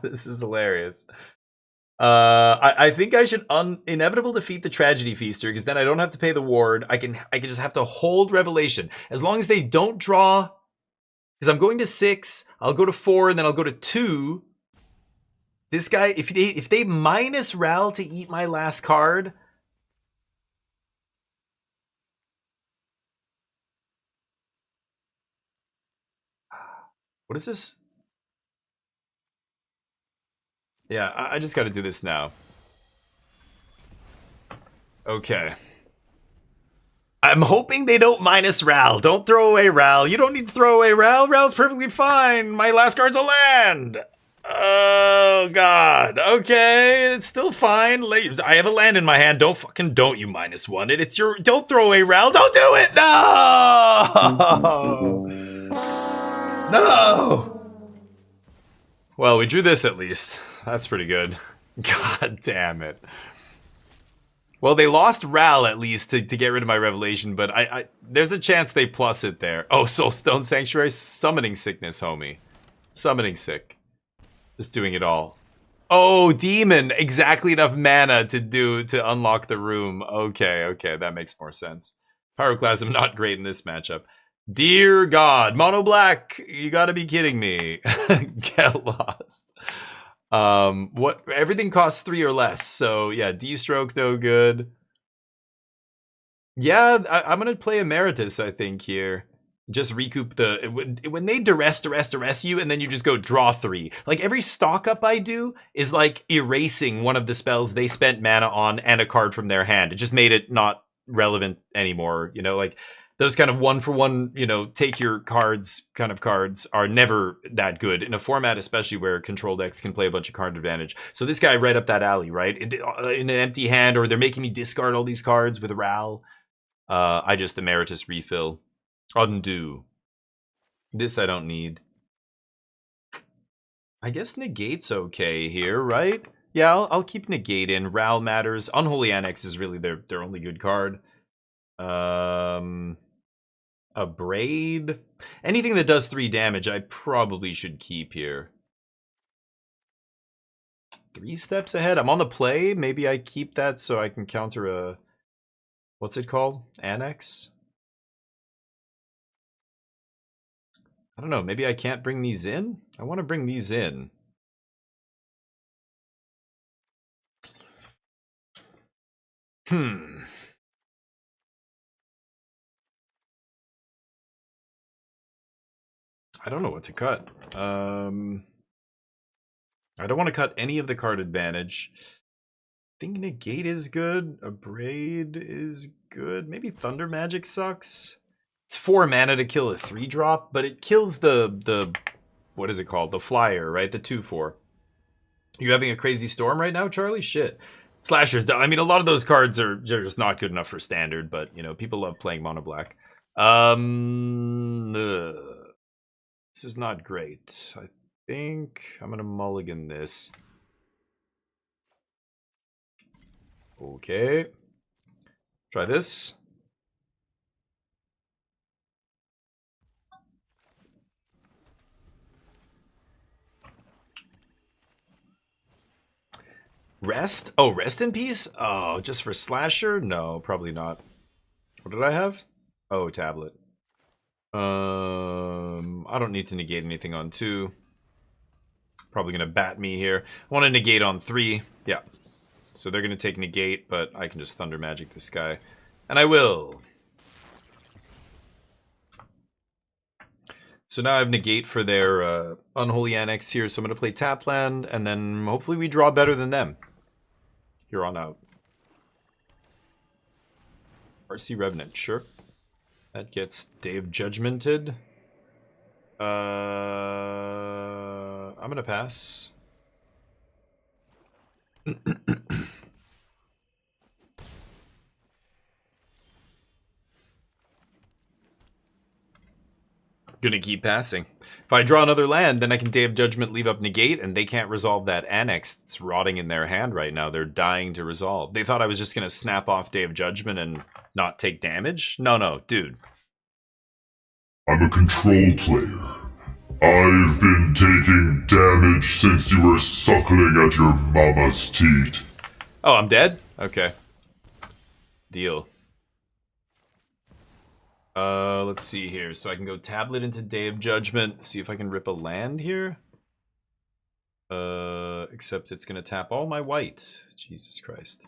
This is hilarious. I think I should Inevitable Defeat the Tragedy Feaster, because then I don't have to pay the ward. I can just have to hold Revelation. As long as they don't draw, because I'm going to 6, I'll go to 4, and then I'll go to 2. This guy, if they minus Ral to eat my last card, what is this? Yeah, I just got to do this now. Okay. I'm hoping they don't minus Ral. Don't throw away Ral. You don't need to throw away Ral. Ral's perfectly fine. My last card's a land. Oh, God. Okay, it's still fine. I have a land in my hand. Don't you minus one it. It's your... Don't throw away Ral. Don't do it. No! No! Well, we drew this at least. That's pretty good. God damn it. Well, they lost Ral at least to get rid of my revelation, but I there's a chance they plus it there. Oh, Soulstone Sanctuary, summoning sickness, homie. Summoning sick. Just doing it all. Oh, demon! Exactly enough mana to unlock the room. Okay, that makes more sense. Pyroclasm not great in this matchup. Dear God, mono black, you gotta be kidding me. Get lost. What everything costs 3 or less, so yeah, D-stroke no good. Yeah, I'm gonna play Emeritus, I think, here. Just recoup when they duress you, and then you just go draw 3. Like every stock up I do is like erasing one of the spells they spent mana on and a card from their hand. It just made it not relevant anymore, you know, like those kind of 1-for-1, you know, take your cards kind of cards are never that good in a format, especially where control decks can play a bunch of card advantage. So this guy right up that alley, right? In an empty hand, or they're making me discard all these cards with Ral. I just Emeritus refill. Undo. This I don't need. I guess Negate's okay here, right? Yeah, I'll keep Negate in. Ral matters. Unholy Annex is really their only good card. A Braid. Anything that does 3 damage, I probably should keep here. 3 steps ahead. I'm on the play. Maybe I keep that so I can counter a... What's it called? Annex? I don't know. Maybe I can't bring these in? I want to bring these in. I don't know what to cut. I don't want to cut any of the card advantage. I think Negate is good. A Braid is good. Maybe Thunder Magic sucks. It's 4 mana to kill a 3-drop, but it kills the what is it called? The flyer, right? The 2/4. You having a crazy storm right now, Charlie? Shit. Slashers. I mean, a lot of those cards are just not good enough for standard, but you know, people love playing mono black. This is not great. I think I'm gonna mulligan this. Okay. Try this. Rest? Oh, rest in peace? Oh, just for slasher? No, probably not. What did I have? Oh, tablet. I don't need to negate anything on 2. Probably gonna bat me here. I want to negate on 3. Yeah. So they're gonna take negate, but I can just thunder magic this guy. And I will. So now I have negate for their Unholy Annex here, so I'm gonna play tap land, and then hopefully we draw better than them. Here on out. RC Revenant, sure. That gets Day of Judgmented. I'm gonna pass. Gonna keep passing. If I draw another land, then I can Day of Judgment, leave up negate, and they can't resolve that annex that's rotting in their hand right now. They're dying to resolve. They thought I was just gonna snap off Day of Judgment and not take damage? No, dude. I'm a control player. I've been taking damage since you were suckling at your mama's teat. Oh, I'm dead? Okay. Deal. Let's see here. So I can go tablet into Day of Judgment. See if I can rip a land here. Except it's gonna tap all my white. Jesus Christ.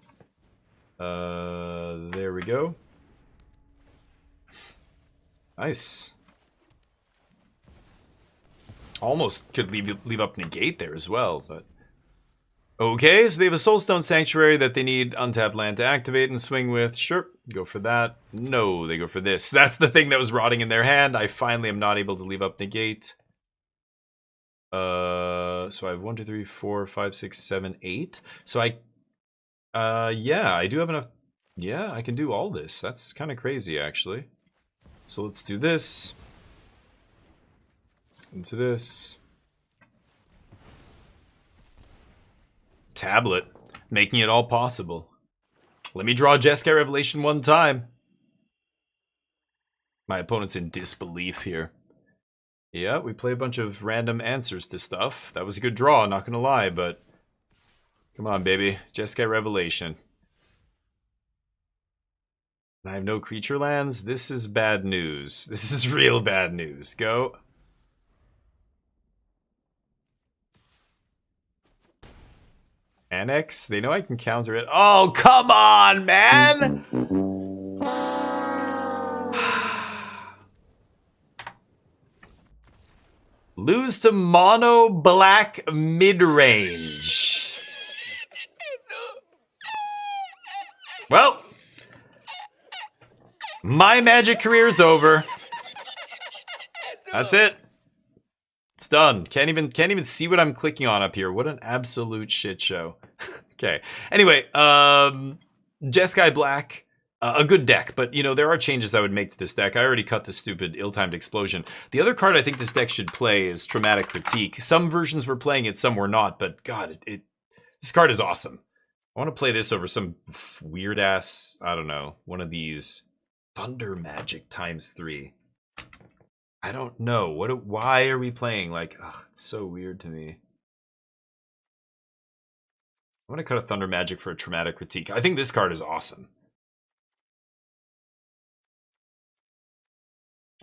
There we go. Nice. Almost could leave up negate there as well, but Okay, so they have a Soulstone Sanctuary that they need untapped land to activate and swing with. Sure, go for that. No, they go for this. That's the thing that was rotting in their hand. I finally am not able to leave up negate. So I have 1, 2, 3, 4, 5, 6, 7, 8. So yeah, I do have enough. Yeah, I can do all this. That's kind of crazy, actually. So let's do this. Into this. Tablet, making it all possible. Let me draw Jeskai Revelation one time. My opponent's in disbelief here. Yeah, we play a bunch of random answers to stuff. That was a good draw, not gonna lie, but... Come on, baby. Jeskai Revelation. I have no creature lands. This is bad news. This is real bad news. Go. Annex? They know I can counter it. Oh, come on, man! Lose to mono black mid-range. Well, my Magic career's over. That's it. It's done. Can't even see what I'm clicking on up here. What an absolute shit show. Okay. Anyway, Jeskai Black, a good deck, but you know there are changes I would make to this deck. I already cut the stupid ill-timed explosion. The other card I think this deck should play is Traumatic Critique. Some versions were playing it, some were not, but God, this card is awesome. I want to play this over some weird ass, I don't know, one of these Thunder Magic ×3. I don't know. Why are we playing? Like, ugh, it's so weird to me. I'm going to cut a Thunder Magic for a Traumatic Critique. I think this card is awesome.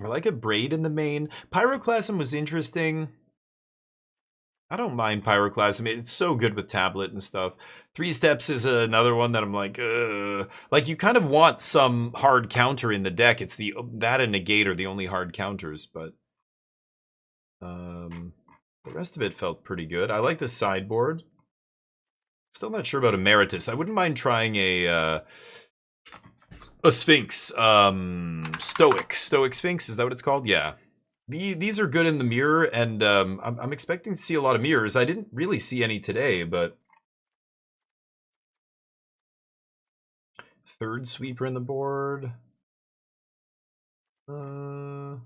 I like a Braid in the main. Pyroclasm was interesting. I don't mind Pyroclasm. It's so good with tablet and stuff. 3 Steps is another one that I'm like, ugh. Like, you kind of want some hard counter in the deck. It's that and Negate are the only hard counters, but the rest of it felt pretty good. I like the sideboard. Still not sure about Emeritus. I wouldn't mind trying a Sphinx. Stoic Sphinx, is that what it's called? Yeah. These are good in the mirror, and I'm expecting to see a lot of mirrors. I didn't really see any today, but... Third Sweeper in the board. I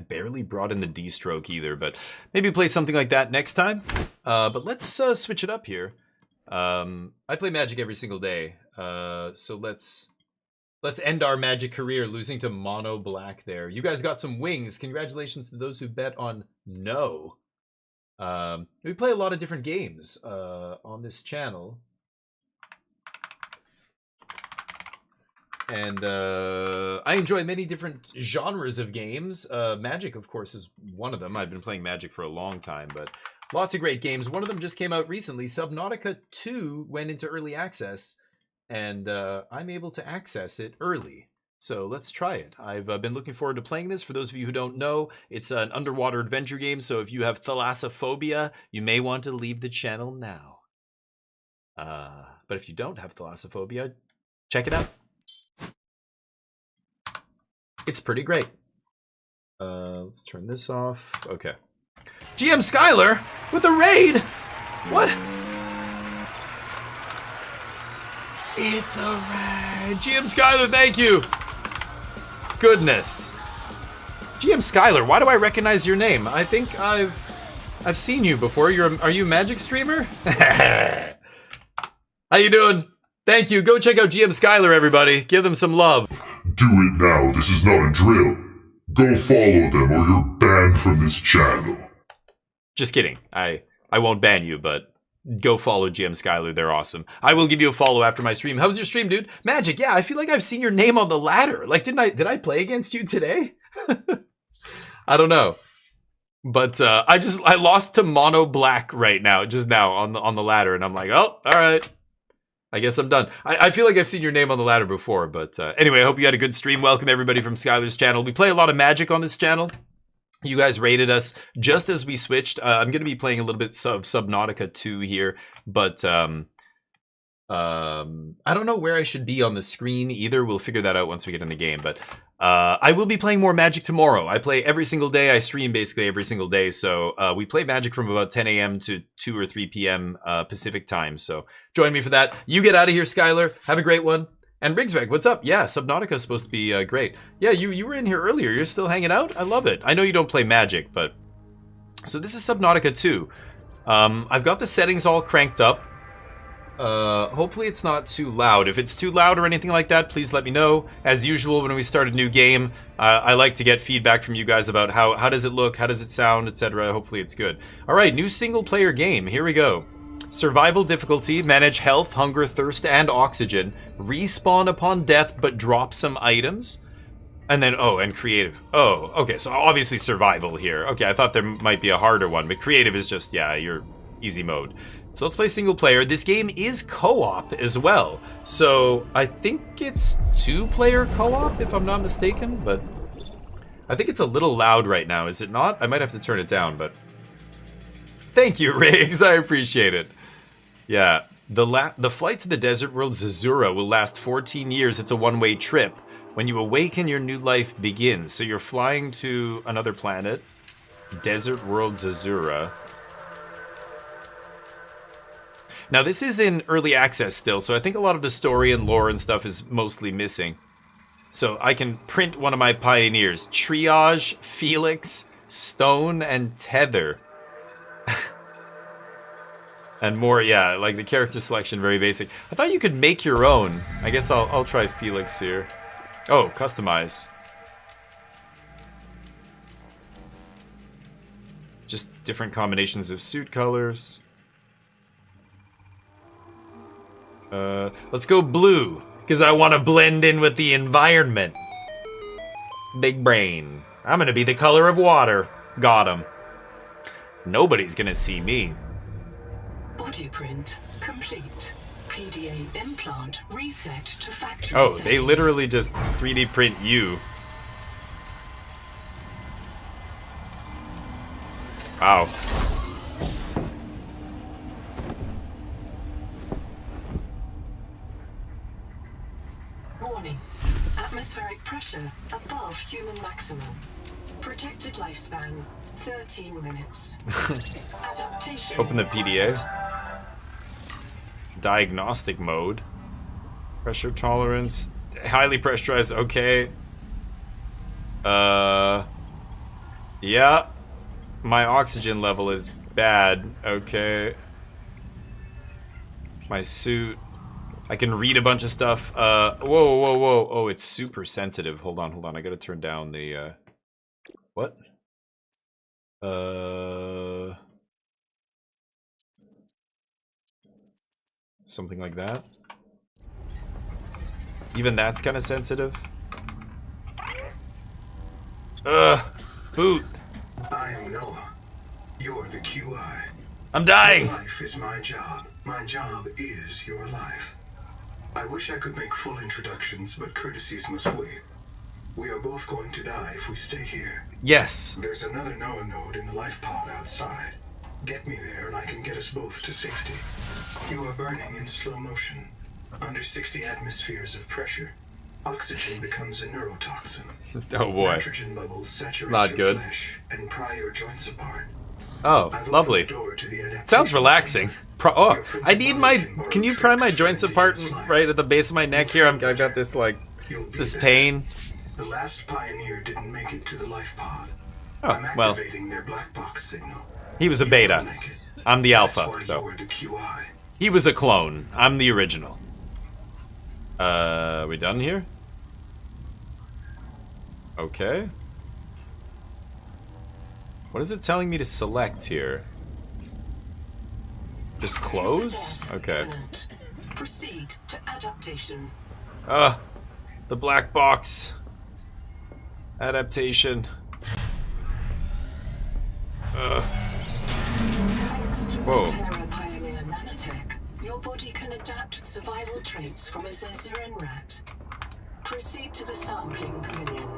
barely brought in the D-Stroke either, but maybe play something like that next time. But let's switch it up here. I play Magic every single day, so let's end our Magic career losing to mono black there. You guys got some wings. Congratulations to those who bet on no. We play a lot of different games on this channel. And I enjoy many different genres of games. Magic, of course, is one of them. I've been playing Magic for a long time, but lots of great games. One of them just came out recently. Subnautica 2 went into early access, and I'm able to access it early. So let's try it. I've been looking forward to playing this. For those of you who don't know, it's an underwater adventure game, so if you have thalassophobia, you may want to leave the channel now. But if you don't have thalassophobia, check it out. It's pretty great. Let's turn this off. Okay. GM Skylar with a raid! What? It's a raid! GM Skylar, thank you! Goodness. GM Skylar, why do I recognize your name? I think I've seen you before. Are you a Magic streamer? How you doing? Thank you. Go check out GM Skylar, everybody. Give them some love. Do it now. This is not a drill. Go follow them or you're banned from this channel. Just kidding. I won't ban you, but go follow GM Skylar. They're awesome. I will give you a follow after my stream. How was your stream, dude? Magic, yeah, I feel like I've seen your name on the ladder. Like, did I play against you today? I don't know. But I lost to mono black right now, just now on the ladder, and I'm like, oh, all right. I guess I'm done. I feel like I've seen your name on the ladder before, but anyway, I hope you had a good stream. Welcome everybody from Skylar's channel. We play a lot of Magic on this channel. You guys rated us just as we switched. I'm going to be playing a little bit of Subnautica 2 here, but I don't know where I should be on the screen either. We'll figure that out once we get in the game, but I will be playing more Magic tomorrow. I play every single day. I stream basically every single day, so we play Magic from about 10 a.m. to 2 or 3 p.m. Pacific time, so join me for that. You get out of here, Skylar. Have a great one. And Rigsveg, what's up? Yeah, Subnautica is supposed to be great. Yeah, you were in here earlier. You're still hanging out? I love it. I know you don't play Magic, but... So this is Subnautica 2. I've got the settings all cranked up. Hopefully it's not too loud. If it's too loud or anything like that, please let me know. As usual, when we start a new game, I like to get feedback from you guys about how does it look, how does it sound, etc. Hopefully it's good. Alright, new single-player game. Here we go. Survival difficulty, manage health, hunger, thirst, and oxygen. Respawn upon death, but drop some items. And then, and creative. Oh, okay, so obviously survival here. Okay, I thought there might be a harder one, but creative is just, yeah, your easy mode. So let's play single player. This game is co-op as well. So I think it's 2-player co-op, if I'm not mistaken, but I think it's a little loud right now, is it not? I might have to turn it down, but... Thank you, Riggs. I appreciate it. Yeah, the flight to the desert world Zazura will last 14 years. It's a one-way trip. When you awaken, your new life begins. So you're flying to another planet. Desert world Zazura. Now, this is in early access still, so I think a lot of the story and lore and stuff is mostly missing. So I can print one of my pioneers. Triage, Felix, Stone, and Tether. And more, yeah, like the character selection, very basic. I thought you could make your own. I guess I'll try Felix here. Oh, customize. Just different combinations of suit colors. Let's go blue, because I want to blend in with the environment. Big brain. I'm gonna be the color of water. Got him. Nobody's gonna see me. Body print complete. PDA implant reset to factory Oh, settings. they literally just 3D print you. Wow. Warning. Atmospheric pressure above human maximum. Protected lifespan 13 minutes. Adaptation. Open the PDA. Diagnostic mode. Pressure tolerance. Highly pressurized. Okay. Yeah. My oxygen level is bad. Okay. My suit. I can read a bunch of stuff. Whoa. Oh, it's super sensitive. Hold on. I gotta turn down the, what? Something like that. Even that's kind of sensitive. Boot. I am Noah. You're the QI. I'm dying. Your life is my job. My job is your life. I wish I could make full introductions, but courtesies must wait. We are both going to die if we stay here. Yes. There's another Noah node in the life pod outside. Get me there and I can get us both to safety. You are burning in slow motion. Under 60 atmospheres of pressure, oxygen becomes a neurotoxin. Oh boy. Nitrogen bubbles saturate Not your good. flesh and pry your joints apart. Oh, I've lovely. opened the door to the adaptation Sounds relaxing. chamber. I need my... Can you pry my joints apart right at the base of my neck here? I've got this, like... It's this pain. The last pioneer didn't make it to the life pod. Oh, I'm well. activating their black box signal. He was a You beta. won't make it. I'm the That's alpha, why so... you're the QI. He was a clone. I'm the original. We done here? Okay. What is it telling me to select here? Just close? Okay. Proceed to adaptation. The black box. Adaptation. Thanks to Whoa. Terra Pioneer Nanotech, your body can adapt survival traits from a Zazuran rat. Proceed to the sampling pavilion.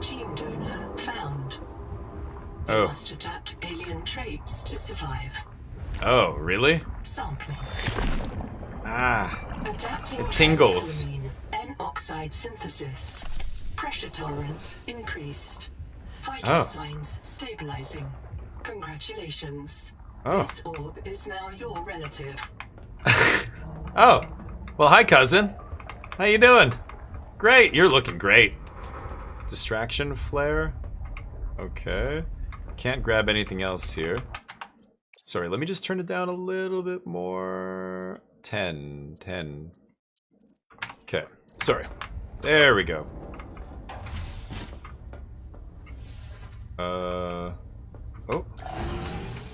Gene donor found. You Oh. must adapt alien traits to survive. Oh, really? Sampling. Ah. Adapting It tingles. N-oxide synthesis. Pressure tolerance increased. Vital Oh. signs stabilizing. Congratulations. Oh. This orb is now your relative. Oh. Well, hi, cousin. How you doing? Great. You're looking great. Distraction flare. Okay. Can't grab anything else here. Sorry, let me just turn it down a little bit more. 10. Okay. Sorry. There we go. Oh.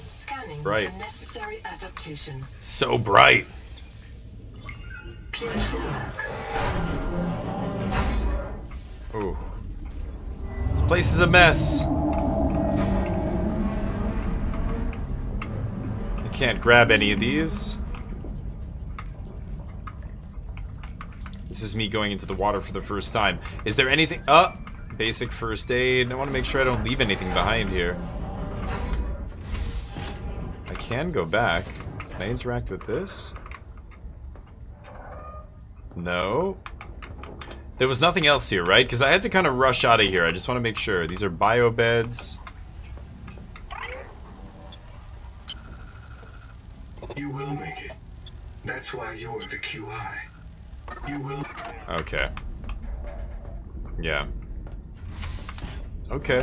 Scanning Right. for necessary adaptation. So bright. Cleared for work. Ooh. This place is a mess. I can't grab any of these. This is me going into the water for the first time. Is there anything? Basic first aid. I want to make sure I don't leave anything behind here. I can go back. Can I interact with this? No. There was nothing else here, right? Because I had to kind of rush out of here. I just want to make sure. These are bio beds. You will make it. That's why you're the QI. You will. Okay. Yeah. Okay.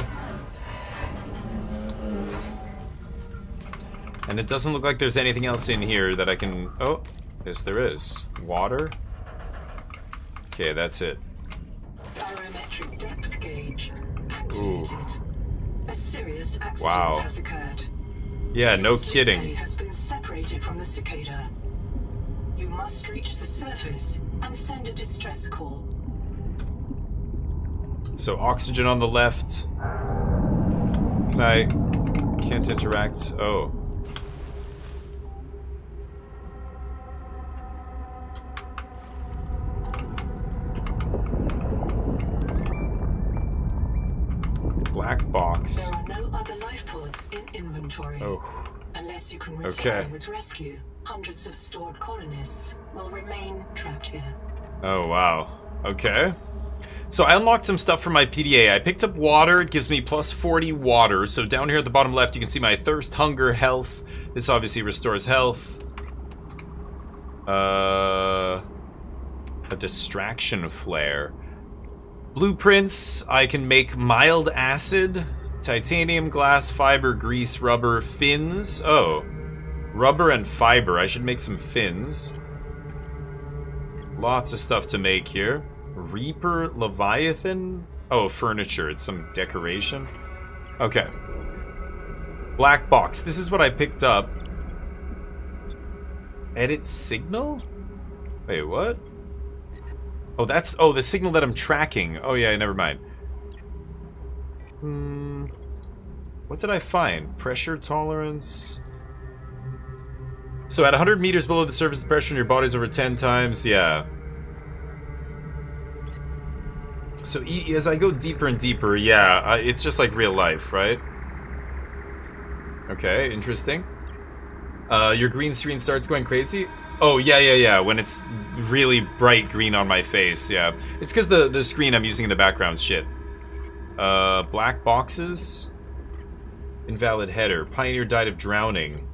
And it doesn't look like there's anything else in here that I can... Oh, yes there is. Water. Okay, that's it. Barometric depth gauge activated. A serious accident Wow. has occurred. Yeah, no Your sick kidding. bay has been separated from the cicada. You must reach the surface and send a distress call. So oxygen on the left. Can I... Can't interact. Oh. Black box. There are no other life pods in inventory. Oh. Unless you can return Okay. with rescue, hundreds of stored colonists will remain trapped here. Oh, wow. Okay. So I unlocked some stuff from my PDA. I picked up water. It gives me plus 40 water. So down here at the bottom left, you can see my thirst, hunger, health. This obviously restores health. A distraction flare. Blueprints. I can make mild acid, titanium, glass, fiber, grease, rubber, fins. Oh. Rubber and fiber. I should make some fins. Lots of stuff to make here. Reaper Leviathan? Oh, furniture. It's some decoration. Okay. Black box. This is what I picked up. Edit signal? Wait, what? Oh, that's... Oh, the signal that I'm tracking. Oh, yeah, never mind. What did I find? Pressure tolerance... So at 100 meters below the surface, the pressure in your body is over 10 times. Yeah. So as I go deeper and deeper, yeah, it's just like real life, right? Okay, interesting. Your green screen starts going crazy? Oh, yeah. When it's really bright green on my face, yeah. It's because the screen I'm using in the background's shit. Black boxes? Invalid header. Pioneer died of drowning.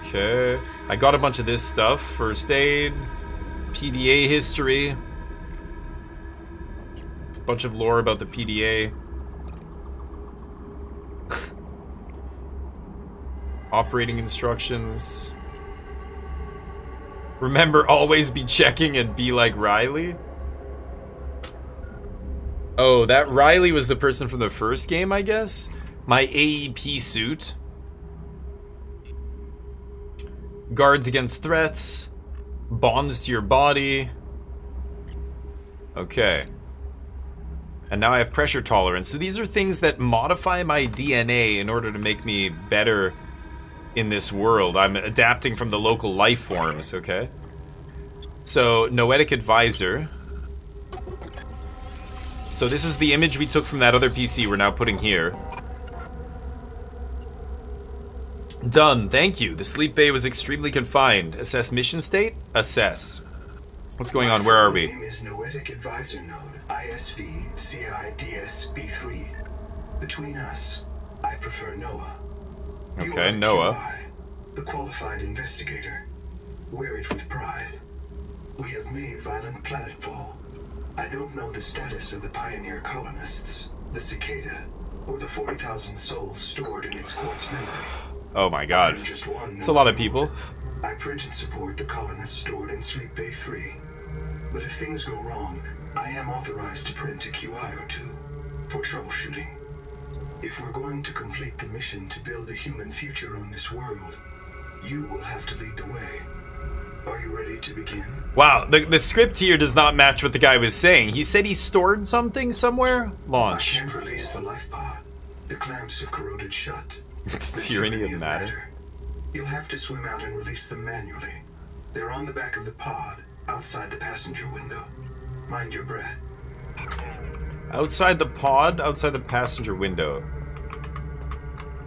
Okay. I got a bunch of this stuff. First aid. PDA history. Bunch of lore about the PDA. Operating instructions. Remember, always be checking and be like Riley. Oh, that Riley was the person from the first game, I guess? My AEP suit. Guards against threats. Bonds to your body. Okay. And now I have pressure tolerance. So these are things that modify my DNA in order to make me better in this world. I'm adapting from the local life forms, okay? So, Noetic Advisor. So this is the image we took from that other PC we're now putting here. Done. Thank you. The sleep bay was extremely confined. Assess mission state? Assess. What's going on? Where are we? My name is Noetic Advisor Node, ISV CIDS-B3. Between us, I prefer Noah. You Okay, are the Noah. QI, the qualified investigator. Wear it with pride. We have made violent planetfall. I don't know the status of the pioneer colonists, the cicada, or the 40,000 souls stored in its quartz memory. Oh my god. I'm just one. It's a lot of people. I print and support the colonists stored in Sleep Bay 3. But if things go wrong, I am authorized to print a QI or two for troubleshooting. If we're going to complete the mission to build a human future on this world, you will have to lead the way. Are you ready to begin? Wow, the script here does not match what the guy was saying. He said he stored something somewhere? Launch. I can't release the life pod. The clamps have corroded shut. Does uranium matter? You'll have to swim out and release them manually. They're on the back of the pod, outside the passenger window. Mind your breath. Outside the pod, outside the passenger window.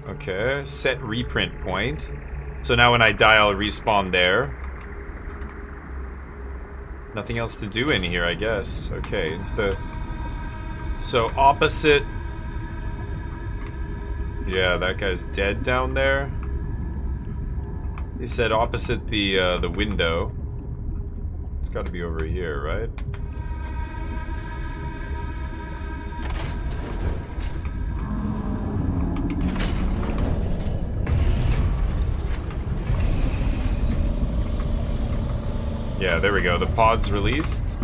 Okay, set reprint point. So now when I die, I'll respawn there. Nothing else to do in here, I guess. Okay, into the... So, opposite... Yeah, that guy's dead down there. He said opposite the window. It's got to be over here, right? Yeah, there we go. The pod's released.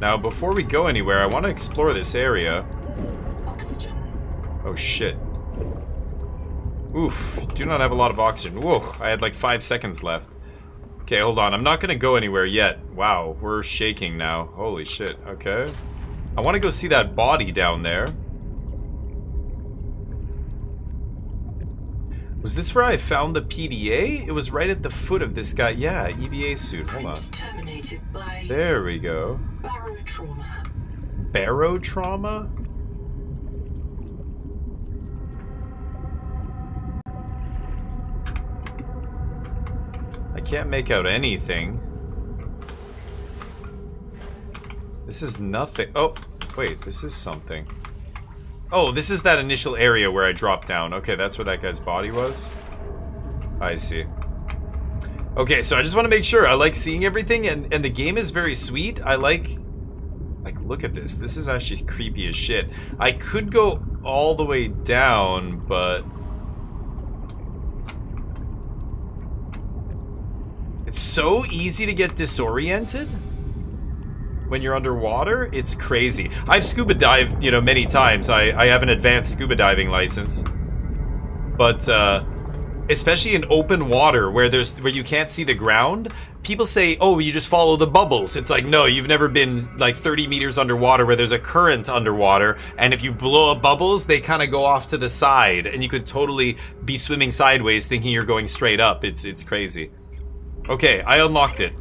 Now, before we go anywhere, I want to explore this area. Oxygen. Oh, shit. Oof. Do not have a lot of oxygen. Whoa, I had like 5 seconds left. Okay, hold on. I'm not going to go anywhere yet. Wow, we're shaking now. Holy shit. Okay. I want to go see that body down there. Was this where I found the PDA? It was right at the foot of this guy. Yeah, EVA suit. Hold on. Terminated by There we go. barotrauma. Barotrauma? I can't make out anything. This is nothing. Oh, wait, this is something. Oh, this is that initial area where I dropped down. Okay, that's where that guy's body was. I see. Okay, so I just want to make sure. I like seeing everything, and the game is very sweet. I like, look at this. This is actually creepy as shit. I could go all the way down, but... It's so easy to get disoriented when you're underwater. It's crazy. I've scuba dived, you know, many times. I have an advanced scuba diving license. But especially in open water where you can't see the ground, people say, "Oh, you just follow the bubbles." It's like, no, you've never been like 30 meters underwater where there's a current underwater, and if you blow up bubbles, they kind of go off to the side, and you could totally be swimming sideways thinking you're going straight up. It's crazy. Okay, I unlocked it.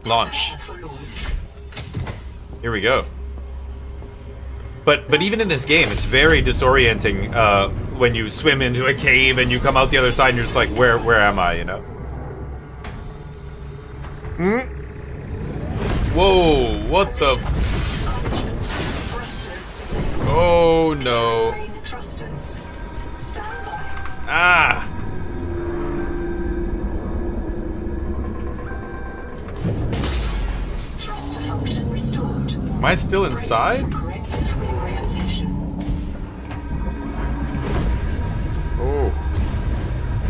Launch. Here we go. But even in this game, it's very disorienting when you swim into a cave and you come out the other side and you're just like, where am I, you know? Whoa, what the... Oh no. Ah! Am I still inside? Oh.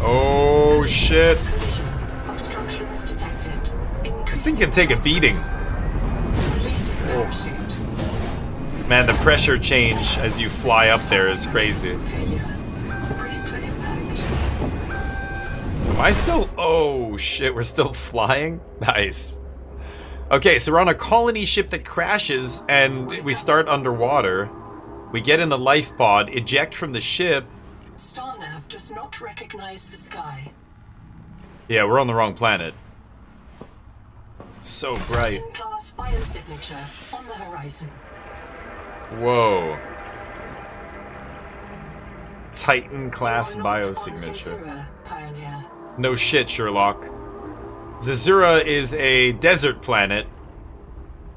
Oh shit. This thing can take a beating. Oh. Man, the pressure change as you fly up there is crazy. Am I still... Oh shit, we're still flying? Nice. Okay, so we're on a colony ship that crashes, and we start underwater. We get in the life pod, eject from the ship. Starnav does not recognize the sky. Yeah, we're on the wrong planet. It's so bright. Class biosignature on the horizon. Whoa. Titan class You are not on biosignature. Zazura, Pioneer. No shit, Sherlock. Zazura is a desert planet.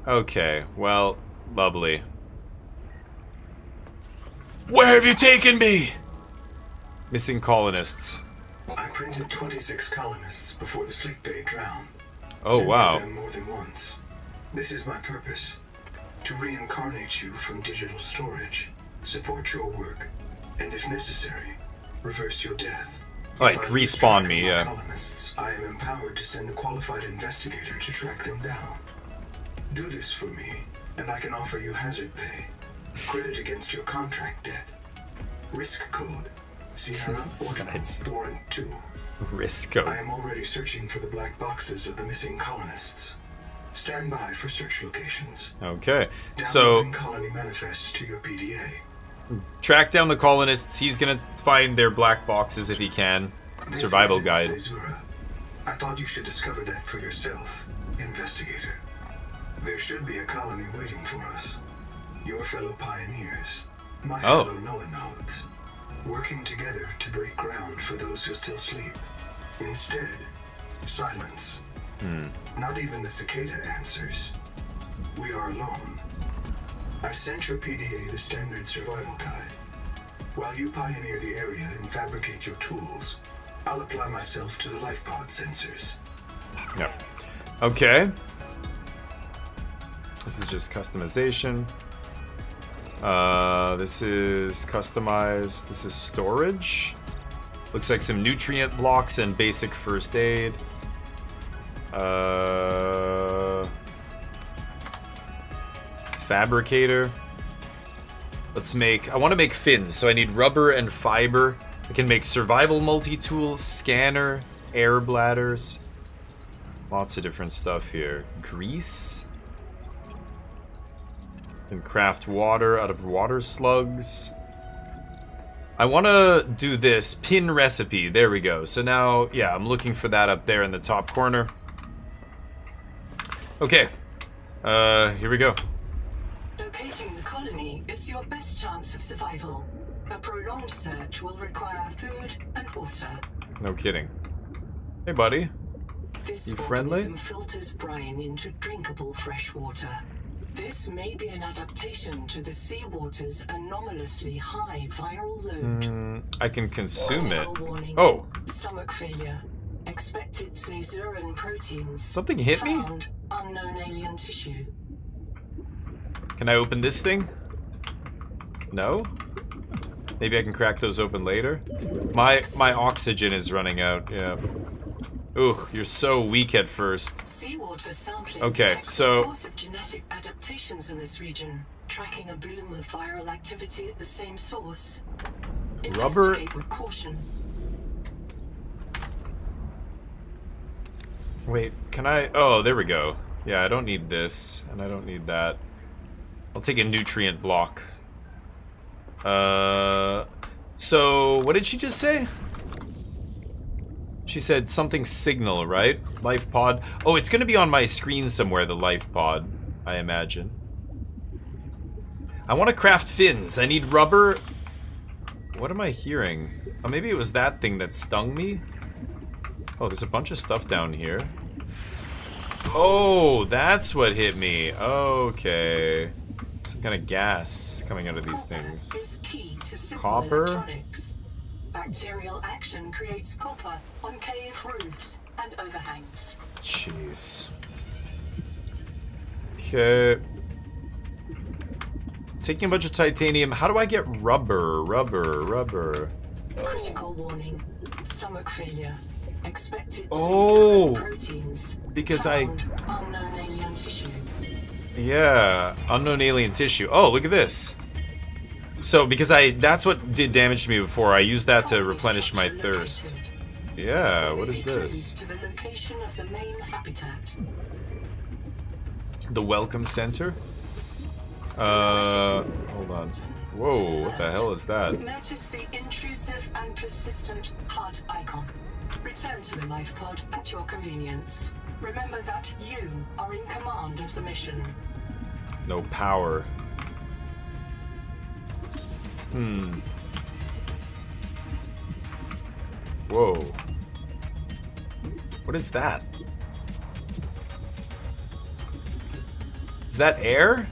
Okay, well, lovely. Where have you taken me? Missing colonists. I printed 26 colonists before the sleep bay drowned. Oh, Many wow. of them more than once. This is my purpose. To reincarnate you from digital storage, support your work, and if necessary, reverse your death. Like, If I lose respawn track of me, my yeah. colonists, I am empowered to send a qualified investigator to track them down. Do this for me, and I can offer you hazard pay. Credit against your contract debt. Risk code. Sierra Nice. Ordinal Warrant 2. Risco. I am already searching for the black boxes of the missing colonists. Stand by for search locations. Okay, Downloading so colony manifests to your PDA. track down the colonists. He's gonna find their black boxes if he can. This Survival is guide. Zazura. I thought you should discover that for yourself, investigator. There should be a colony waiting for us. Your fellow pioneers, my Oh. fellow Noah nodes, working together to break ground for those who still sleep. Instead, silence. Not even the cicada answers. We are alone. I've sent your PDA the standard survival guide. While you pioneer the area and fabricate your tools, I'll apply myself to the life pod sensors. No. Okay. This is just customization. This is customized. This is storage. Looks like some nutrient blocks and basic first aid. Fabricator. Let's make... I want to make fins, so I need rubber and fiber. I can make survival multi-tool, scanner, air bladders. Lots of different stuff here. Grease. Can craft water out of water slugs. I want to do this pin recipe. There we go. So now, yeah, I'm looking for that up there in the top corner. Okay. Here we go. Locating the colony is your best chance of survival. A prolonged search will require food and water. No kidding. Hey, buddy. This You friendly? organism filters brine into drinkable fresh water. This may be an adaptation to the seawater's anomalously high viral load. I can consume it. Critical warning. Oh, Stomach failure. Expected Caesarean proteins. Something hit me? Found unknown alien tissue. Can I open this thing? No? Maybe I can crack those open later? My oxygen is running out, yeah. Ooh, you're so weak at first. Seawater sampling Okay, detects so- the source of genetic adaptations in this region, tracking a bloom of viral activity at the same source. Rubber- Investigate with caution. Wait, can I... Oh, there we go. Yeah, I don't need this, and I don't need that. I'll take a nutrient block. So, what did she just say? She said something signal, right? Life pod. Oh, it's gonna be on my screen somewhere, the life pod, I imagine. I want to craft fins. I need rubber. What am I hearing? Oh, maybe it was that thing that stung me? Oh, there's a bunch of stuff down here. Oh, that's what hit me. Okay. Some kind of gas coming out of these things. Is key to simple Copper? electronics. Bacterial action creates copper on cave roofs and overhangs. Jeez. Okay. Taking a bunch of titanium. How do I get rubber? Rubber. Critical warning. Stomach failure. Expected Oh, Caesarean proteins. because Found unknown alien tissue. Yeah, unknown alien tissue. Oh, look at this. So, because that's what did damage to me before. I used that to replenish my thirst. Yeah, what is this? To the location of the main habitat. The welcome center? Hold on. Whoa, what the hell is that? Notice the intrusive and persistent HUD icon. Return to the life pod at your convenience. Remember that you are in command of the mission. No power. Whoa. What is that? Is that air?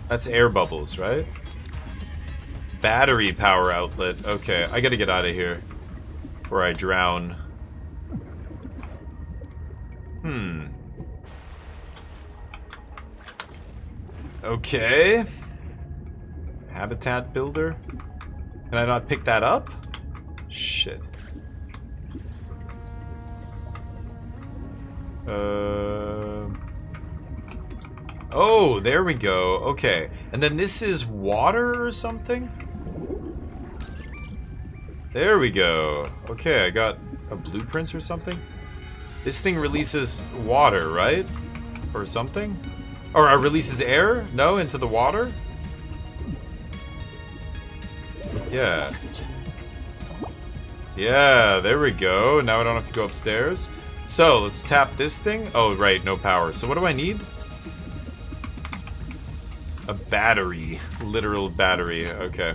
That's air bubbles, right? Battery power outlet. Okay, I gotta get out of here before I drown. Okay. Habitat builder. Can I not pick that up? Shit. Oh, there we go. Okay. And then this is water or something? There we go. Okay, I got a blueprint or something. This thing releases water, right? Or something? Or releases air? No, into the water? Yeah. Yeah, there we go. Now I don't have to go upstairs. So, let's tap this thing. Oh, right, no power. So what do I need? A battery. Literal battery. Okay.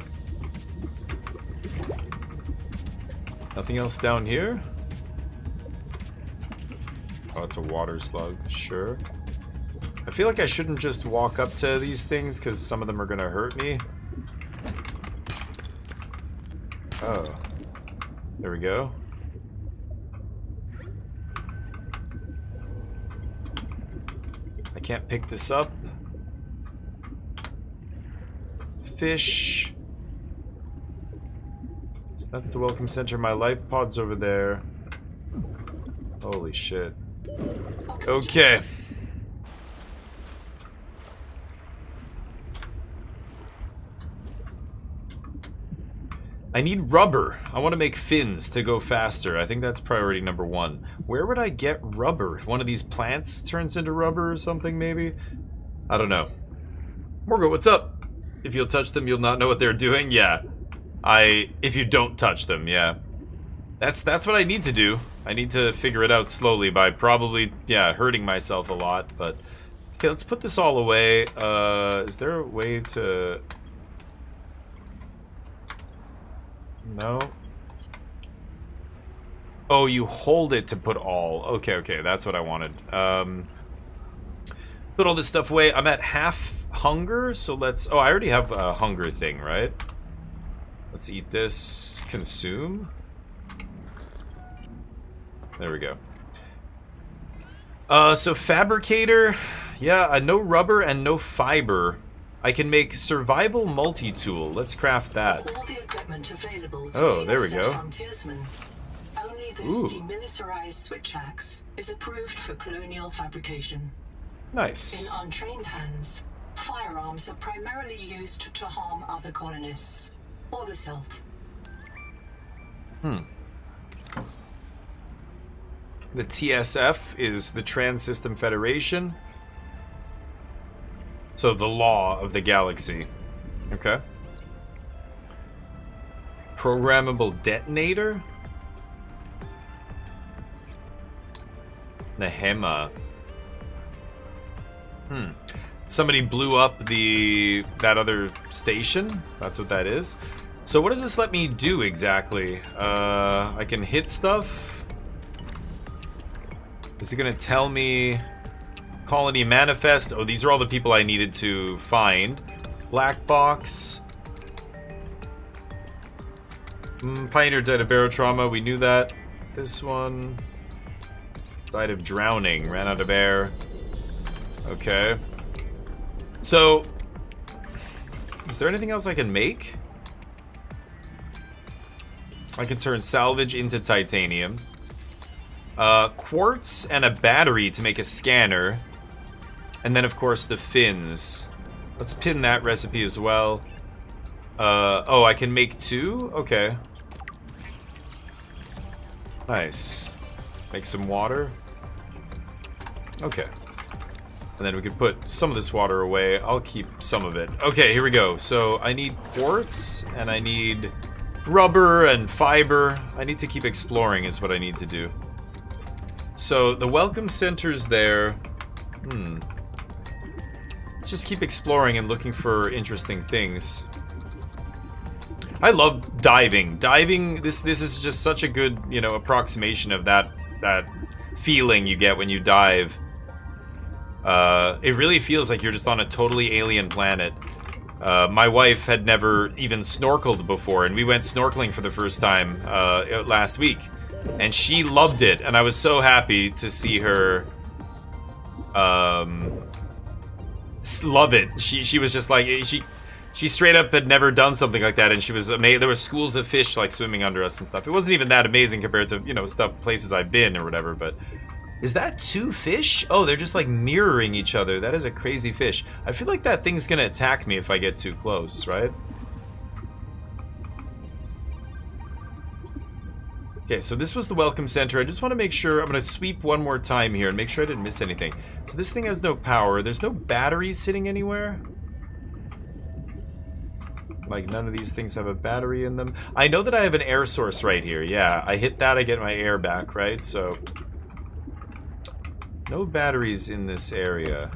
Nothing else down here? Oh, it's a water slug. Sure. I feel like I shouldn't just walk up to these things because some of them are gonna hurt me. Oh. There we go. I can't pick this up. Fish. So that's the welcome center. My life pod's over there. Holy shit. Okay. I need rubber. I want to make fins to go faster. I think that's priority number 1. Where would I get rubber? One of these plants turns into rubber or something, maybe? I don't know. Morgo, what's up? If you'll touch them, you'll not know what they're doing? Yeah. If you don't touch them, yeah. That's what I need to do. I need to figure it out slowly by probably, yeah, hurting myself a lot, but... Okay, let's put this all away. Is there a way to... No. Oh, you hold it to put all. Okay, okay, that's what I wanted. Put all this stuff away. I'm at half hunger, so let's... Oh, I already have a hunger thing, right? Let's eat this. Consume. There we go. So fabricator. Yeah, no rubber and no fiber. I can make survival multi-tool. Let's craft that. All the equipment available to oh, there we TSF go. Frontiersmen. Only this Ooh. demilitarized switch axe is approved for colonial fabrication. Nice. In untrained hands, firearms are primarily used to harm other colonists or the self. The TSF is the Trans System Federation. So the law of the galaxy. Okay. Programmable detonator? Nehema. Somebody blew up that other station? That's what that is. So what does this let me do exactly? I can hit stuff? Is it gonna tell me colony manifest? Oh, these are all the people I needed to find. Black box. Pioneer died of barotrauma, we knew that. This one died of drowning, ran out of air. Okay. So, is there anything else I can make? I can turn salvage into titanium. Quartz and a battery to make a scanner. And then, of course, the fins. Let's pin that recipe as well. Oh, I can make 2? Okay. Nice. Make some water. Okay. And then we can put some of this water away. I'll keep some of it. Okay, here we go. So I need quartz, and I need rubber and fiber. I need to keep exploring is what I need to do. So the welcome center's there. Let's just keep exploring and looking for interesting things. I love diving. Diving, this is just such a good, you know, approximation of that feeling you get when you dive. It really feels like you're just on a totally alien planet. My wife had never even snorkeled before, and we went snorkeling for the first time last week. And she loved it, and I was so happy to see her love it. She was just like, she straight up had never done something like that, and she was amazed. There were schools of fish like swimming under us and stuff. It wasn't even that amazing compared to, you know, places I've been or whatever, but is that 2 fish? Oh, they're just like mirroring each other. That is a crazy fish. I feel like that thing's gonna attack me if I get too close, right? Okay, so this was the welcome center. I just want to make sure, I'm going to sweep one more time here and make sure I didn't miss anything. So this thing has no power. There's no batteries sitting anywhere. Like, none of these things have a battery in them. I know that I have an air source right here. Yeah, I hit that, I get my air back, right? So, no batteries in this area.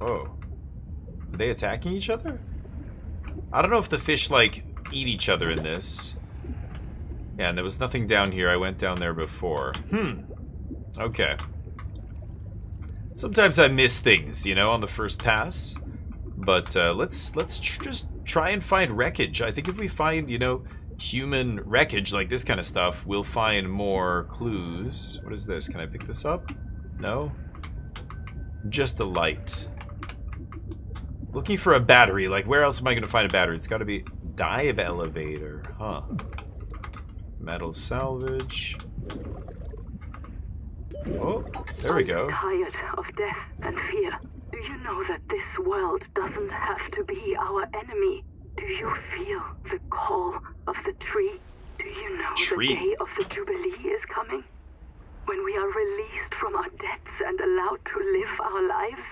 Oh. Are they attacking each other? I don't know if the fish, like, eat each other in this. Yeah, and there was nothing down here. I went down there before. Okay. Sometimes I miss things, you know, on the first pass. But let's just try and find wreckage. I think if we find, you know, human wreckage, like this kind of stuff, we'll find more clues. What is this? Can I pick this up? No? Just a light. Looking for a battery. Like, where else am I going to find a battery? It's got to be dive elevator. Huh. Metal salvage. Oh, there we go. Tired of death and fear. Do you know that this world doesn't have to be our enemy? Do you feel the call of the tree? Do you know the day of the Jubilee is coming? When we are released from our debts and allowed to live our lives?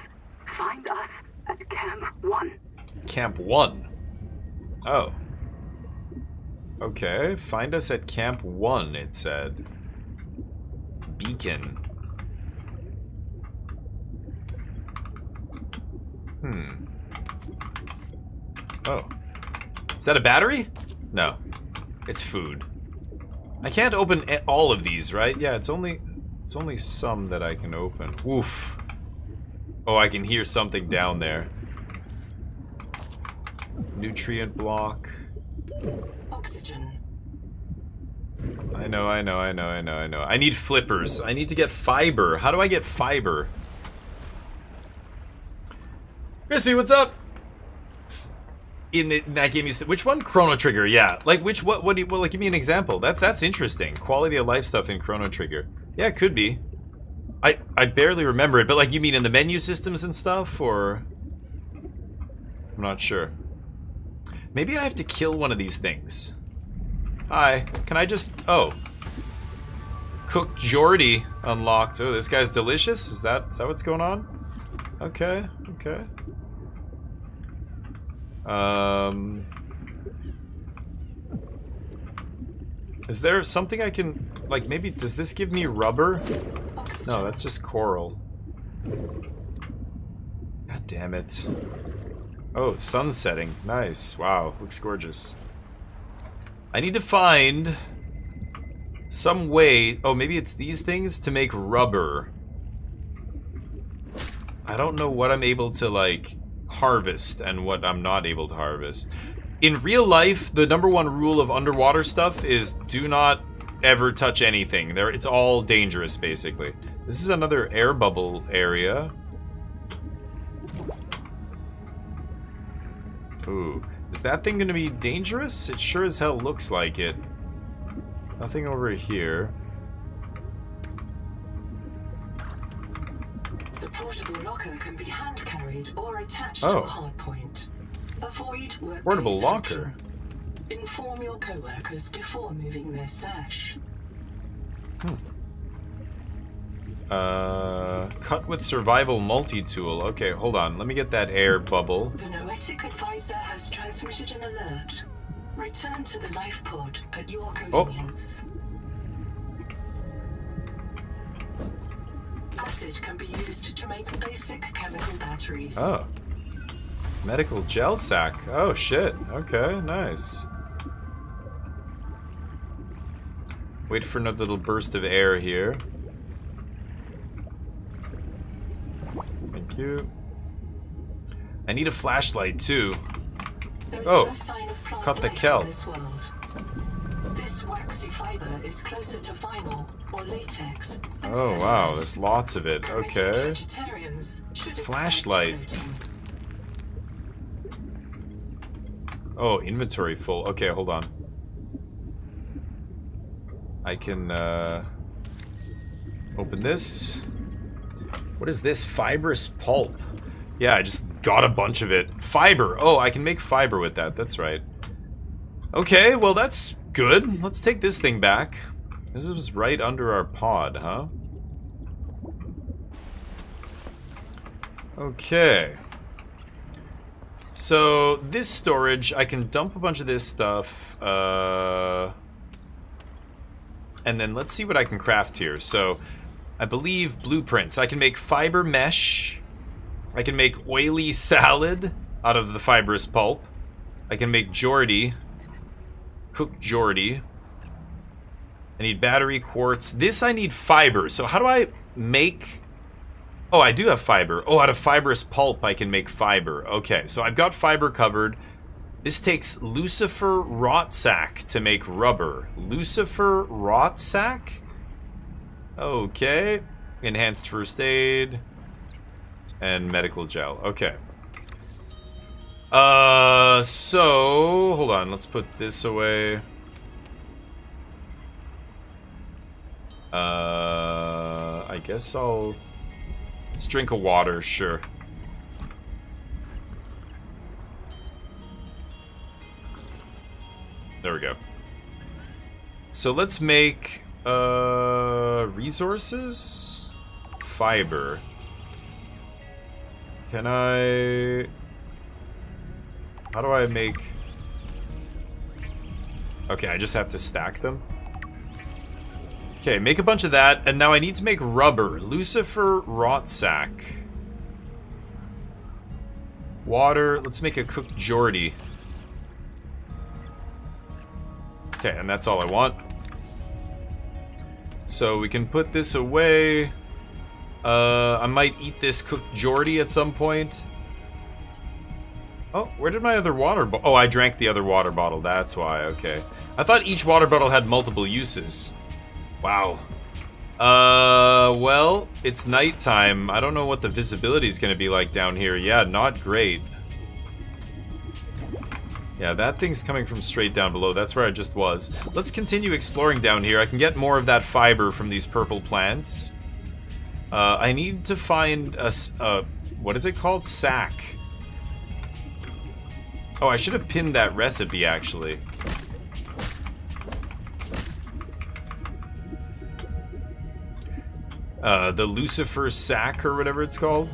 Find us at Camp 1. Camp 1? Oh. Okay, find us at Camp 1, it said. Beacon. Oh. Is that a battery? No. It's food. I can't open all of these, right? Yeah, it's only some that I can open. Oof. Oh, I can hear something down there. Nutrient block. Oxygen. I know. I need flippers. I need to get fiber. How do I get fiber? Crispy, what's up? In that game, which one? Chrono Trigger, yeah. Like, what do you, well, like, give me an example. That's interesting. Quality of life stuff in Chrono Trigger. Yeah, it could be. I barely remember it, but, like, you mean in the menu systems and stuff, or? I'm not sure. Maybe I have to kill one of these things. Hi, can I just, oh. Cook Geordie unlocked. Oh, this guy's delicious? Is that what's going on? Okay. Is there something I can, like, maybe, does this give me rubber? No, that's just coral. God damn it. Oh, it's sun setting. Nice. Wow, looks gorgeous. I need to find some way, oh, maybe it's these things to make rubber. I don't know what I'm able to, like, harvest and what I'm not able to harvest. In real life, the #1 rule of underwater stuff is do not ever touch anything. It's all dangerous, basically. This is another air bubble area. Ooh. Is that thing gonna be dangerous? It sure as hell looks like it. Nothing over here. The portable locker can be hand-carried or attached to a hardpoint. Avoid workplace Portable locker? friction. Inform your co-workers before moving their stash. Cut with survival multi-tool. Okay, hold on. Let me get that air bubble. The Noetic advisor has transmitted an alert. Return to the life pod at your convenience. Acid can be used to make basic chemical batteries. Oh. Medical gel sack. Oh shit. Okay, nice. Wait for another little burst of air here. Thank you. I need a flashlight too. Oh, cut the kelp. This waxy fiber is closer to vinyl or latex. Oh wow, there's lots of it. Okay. Flashlight. Oh, inventory full. Okay, hold on. I can open this. What is this? Fibrous pulp. Yeah, I just got a bunch of it. Fiber. Oh, I can make fiber with that. That's right. Okay, well that's good. Let's take this thing back. This is right under our pod, huh? Okay. So, this storage, I can dump a bunch of this stuff. And then let's see what I can craft here. So, I believe blueprints. I can make fiber mesh. I can make oily salad out of the fibrous pulp. I can make Geordie. Cooked Geordie. I need battery, quartz. This I need fiber. So how do I make... Oh, I do have fiber. Oh, out of fibrous pulp I can make fiber. Okay, so I've got fiber covered. This takes Lucifer rot sack to make rubber. Lucifer rot sack? Okay. Enhanced first aid. And medical gel. Okay. So... Hold on, let's put this away. I guess I'll... Let's drink a water, sure. There we go. So let's make, resources? Fiber. Can I... How do I make... Okay, I just have to stack them. Okay, make a bunch of that, and now I need to make rubber. Lucifer rot sack. Water, let's make a cooked Geordie. Okay, and that's all I want. So we can put this away. I might eat this cooked Geordie at some point. Oh, where did my other water bottle... Oh, I drank the other water bottle, that's why, okay. I thought each water bottle had multiple uses. Wow. Well, it's nighttime. I don't know what the visibility is going to be like down here. Yeah, not great. Yeah, that thing's coming from straight down below. That's where I just was. Let's continue exploring down here. I can get more of that fiber from these purple plants. I need to find a... what is it called? Sack. Oh, I should have pinned that recipe, actually. The Lucifer sack, or whatever it's called.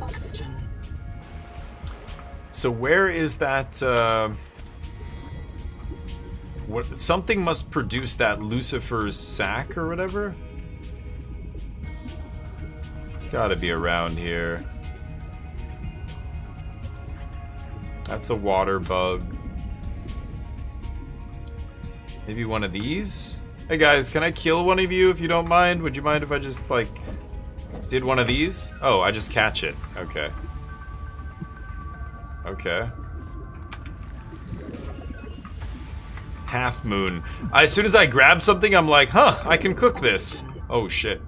Oxygen. So where is that, what, something must produce that Lucifer's sack, or whatever? Gotta be around here. That's a water bug. Maybe one of these? Hey guys, can I kill one of you if you don't mind? Would you mind if I just, like, did one of these? Oh, I just catch it. Okay. Okay. Half moon. As soon as I grab something, I'm like, huh, I can cook this. Oh shit.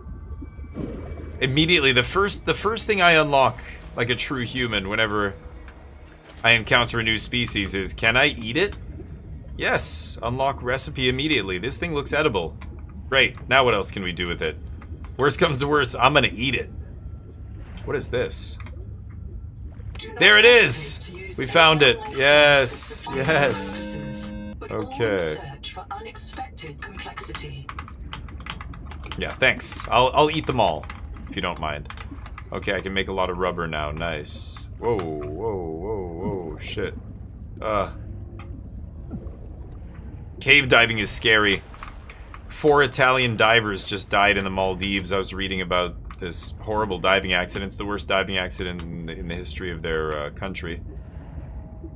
Immediately, the first thing I unlock, like a true human, whenever I encounter a new species is, can I eat it? Yes, unlock recipe immediately. This thing looks edible. Great, now what else can we do with it? Worst comes to worst, I'm gonna eat it. What is this? There it is! We found it. Yes, yes. Okay. Yeah, thanks. I'll eat them all. If you don't mind. Okay, I can make a lot of rubber now. Nice. Whoa, whoa, whoa, whoa, shit. Cave diving is scary. 4 Italian divers just died in the Maldives. I was reading about this horrible diving accident. It's the worst diving accident in the history of their country.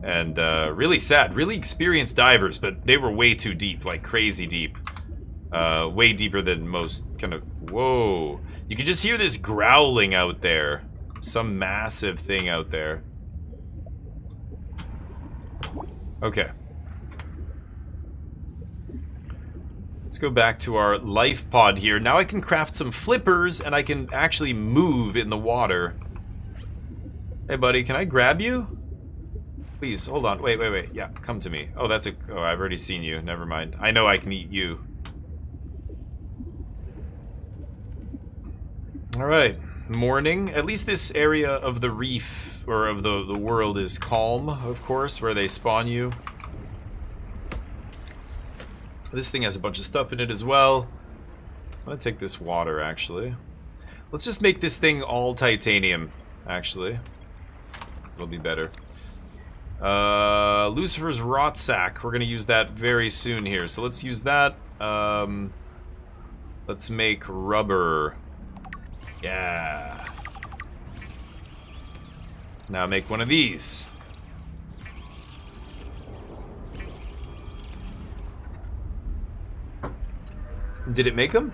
And really sad. Really experienced divers, but they were way too deep, like crazy deep. Way deeper than most kind of... Whoa. You can just hear this growling out there. Some massive thing out there. Okay. Let's go back to our life pod here. Now I can craft some flippers and I can actually move in the water. Hey buddy, can I grab you? Please, hold on. Wait. Yeah, come to me. Oh, that's a... Oh, I've already seen you. Never mind. I know I can eat you. Alright. Morning. At least this area of the reef, or of the world, is calm, of course, where they spawn you. This thing has a bunch of stuff in it as well. I'm gonna take this water, actually. Let's just make this thing all titanium, actually. It'll be better. Lucifer's rot sack. We're gonna use that very soon here. So let's use that. Let's make rubber. Yeah. Now make one of these. Did it make them?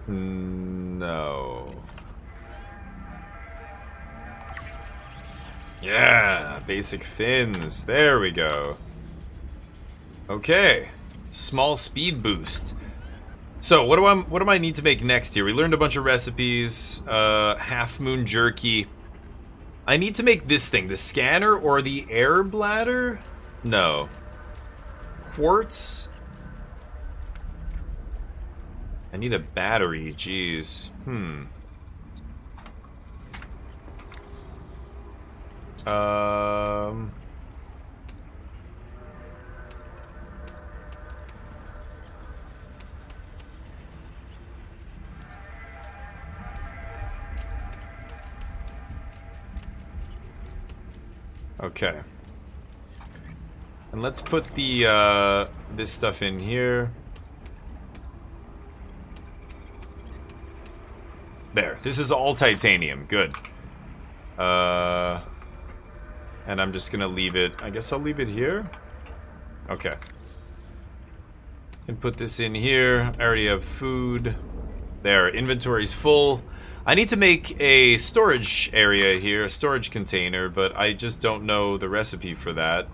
No. Yeah, basic fins. There we go. Okay. Small speed boost. So, what do I need to make next here? We learned a bunch of recipes. Half moon jerky. I need to make this thing, the scanner or the air bladder? No. Quartz? I need a battery, jeez. Okay. And let's put the, this stuff in here. There. This is all titanium. Good. And I'm just gonna leave it... I guess I'll leave it here? Okay. And put this in here. I already have food. There. Inventory's full. I need to make a storage area here, a storage container, but I just don't know the recipe for that.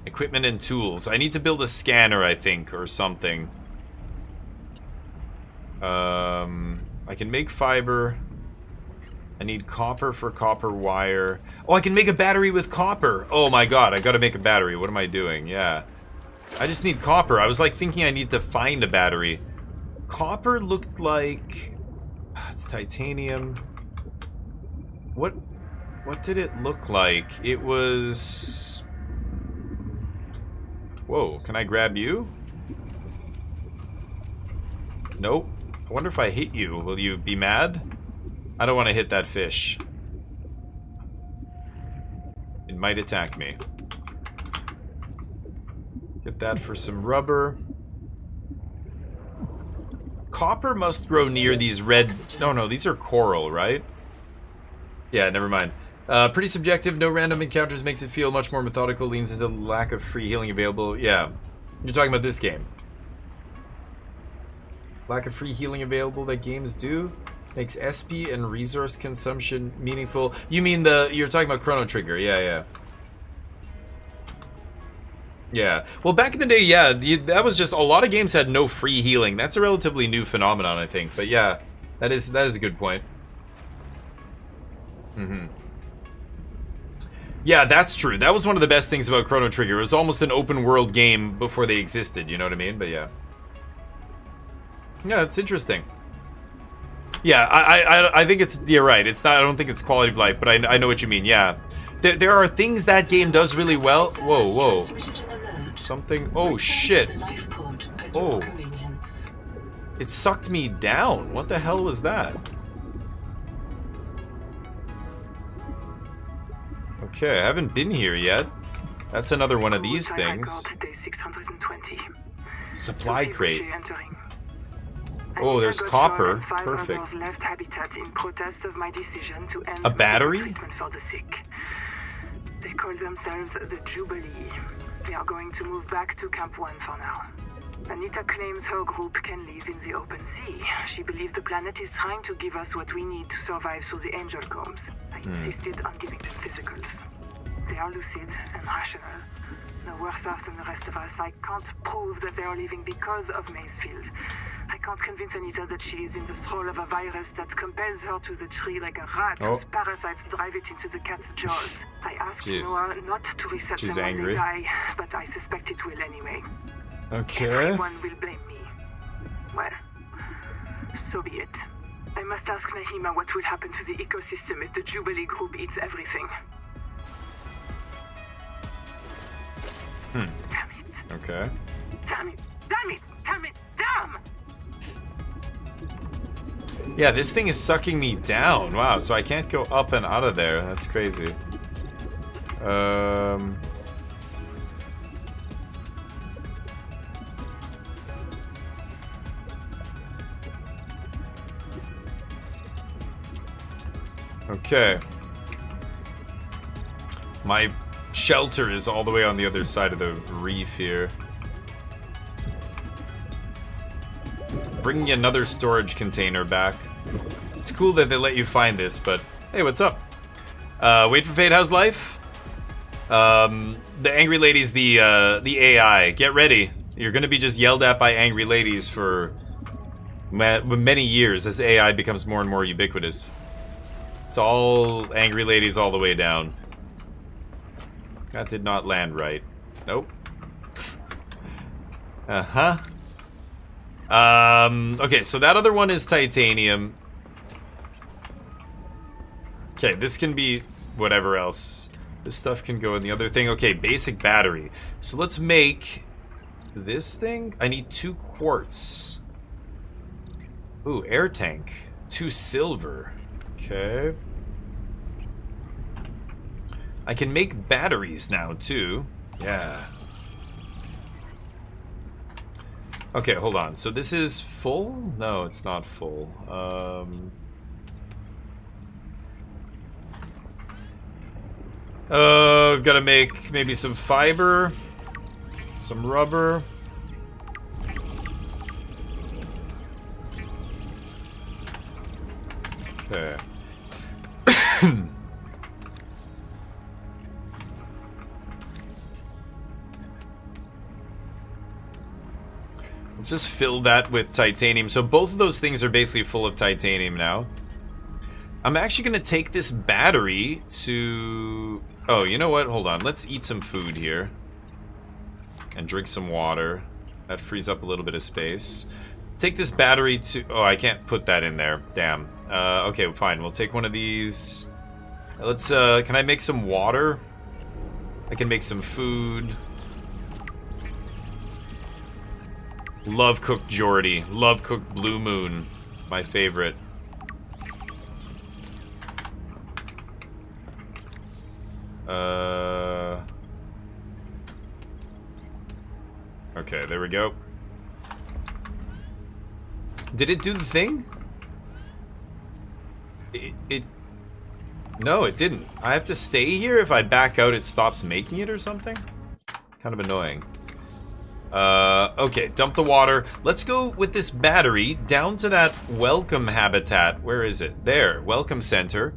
Equipment and tools. I need to build a scanner, I think, or something. I can make fiber. I need copper for copper wire. Oh, I can make a battery with copper. Oh my god, I gotta make a battery. What am I doing? Yeah. I just need copper. I was like thinking I need to find a battery. Copper looked like... It's titanium. What did it look like? It was... Whoa, can I grab you? Nope. I wonder if I hit you, will you be mad? I don't want to hit that fish. It might attack me. Get that for some rubber. Copper must grow near these red... No, these are coral, right? Yeah, never mind. Pretty subjective. No random encounters makes it feel much more methodical. Leans into lack of free healing available. Yeah. You're talking about this game. Lack of free healing available that games do makes SP and resource consumption meaningful. You mean you're talking about Chrono Trigger? Yeah. Yeah. Well, back in the day, yeah, that was just a lot of games had no free healing. That's a relatively new phenomenon, I think. But yeah, that is a good point. Yeah, that's true. That was one of the best things about Chrono Trigger. It was almost an open world game before they existed. You know what I mean? But yeah. Yeah, it's interesting. Yeah, I think it's... You're right. It's not... I don't think it's quality of life, but I know what you mean. Yeah. There are things that game does really well. Whoa. Something... Oh, shit. Oh. It sucked me down. What the hell was that? Okay, I haven't been here yet. That's another one of these things. Day 620. Supply Sophie crate. Boucher entering. Oh, there's Anita copper. Gottschall and 5 Perfect. others left Habitat in protest of my decision to end A battery? medical treatment for the sick. They call themselves the Jubilee. They are going to move back to Camp 1 for now. Anita claims her group can live in the open sea. She believes the planet is trying to give us what we need to survive through the angel combs. I insisted on giving them physicals. They are lucid and rational. No worse off than the rest of us. I can't prove that they are living because of Macefield. I can't convince Anita that she is in the thrall of a virus that compels her to the tree like a rat whose parasites drive it into the cat's jaws. I asked Noah not to reset them when they die, but I suspect it will anyway. Okay. Everyone will blame me. Well, so be it. I must ask Nahima what will happen to the ecosystem if the Jubilee group eats everything. Damn it. Okay. Damn it. Damn it. Damn it. Damn! Yeah, this thing is sucking me down. Wow, so I can't go up and out of there. That's crazy. Okay. My shelter is all the way on the other side of the reef here. Bringing another storage container back. It's cool that they let you find this, but hey, what's up? Wait for Fate, how's life? The angry lady's the AI. Get ready. You're gonna be just yelled at by angry ladies for many years as AI becomes more and more ubiquitous. It's all angry ladies all the way down. That did not land right. Nope. Uh-huh. Okay, so that other one is titanium. Okay, this can be whatever else. This stuff can go in the other thing. Okay, basic battery. So let's make this thing. I need 2 quartz. Ooh, air tank. 2 silver. Okay. I can make batteries now, too. Yeah. Okay, hold on. So this is full? No, it's not full. I've got to make maybe some fiber, some rubber. Okay. Let's just fill that with titanium. So both of those things are basically full of titanium now. I'm actually going to take this battery to... Oh, you know what? Hold on. Let's eat some food here. And drink some water. That frees up a little bit of space. Take this battery to... Oh, I can't put that in there. Damn. Okay, fine. We'll take one of these. Let's, can I make some water? I can make some food. Love cooked Geordie. Love cooked Blue Moon. My favorite. Okay, there we go. Did it do the thing? No, it didn't. I have to stay here? If I back out, it stops making it or something? It's kind of annoying. Okay, dump the water. Let's go with this battery down to that welcome habitat. Where is it? There, welcome center.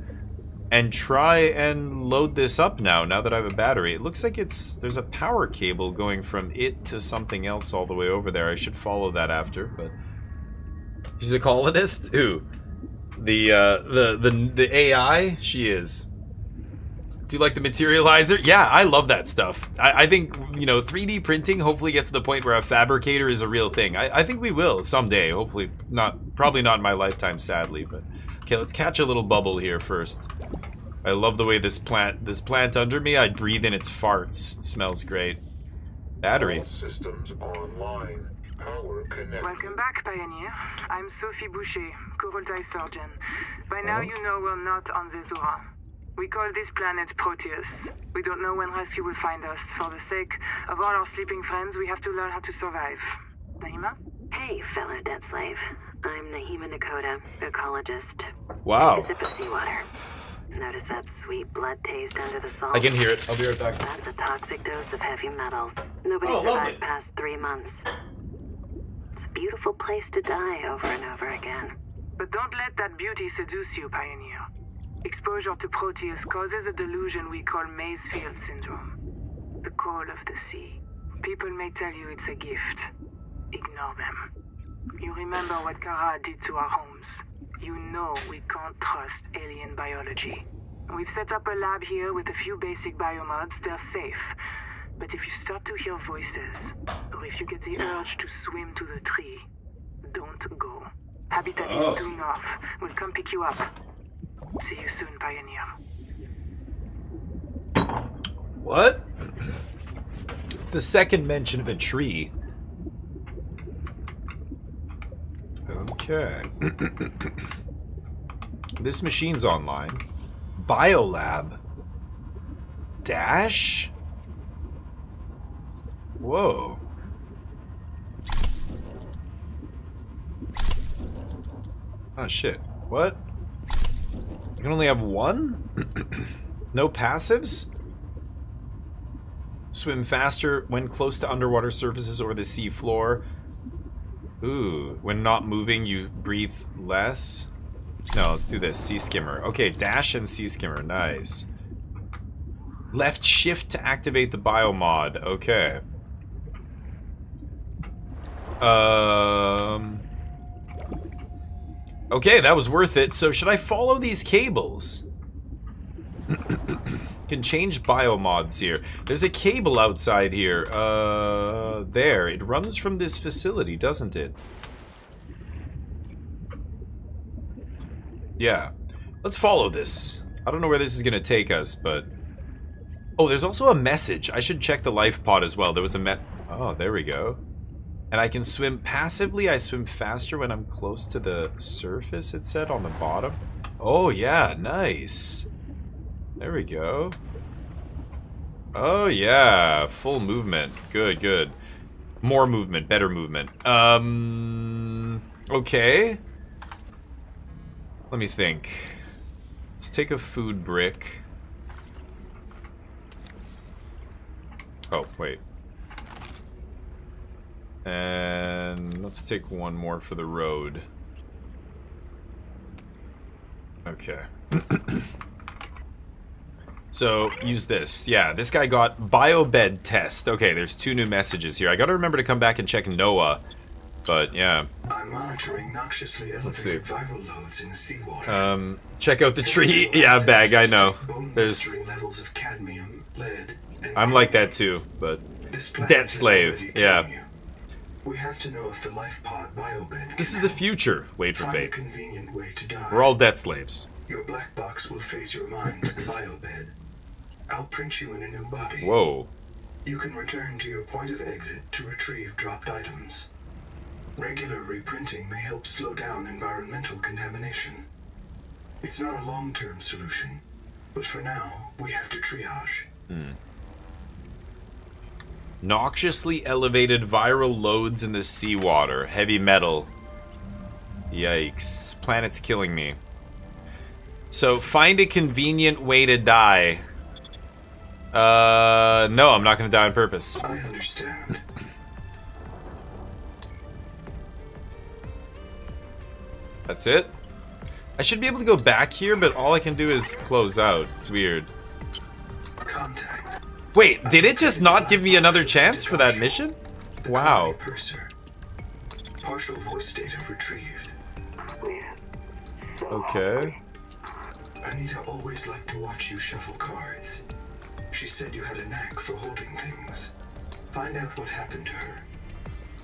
And try and load this up now that I have a battery. It looks like there's a power cable going from it to something else all the way over there. I should follow that after, but... She's a colonist? Who? The AI? She is. Do you like the materializer? Yeah, I love that stuff. I think, you know, 3D printing hopefully gets to the point where a fabricator is a real thing. I think we will someday. Hopefully not, probably not in my lifetime, sadly, but... Okay, let's catch a little bubble here first. I love the way this plant under me, I breathe in its farts. It smells great. Battery. All systems online. Power connected. Welcome back, Pioneer. I'm Sophie Boucher, Kurultai surgeon. By now you know we're not on the Zora. We call this planet Proteus. We don't know when rescue will find us. For the sake of all our sleeping friends, we have to learn how to survive. Naima? Hey, fellow dead slave. I'm Naima Nakota, ecologist. Wow. Take a sip of seawater. Notice that sweet blood taste under the salt? I can hear it. I'll be right back. That's a toxic dose of heavy metals. Nobody Oh, lovely. survived past 3 months. It's a beautiful place to die over and over again. But don't let that beauty seduce you, Pioneer. Exposure to Proteus causes a delusion we call Maysfield Syndrome. The call of the sea. People may tell you it's a gift. Ignore them. You remember what Kara did to our homes. You know we can't trust alien biology. We've set up a lab here with a few basic biomods. They're safe. But if you start to hear voices, or if you get the urge to swim to the tree, don't go. Habitat is due north. We'll come pick you up. See you soon, Pioneer. What? It's the second mention of a tree. Okay. This machine's online. Biolab. Dash? Whoa. Oh shit. What? I can only have one? No passives? Swim faster when close to underwater surfaces or the sea floor. Ooh, when not moving, you breathe less. No, let's do this. Sea skimmer. Okay, dash and sea skimmer. Nice. Left shift to activate the biomod. Okay. Okay, that was worth it. So should I follow these cables? Can change biomods here. There's a cable outside here. There. It runs from this facility, doesn't it? Yeah. Let's follow this. I don't know where this is gonna take us, but... Oh, there's also a message. I should check the life pod as well. There was a Oh, there we go. And I can swim passively. I swim faster when I'm close to the surface, it said on the bottom. Oh, yeah. Nice. There we go. Oh, yeah. Full movement. Good, good. More movement. Better movement. Okay. Let me think. Let's take a food brick. Oh, wait. And let's take one more for the road. Okay. So, use this. Yeah, this guy got biobed test. Okay, there's 2 new messages here. I gotta remember to come back and check NOAA. But, yeah. I'm monitoring noxiously elevated viral loads in the seawater. Check out the tree. Yeah, bag, I know. There's... levels of cadmium, lead, and I'm like that too, but... Debt slave, yeah. We have to know if the life pod biobed. This is the future. Wait for Find a fate. convenient way to die. We're all debt slaves. Your black box will phase your mind to the biobed. I'll print you in a new body. Whoa. You can return to your point of exit to retrieve dropped items. Regular reprinting may help slow down environmental contamination. It's not a long-term solution, but for now, we have to triage. Noxiously elevated viral loads in the seawater. Heavy metal. Yikes. Planet's killing me. So, find a convenient way to die. No, I'm not gonna die on purpose. I understand. That's it? I should be able to go back here, but all I can do is close out. It's weird. Contact. Wait, did it just not give me another chance for that mission? Wow. Partial voice data retrieved. Okay. Anita always liked to watch you shuffle cards. She said you had a knack for holding things. Find out what happened to her.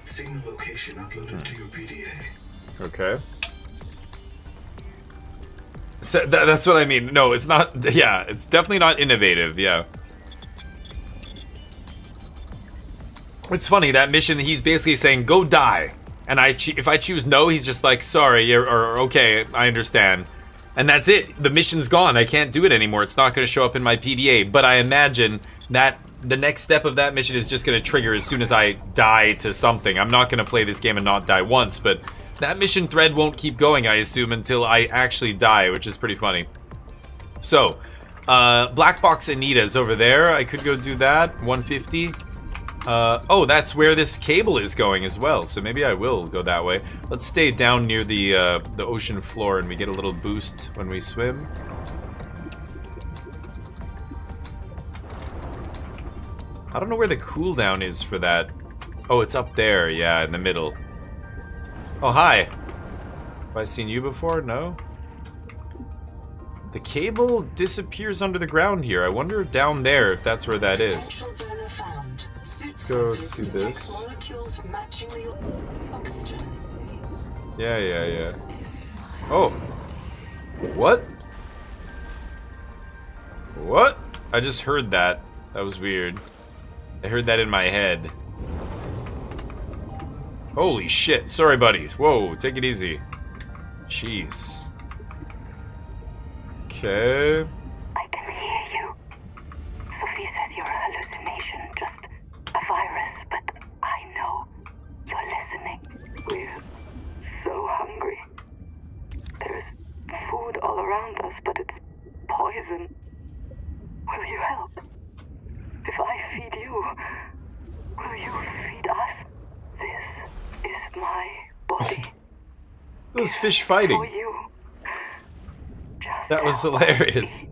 Signal location uploaded to your PDA. Okay. So that's what I mean. No, it's not. Yeah, it's definitely not innovative. Yeah. It's funny, that mission, he's basically saying, go die. And if I choose no, he's just like, sorry, or okay, I understand. And that's it. The mission's gone. I can't do it anymore. It's not going to show up in my PDA. But I imagine that the next step of that mission is just going to trigger as soon as I die to something. I'm not going to play this game and not die once, but that mission thread won't keep going, I assume, until I actually die, which is pretty funny. So, Black Box Anita's over there. I could go do that. 150. Oh, that's where this cable is going as well, so maybe I will go that way. Let's stay down near the ocean floor and we get a little boost when we swim. I don't know where the cooldown is for that. Oh, it's up there, yeah, in the middle. Oh, hi. Have I seen you before? No? The cable disappears under the ground here. I wonder down there if that's where that is. Let's go do this. Yeah. Oh. What? What? I just heard that. That was weird. I heard that in my head. Holy shit. Sorry, buddy. Whoa, take it easy. Jeez. Okay. I can hear you. Sophie says you're a hallucination, just a virus, but I know you're listening. We're so hungry. There is food all around us, but it's poison. Will you help? If I feed you, will you feed us? This is my body. Those fish fighting. For you. That was hilarious.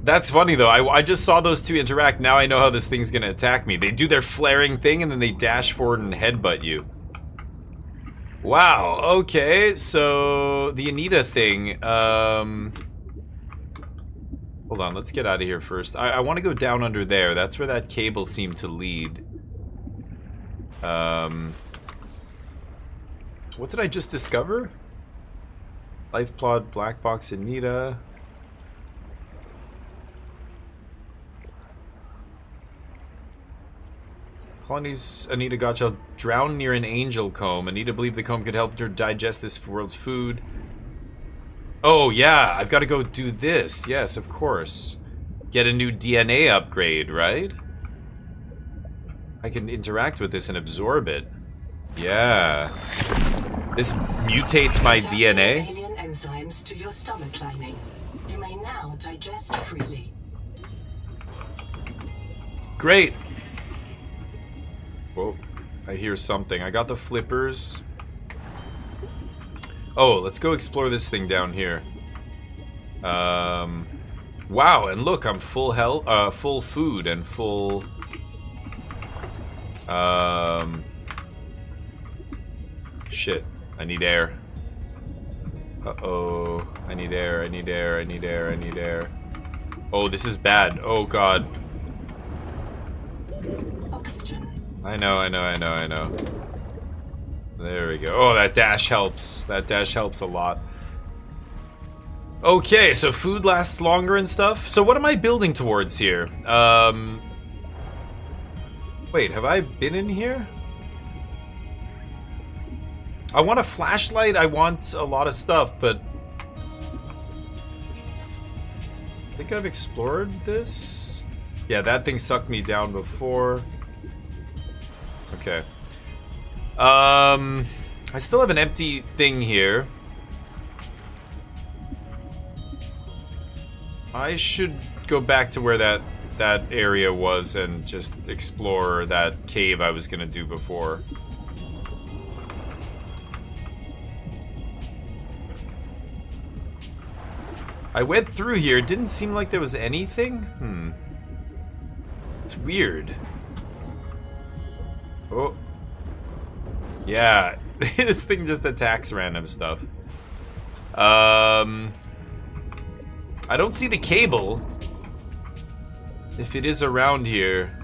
That's funny though. I just saw those two interact. Now I know how this thing's gonna attack me. They do their flaring thing and then they dash forward and headbutt you. Wow, okay. So the Anita thing, hold on, let's get out of here first. I want to go down under there. That's where that cable seemed to lead. What did I just discover? Life plot, Black Box Anita. Colony's Anita Gotcha drowned near an angel comb. Anita believed the comb could help her digest this world's food. Oh, yeah, I've got to go do this. Yes, of course. Get a new DNA upgrade, right? I can interact with this and absorb it. Yeah. This mutates my DNA. Alien enzymes to your stomach lining. You may now digest freely. Great. Whoa, I hear something. I got the flippers. Oh, let's go explore this thing down here. Wow, and look, I'm full health, full food and full. Shit, I need air. Uh-oh, I need air, I need air, I need air, I need air. Oh, this is bad. Oh, God. Oxygen. I know. There we go. Oh, that dash helps. That dash helps a lot. Okay, so food lasts longer and stuff. So what am I building towards here? Wait, have I been in here? I want a flashlight, I want a lot of stuff, but I think I've explored this. Yeah, that thing sucked me down before. Okay. I still have an empty thing here. I should go back to where that area was and just explore that cave I was gonna do before. I went through here, it didn't seem like there was anything. It's weird. Oh. Yeah, this thing just attacks random stuff. I don't see the cable. If it is around here,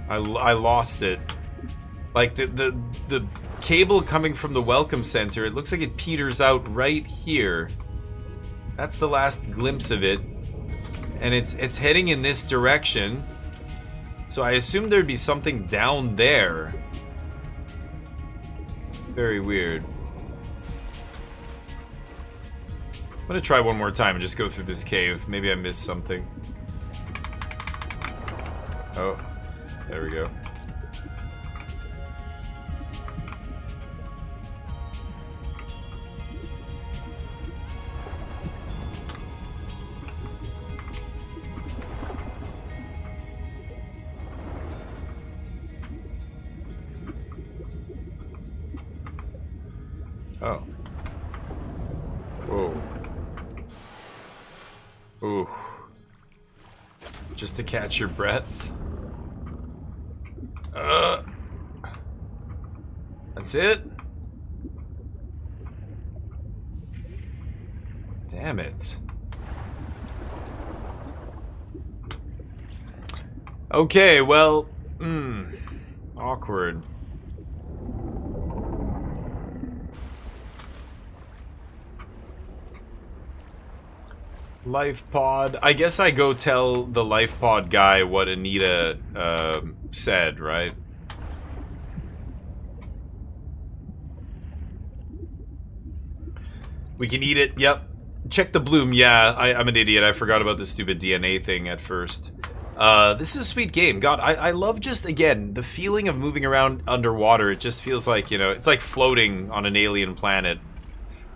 I lost it. Like the cable coming from the welcome center, it looks like it peters out right here. That's the last glimpse of it, and it's heading in this direction. So I assume there'd be something down there. Very weird. I'm gonna try one more time and just go through this cave. Maybe I missed something. Oh, there we go. Oh. Whoa. Ooh. Just to catch your breath. That's it? Damn it. Okay, well, awkward. Life pod. I guess I go tell the life pod guy what Anita said, right? We can eat it. Yep. Check the bloom. Yeah, I'm an idiot. I forgot about the stupid DNA thing at first. This is a sweet game. God, I love just, again, the feeling of moving around underwater. It just feels like, you know, it's like floating on an alien planet.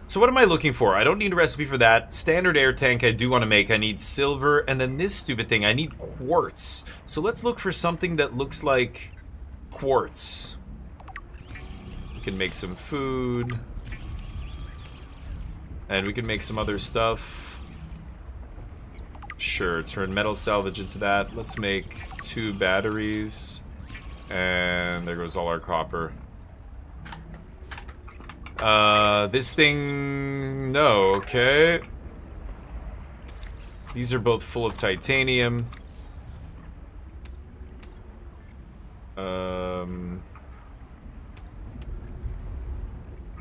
So what am I looking for? I don't need a recipe for that. Standard air tank I do want to make. I need silver. And then this stupid thing, I need quartz. So let's look for something that looks like quartz. We can make some food. And we can make some other stuff. Sure, turn metal salvage into that. Let's make 2 batteries. And there goes all our copper. This thing... No, okay. These are both full of titanium.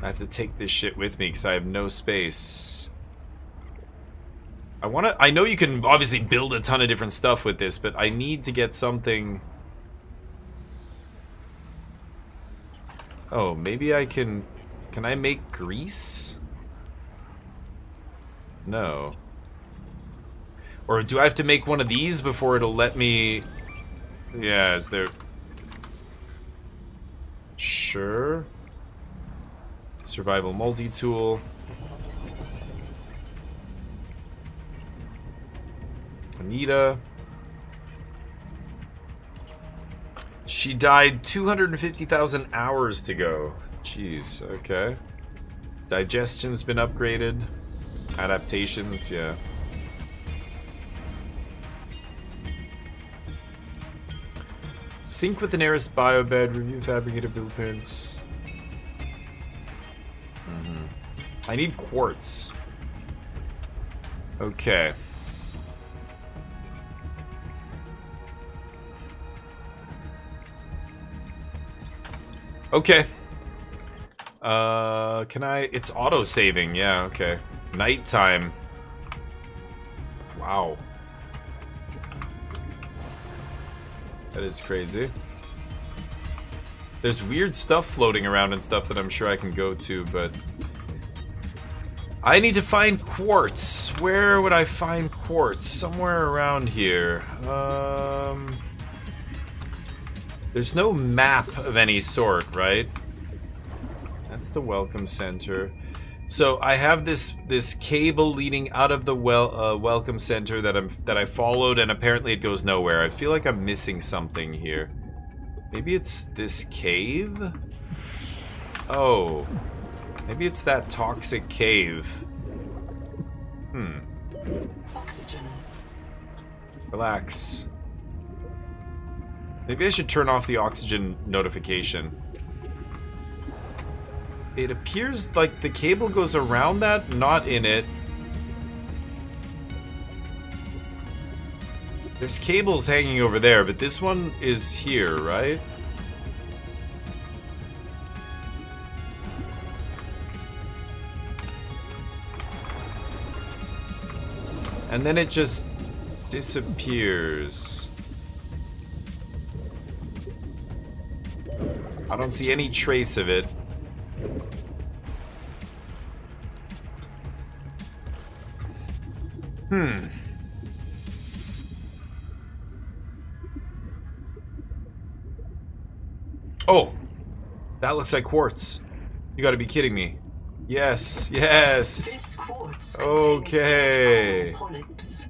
I have to take this shit with me because I have no space. I know you can obviously build a ton of different stuff with this, but I need to get something... Oh, maybe I can... Can I make grease? No. Or do I have to make one of these before it'll let me... Yeah, is there... Sure. Survival multi-tool. Anita. She died 250,000 hours to go. Jeez, okay. Digestion's been upgraded. Adaptations, yeah. Sync with the nearest biobed, review fabricated blueprints. I need quartz. Okay. Okay. Can I... It's auto-saving, yeah, okay. Nighttime. Wow. That is crazy. There's weird stuff floating around and stuff that I'm sure I can go to, but... I need to find quartz. Where would I find quartz? Somewhere around here. There's no map of any sort, right? That's the welcome center. So I have this cable leading out of the welcome center that I followed, and apparently it goes nowhere. I feel like I'm missing something here. Maybe it's this cave? Oh. Maybe it's that toxic cave. Oxygen. Relax. Maybe I should turn off the oxygen notification. It appears like the cable goes around that, not in it. There's cables hanging over there, but this one is here, right? And then it just disappears. I don't see any trace of it. Oh, that looks like quartz. You gotta be kidding me. Yes, yes. This quartz Okay. polyps.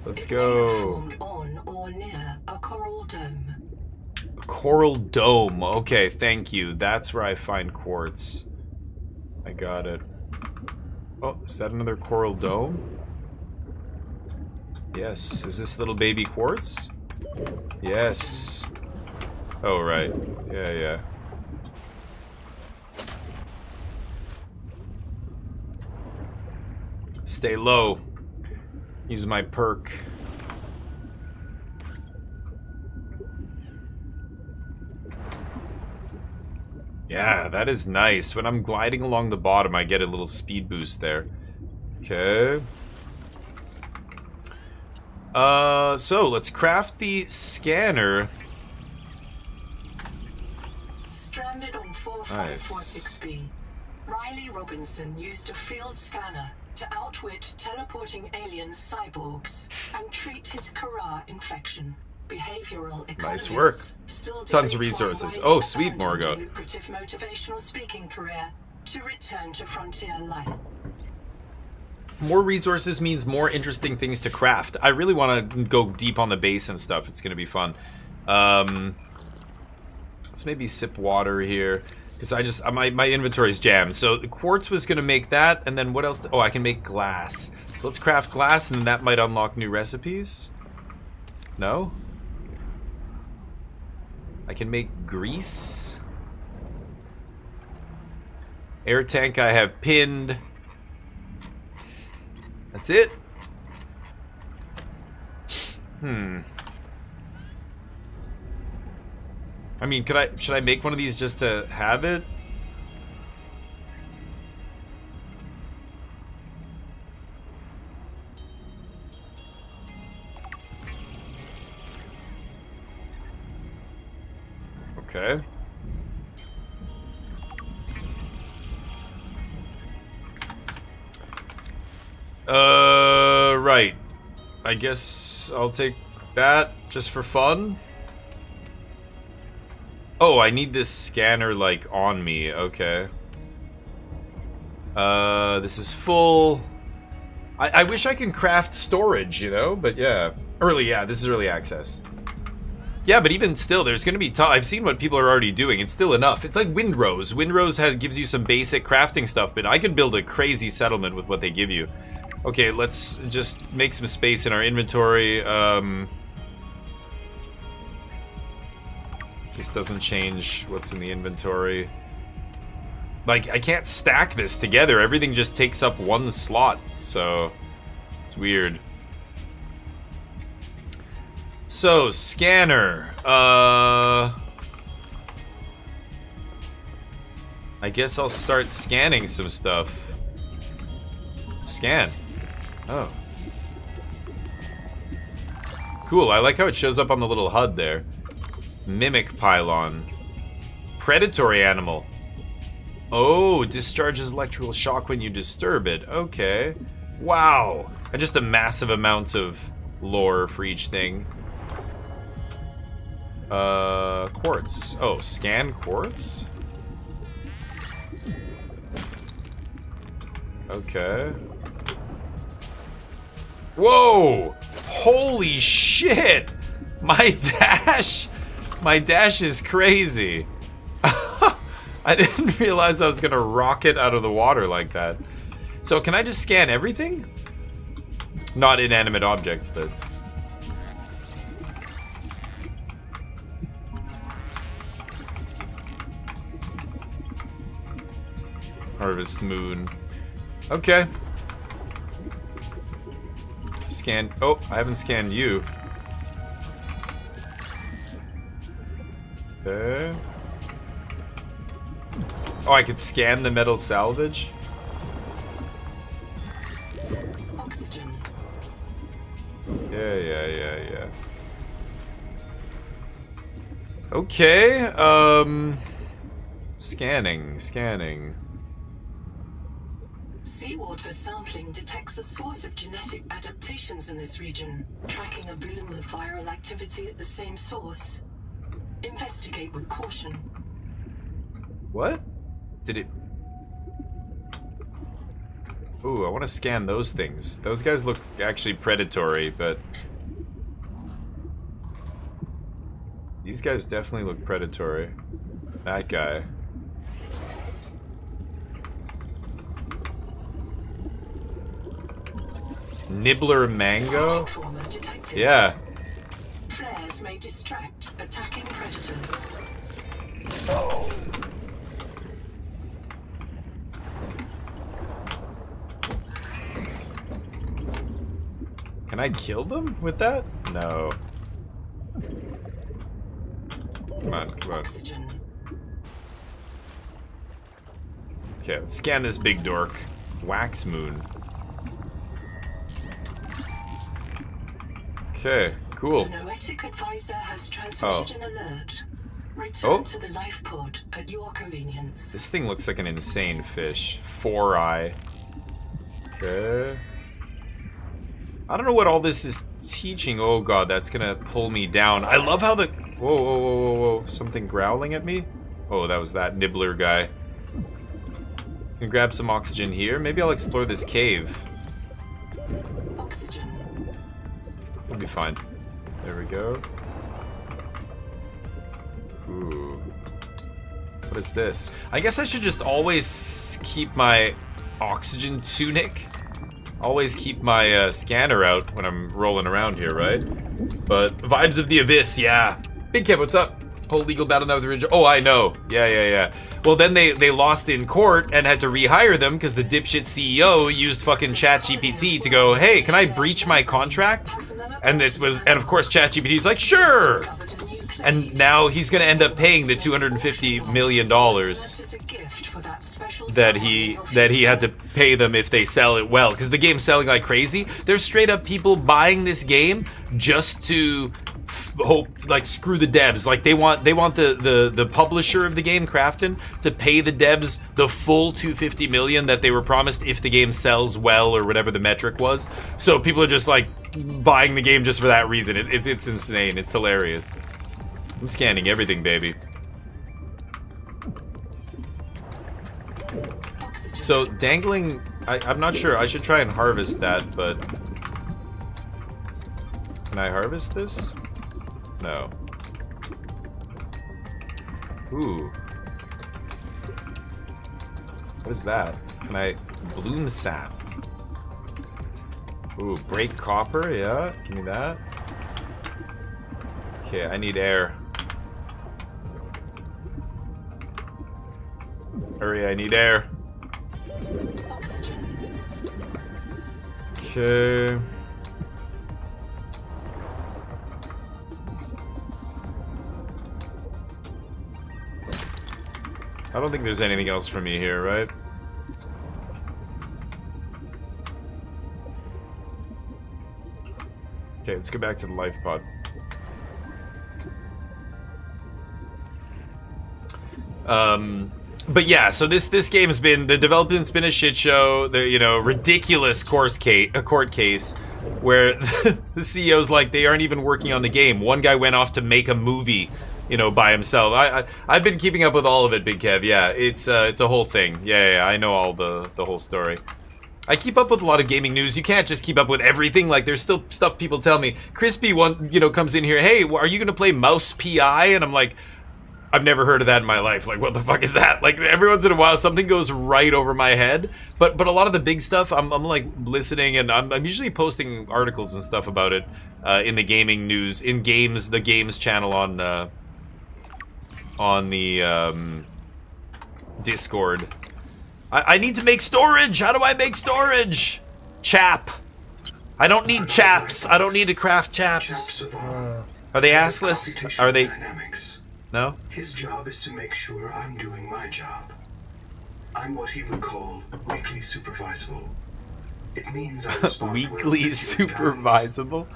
Let's It may have go. formed on or near a coral dome. Coral dome. Okay, thank you. That's where I find quartz. I got it. Oh, is that another coral dome? Yes. Is this little baby quartz? Yes. Oh, right. Yeah, yeah. Stay low. Use my perk. Yeah, that is nice. When I'm gliding along the bottom, I get a little speed boost there. Okay. So let's craft the scanner. Stranded on 4546B, Riley Robinson used a field scanner to outwit teleporting alien cyborgs and treat his Kara infection. Behavioral Nice work. Still Tons of debate why resources. Riley Oh, sweet, abandoned a Morgoth. lucrative motivational speaking career to return to frontier life. More resources means more interesting things to craft. I really want to go deep on the base and stuff. It's going to be fun. Let's maybe sip water here. Because I just, my inventory's jammed. So the quartz was going to make that. And then what else? Oh, I can make glass. So let's craft glass and then that might unlock new recipes. No? I can make grease. Air tank I have pinned. That's it? I mean, should I make one of these just to have it? Okay. Right. I guess I'll take that just for fun. Oh, I need this scanner, like, on me. Okay. This is full. I wish I can craft storage, you know? But yeah. This is early access. Yeah, but even still, there's going to be I've seen what people are already doing. It's still enough. It's like Windrose. Windrose gives you some basic crafting stuff, but I could build a crazy settlement with what they give you. Okay, let's just make some space in our inventory. This doesn't change what's in the inventory. Like, I can't stack this together. Everything just takes up one slot, so it's weird. So, scanner. I guess I'll start scanning some stuff. Scan. Oh. Cool, I like how it shows up on the little HUD there. Mimic pylon. Predatory animal. Oh, discharges electrical shock when you disturb it. Okay. Wow. And just a massive amount of lore for each thing. Quartz. Oh, scan quartz? Okay. Whoa! Holy shit! My dash is crazy. I didn't realize I was gonna rocket out of the water like that. So can I just scan everything? Not inanimate objects, but... Harvest moon. Okay. Scan. Oh, I haven't scanned you. Okay. Oh, I could scan the metal salvage? Oxygen. Yeah. Okay, scanning. See Seawater sampling detects a source of genetic adaptations in this region, tracking a bloom of viral activity at the same source. Investigate with caution. What? Did it... Ooh, I want to scan those things. Those guys look actually predatory, but... These guys definitely look predatory. That guy. Nibbler mango? Yeah. Flares may distract attacking predators. Can I kill them with that? No. Come on, come on. Oxygen. Okay, let's scan this big dork. Wax moon. Okay, cool. The Noetic advisor has transmitted an alert. Return Oh. to the life pod at your convenience. This thing looks like an insane fish. 4-eye. Okay. I don't know what all this is teaching. Oh god, that's gonna pull me down. I love how the... Whoa, whoa, whoa, whoa, whoa. Something growling at me? Oh, that was that nibbler guy. Can grab some oxygen here. Maybe I'll explore this cave. Oxygen. We'll be fine. There we go. Ooh. What is this? I guess I should just always keep my oxygen tunic. Always keep my scanner out when I'm rolling around here, right? But vibes of the abyss, yeah. Big Kev, what's up? Whole legal battle now with the original. Oh, I know. Yeah. Well, then they lost in court and had to rehire them because the dipshit CEO used fucking ChatGPT to go, hey, can I breach my contract? And of course ChatGPT's like, sure. And now he's gonna end up paying the $250 million that he had to pay them if they sell it well, because the game's selling like crazy. There's straight up people buying this game just to hope, like, screw the devs. Like, they want the publisher of the game, Krafton, to pay the devs the full $250 million that they were promised if the game sells well, or whatever the metric was. So people are just like buying the game just for that reason. It's insane. It's hilarious. I'm scanning everything, baby. So dangling, I'm not sure. I should try and harvest that, but can I harvest this? No. Ooh. What is that? Can I... Bloom sap. Ooh, break copper, yeah. Give me that. Okay, I need air. Hurry, I need air. Okay. I don't think there's anything else for me here, right? Okay, let's go back to the life pod. But yeah, so this game's been, the development's been a shit show. The, you know, ridiculous court case where the CEO's like, they aren't even working on the game. One guy went off to make a movie, you know, by himself. I've been keeping up with all of it, Big Kev. Yeah, it's a whole thing. Yeah, I know all the whole story. I keep up with a lot of gaming news. You can't just keep up with everything. Like, there's still stuff people tell me. Crispy comes in here. Hey, are you gonna play Mouse PI? And I'm like, I've never heard of that in my life. Like, what the fuck is that? Like, every once in a while, something goes right over my head. But a lot of the big stuff, I'm like listening, and I'm usually posting articles and stuff about it in the gaming news, in the games channel on the Discord. I need to make storage. How do I make storage? Chap. I don't need chaps. I don't need to craft chaps. Are they assless? Are they? No? His job is to make sure I'm doing my job. I'm what he would call weakly supervisable. It means I respond weakly supervisable?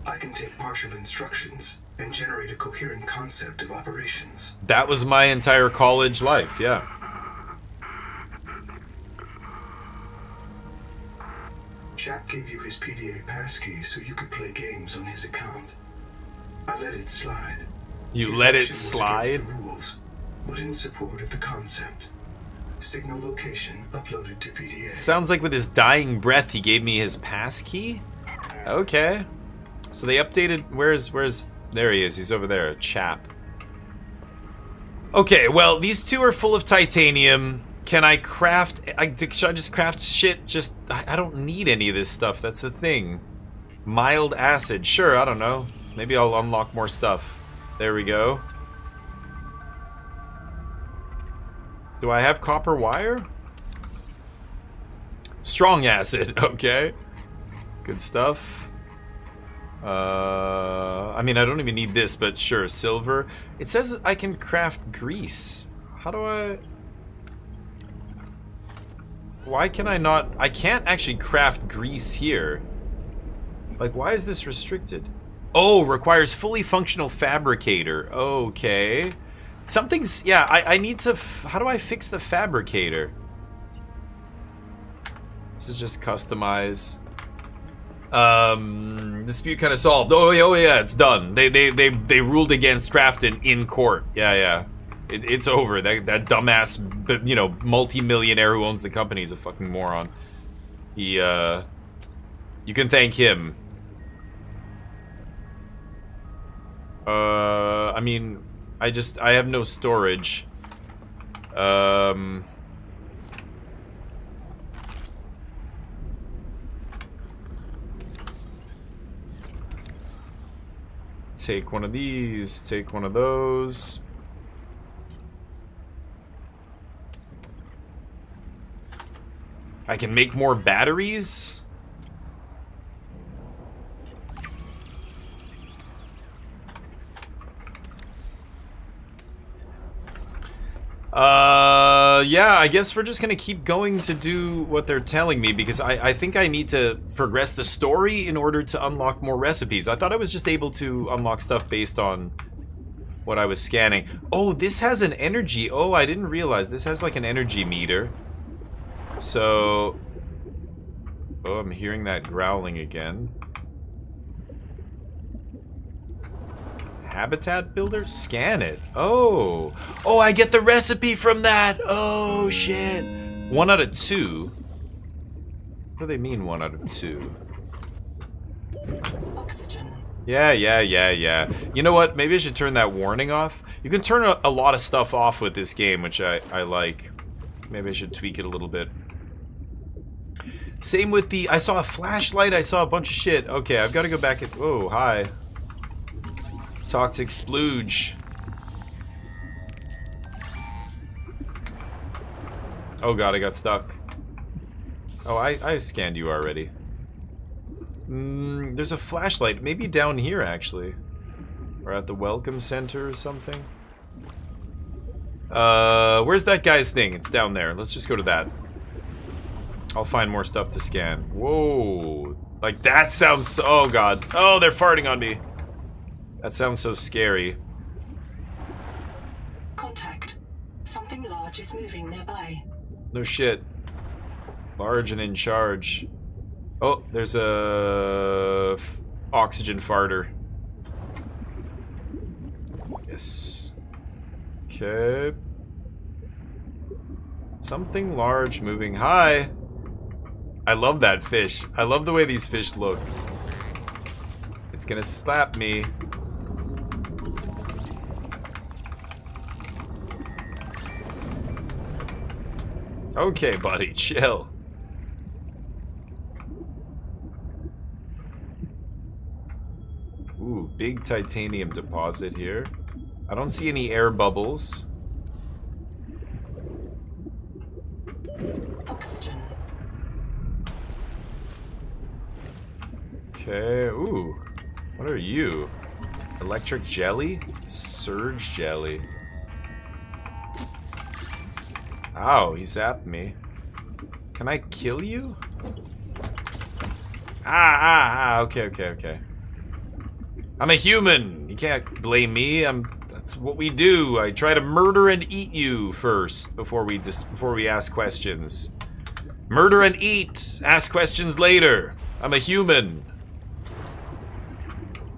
I can take partial instructions and generate a coherent concept of operations. That was my entire college life, yeah. chap gave you his PDA passkey so you could play games on his account. I let it slide. You let it slide? Against the rules, but in support of the concept. Signal location uploaded to PDA. Sounds like with his dying breath he gave me his passkey? Okay. So they updated, where's, there he is, he's over there, a chap. Okay, well, these two are full of titanium. Can I craft, should I just craft shit? I don't need any of this stuff, that's the thing. Mild acid, sure, I don't know. Maybe I'll unlock more stuff. There we go. Do I have copper wire? Strong acid, okay. Good stuff. I mean, I don't even need this, but sure, silver. It says I can craft grease. How do I... Why can I not... I can't actually craft grease here. Like, why is this restricted? Oh, requires fully functional fabricator. Okay. Something's... Yeah, I need to... How do I fix the fabricator? This is just customize. Dispute kind of solved. Oh yeah, it's done. They ruled against crafting in court. Yeah. It's over. That dumbass, you know, multi-millionaire who owns the company is a fucking moron. He, you can thank him. I mean, I have no storage. Take one of these, take one of those. I can make more batteries? Yeah, I guess we're just gonna keep going to do what they're telling me because I think I need to progress the story in order to unlock more recipes. I thought I was just able to unlock stuff based on what I was scanning. Oh, this has an energy. Oh, I didn't realize this has like an energy meter. So... Oh, I'm hearing that growling again. Habitat builder? Scan it. Oh. Oh, I get the recipe from that. Oh, shit. 1 out of 2. What do they mean 1 out of 2? Oxygen. Yeah. You know what? Maybe I should turn that warning off. You can turn a lot of stuff off with this game, which I like. Maybe I should tweak it a little bit. Same with the... I saw a flashlight. I saw a bunch of shit. Okay, I've got to go back and... Oh, hi. Toxic splooge. Oh god, I got stuck. Oh, I scanned you already. There's a flashlight. Maybe down here, actually. Or at the welcome center or something. Where's that guy's thing? It's down there. Let's just go to that. I'll find more stuff to scan. Whoa. Like, that sounds so... Oh god. Oh, they're farting on me. That sounds so scary. Contact. Something large is moving nearby. No shit. Large and in charge. Oh, there's a oxygen farter. Yes. Okay. Something large moving. Hi. I love that fish. I love the way these fish look. It's gonna slap me. Okay, buddy, chill. Ooh, big titanium deposit here. I don't see any air bubbles. Oxygen. Okay, ooh. What are you? Electric jelly? Surge jelly. Ow, he zapped me. Can I kill you? Okay. I'm a human. You can't blame me. That's what we do. I try to murder and eat you first before we ask questions. Murder and eat. Ask questions later. I'm a human.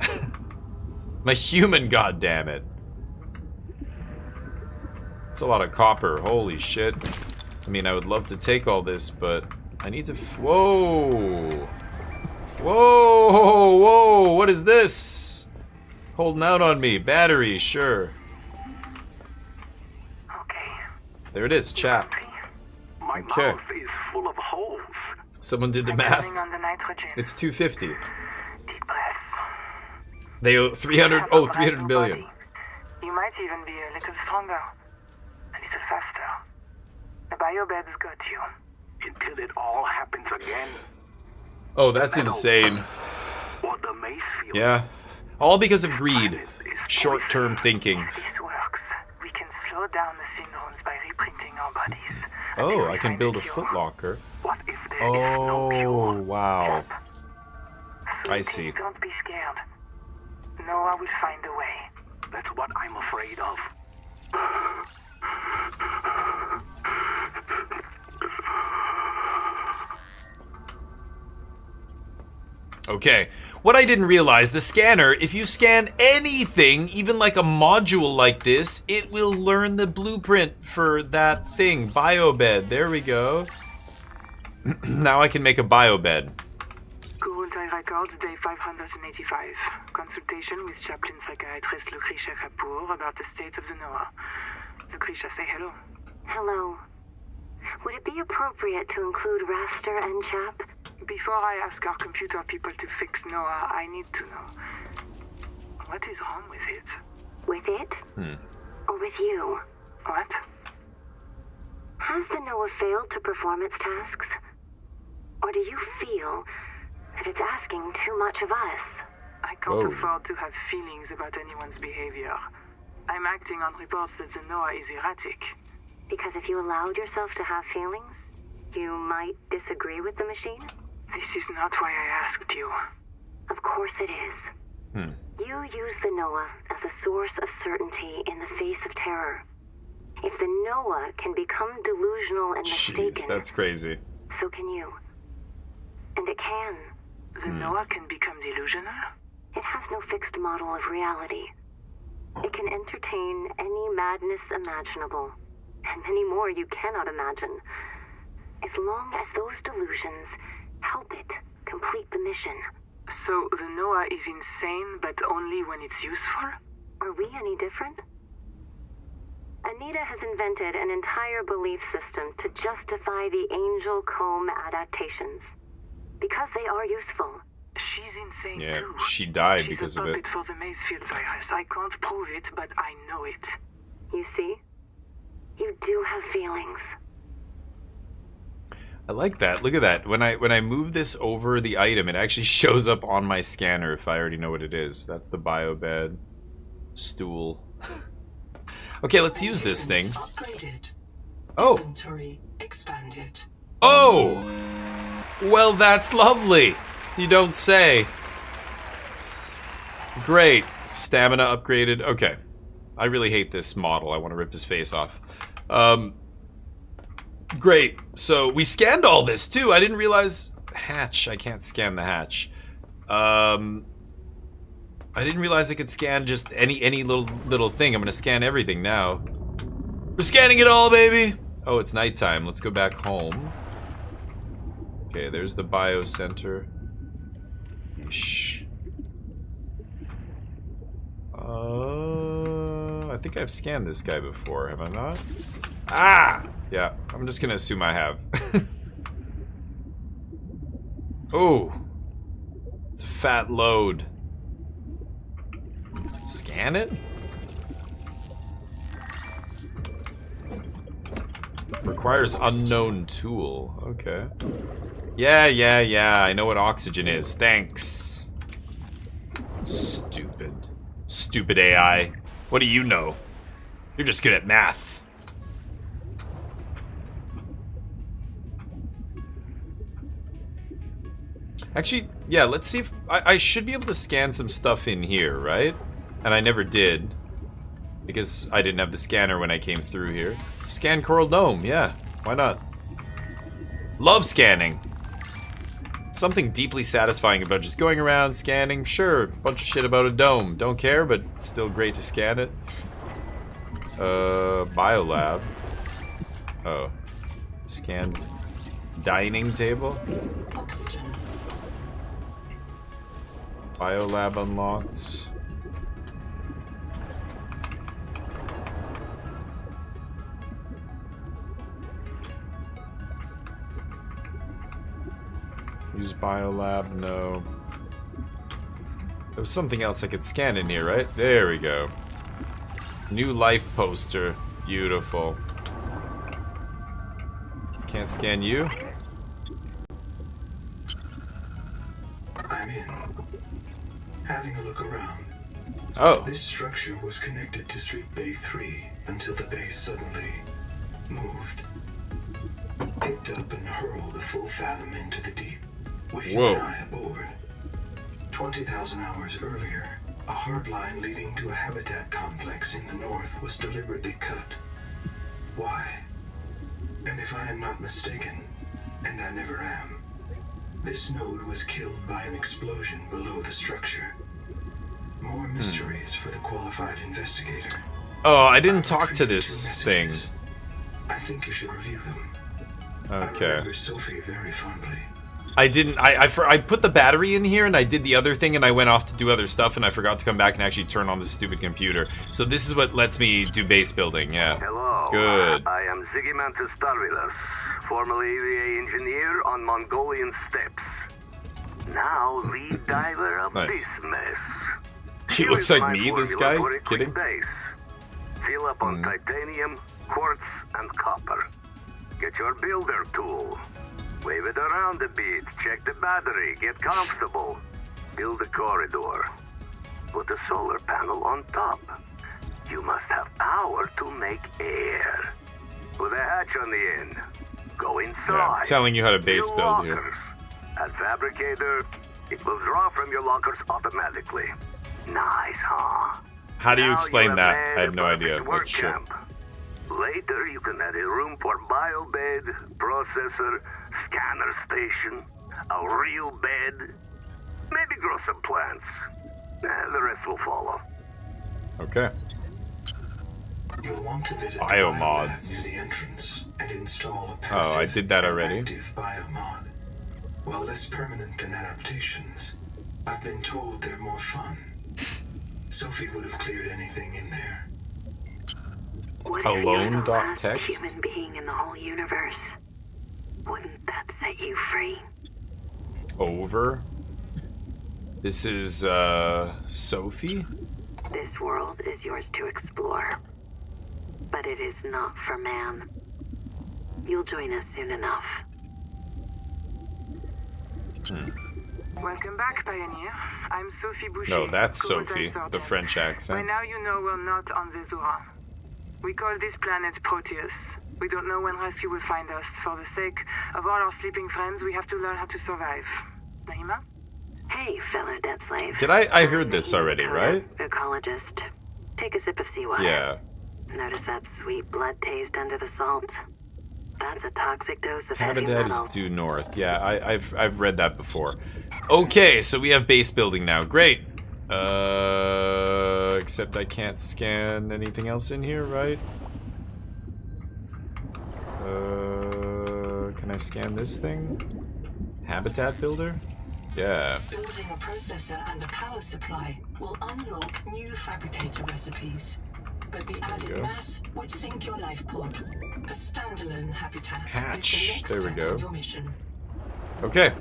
I'm a human, goddammit. It's a lot of copper. Holy shit. I mean, I would love to take all this, but I need to... Whoa! Whoa! Whoa! What is this? Holding out on me. Battery, sure. There it is, chat. My Okay. mouth is full of holes. Someone did the math. On the nitrogen. It's 250. Deep breath. They owe 300... Oh, 300 million. You might even be a little stronger. A little faster. The biobed's got you. Until it all happens again. Oh, that's insane. Or the mace field. Yeah. All because of greed. Short-term thinking. This works. We can slow down the syndromes by reprinting our bodies. Oh, I can build a footlocker. What if there is Oh, no cure? wow. I see. Don't be scared. Noah will find a way. That's what I'm afraid of. Okay. What I didn't realize, the scanner, if you scan anything, even like a module like this, it will learn the blueprint for that thing. Biobed. There we go. Now I can make a biobed. Kurultai Records, day 585. Consultation with chaplain psychiatrist Lucretia Kapoor about the state of the Noah. Lucretia, say hello. Hello. Would it be appropriate to include Raster and Chap? Before I ask our computer people to fix Noah, I need to know. What is wrong with it? With it? Or with you? What? Has the Noah failed to perform its tasks? Or do you feel that it's asking too much of us? I can't afford to have feelings about anyone's behavior. I'm acting on reports that the Noah is erratic. Because if you allowed yourself to have feelings, you might disagree with the machine? This is not why I asked you. Of course it is. You use the Noah as a source of certainty in the face of terror. If the Noah can become delusional and mistaken, Jeez, that's crazy. so can you. And it can. The Noah can become delusional? It has no fixed model of reality. It can entertain any madness imaginable, and many more you cannot imagine, as long as those delusions help it complete the mission. So the Noah is insane, but only when it's useful? Are we any different? Anita has invented an entire belief system to justify the Angel Comb adaptations. Because they are useful. She's insane Yeah, too. she died She's because a of it. puppet for the Macefield virus. I can't prove it, but I know it. You see? You do have feelings. I like that. Look at that. When I move this over the item, it actually shows up on my scanner if I already know what it is. That's the biobed. Stool. Okay, let's use this thing. Upgraded. Oh. Inventory expanded. Oh! Well, that's lovely. You don't say. Great. Stamina upgraded. Okay. I really hate this model. I want to rip his face off. Great. So we scanned all this too. I didn't realize hatch. I can't scan the hatch. I didn't realize I could scan just any little thing. I'm gonna scan everything now. We're scanning it all, baby. Oh, it's nighttime. Let's go back home. Okay, there's the bio center. Yeesh. I think I've scanned this guy before, have I not? Ah! Yeah, I'm just gonna assume I have. Oh! It's a fat load. Scan it? Requires unknown tool. Okay. Yeah, I know what oxygen is. Thanks. Stupid AI. What do you know? You're just good at math. Actually, yeah, let's see if... I should be able to scan some stuff in here, right? And I never did. Because I didn't have the scanner when I came through here. Scan Coral Dome, yeah. Why not? Love scanning. Something deeply satisfying about just going around scanning. Sure, bunch of shit about a dome. Don't care, but still great to scan it. Biolab. Oh. Scan dining table. Oxygen. Biolab unlocked. Use biolab, no. There was something else I could scan in here, right? There we go. New life poster. Beautiful. Can't scan you? I'm in. Having a look around. Oh. This structure was connected to Street Bay 3 until the base suddenly moved. Picked up and hurled a full fathom into the deep. With you and I aboard. 20,000 hours earlier, a hard line leading to a habitat complex in the north was deliberately cut. Why? And if I am not mistaken, and I never am, this node was killed by an explosion below the structure. More mysteries for the qualified investigator. Oh, I didn't talk to this thing. I think you should review them. Okay. I remember Sophie very fondly. I didn't. I put the battery in here and I did the other thing and I went off to do other stuff and I forgot to come back and actually turn on the stupid computer. So this is what lets me do base building. Yeah. Hello. Good. I am Zigimantus Starvilus, formerly EVA engineer on Mongolian steppes. Now lead diver of Nice. this mess. He Here looks is like my me, this formula guy? for a quick Kidding? base. Fill up on titanium, quartz, and copper. Get your builder tool. Wave it around a bit, check the battery, get comfortable. Build a corridor. Put a solar panel on top. You must have power to make air. Put a hatch on the end. Go inside. Yeah, I'm telling you how to base Build build here. lockers. At Fabricator, it will draw from your lockers automatically. Nice, huh? How do you Now explain have that? made I have a no perfect idea. work But sure. camp. Later, you can add a room for biobed, processor, scanner station, a real bed, maybe grow some plants. The rest will follow. Okay. You'll want to visit Biomods. the near the entrance and install a Oh, passive I did that already. active biomod. While less permanent than adaptations, I've been told they're more fun. Sophie would have cleared anything in there. What if you were the last Alone.txt? human being in the whole universe? Wouldn't that set you free? Over. This is Sophie. This world is yours to explore, but it is not for man. You'll join us soon enough. Welcome back, Pioneer. I'm Sophie Boucher. No, that's co-hotel Sophie, sergeant. the French By accent. now you know we're not on the Zora. We call this planet Proteus. We don't know when rescue will find us. For the sake of all our sleeping friends, we have to learn how to survive. Naima? Hey, fellow dead slave. I heard this already, right? Ecologist. Take a sip of seawater. Yeah. Notice that sweet blood taste under the salt? That's a toxic dose of heavy Habitat metal. is due north. Yeah, I've read that before. Okay, so we have base building now. Great. Except I can't scan anything else in here, right? Can I scan this thing? Habitat builder? Yeah. Building a processor and a power supply will unlock new fabricator recipes. But the added go. mass would sink your life pod. A standalone habitat Hatch. is the next There we step go. on your mission. Okay.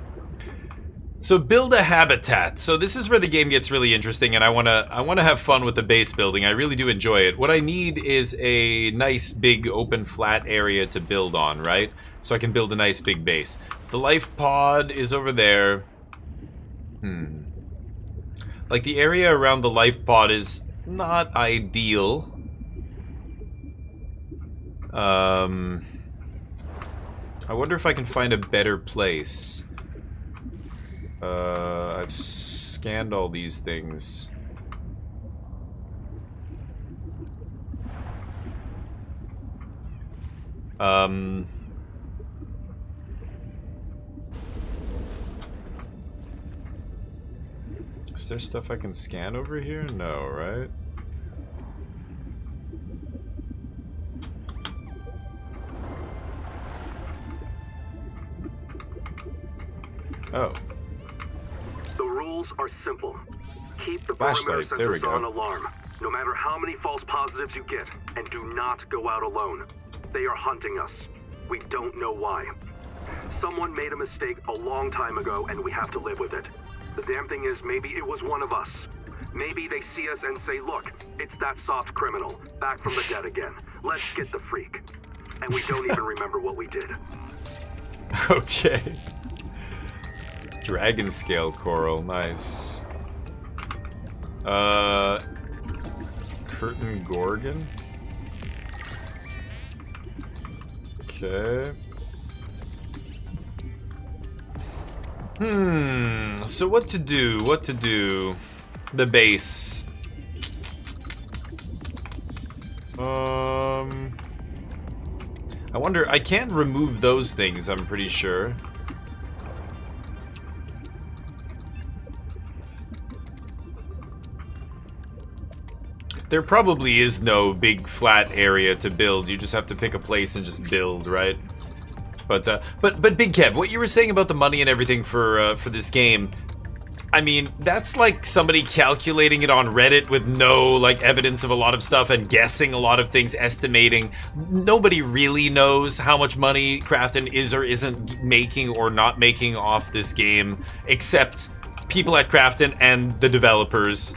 So build a habitat. So this is where the game gets really interesting, and I wanna have fun with the base building. I really do enjoy it. What I need is a nice big open flat area to build on, right? So I can build a nice big base. The life pod is over there. Like the area around the life pod is not ideal. I wonder if I can find a better place. I've scanned all these things. Is there stuff I can scan over here? No, right? Oh. The rules are simple. Keep the Flashlight. perimeter There we sensors go. on alarm, no matter how many false positives you get, and do not go out alone. They are hunting us. We don't know why. Someone made a mistake a long time ago, and we have to live with it. The damn thing is, maybe it was one of us. Maybe they see us and say, look, it's that soft criminal, back from the dead again. Let's get the freak. And we don't even remember what we did. Okay. Dragon scale coral, nice. Curtain gorgon. Okay. So what to do? What to do? The base. I wonder, I can't remove those things, I'm pretty sure. There probably is no big flat area to build. You just have to pick a place and just build, right? But Big Kev, what you were saying about the money and everything for this game, I mean, that's like somebody calculating it on Reddit with no like evidence of a lot of stuff and guessing a lot of things, estimating. Nobody really knows how much money Krafton is or isn't making or not making off this game, except people at Krafton and the developers.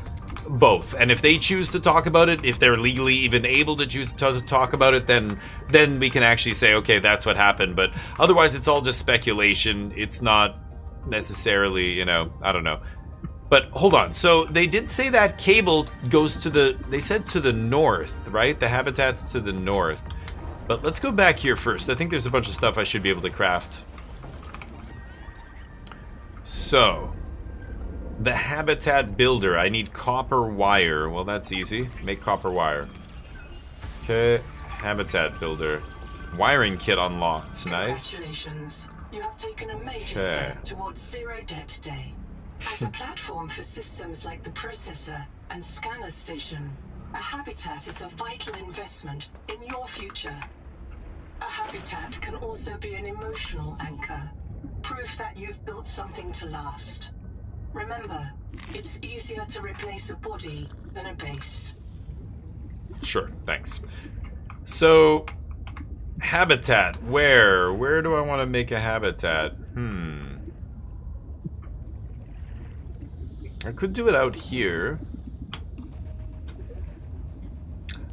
Both. And if they choose to talk about it, if they're legally even able to choose to talk about it, then we can actually say, okay, that's what happened. But otherwise, it's all just speculation. It's not necessarily, you know, I don't know. But hold on. So they did say that cable goes to the, they said to the north, right? The habitat's to the north. But let's go back here first. I think there's a bunch of stuff I should be able to craft. So... the habitat builder. I need copper wire. Well, that's easy. Make copper wire. Okay. Habitat builder. Wiring kit unlocked. Nice. Congratulations. You have taken a major step towards Zero Debt Day. As a platform for systems like the processor and scanner station, a habitat is a vital investment in your future. A habitat can also be an emotional anchor. Proof that you've built something to last. Remember, it's easier to replace a body than a base. Sure, thanks. So, habitat. Where do I want to make a habitat? I could do it out here.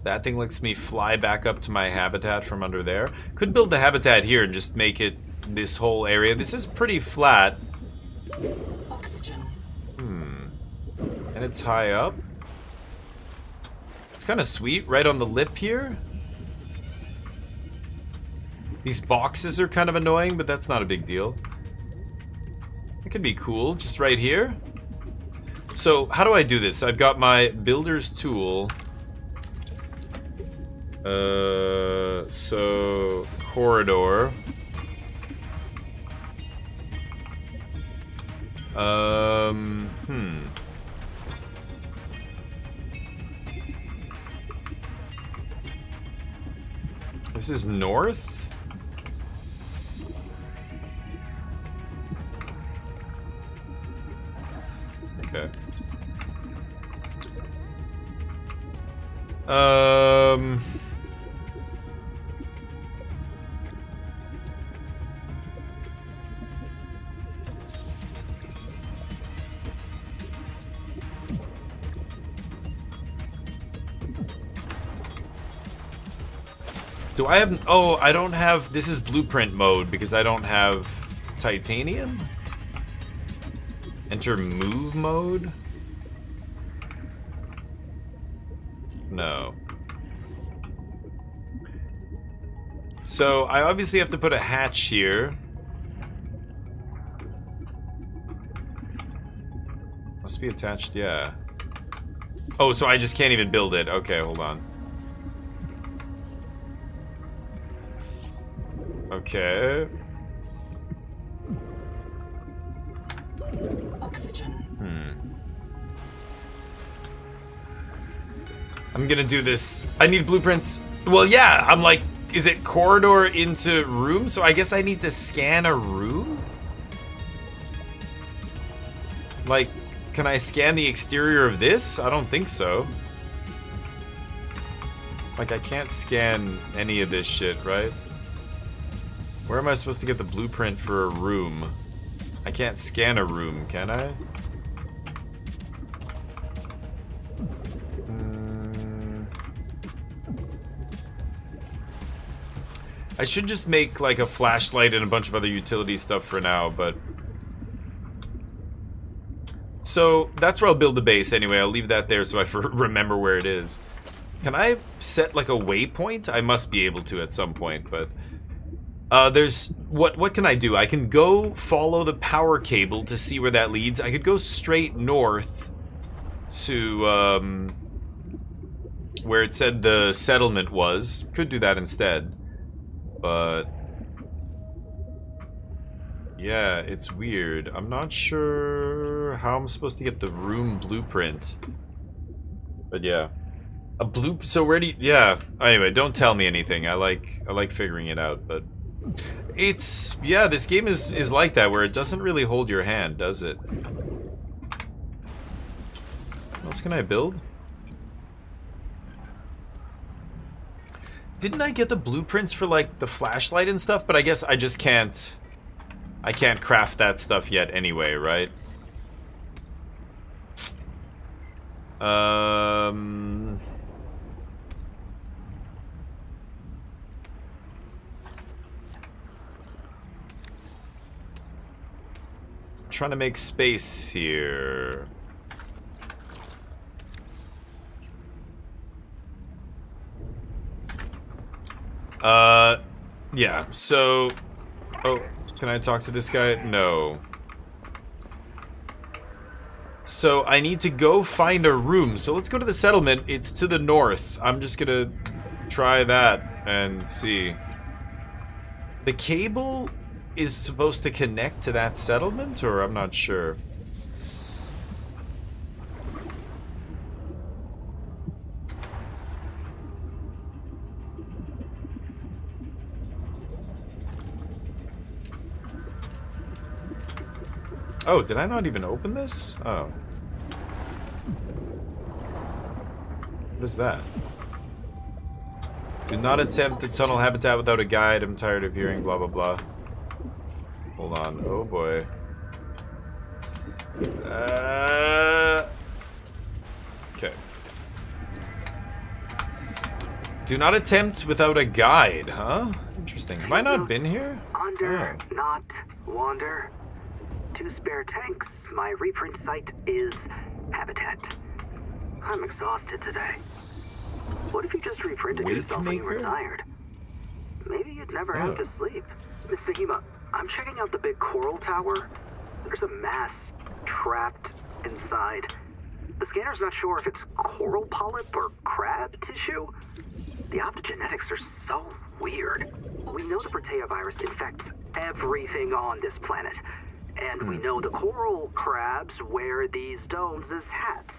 That thing lets me fly back up to my habitat from under there. Could build the habitat here and just make it this whole area. This is pretty flat. Oxygen. And it's high up. It's kind of sweet, right on the lip here. These boxes are kind of annoying, but that's not a big deal. It could be cool, just right here. So, how do I do this? I've got my builder's tool. So, corridor. This is north? Okay. Do I have... oh, I don't have... this is blueprint mode because I don't have titanium? Enter move mode? No. So, I obviously have to put a hatch here. Must be attached, yeah. Oh, so I just can't even build it. Okay, hold on. Okay. Oxygen. I'm gonna do this. I need blueprints. Well, yeah, I'm like, is it corridor into room? So I guess I need to scan a room? Like, can I scan the exterior of this? I don't think so. Like, I can't scan any of this shit, right? Where am I supposed to get the blueprint for a room? I can't scan a room, can I? I should just make like a flashlight and a bunch of other utility stuff for now, but... So, that's where I'll build the base anyway. I'll leave that there so I remember where it is. Can I set like a waypoint? I must be able to at some point, but... there's... What can I do? I can go follow the power cable to see where that leads. I could go straight north to, where it said the settlement was. Could do that instead. But... yeah, it's weird. I'm not sure how I'm supposed to get the room blueprint. But yeah. So where do you... yeah. Anyway, don't tell me anything. I like figuring it out, but... it's... yeah, this game is like that, where it doesn't really hold your hand, does it? What else can I build? Didn't I get the blueprints for, like, the flashlight and stuff? But I guess I just can't... I can't craft that stuff yet anyway, right? Trying to make space here. Yeah, so... oh, can I talk to this guy? No. So, I need to go find a room. So, let's go to the settlement. It's to the north. I'm just gonna try that and see. The cable is supposed to connect to that settlement, or I'm not sure. Oh, did I not even open this? Oh. What is that? Do not attempt the tunnel habitat without a guide. I'm tired of hearing blah blah blah. Hold on. Oh boy. Okay. Do not attempt without a guide, huh? Interesting. Have I not been here? Under, not wander. 2 spare tanks. My reprint site is habitat. I'm exhausted today. What if you just reprinted yourself when you were tired? Maybe you'd never have to sleep. Miss Nahima, I'm checking out the big coral tower. There's a mass trapped inside. The scanner's not sure if it's coral polyp or crab tissue. The optogenetics are so weird. We know the Protea virus infects everything on this planet. And we know the coral crabs wear these domes as hats.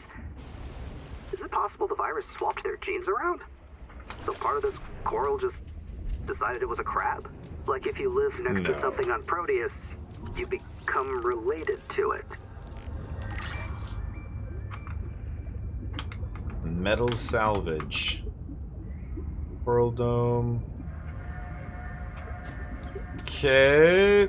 Is it possible the virus swapped their genes around? So part of this coral just decided it was a crab? Like if you live next to something on Proteus, you become related to it. Metal salvage. Coral dome. Okay.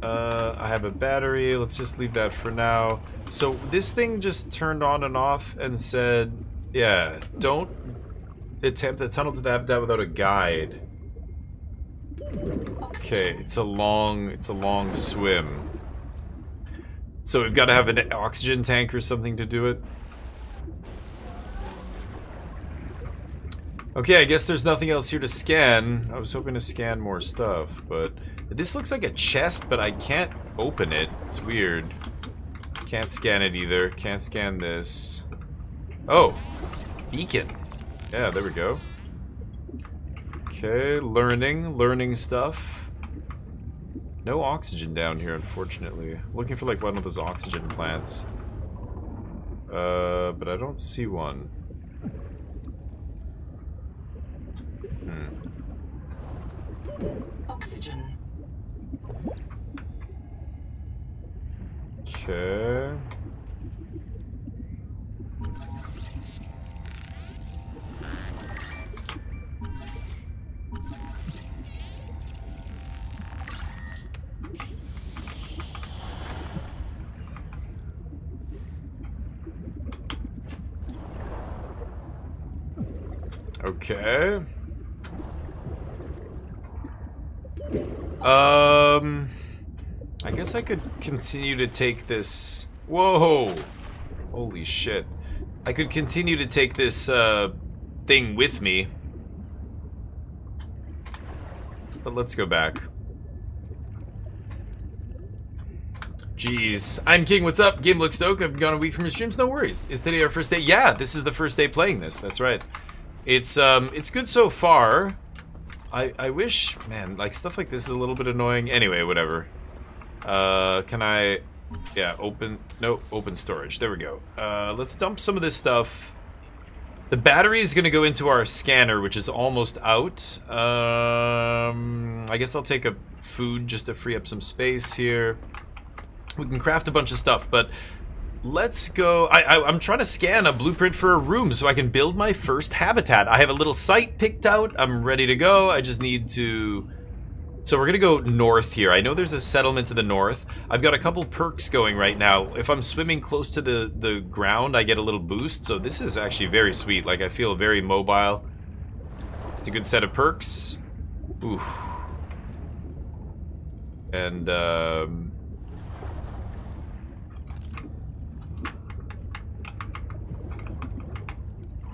I have a battery. Let's just leave that for now. So this thing just turned on and off and said, yeah, don't attempt a tunnel to the habitat without a guide. Okay, it's a long swim. So we've got to have an oxygen tank or something to do it. Okay, I guess there's nothing else here to scan. I was hoping to scan more stuff, but this looks like a chest, but I can't open it. It's weird. Can't scan it either. Can't scan this. Oh, beacon. Yeah, there we go. Okay, learning stuff. No oxygen down here, unfortunately. Looking for like one of those oxygen plants. But I don't see one. Oxygen. Okay. Okay. I guess I could continue to take this. Whoa! Holy shit. I could continue to take this, thing with me. But let's go back. Jeez. I'm King, what's up? Game looks stoked. I've been gone a week from your streams, no worries. Is today our first day? Yeah, this is the first day playing this, that's right. It's good so far. I wish, man, like, stuff like this is a little bit annoying. Anyway, whatever. Can I... Yeah, open... No, open storage. There we go. Let's dump some of this stuff. The battery is going to go into our scanner, which is almost out. I guess I'll take a food just to free up some space here. We can craft a bunch of stuff, but... Let's go... I'm trying to scan a blueprint for a room so I can build my first habitat. I have a little site picked out. I'm ready to go. I just need to... So we're going to go north here. I know there's a settlement to the north. I've got a couple perks going right now. If I'm swimming close to the ground, I get a little boost. So this is actually very sweet. Like, I feel very mobile. It's a good set of perks. Ooh. And,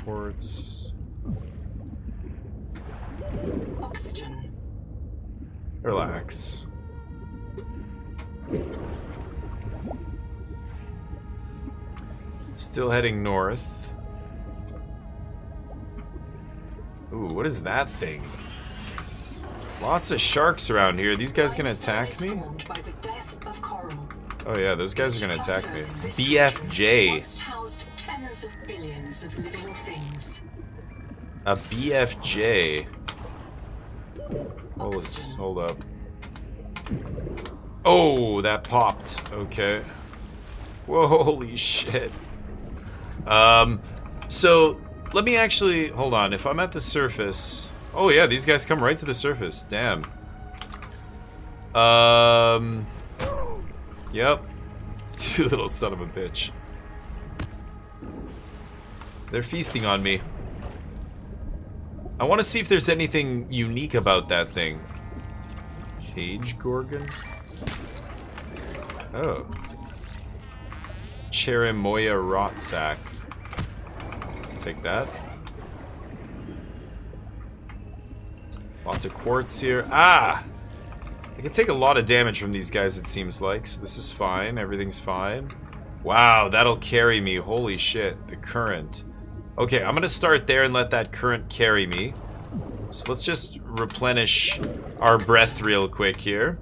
quartz. Oxygen. Relax. Still heading north. Ooh, what is that thing? Lots of sharks around here. These guys gonna attack me? Oh yeah, those guys are gonna attack me. BFJ. Tens of billions of living things. A BFJ. Hold up. Oh, that popped. Okay. Whoa, holy shit. So, let me actually... Hold on, if I'm at the surface... Oh yeah, these guys come right to the surface. Damn. Yep. You little son of a bitch. They're feasting on me. I want to see if there's anything unique about that thing. Cage Gorgon? Oh. Cherimoya Rot Sack. Take that. Lots of quartz here. Ah! I can take a lot of damage from these guys, it seems like. So this is fine. Everything's fine. Wow, that'll carry me. Holy shit. The current. Okay, I'm gonna start there and let that current carry me. So let's just replenish our breath real quick here.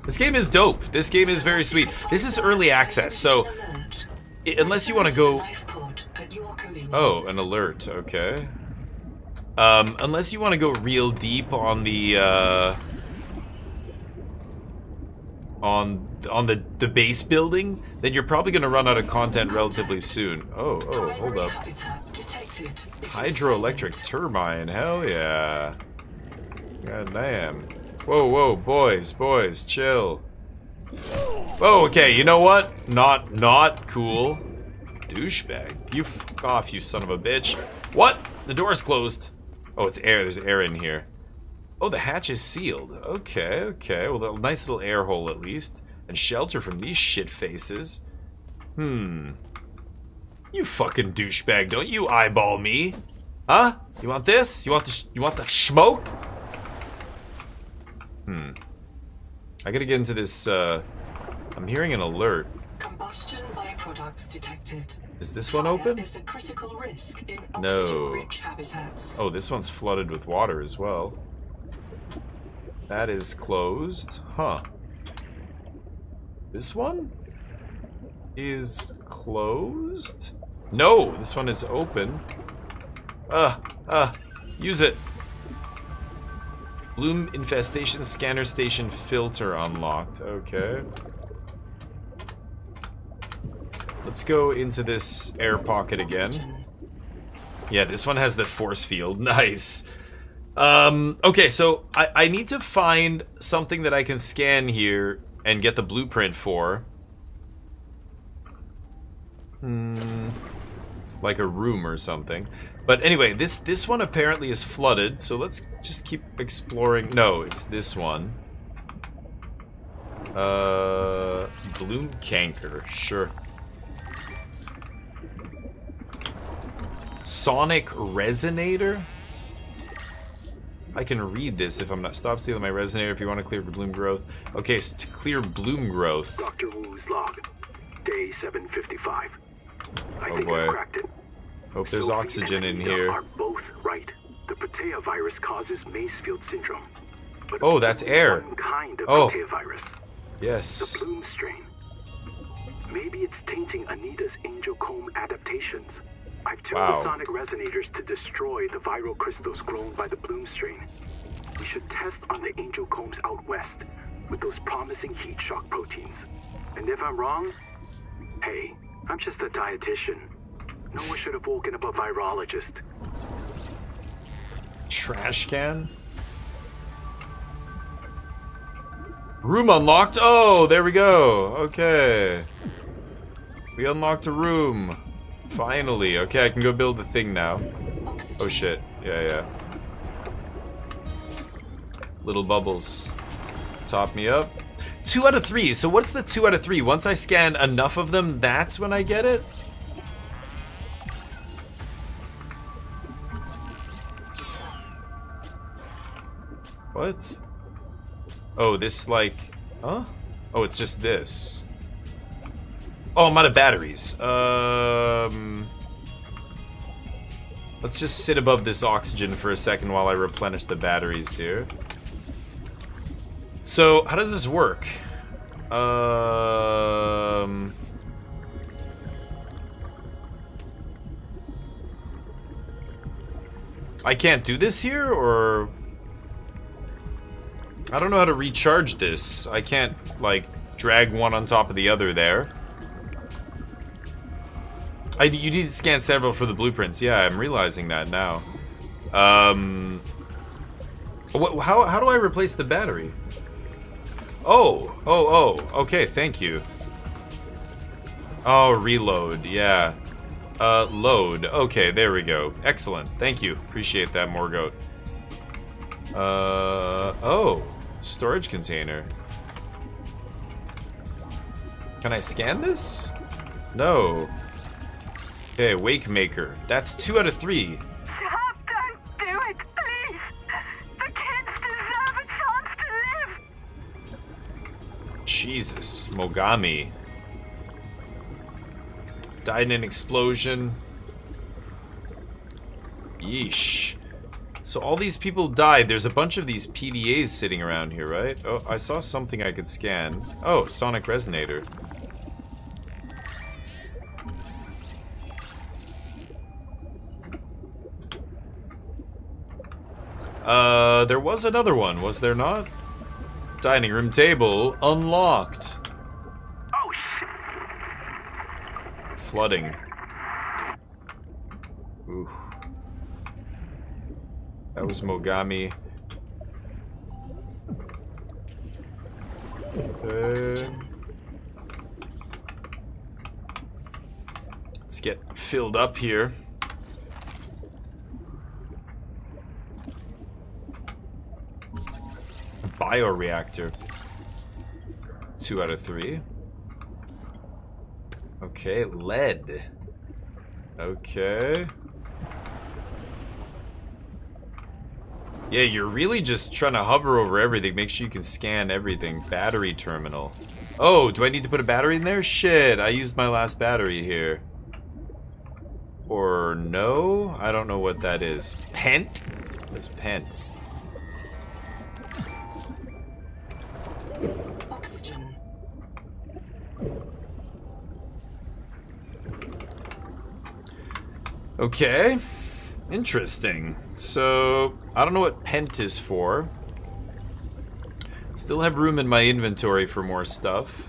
This game is dope. This game is very sweet. This is early access, so... unless you want to go... Oh, an alert. Okay. Unless you want to go real deep on the, on the base building, then you're probably going to run out of content relatively soon. Oh, hold up. Hydroelectric turbine, hell yeah. God damn. Whoa, boys, chill. Oh, okay, you know what? Not cool. Douchebag. You fuck off, you son of a bitch. What? The door's closed. Oh, it's air. There's air in here. Oh, the hatch is sealed. Okay. Well, a nice little air hole at least. And shelter from these shit faces. You fucking douchebag, don't you eyeball me? Huh? You want this? You want the smoke? I gotta get into this, I'm hearing an alert. Combustion byproducts detected. Is this one open? Is a critical risk in No. oxygen-rich habitats. Oh, this one's flooded with water as well. That is closed. Huh. This one is closed? No, this one is open. Use it. Bloom infestation scanner station filter unlocked. Okay. Let's go into this air pocket again. Yeah, this one has the force field. Nice. Okay, so I need to find something that I can scan here and get the blueprint for. Like a room or something. But anyway, this one apparently is flooded, so let's just keep exploring. No, it's this one. Bloom canker, sure. Sonic resonator? I can read this if I'm not. Stop stealing my resonator if you want to clear bloom growth. Okay, so to clear bloom growth. Dr. Wu's log, day 755. I think boy. I cracked it. Hope there's Sophie oxygen and in Anita here. are both right. The Protea virus causes Macefield syndrome. But Oh, that's only air. one kind of Oh. Protea virus. Yes. The Bloom strain. Maybe it's tainting Anita's angel comb adaptations. I've tuned Wow. the sonic resonators to destroy the viral crystals grown by the Bloom strain. We should test on the angel combs out west with those promising heat shock proteins. And if I'm wrong, hey, I'm just a dietitian. No one should have woken up a virologist. Trash can? Room unlocked? Oh, there we go. Okay. We unlocked a room. Finally. Okay, I can go build the thing now. Oh shit. Yeah. Little bubbles. Top me up. 2 out of 3. So what's the 2 out of 3? Once I scan enough of them, that's when I get it? What? Oh, this like... Huh? Oh, it's just this. Oh, I'm out of batteries. Let's just sit above this oxygen for a second while I replenish the batteries here. So, how does this work? I can't do this here, or... I don't know how to recharge this. I can't, like, drag one on top of the other there. You need to scan several for the blueprints. Yeah, I'm realizing that now. How do I replace the battery? Oh, okay, thank you. Oh, reload, yeah. Load, okay, there we go. Excellent, thank you. Appreciate that, Morgoat. Oh, storage container. Can I scan this? No. Okay, Wake Maker. That's 2 out of 3. Stop, don't do it, please. The kids deserve a chance to live. Jesus, Mogami. Died in an explosion. Yeesh. So all these people died. There's a bunch of these PDAs sitting around here, right? Oh, I saw something I could scan. Oh, Sonic Resonator. There was another one, was there not? Dining room table unlocked. Oh shit! Flooding. Ooh. That was Mogami. Let's get filled up here. Bioreactor. 2 out of 3. Okay, lead. Okay. Yeah, you're really just trying to hover over everything. Make sure you can scan everything. Battery terminal. Oh, do I need to put a battery in there? Shit, I used my last battery here. Or no? I don't know what that is. Pent? What's pent? Okay. Interesting. So, I don't know what pent is for. Still have room in my inventory for more stuff.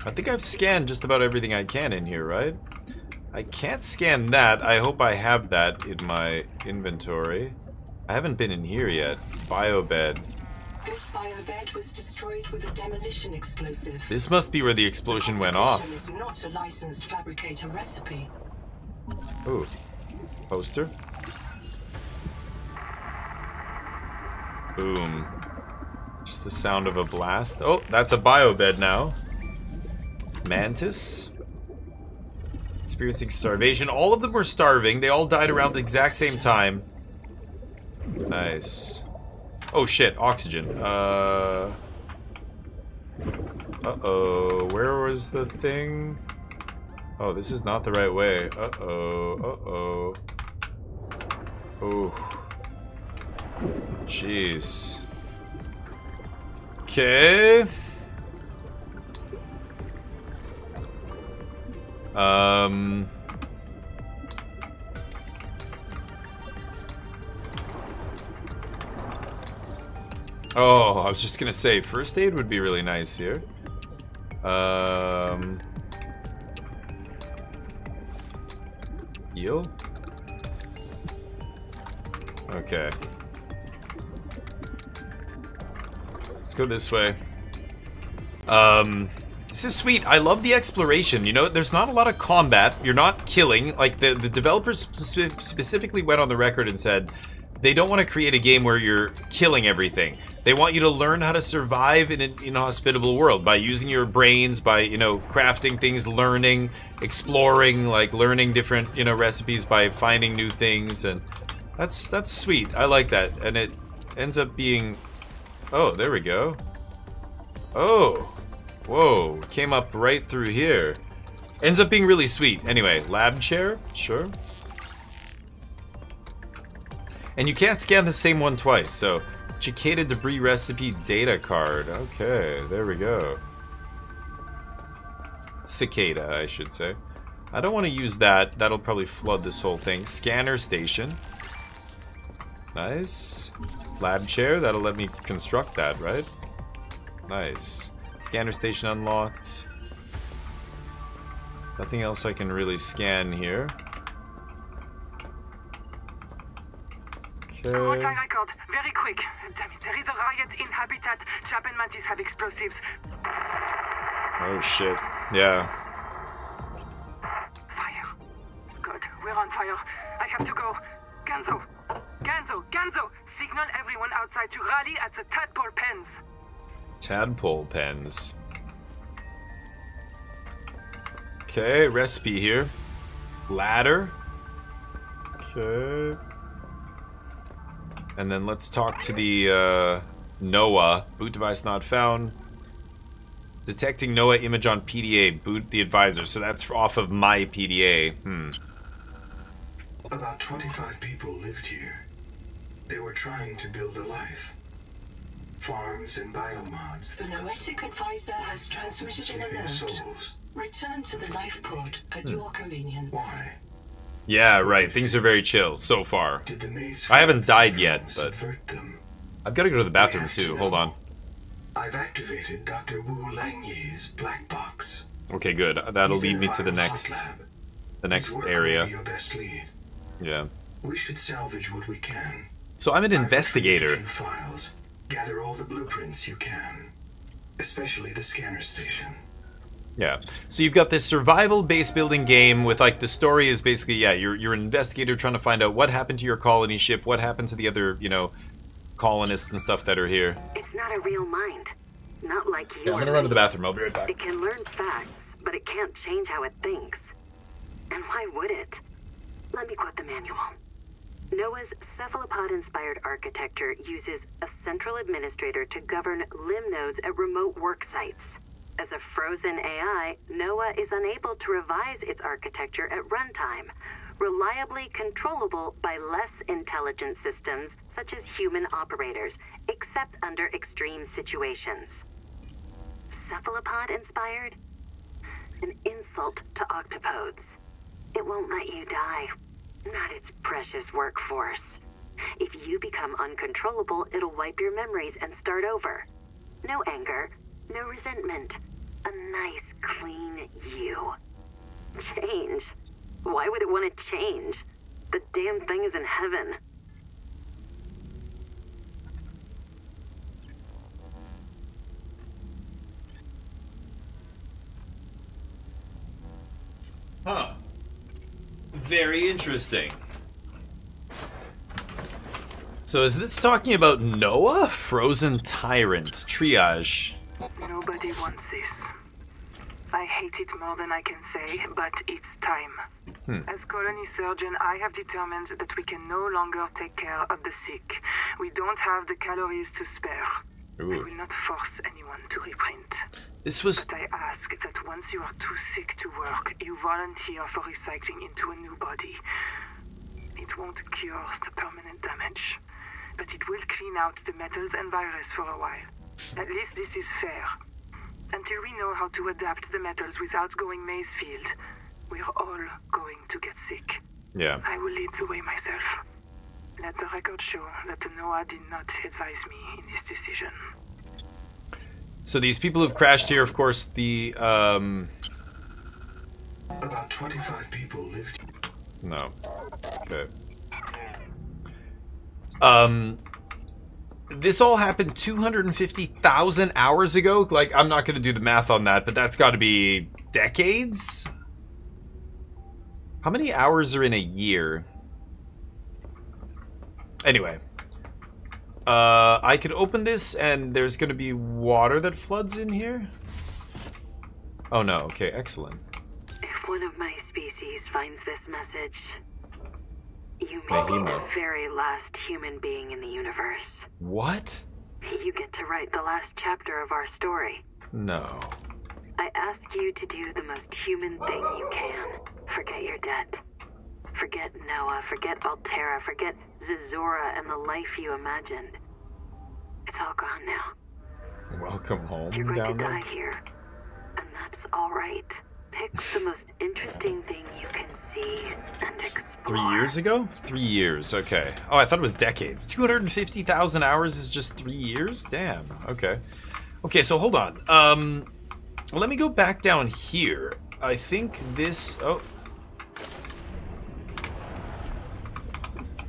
I think I've scanned just about everything I can in here, right? I can't scan that. I hope I have that in my inventory. I haven't been in here yet. Biobed. This biobed was destroyed with a demolition explosive. This must be where the explosion went off. Is not a licensed fabricator recipe. Ooh. Poster. Boom. Just the sound of a blast. Oh, that's a biobed now. Mantis. Experiencing starvation. All of them were starving. They all died around the exact same time. Nice. Oh shit, oxygen. Uh-oh. Where was the thing? Oh, this is not the right way. Uh-oh. Uh-oh. Oh. Jeez. Okay. Oh, I was just gonna say, first aid would be really nice here. Heal? Okay. Let's go this way. This is sweet. I love the exploration. You know, there's not a lot of combat. You're not killing. Like, the developers specifically went on the record and said they don't want to create a game where you're killing everything. They want you to learn how to survive in an inhospitable world by using your brains, by, you know, crafting things, learning, exploring, like learning different, you know, recipes by finding new things, and that's sweet. I like that. And it ends up being... Oh, there we go. Oh. Whoa, came up right through here. Ends up being really sweet. Anyway, lab chair, sure. And you can't scan the same one twice, so cicada debris recipe data card. Okay, there we go. Cicada, I should say. I don't want to use that. That'll probably flood this whole thing. Scanner station. Nice. Lab chair, that'll let me construct that, right? Nice. Scanner station unlocked. Nothing else I can really scan here. Okay. Rotan record, very quick. Damn it, there is a riot in Habitat. Chap and Mantis have explosives. Oh shit. Yeah. Fire. God, we're on fire. I have to go. Ganzo! Signal everyone outside to rally at the tadpole pens. Tadpole pens. Okay, recipe here. Ladder. Okay. And then let's talk to the NOAA. Boot device not found. Detecting NOAA image on PDA. Boot the advisor. So that's off of my PDA. About 25 people lived here. They were trying to build a life. Farms and biomods. The Noetic advisor has transmitted an alert. Souls. Return to the life pod at your convenience. Why? Yeah, right. Things are very chill so far. I haven't died yet, but I've got to go to the bathroom too. Hold on. I've activated Dr. Wu Langye's black box. Okay, good. That'll lead me to the next area. Your best lead. Yeah. We should salvage what we can. So I'm an investigator. Files. Gather all the blueprints you can, especially the scanner station. Yeah. So you've got this survival base building game with, like, the story is basically, yeah, you're an investigator trying to find out what happened to your colony ship, what happened to the other, you know, colonists and stuff that are here. It's not a real mind. Not like yours. Yeah, I'm gonna run to the bathroom. I'll be right back. It can learn facts, but it can't change how it thinks. And why would it? Let me quote the manual. NOAA's cephalopod-inspired architecture uses a central administrator to govern limb nodes at remote work sites. As a frozen AI, NOAA is unable to revise its architecture at runtime, reliably controllable by less intelligent systems such as human operators, except under extreme situations. Cephalopod-inspired? an insult to octopodes. It won't let you die. Not its precious workforce. If you become uncontrollable, it'll wipe your memories and start over. No anger, no resentment. A nice, clean you. Change? Why would it want to change? The damn thing is in heaven. Huh. Very interesting. So is this talking about Noah? Frozen Tyrant. Triage. Nobody wants this. I hate it more than I can say, but it's time. As colony surgeon, I have determined that we can no longer take care of the sick. We don't have the calories to spare. Ooh. I will not force anyone to reprint. This was... But I ask that once you are too sick to work, you volunteer for recycling into a new body. It won't cure the permanent damage, but it will clean out the metals and virus for a while. At least this is fair. Until we know how to adapt the metals without going Mazefield, we're all going to get sick. Yeah. I will lead the way myself. Let the record show that Noah did not advise me in this decision. So these people who've crashed here, of course, the, About 25 people lived. No. Okay. This all happened 250,000 hours ago? Like, I'm not going to do the math on that, but that's got to be decades? How many hours are in a year? Anyway. I could open this and there's going to be water that floods in here? Oh no, okay, excellent. If one of my species finds this message, you may be the very last human being in the universe. What? You get to write the last chapter of our story. No. I ask you to do the most human thing you can. Forget your debt. Forget Noah, forget Altera, forget Zazora and the life you imagined. It's all gone now. Welcome home. You're going down to there. die here. And that's alright. Pick the most interesting thing you can see and explore. 3 years ago? 3 years, okay. Oh, I thought it was decades. 250,000 hours is just 3 years? Damn, okay. Okay, so hold on. Let me go back down here. I think this... Oh.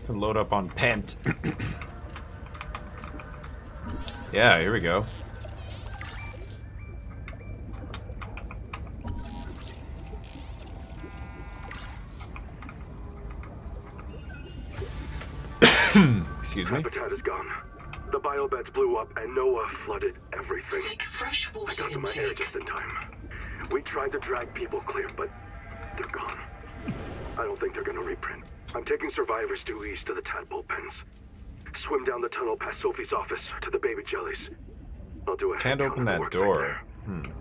Can load up on Pent. Yeah, here we go. Excuse me. Habitat is gone. The biobeds blew up and Noah flooded everything. Seek fresh water I got to my air intake. just in time. We tried to drag people clear, but they're gone. I don't think they're gonna reprint. I'm taking survivors due east to the tadpole pens. Swim down the tunnel past Sophie's office to the baby jellies. I'll do a Can't head count open of the that works door. right there.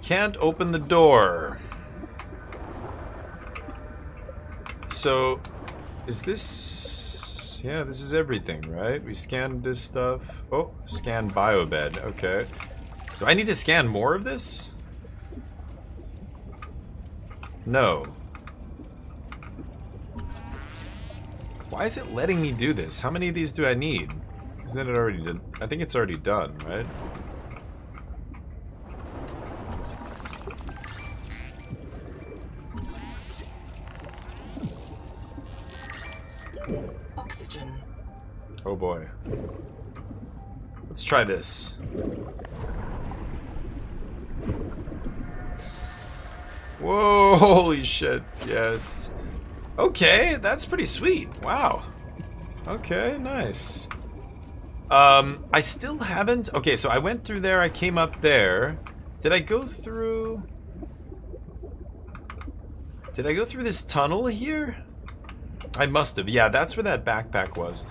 Can't open the door. So, is this... Yeah, this is everything, right? We scanned this stuff. Oh, scan biobed. Okay. Do I need to scan more of this? No. Why is it letting me do this? How many of these do I need? Isn't it already done? I think it's already done, right? Oxygen. Oh boy. Let's try this. Whoa, holy shit. Yes. Okay, that's pretty sweet. Wow. Okay, nice. I still haven't... Okay, so I went through there, I came up there. Did I go through... Did I go through this tunnel here? I must have. Yeah, that's where that backpack was.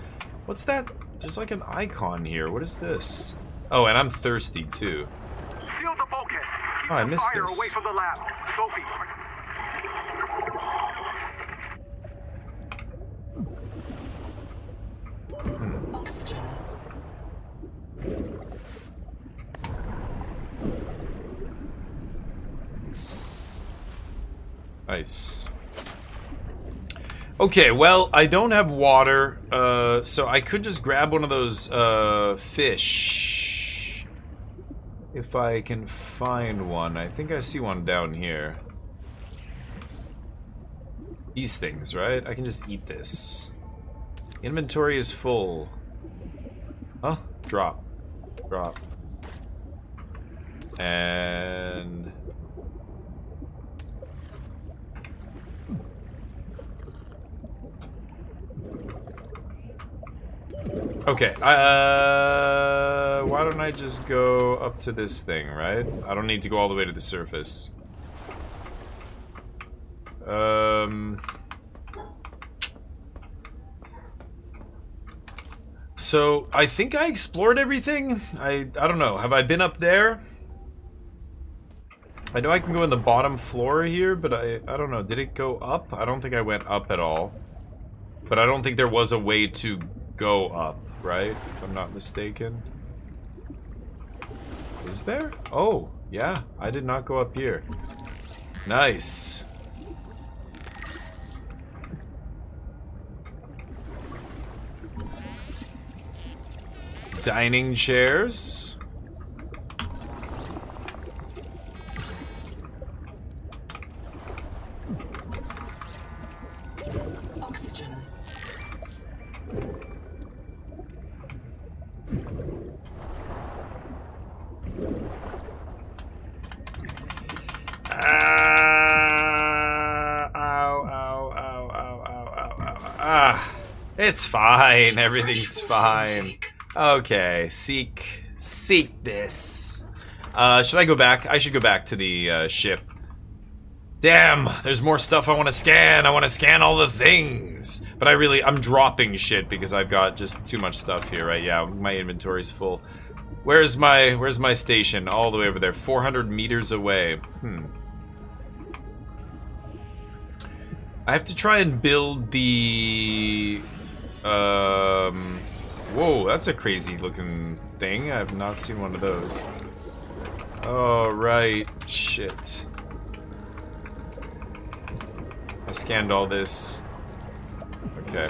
What's that? There's like an icon here. What is this? Oh, and I'm thirsty too. Seal the bulkhead. Keep Oh, I the missed fire this. away from the lab. Sophie. Oxygen. Nice. Okay, well, I don't have water, so I could just grab one of those fish. If I can find one. I think I see one down here. These things, right? I can just eat this. Inventory is full. Huh? Drop. Drop. And... okay, why don't I just go up to this thing, right? I don't need to go all the way to the surface. So, I think I explored everything? I don't know, have I been up there? I know I can go in the bottom floor here, but I don't know, did it go up? I don't think I went up at all. But I don't think there was a way to go up, right? If I'm not mistaken. Is there? Oh, yeah. I did not go up here. Nice. Dining chairs. Oxygen. Ah, it's fine. Everything's fine. Okay, seek this. Should I go back? I should go back to the ship. Damn, there's more stuff I want to scan. I want to scan all the things. But I'm dropping shit because I've got just too much stuff here, right? Yeah, my inventory's full. Where's my station? All the way over there, 400 meters away. I have to try and build the... Whoa, that's a crazy looking thing. I've not seen one of those. Oh, right. Shit. I scanned all this. Okay.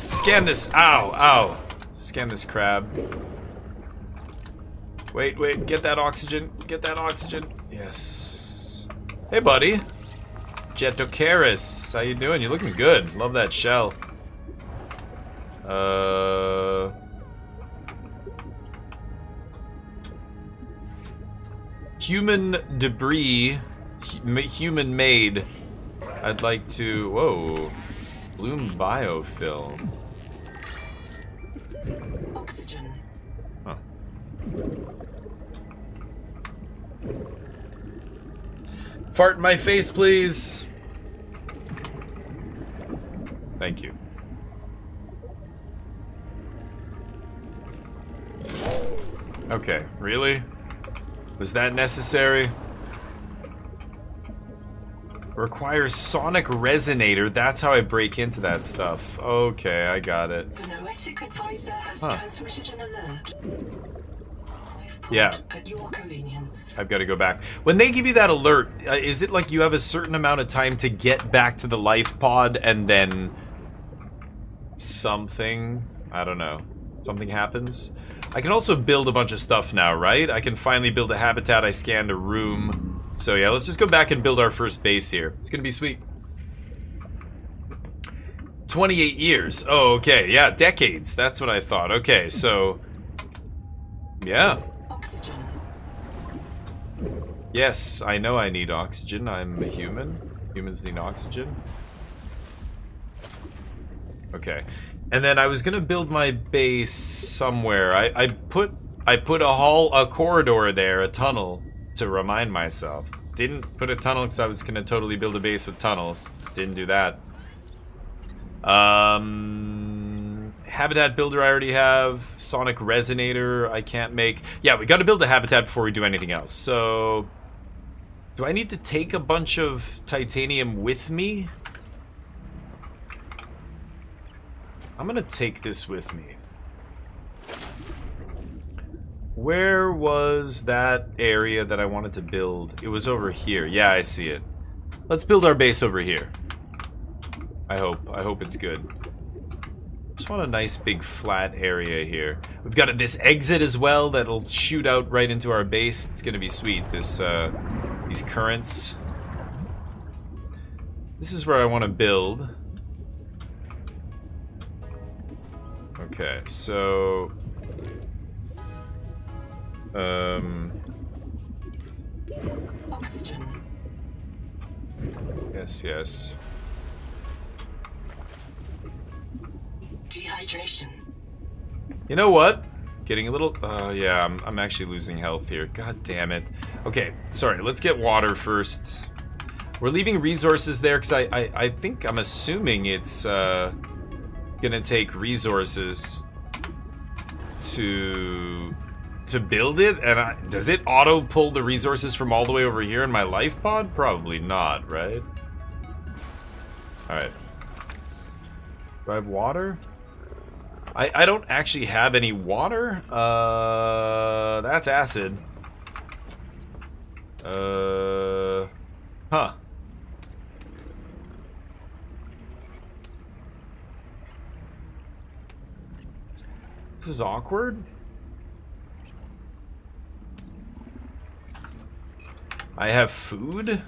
Scan this. Ow, ow. Scan this crab. Wait, get that oxygen. Get that oxygen. Yes. Hey, buddy. Jetocaris. How you doing? You're looking good. Love that shell. Human debris. Human made. I'd like to... Whoa. Bloom biofilm. Oxygen. Huh. Fart in my face, please. Thank you. Okay, really? Was that necessary? Requires sonic resonator. That's how I break into that stuff. Okay, I got it. The Noetic advisor has transmitted an alert. Yeah. At your convenience. I've got to go back. When they give you that alert, is it like you have a certain amount of time to get back to the life pod and then something? I don't know. Something happens? I can also build a bunch of stuff now, right? I can finally build a habitat. I scanned a room. So yeah, let's just go back and build our first base here. It's gonna be sweet. 28 years. Oh, okay. Yeah, decades. That's what I thought. Okay, so... yeah. Oxygen. Yes, I know I need oxygen. I'm a human. Humans need oxygen. Okay. And then I was gonna build my base somewhere. I put a corridor there, a tunnel, to remind myself. Didn't put a tunnel because I was gonna totally build a base with tunnels. Didn't do that. Habitat builder I already have. Sonic resonator I can't make. Yeah, we gotta build a habitat before we do anything else. So, do I need to take a bunch of titanium with me? I'm gonna take this with me. Where was that area that I wanted to build? It was over here. Yeah, I see it. Let's build our base over here. I hope it's good. Just want a nice big flat area here. We've got this exit as well that'll shoot out right into our base. It's gonna be sweet. This these currents. This is where I want to build. Okay, so Oxygen. yes. Dehydration. You know what? Getting a little... yeah, I'm actually losing health here. God damn it. Okay, sorry. Let's get water first. We're leaving resources there because I think... I'm assuming it's gonna take resources to build it. And does it auto pull the resources from all the way over here in my life pod? Probably not, right? Alright. Do I have water? I don't actually have any water. That's acid. Huh. This is awkward. I have food.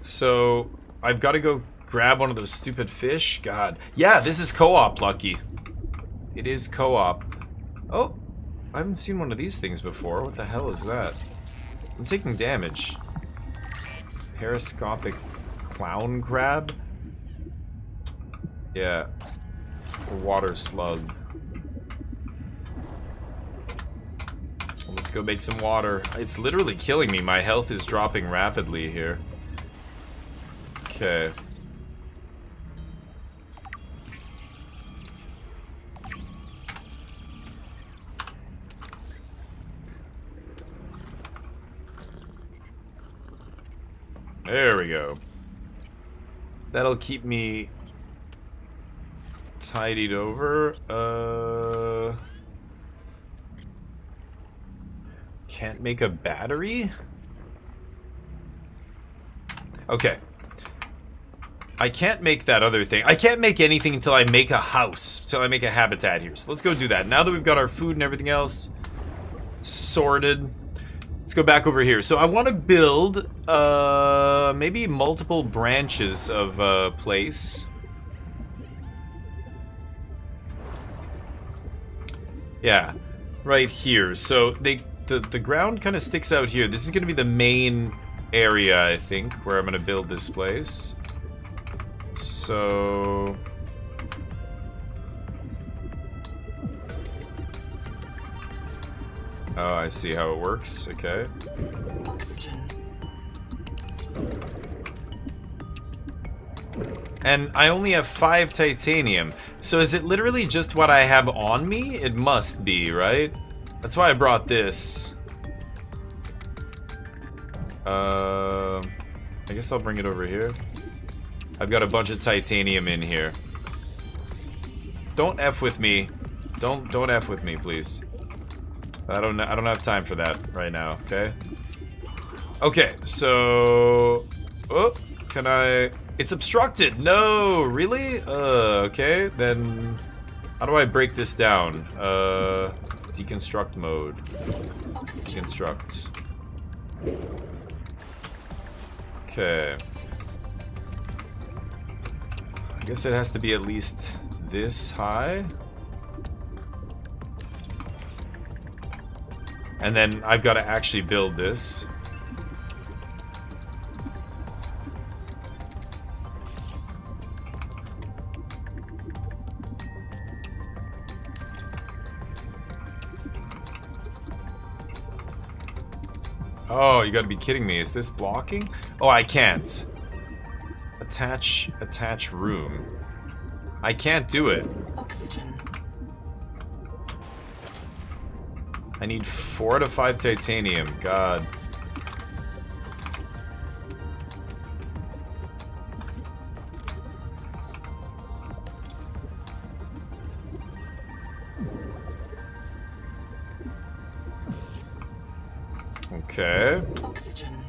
So, I've got to go grab one of those stupid fish. God. Yeah, this is co-op, Lucky. It is co-op. Oh, I haven't seen one of these things before. What the hell is that? I'm taking damage. Periscopic clown crab? Yeah. A water slug. Well, let's go make some water. It's literally killing me. My health is dropping rapidly here. Okay. There we go. That'll keep me tidied over. Can't make a battery? Okay. I can't make that other thing. I can't make anything until I make a house. Until I make a habitat here. So let's go do that. Now that we've got our food and everything else sorted, let's go back over here. So I want to build maybe multiple branches of a place. Yeah, right here. So the ground kind of sticks out here. This is going to be the main area, I think, where I'm going to build this place. So... oh, I see how it works. Okay. Oxygen. And I only have 5 titanium. So is it literally just what I have on me? It must be, right? That's why I brought this. I guess I'll bring it over here. I've got a bunch of titanium in here. Don't F with me. Don't F with me, please. I don't have time for that right now, okay? Okay, so... oh, can I... it's obstructed! No! Really? Okay, then... how do I break this down? Deconstruct mode. Deconstruct. Okay. I guess it has to be at least this high. And then I've got to actually build this. Oh, you gotta be kidding me. Is this blocking? Oh, I can't. Attach room. I can't do it. Oxygen. I need 4 to 5 titanium. God. Okay. Oxygen.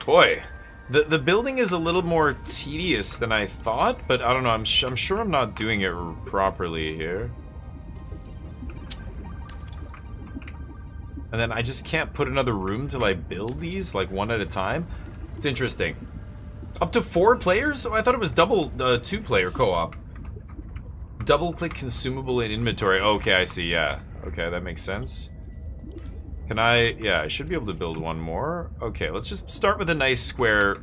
Boy, the building is a little more tedious than I thought, but I don't know. I'm sure I'm not doing it properly here. And then I just can't put another room till I build these, like, one at a time. It's interesting. Up to 4 players? Oh, I thought it was double 2-player co-op. Double-click consumable in inventory. Okay, I see, yeah. Okay, that makes sense. Can I... Yeah, I should be able to build one more. Okay, let's just start with a nice square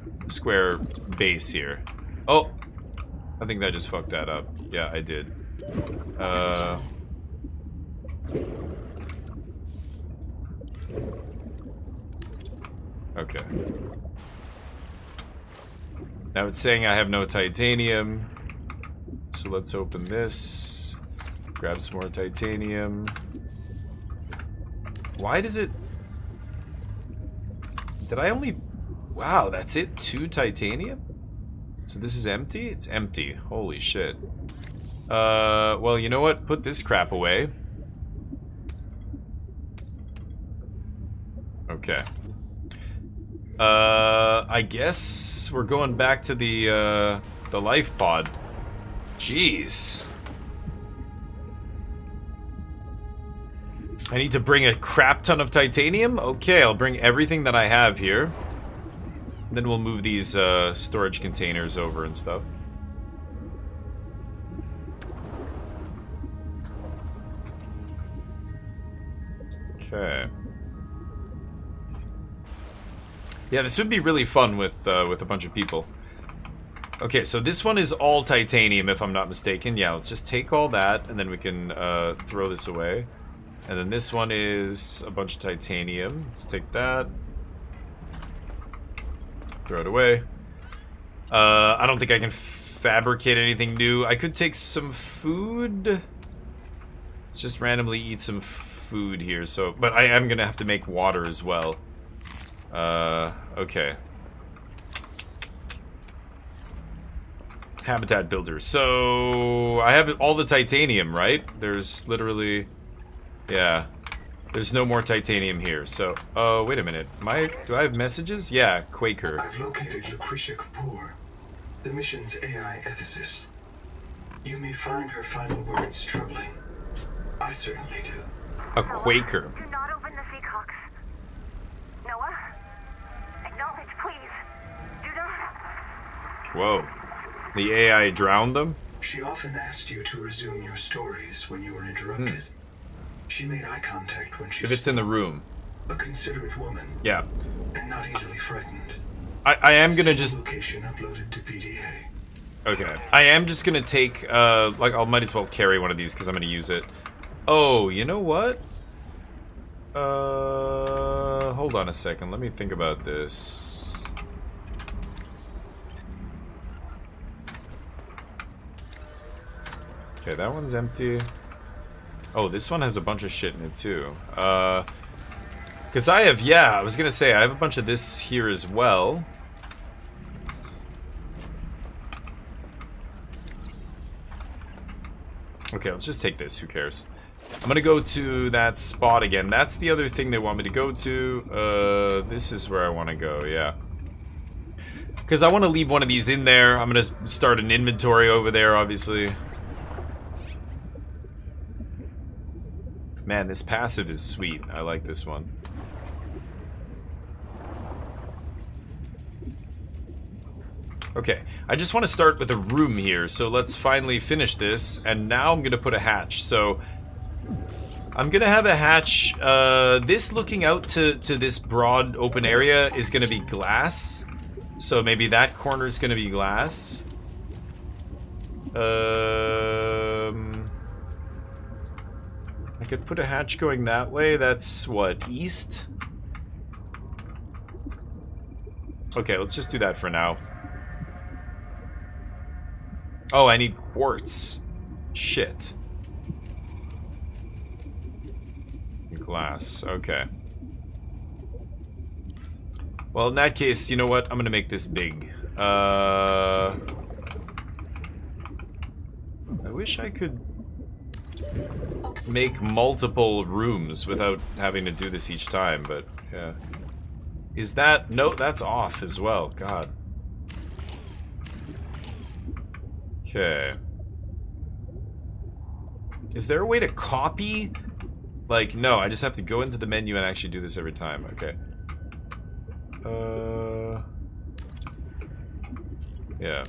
base here. Oh! I think that just fucked that up. Yeah, I did. Okay. Now it's saying I have no titanium. So let's open this. Grab some more titanium. Why does it... Did I only... Wow, that's it? 2 titanium? So this is empty? It's empty. Holy shit. Well, you know what? Put this crap away. Okay. I guess we're going back to the life pod. Jeez. I need to bring a crap ton of titanium? Okay, I'll bring everything that I have here. Then we'll move these storage containers over and stuff. Okay. Yeah, this would be really fun with a bunch of people. Okay, so this one is all titanium, if I'm not mistaken. Yeah, let's just take all that, and then we can throw this away. And then this one is a bunch of titanium. Let's take that. Throw it away. I don't think I can fabricate anything new. I could take some food. Let's just randomly eat some food here. So, but I am gonna have to make water as well. Okay. Habitat builder. So I have all the titanium, right? There's literally, yeah. There's no more titanium here. So, wait a minute. Do I have messages? Yeah, Quaker. I've located Lucretia Kapoor, the mission's AI ethicist. You may find her final words troubling. I certainly do. A Quaker. Do not open the Seacocks. Noah? Acknowledge, please. Do not. Whoa. The AI drowned them? She often asked you to resume your stories when you were interrupted. She made eye contact when she If it's in the room. A considerate woman. Yeah. And not easily frightened. I am gonna just... Location uploaded to PDA. Okay. I am just gonna take, like, I might as well carry one of these because I'm gonna use it. Oh, you know what? Hold on a second. Let me think about this. Okay, that one's empty. Oh, this one has a bunch of shit in it too. Because I have, yeah, I was gonna say, I have a bunch of this here as well. Okay, let's just take this, who cares? I'm gonna go to that spot again. That's the other thing they want me to go to. This is where I want to go, yeah. Because I want to leave one of these in there. I'm gonna start an inventory over there, obviously. Man, this passive is sweet. I like this one. Okay, I just want to start with a room here, so let's finally finish this, and now I'm going to put a hatch. So, I'm going to have a hatch, this looking out to this broad open area is going to be glass. So maybe that corner is going to be glass. I could put a hatch going that way. That's, what, east? Okay, let's just do that for now. Oh, I need quartz. Shit. Glass, okay. Well, in that case, you know what? I'm gonna make this big. I wish I could make multiple rooms without having to do this each time, but yeah. Is that... No, that's off as well. God. Okay. Is there a way to copy? Like, no, I just have to go into the menu and actually do this every time. Okay. Yeah.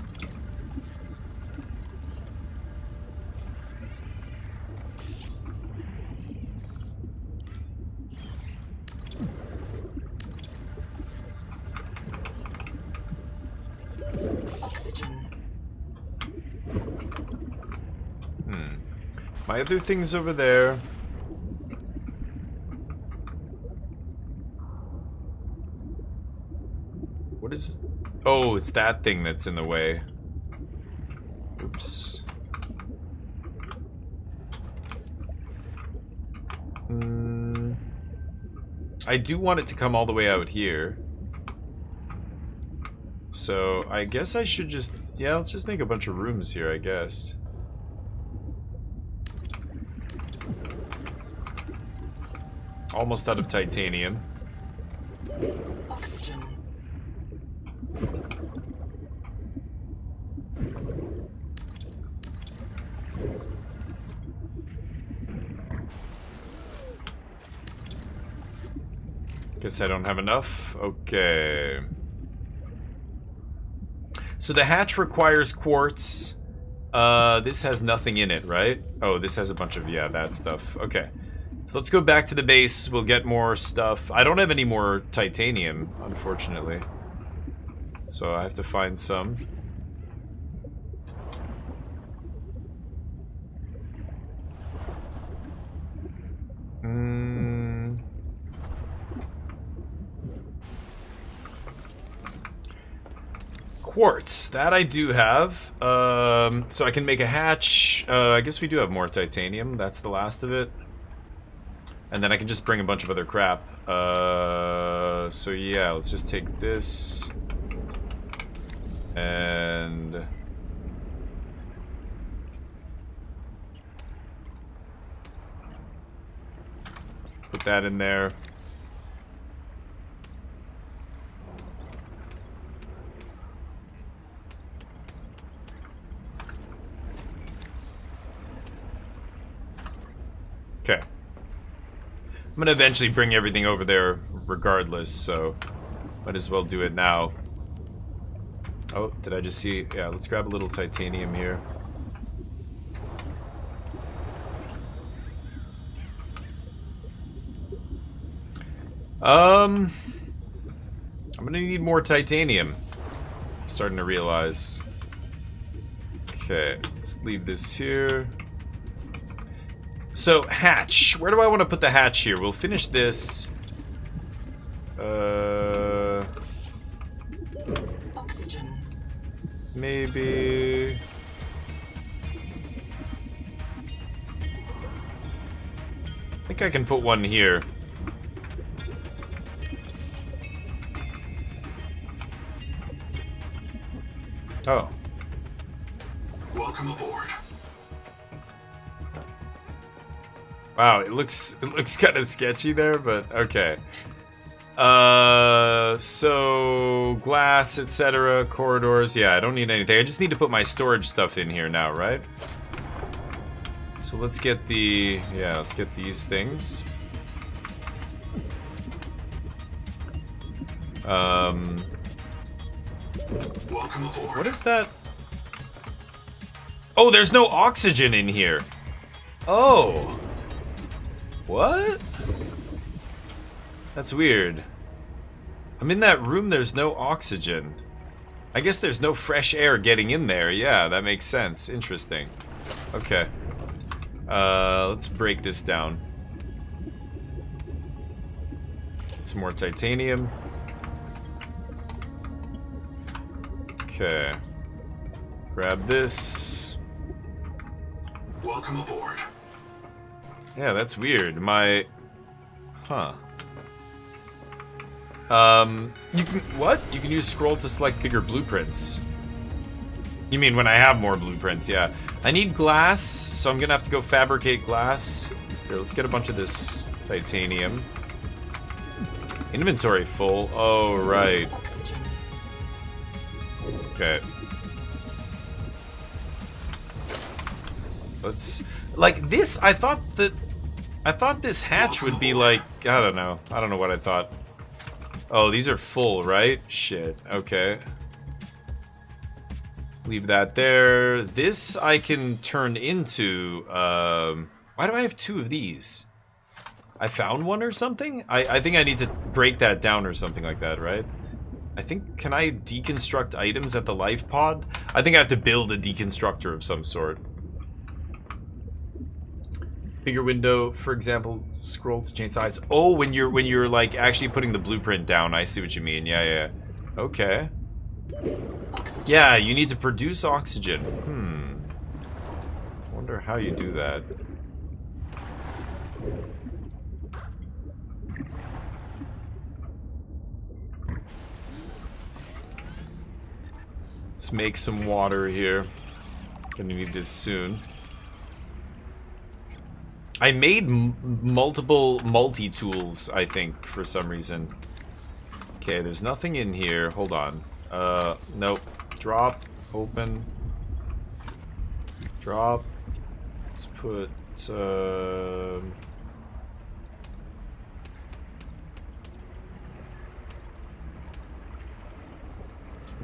Oxygen. My other thing's over there. What is... Oh, it's that thing that's in the way. Oops. I do want it to come all the way out here. So, I guess I should just... Yeah, let's just make a bunch of rooms here, I guess. Almost out of titanium. Oxygen. Guess I don't have enough. Okay. So the hatch requires quartz. This has nothing in it, right? Oh, this has a bunch of, yeah, that stuff. Okay. So let's go back to the base. We'll get more stuff. I don't have any more titanium, unfortunately. So I have to find some. Quartz, that I do have. So I can make a hatch. I guess we do have more titanium. That's the last of it. And then I can just bring a bunch of other crap. So yeah, let's just take this. And... put that in there. Okay. I'm gonna eventually bring everything over there regardless, so might as well do it now. Oh, did I just see? Yeah, let's grab a little titanium here. I'm gonna need more titanium. Starting to realize. Okay, let's leave this here. So, hatch. Where do I want to put the hatch here? We'll finish this. Oxygen. Maybe... I think I can put one here. Oh. Welcome aboard. Wow, it looks kind of sketchy there, but okay. So glass, etc., corridors. Yeah, I don't need anything. I just need to put my storage stuff in here now, right? So let's get the let's get these things. Welcome aboard. What is that? Oh, there's no oxygen in here. Oh. What? That's weird. I'm in that room, there's no oxygen. I guess there's no fresh air getting in there. Yeah, that makes sense. Interesting. Okay. Let's break this down. Some more titanium. Okay. Grab this. Welcome aboard. Yeah, that's weird. My... Huh. You can... What? You can use scroll to select bigger blueprints. You mean when I have more blueprints? Yeah. I need glass, so I'm gonna have to go fabricate glass. Here, let's get a bunch of this titanium. Inventory full. Oh, right. Okay. Let's... Like, this, I thought this hatch would be like... I don't know. I don't know what I thought. Oh, these are full, right? Shit. Okay. Leave that there. This I can turn into... why do I have 2 of these? I found one or something? I think I need to break that down or something like that, right? I think... Can I deconstruct items at the life pod? I think I have to build a deconstructor of some sort. Bigger window, for example, scroll to change size. Oh, when you're like actually putting the blueprint down, I see what you mean. Yeah, yeah. Okay. Yeah, you need to produce oxygen. I wonder how you do that. Let's make some water here. Gonna need this soon. I made multiple multi-tools, I think, for some reason. Okay, there's nothing in here. Hold on. Nope. Drop. Open. Drop. Let's put,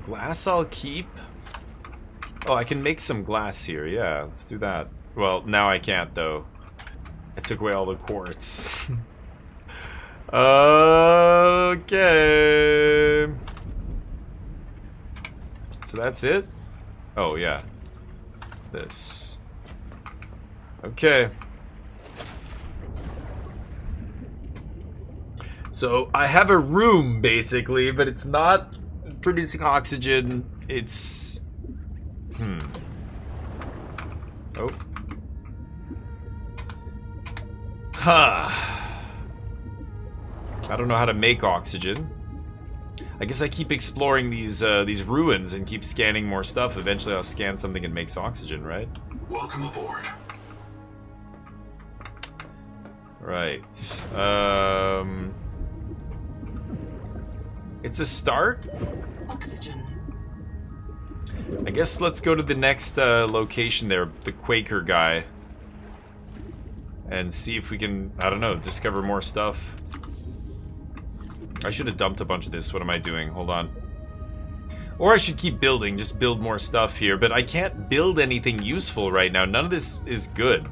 glass I'll keep. Oh, I can make some glass here. Yeah, let's do that. Well, now I can't, though. I took away all the quartz. Okay. So that's it? Oh, yeah. This. Okay. So I have a room, basically, but it's not producing oxygen. It's... Oh. Huh. I don't know how to make oxygen. I guess I keep exploring these ruins and keep scanning more stuff. Eventually I'll scan something and makes oxygen, right? Welcome aboard. Right. It's a start? Oxygen. I guess let's go to the next location there, the Quaker guy. And see if we can, I don't know, discover more stuff. I should have dumped a bunch of this. What am I doing? Hold on. Or I should keep building, just build more stuff here. But I can't build anything useful right now. None of this is good.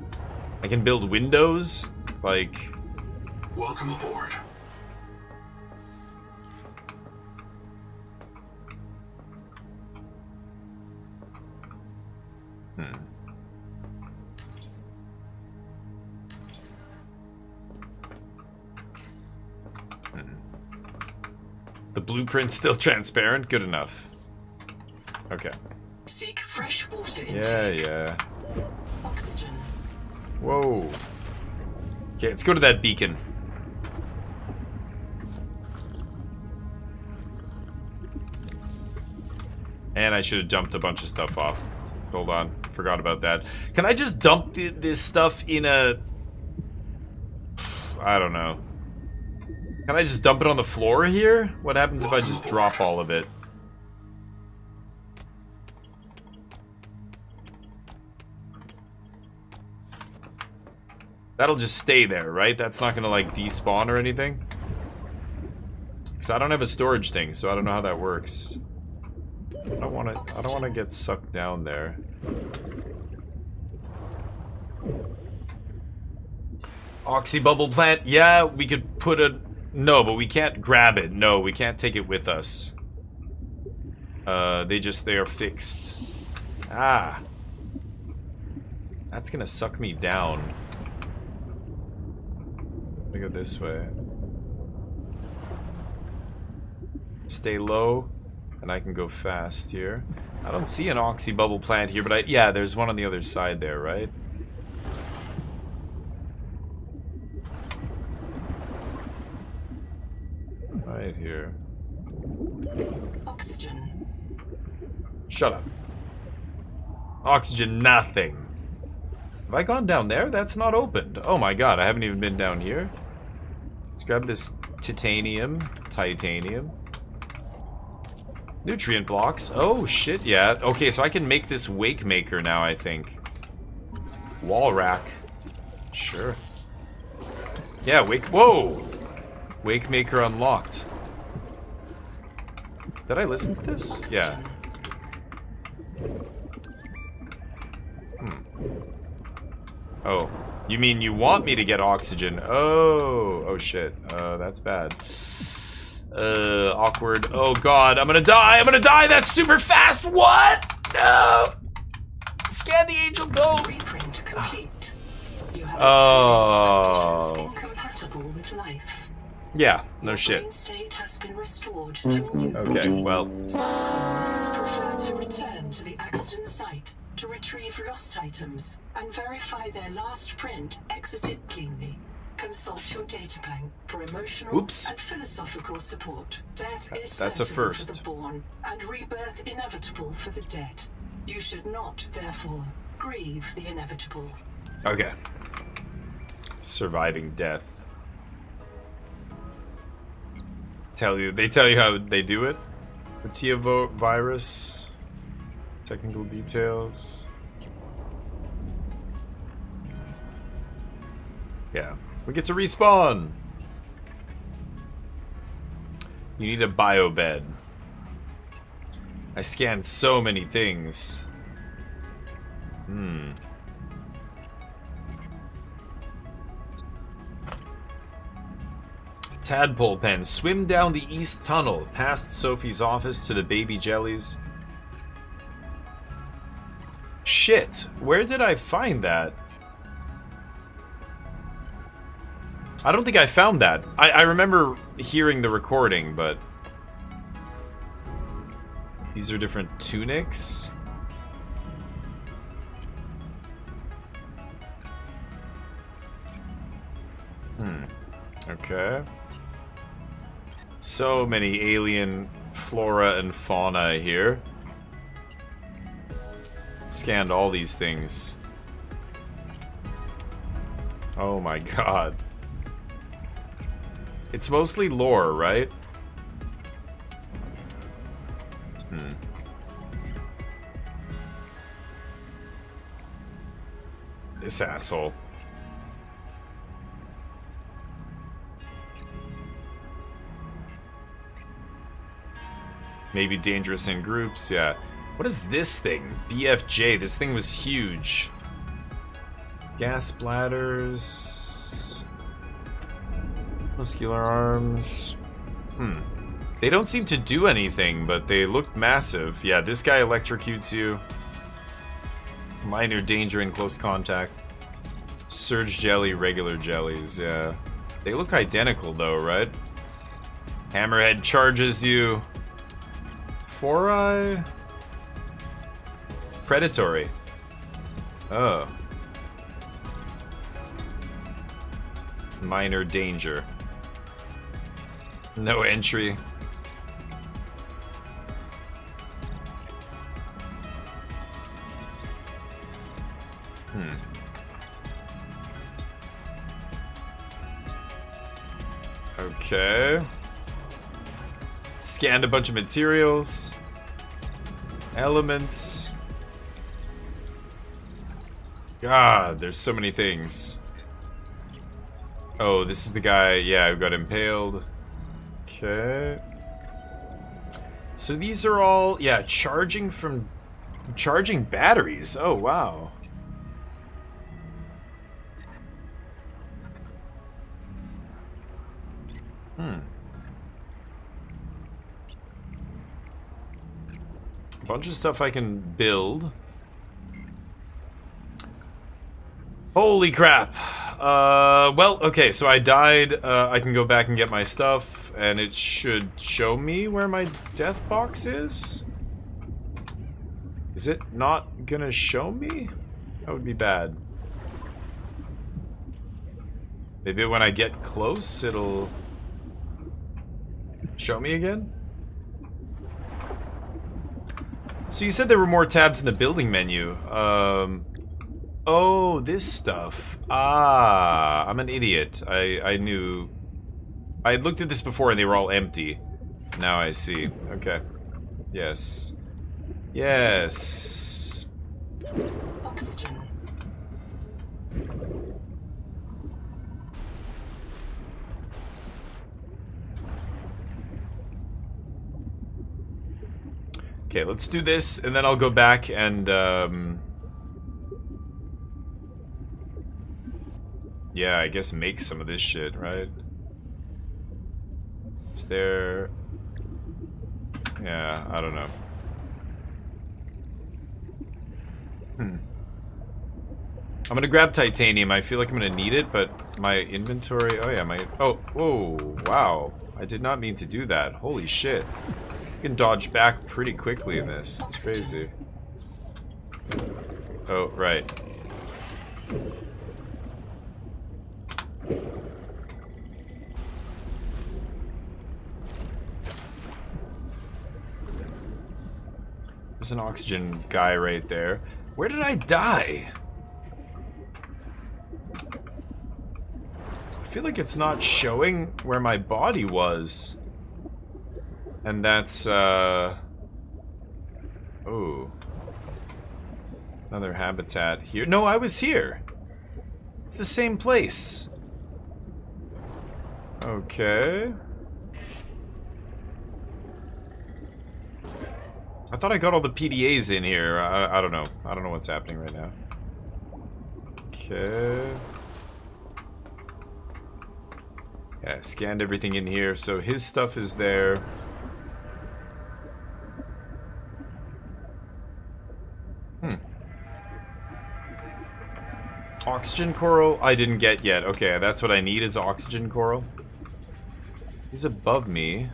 I can build windows, like... Welcome aboard. The blueprint's still transparent? Good enough. Okay. Seek fresh water intake. Yeah. Oxygen. Whoa. Okay, let's go to that beacon. And I should have dumped a bunch of stuff off. Hold on. Forgot about that. Can I just dump this stuff in a... I don't know. Can I just dump it on the floor here? What happens if I just drop all of it? That'll just stay there, right? That's not gonna like despawn or anything? Because I don't have a storage thing, so I don't know how that works. I don't wanna get sucked down there. Oxybubble plant? Yeah, we could put a... No, but we can't grab it. No, we can't take it with us. They are fixed. Ah. That's gonna suck me down. Let me go this way. Stay low, and I can go fast here. I don't see an oxybubble plant here, but yeah, there's one on the other side there, right? Right here. Oxygen. Shut up. Oxygen, nothing. Have I gone down there? That's not opened. Oh my god, I haven't even been down here. Let's grab this titanium. Nutrient blocks. Oh shit, yeah. Okay, so I can make this wake maker now, I think. Wall rack. Sure. Yeah, whoa! Wake maker unlocked. Did I listen to this? Yeah. Oh, you mean you want me to get oxygen? Oh shit. That's bad. Awkward. Oh god, I'm gonna die. That's super fast. What? No. Scan the angel gold. Reprint complete. You have Oh. incompatible with life. Yeah. No shit. Brain state has been restored to new. Okay. Well. Some prefer to return to the accident site to retrieve lost items and verify their last print exited cleanly. Consult your databank for emotional and philosophical support. Death is That's a certain first. for the born, and rebirth inevitable for the dead. You should not, therefore, grieve the inevitable. Okay. Surviving death. They tell you how they do it? Protea virus. Technical details. Yeah. We get to respawn! You need a bio bed. I scanned so many things. Tadpole pen. Swim down the east tunnel, past Sophie's office to the baby jellies. Shit, where did I find that? I don't think I found that. I remember hearing the recording, but... These are different tunics? Okay. So many alien flora and fauna here. Scanned all these things. Oh my god. It's mostly lore, right? This asshole. Maybe dangerous in groups, yeah. What is this thing? BFJ, this thing was huge. Gas bladders. Muscular arms. They don't seem to do anything, but they look massive. Yeah, this guy electrocutes you. Minor danger in close contact. Surge jelly, regular jellies, yeah. They look identical though, right? Hammerhead charges you. Four-eye? Predatory. Oh. Minor danger. No entry. Okay. Scanned a bunch of materials. Elements. God, there's so many things. Oh, this is the guy, yeah, who got impaled. Okay. So these are all, yeah, charging batteries. Oh, wow. Bunch of stuff I can build. Holy crap. Well, okay, so I died. I can go back and get my stuff, and it should show me where my death box is? Is it not gonna show me? That would be bad. Maybe when I get close, it'll show me again? So you said there were more tabs in the building menu. Oh, this stuff. Ah, I'm an idiot. I knew. I had looked at this before and they were all empty. Now I see. Okay. Yes. Yes. Oxygen. Okay, let's do this, and then I'll go back and, yeah, I guess make some of this shit, right? Is there... Yeah, I don't know. I'm gonna grab titanium. I feel like I'm gonna need it, but my inventory... Oh, yeah, my... Oh, whoa, wow. I did not mean to do that. Holy shit. You can dodge back pretty quickly in this. It's crazy. Oh, right. There's an oxygen guy right there. Where did I die? I feel like it's not showing where my body was. And that's, oh. Another habitat here. No, I was here. It's the same place. Okay. I thought I got all the PDAs in here. I don't know. I don't know what's happening right now. Okay. Yeah, scanned everything in here. So his stuff is there. Oxygen coral? I didn't get yet. Okay, that's what I need is oxygen coral. He's above me.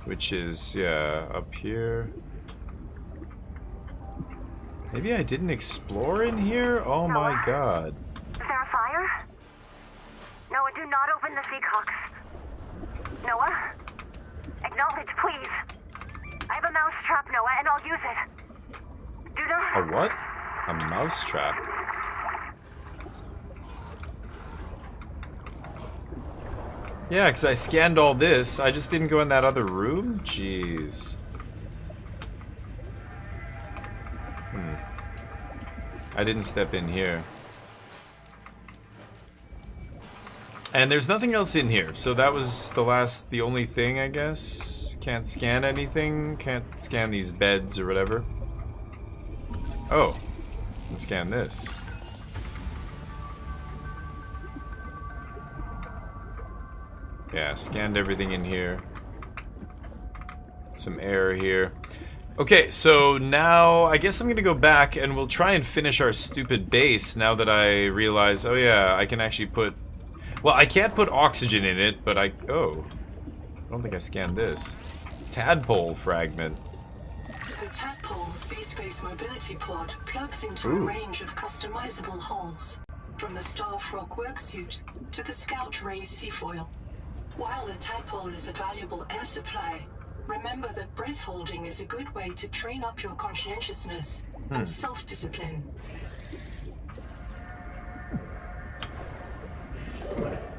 Which is, yeah, up here. Maybe I didn't explore in here? Oh my god. Is there a fire? Noah, do not open the Seacocks. Noah? Acknowledge, please. I have a mouse trap, Noah, and I'll use it. Do not... A what? A mouse trap? Yeah, because I scanned all this. I just didn't go in that other room? Jeez. I didn't step in here. And there's nothing else in here. So that was the only thing, I guess. Can't scan anything. Can't scan these beds or whatever. Oh. Let's scan this. Yeah, scanned everything in here. Some air here. Okay, so now I guess I'm gonna go back and we'll try and finish our stupid base now that I realize, oh yeah, I can actually put... Well, I can't put oxygen in it, but I... Oh. I don't think I scanned this. Tadpole fragment. The Tadpole Sea-Space Mobility Pod plugs into a range of customizable hulls, from the Starfrog worksuit to the Scout Ray Seafoil. While the Tadpole is a valuable air supply, remember that breath holding is a good way to train up your conscientiousness and self-discipline.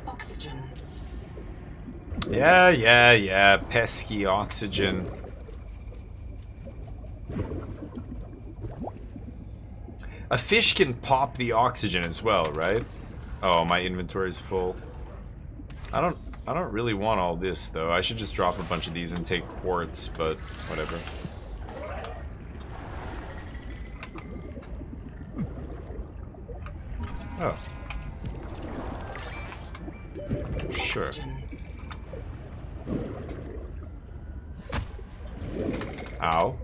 Oxygen. Yeah, pesky oxygen. A fish can pop the oxygen as well, right? Oh, my inventory is full. I don't really want all this, though. I should just drop a bunch of these and take quartz, but whatever. Oh. Sure. Ow.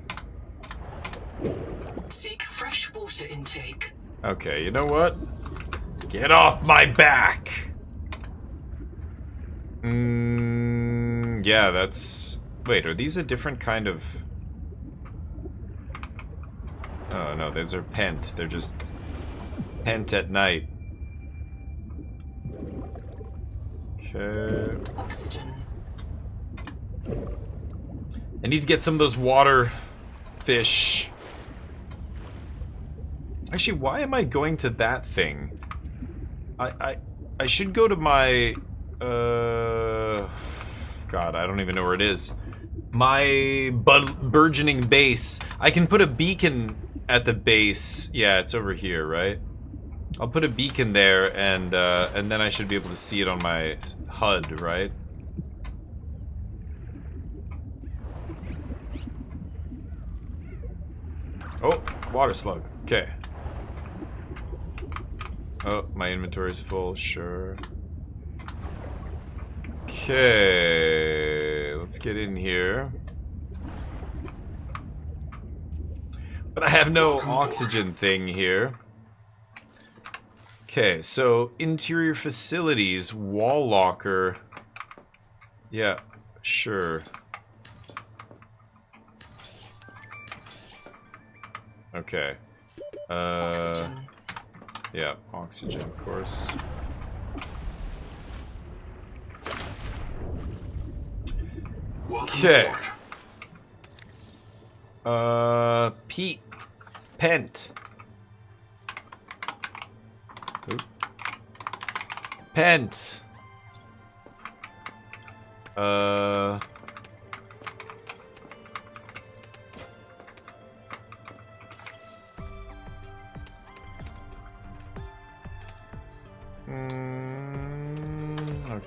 Seek fresh water intake. Okay, you know what? Get off my back! Yeah, that's... Wait, are these a different kind of... Oh, no, those are pent. They're just... pent at night. Okay. Oxygen. I need to get some of those water fish. Actually, why am I going to that thing? I should go to my God, I don't even know where it is. My burgeoning base. I can put a beacon at the base. Yeah, it's over here, right? I'll put a beacon there, and then I should be able to see it on my HUD, right? Oh, water slug. Okay. Oh, my inventory is full. Sure. Okay, let's get in here. But I have no oxygen thing here. Okay, so interior facilities, wall locker. Yeah, sure. Okay. Oxygen. Yeah, oxygen, of course. Okay. Pete. Pent. Oop. Pent.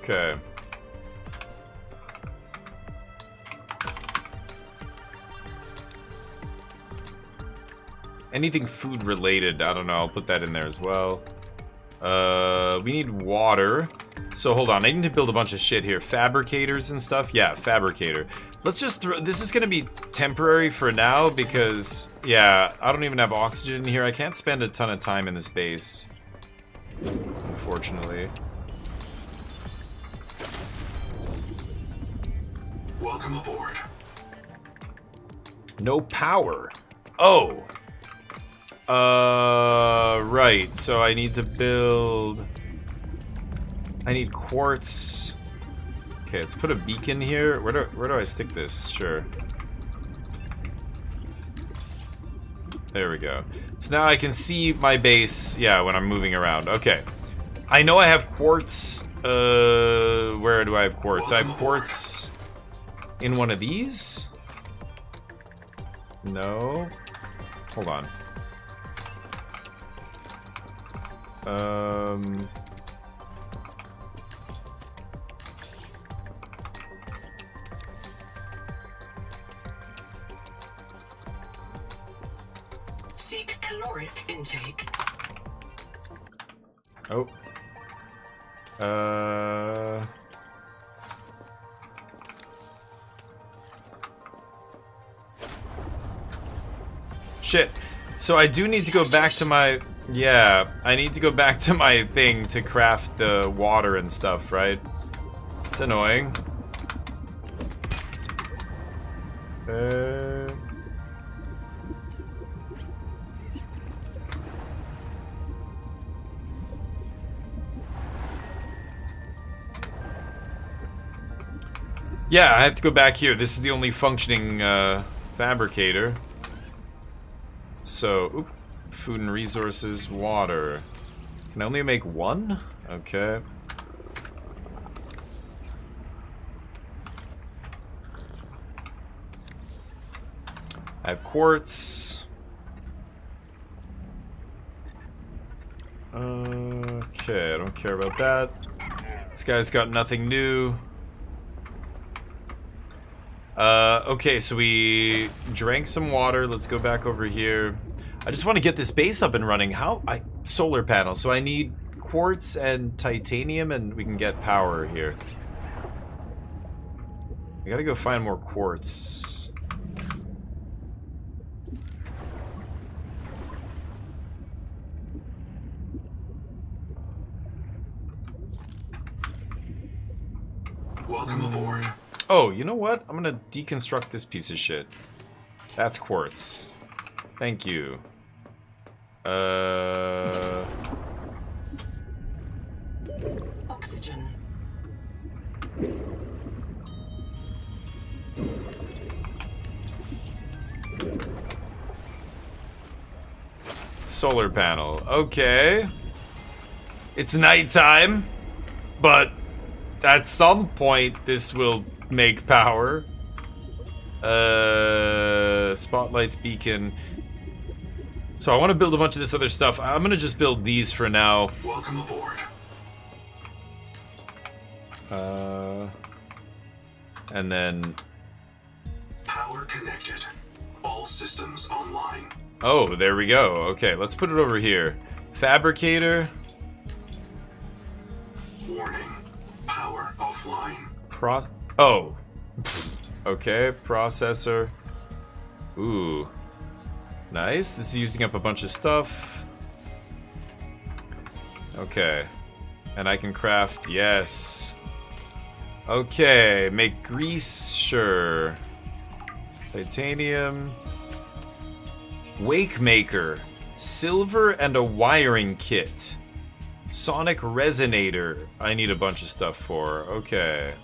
Okay. Anything food related, I don't know, I'll put that in there as well. We need water. So hold on, I need to build a bunch of shit here. Fabricators and stuff? Yeah, fabricator. Let's just throw, this is gonna be temporary for now because, yeah, I don't even have oxygen in here. I can't spend a ton of time in this base, unfortunately. Welcome aboard. No power. Oh. Right. So I need to build... I need quartz. Okay, let's put a beacon here. Where do I stick this? Sure. There we go. So now I can see my base, yeah, when I'm moving around. Okay. I know I have quartz. Where do I have quartz? I have quartz in one of these? No. Hold on. Seek caloric intake. Oh. Shit. So I do need to go back to my... Yeah, I need to go back to my thing to craft the water and stuff, right? It's annoying. Yeah, I have to go back here. This is the only functioning fabricator. So, oop, food and resources, water. Can I only make one? Okay. I have quartz. Okay, I don't care about that. This guy's got nothing new. Okay, so we drank some water. Let's go back over here. I just want to get this base up and running. Solar panels. So I need quartz and titanium, and we can get power here. I gotta go find more quartz. Welcome aboard. Oh, you know what? I'm gonna deconstruct this piece of shit. That's quartz. Thank you. Oxygen. Solar panel. Okay. It's nighttime, but at some point this will make power. Spotlights, beacon. So I want to build a bunch of this other stuff. I'm gonna just build these for now. Welcome aboard. And then... Power connected. All systems online. Oh, there we go. Okay, let's put it over here. Fabricator. Warning. Power offline. Oh. Okay, processor. Ooh. Nice. This is using up a bunch of stuff. Okay. And I can craft, yes. Okay, make grease, sure. Titanium. Wake maker. Silver and a wiring kit. Sonic resonator. I need a bunch of stuff for. Okay.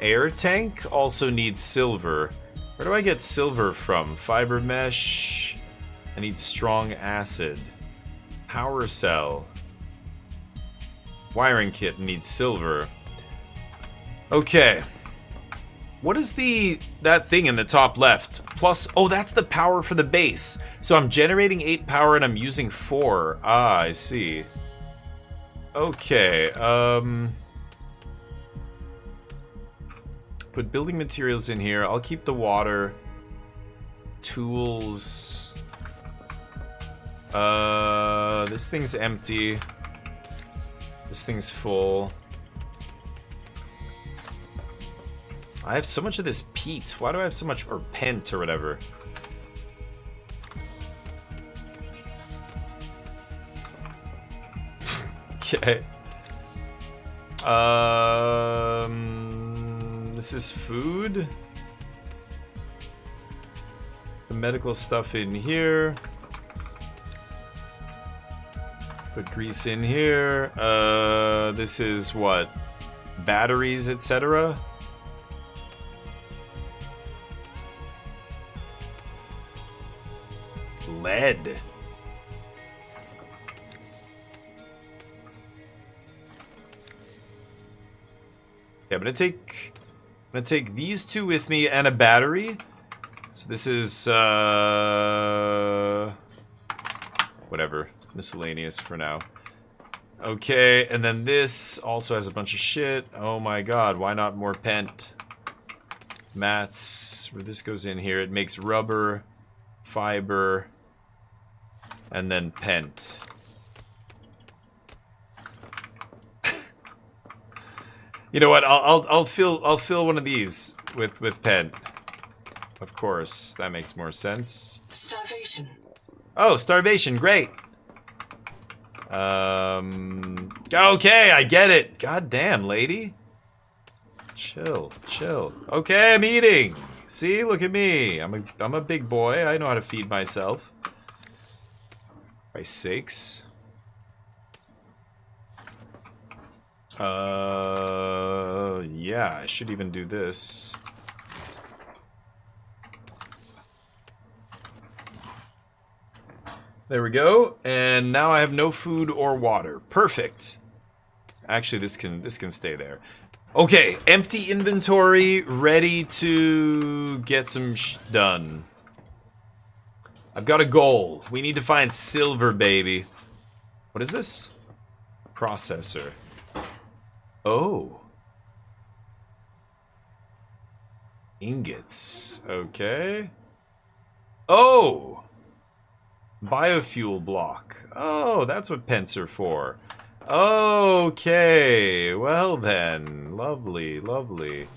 Air tank also needs silver. Where do I get silver from? Fiber mesh. I need strong acid. Power cell. Wiring kit needs silver. Okay. What is that thing in the top left? Plus, oh, that's the power for the base. So I'm generating 8 power and I'm using 4. Ah, I see. Okay, put building materials in here. I'll keep the water. Tools. This thing's empty. This thing's full. I have so much of this peat. Why do I have so much, or pent or whatever? Okay. This is food. The medical stuff in here. Put grease in here. This is what? Batteries, etc. Lead. Yeah, I'm gonna take these two with me and a battery. So this is whatever, miscellaneous for now. Okay, and then this also has a bunch of shit. Oh my god, why not more pent? Mats, where this goes in here, it makes rubber, fiber, and then pent. You know what? I'll fill one of these with pent. Of course, that makes more sense. Starvation. Oh, starvation, great. Okay, I get it. God damn, lady. Chill, chill. Okay, I'm eating. See, look at me. I'm a big boy. I know how to feed myself. For Christ's sakes. Yeah, I should even do this. There we go. And now I have no food or water. Perfect. Actually, this can stay there. Okay, empty inventory, ready to get some done. I've got a goal. We need to find silver, baby. What is this? Processor. Oh. Ingots. Okay. Oh! Biofuel block. Oh, that's what pents are for. Okay. Well then. Lovely, lovely.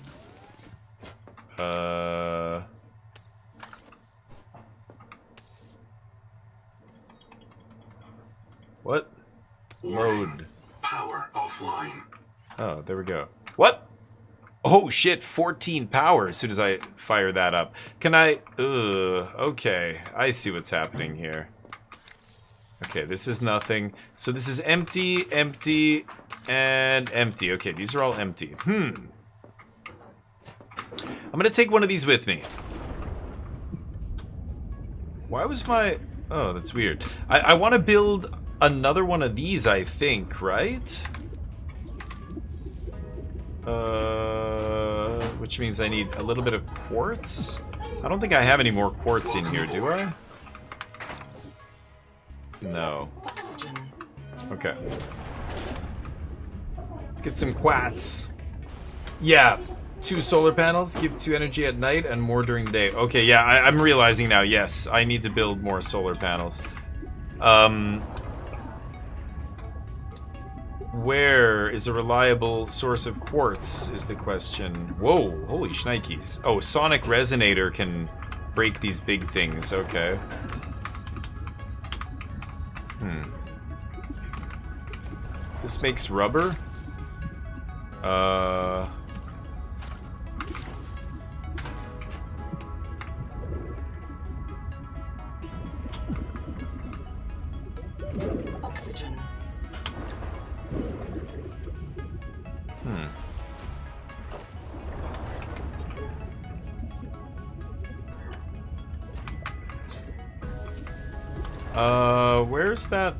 What? Mode. Power offline. Oh, there we go. What? Oh shit, 14 power as soon as I fire that up. Can I... okay. I see what's happening here. Okay, this is nothing. So this is empty, empty, and empty. Okay, these are all empty. I'm gonna take one of these with me. Why was my... Oh, that's weird. I want to build another one of these, I think, right? Which means I need a little bit of quartz. I don't think I have any more quartz in here, do I? No. Okay. Let's get some quartz. Yeah. 2 solar panels, give 2 energy at night and more during the day. Okay, yeah, I'm realizing now, yes, I need to build more solar panels. Where is a reliable source of quartz is the question. Whoa, holy shnikes. Oh, sonic resonator can break these big things, okay. This makes rubber? Oxygen. Where's that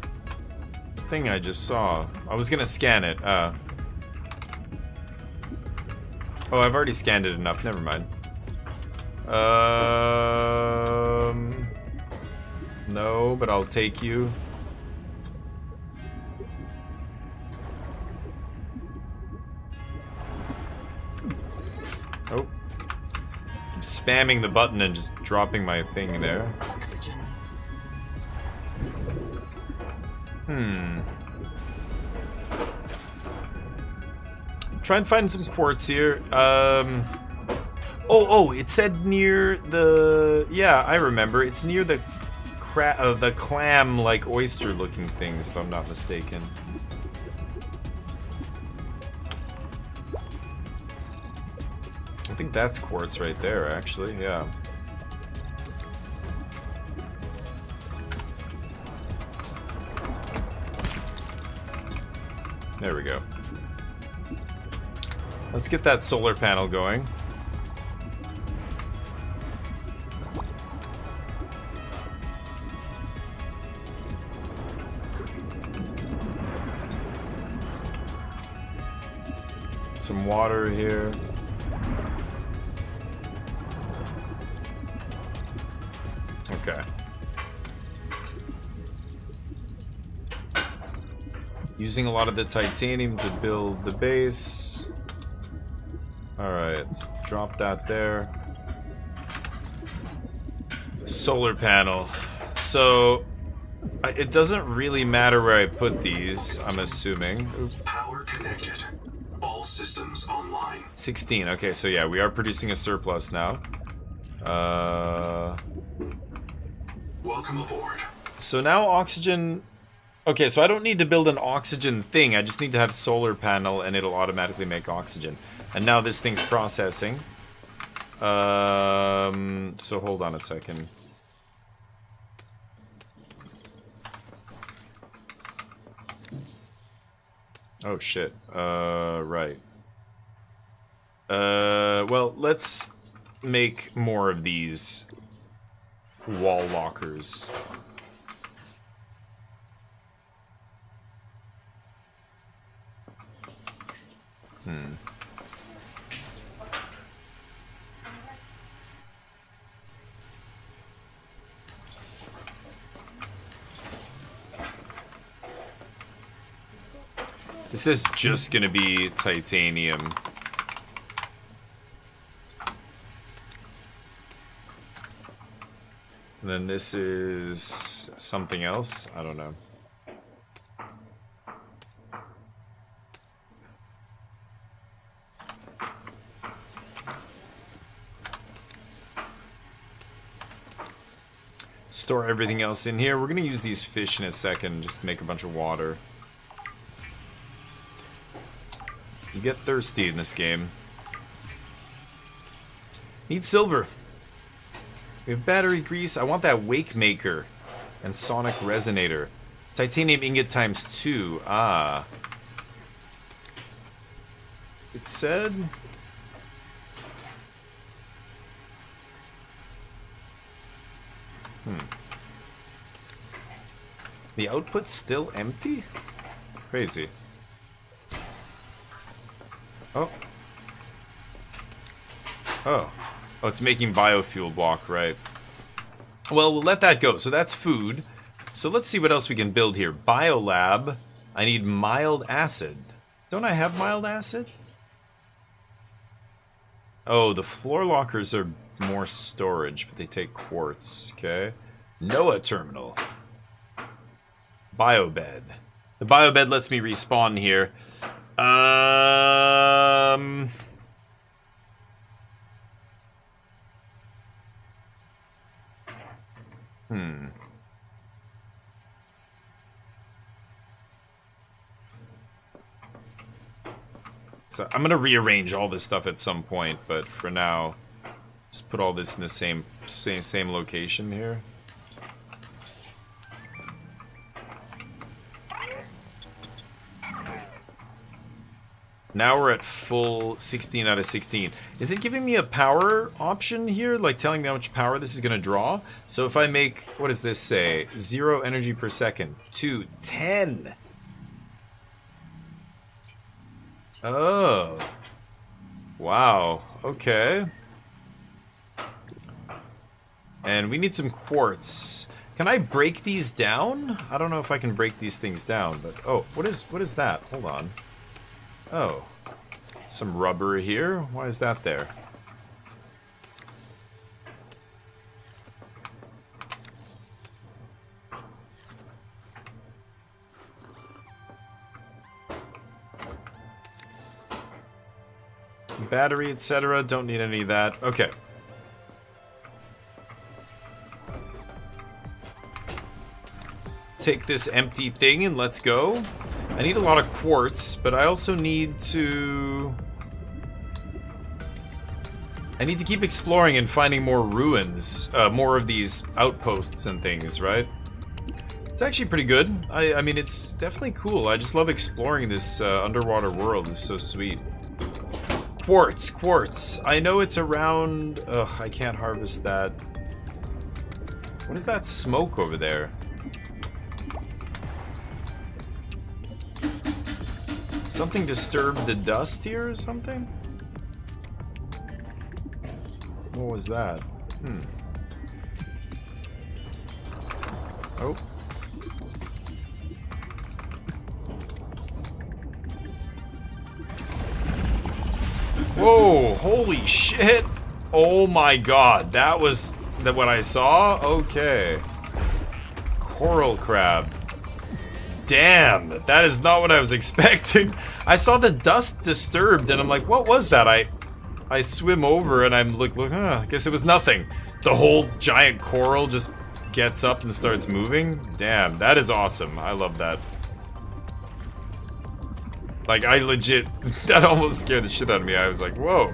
thing I just saw? I was gonna scan it. Oh, I've already scanned it enough. Never mind. No, but I'll take you. Oh. I'm spamming the button and just dropping my thing there. Oxygen. Try and find some quartz here. Oh, it said near the... Yeah, I remember. It's near the clam-like oyster-looking things, if I'm not mistaken. I think that's quartz right there, actually. Yeah. There we go. Let's get that solar panel going. Some water here. Okay. Using a lot of the titanium to build the base. Alright, let's drop that there. Solar panel. So, it doesn't really matter where I put these, I'm assuming. Oops. Power connected. All systems online. 16, okay, so yeah, we are producing a surplus now. Welcome aboard. So now oxygen... Okay, so I don't need to build an oxygen thing, I just need to have solar panel and it'll automatically make oxygen. And now this thing's processing. So hold on a second. Oh shit. Right. Well, let's make more of these wall lockers. This is just gonna be titanium. And then this is something else. I don't know. Store everything else in here. We're gonna use these fish in a second, just to make a bunch of water. You get thirsty in this game. Need silver. We have battery grease. I want that wake maker and sonic resonator. Titanium ingot times 2. Ah. It said... The output's still empty? Crazy. Oh. Oh. Oh, it's making biofuel block, right. Well, we'll let that go. So that's food. So let's see what else we can build here. Biolab. I need mild acid. Don't I have mild acid? Oh, the floor lockers are more storage, but they take quartz. Okay. Noah terminal. Biobed. The biobed lets me respawn here. So I'm gonna rearrange all this stuff at some point, but for now, just put all this in the same location here. Now we're at full 16 out of 16. Is it giving me a power option here? Like telling me how much power this is gonna draw? So if I make, what does this say? 0 energy per second to 10. Oh. Wow. Okay. And we need some quartz. Can I break these down? I don't know if I can break these things down, but oh, what is that? Hold on. Oh. Some rubber here. Why is that there? Battery, etc. Don't need any of that. Okay. Take this empty thing and let's go. I need a lot of quartz, but I also need to... I need to keep exploring and finding more ruins. More of these outposts and things, right? It's actually pretty good. I mean, it's definitely cool. I just love exploring this underwater world. It's so sweet. Quartz, quartz. I know it's around... Ugh, I can't harvest that. What is that smoke over there? Something disturbed the dust here or something? What was that? Oh. Whoa, holy shit. Oh my god, that was what I saw? Okay. Coral crab. Damn, that is not what I was expecting. I saw the dust disturbed and I'm like, what was that? I swim over and I'm like, I guess it was nothing. The whole giant coral just gets up and starts moving. Damn, that is awesome. I love that. Like, I legit, that almost scared the shit out of me. I was like, whoa.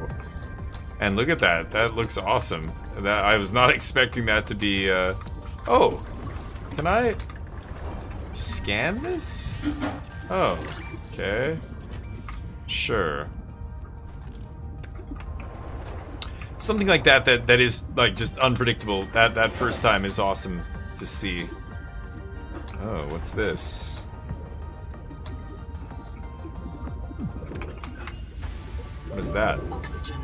And look at that. That looks awesome. That I was not expecting that to be, oh. Can I scan this? Oh, okay. Sure. Something like that is, like, just unpredictable. That first time is awesome to see. Oh, what's this? What is that? Oxygen.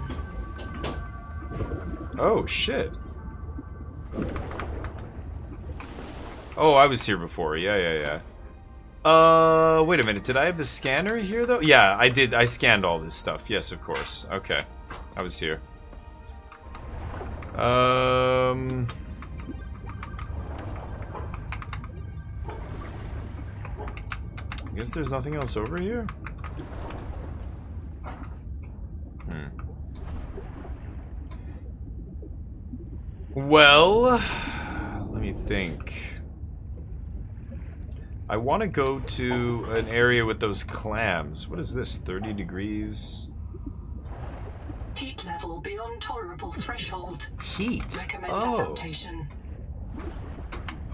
Oh, shit. Oh, I was here before. Yeah. Wait a minute. Did I have the scanner here, though? Yeah, I did. I scanned all this stuff. Yes, of course. Okay. I was here. I guess there's nothing else over here? Well, let me think. I want to go to an area with those clams. What is this? 30 degrees? Heat level beyond tolerable threshold. Heat? Recommend adaptation.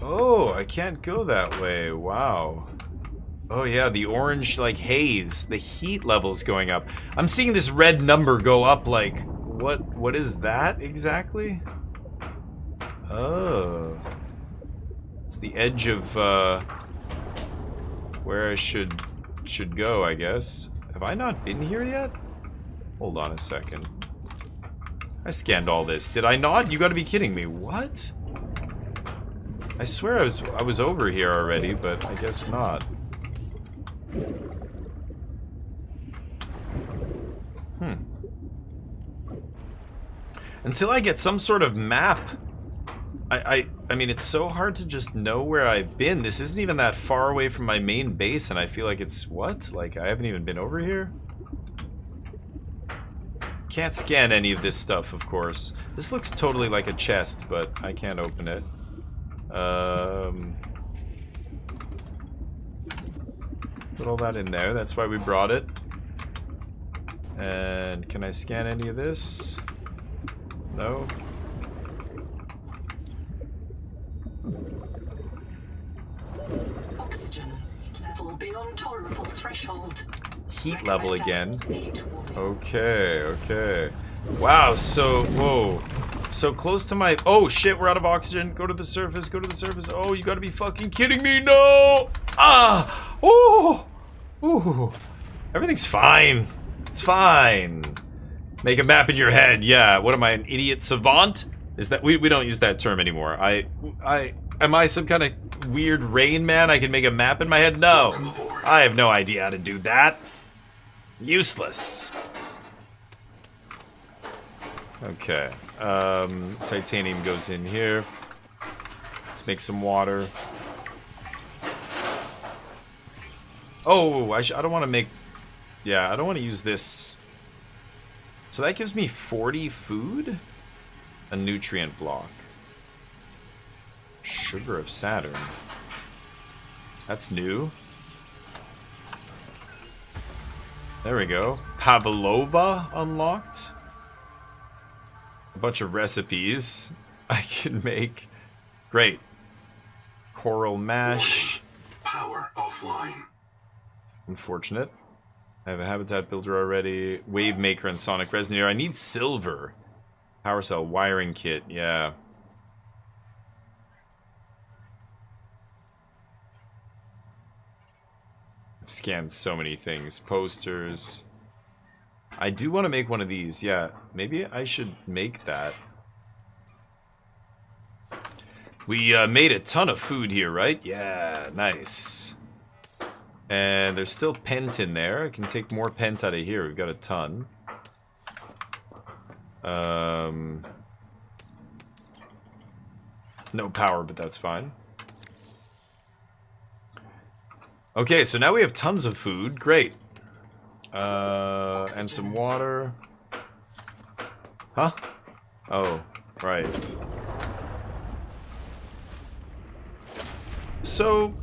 Oh, I can't go that way. Wow. Oh yeah, the orange, like, haze. The heat level's going up. I'm seeing this red number go up, like, what is that exactly? Oh. It's the edge of where I should go, I guess. Have I not been here yet? Hold on a second. I scanned all this. Did I not? You gotta be kidding me. What? I swear I was over here already, but I guess not. Until I get some sort of map. I mean, it's so hard to just know where I've been. This isn't even that far away from my main base, and I feel like it's... What? Like, I haven't even been over here? Can't scan any of this stuff, of course. This looks totally like a chest, but I can't open it. Put all that in there. That's why we brought it. And can I scan any of this? No. Oxygen level beyond tolerable threshold. Heat level again. Okay, okay. Wow, so, whoa. So close to my... Oh, shit, we're out of oxygen. Go to the surface, go to the surface. Oh, you gotta be fucking kidding me. No! Ah! Oh! Ooh. Everything's fine. It's fine. Make a map in your head. Yeah, what am I, an idiot savant? Is that... We don't use that term anymore. Am I some kind of weird Rain Man? I can make a map in my head? No. I have no idea how to do that. Useless. Okay. Titanium goes in here. Let's make some water. Oh, I don't want to make... Yeah, I don't want to use this. So that gives me 40 food? A nutrient block. Sugar of Saturn. That's new. There we go. Pavlova unlocked. A bunch of recipes I can make. Great. Coral mash. Power offline. Unfortunate. I have a habitat builder already. Wave maker and sonic resonator. I need silver. Power cell wiring kit. Yeah. I've scanned so many things. Posters. I do want to make one of these. Yeah. Maybe I should make that. We made a ton of food here, right? Yeah. Nice. And there's still pent in there. I can take more pent out of here. We've got a ton. No power, but that's fine. Okay, so now we have tons of food. Great. And some water. Huh? Oh, right. So...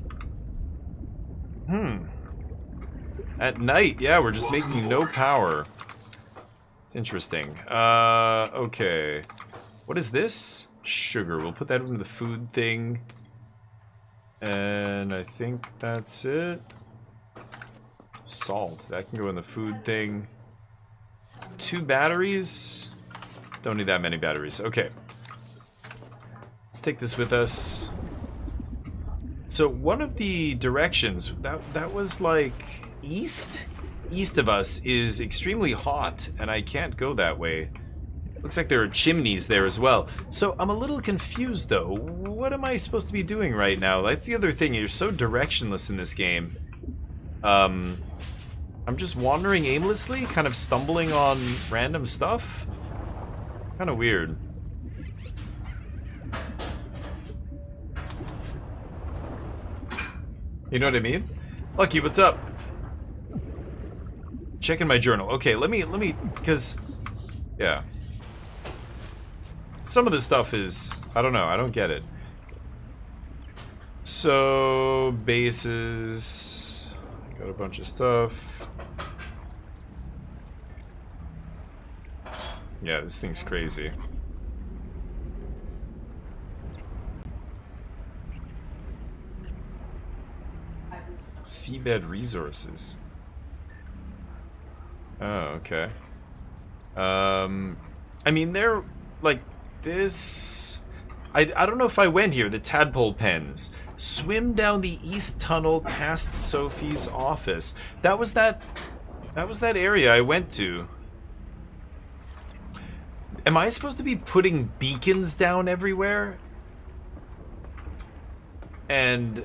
At night, yeah, we're just making no power. It's interesting. Okay. What is this? Sugar. We'll put that into the food thing. And I think that's it. Salt. That can go in the food thing. 2 batteries. Don't need that many batteries. Okay. Let's take this with us. So one of the directions, that was like east? East of us is extremely hot, and I can't go that way. Looks like there are chimneys there as well. So I'm a little confused though. What am I supposed to be doing right now? That's the other thing, you're so directionless in this game. I'm just wandering aimlessly, kind of stumbling on random stuff. Kind of weird. You know what I mean? Lucky, what's up? Checking my journal. Okay, let me, because, yeah. Some of this stuff is, I don't know, I don't get it. So, bases, got a bunch of stuff. Yeah, this thing's crazy. Seabed resources. Oh, okay. I mean, they're like this. I don't know if I went here. The tadpole pens. Swim down the east tunnel past Sophie's office. That was that area I went to. Am I supposed to be putting beacons down everywhere? And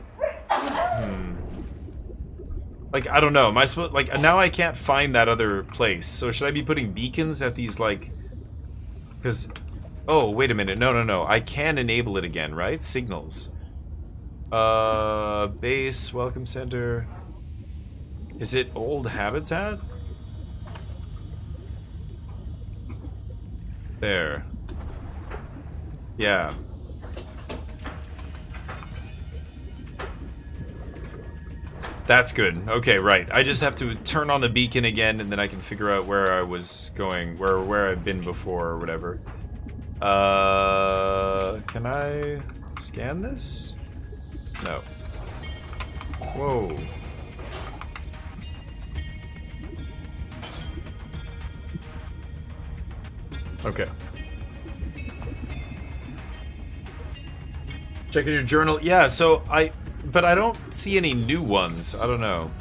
like, I don't know. Am I supposed, like, now I can't find that other place. So should I be putting beacons at these, like, because, oh, wait a minute. No. I can enable it again, right? Signals. Base, welcome center. Is it old habitat? There. Yeah. That's good. Okay, right. I just have to turn on the beacon again, and then I can figure out where I was going, where I've been before, or whatever. Can I scan this? No. Whoa. Okay. Checking your journal. Yeah, so but I don't see any new ones. I don't know.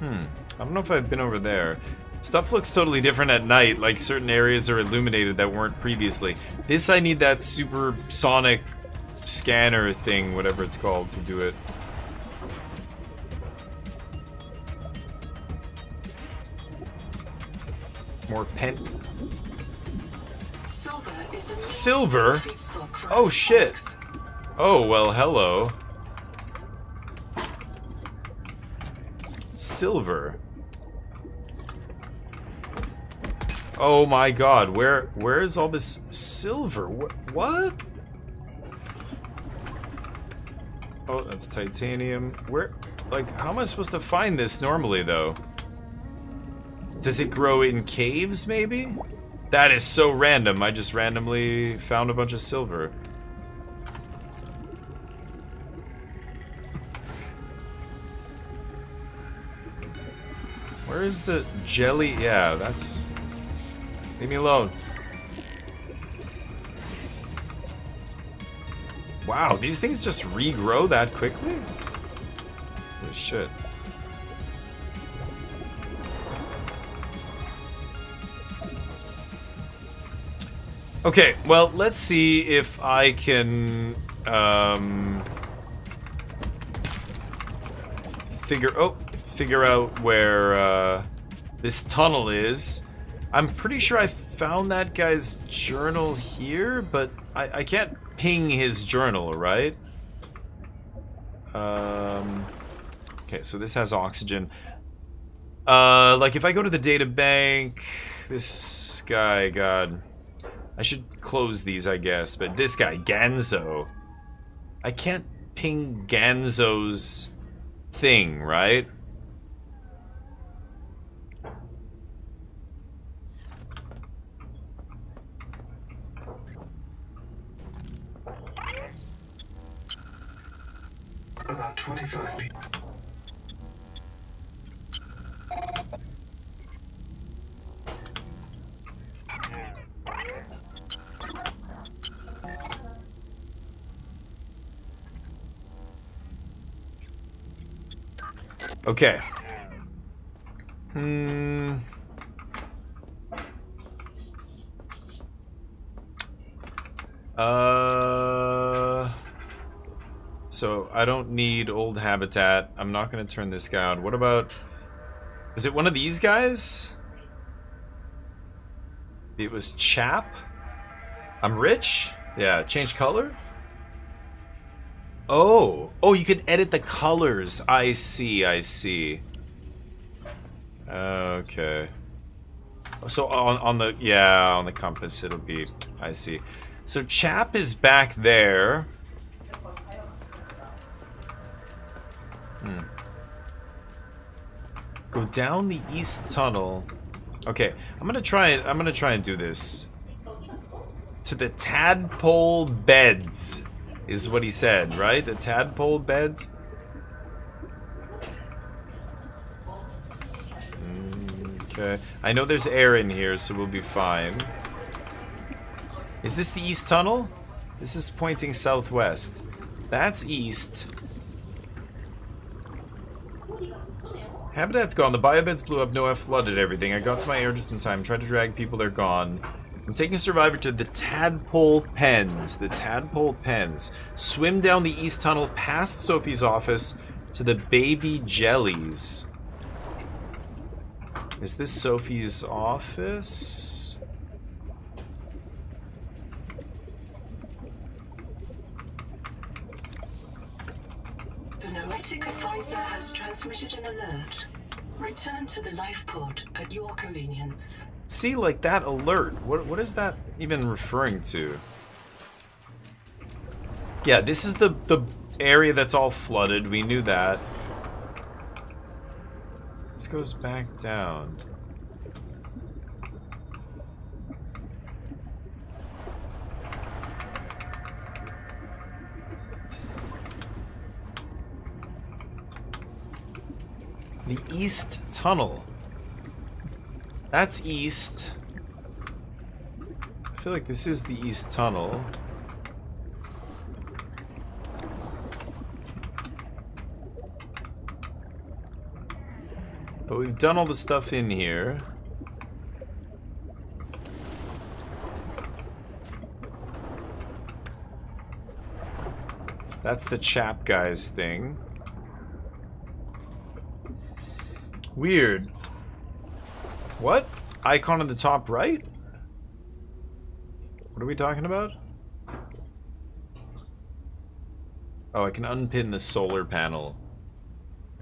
I don't know if I've been over there. Stuff looks totally different at night, like certain areas are illuminated that weren't previously. This, I need that supersonic scanner thing, whatever it's called, to do it. More pent. Silver? Oh shit. Oh, well, hello. Silver. Oh my god, where is all this silver? What? Oh, that's titanium. Where, like, how am I supposed to find this normally, though? Does it grow in caves, maybe? That is so random. I just randomly found a bunch of silver. Where is the jelly? Yeah, that's... Leave me alone. Wow, these things just regrow that quickly? Holy shit. Okay, well, let's see if I can figure out where this tunnel is. I'm pretty sure I found that guy's journal here, but I can't ping his journal, right? Okay, so this has oxygen. Like if I go to the data bank, this guy, God. I should close these, I guess, but this guy, Ganzo. I can't ping Ganzo's thing, right? About 25 people. Okay. So I don't need old habitat. I'm not gonna turn this guy on. What about... Is it one of these guys? It was Chap? I'm rich? Yeah, change color? Oh, you can edit the colors. I see. Okay. So on the compass it'll be, I see. So Chap is back there. Go down the east tunnel. Okay, I'm gonna try and do this. To the tadpole beds. Is what he said, right? The tadpole beds? Okay. I know there's air in here, so we'll be fine. Is this the east tunnel? This is pointing southwest. That's east. Habitat's gone. The biobeds blew up. Noah flooded everything. I got to my air just in time. Tried to drag people. They're gone. I'm taking a survivor to the Tadpole Pens. The Tadpole Pens. Swim down the east tunnel past Sophie's office to the Baby Jellies. Is this Sophie's office? The Noetic Advisor has transmitted an alert. Return to the life pod at your convenience. See, like that alert. What is that even referring to? Yeah, this is the area that's all flooded. We knew that. This goes back down. The East Tunnel. That's east. I feel like this is the East Tunnel. But we've done all the stuff in here. That's the chap guy's thing. Weird. What? Icon on the top right? What are we talking about? Oh, I can unpin the solar panel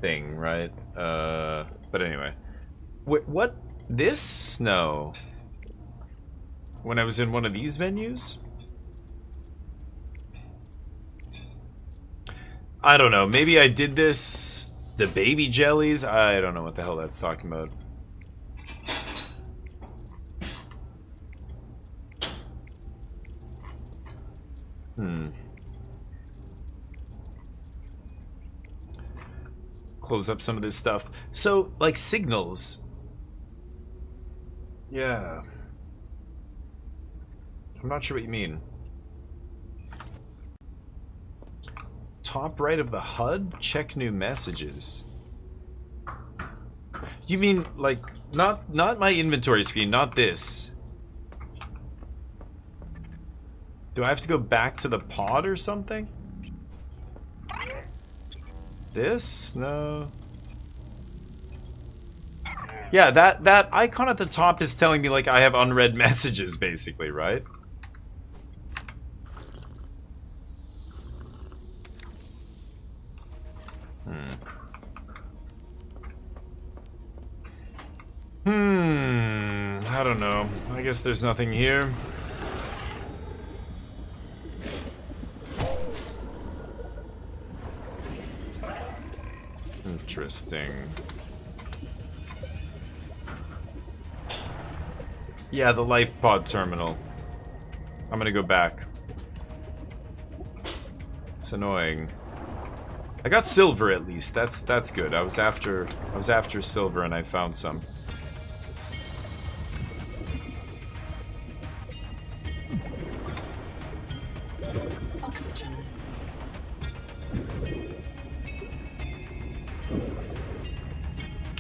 thing, right? But anyway. Wait, what? This? No. When I was in one of these menus? I don't know. Maybe I did this... The baby jellies? I don't know what the hell that's talking about. Close up some of this stuff. So, like signals. Yeah. I'm not sure what you mean. Top right of the HUD? Check new messages. You mean, like, not my inventory screen, not this. Do I have to go back to the pod or something? This? No. Yeah, that icon at the top is telling me, like, I have unread messages, basically, right? I don't know. I guess there's nothing here. Interesting. Yeah, the life pod terminal. I'm gonna go back. It's annoying. I got silver at least. That's good. I was after silver and I found some. Oxygen.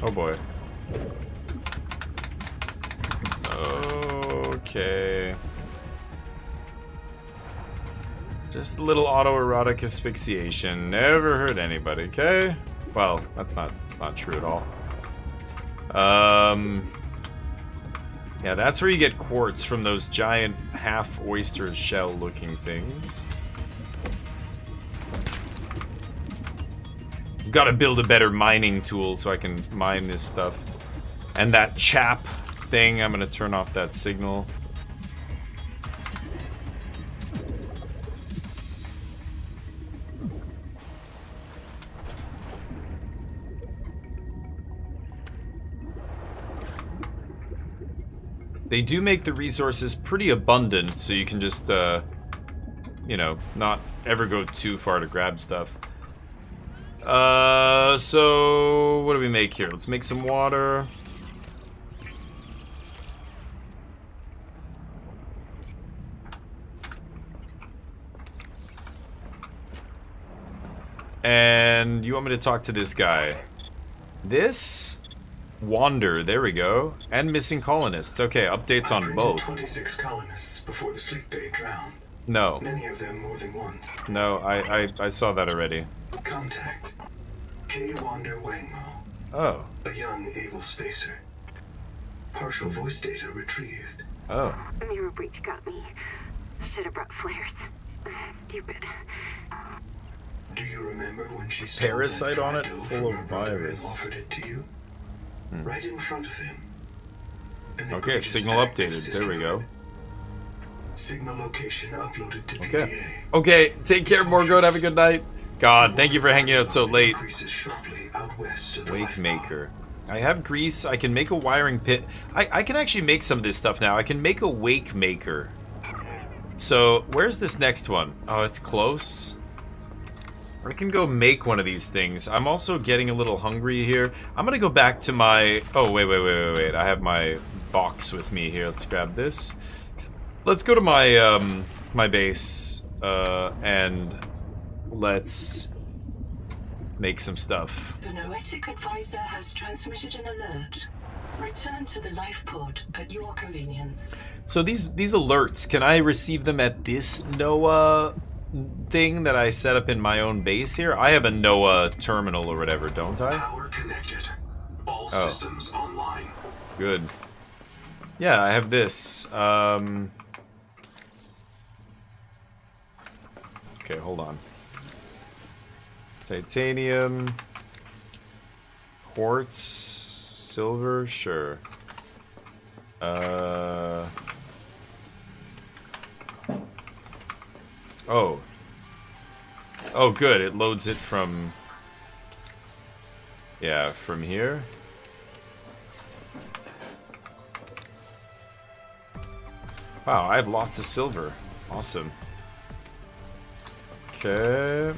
Oh boy. Okay. Just a little autoerotic asphyxiation. Never hurt anybody, okay? Well, that's not true at all. Yeah, that's where you get quartz from those giant half oyster shell looking things. Gotta build a better mining tool so I can mine this stuff. And that chap thing, I'm gonna turn off that signal. They do make the resources pretty abundant, so you can just, you know, not ever go too far to grab stuff. So what do we make here? Let's make some water. And you want me to talk to this guy? This? Wander, there we go. And missing colonists. Okay, updates on both. 26 colonists before the sleep bay drowned. No. Many of them more than once. No, I saw that already. Contact. K. Wander Wangmo. Oh. A young, able spacer. Partial voice data retrieved. Oh. Mirror breach got me. Should have brought flares. Stupid. Do you remember when she Parasite on it, full full of virus. offered it to you? Right in front of him. Okay, signal updated. There we go. Signal location uploaded to Okay. Okay, take care, Morgoth. Have a good night. God, thank you for hanging out so late. Wake maker. I have grease. I can make a wiring pit. I can actually make some of this stuff now. I can make a wake maker. So, where's this next one? Oh, it's close. I can go make one of these things. I'm also getting a little hungry here. I'm gonna go back to my... Oh, wait. I have my box with me here. Let's grab this. Let's go to my, my base, and let's make some stuff. The Noetic advisor has transmitted an alert. Return to the life pod at your convenience. So these alerts, can I receive them at this NOAA thing that I set up in my own base here? I have a NOAA terminal or whatever, don't I? Power connected. All systems online. Good. Yeah, I have this. Okay, hold on. Titanium. Quartz. Silver, sure. Oh. Oh, good. It loads it from... Yeah, from here. Wow, I have lots of silver. Awesome. Okay.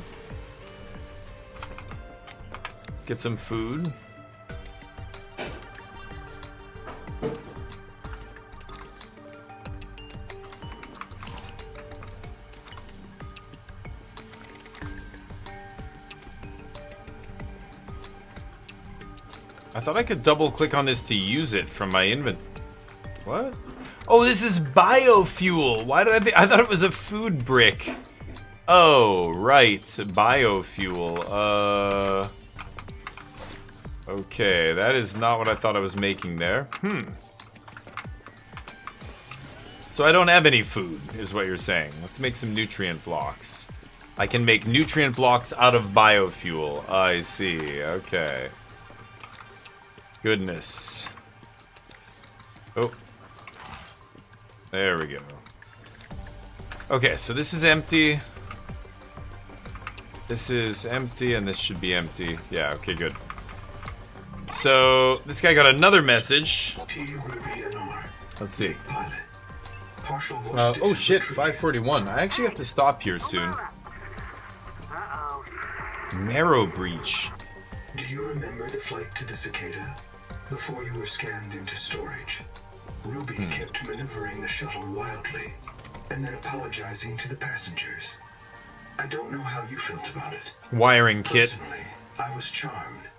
Let's get some food. I thought I could double click on this to use it from my inventory. What? Oh, this is biofuel. Why did I thought it was a food brick. Oh, right. Biofuel. Okay, that is not what I thought I was making there. So I don't have any food, is what you're saying. Let's make some nutrient blocks. I can make nutrient blocks out of biofuel. I see. Okay. Goodness. Oh. There we go. Okay, so this is empty. This is empty, and this should be empty. Yeah, okay, good. So, this guy got another message. Let's see. Oh shit, 541. I actually have to stop here soon. Marrow breach. Do you remember the flight to the cicada? Before you were scanned into storage, Ruby kept maneuvering the shuttle wildly, and then apologizing to the passengers. I don't know how you felt about it. Wiring kit. Personally, I was charmed.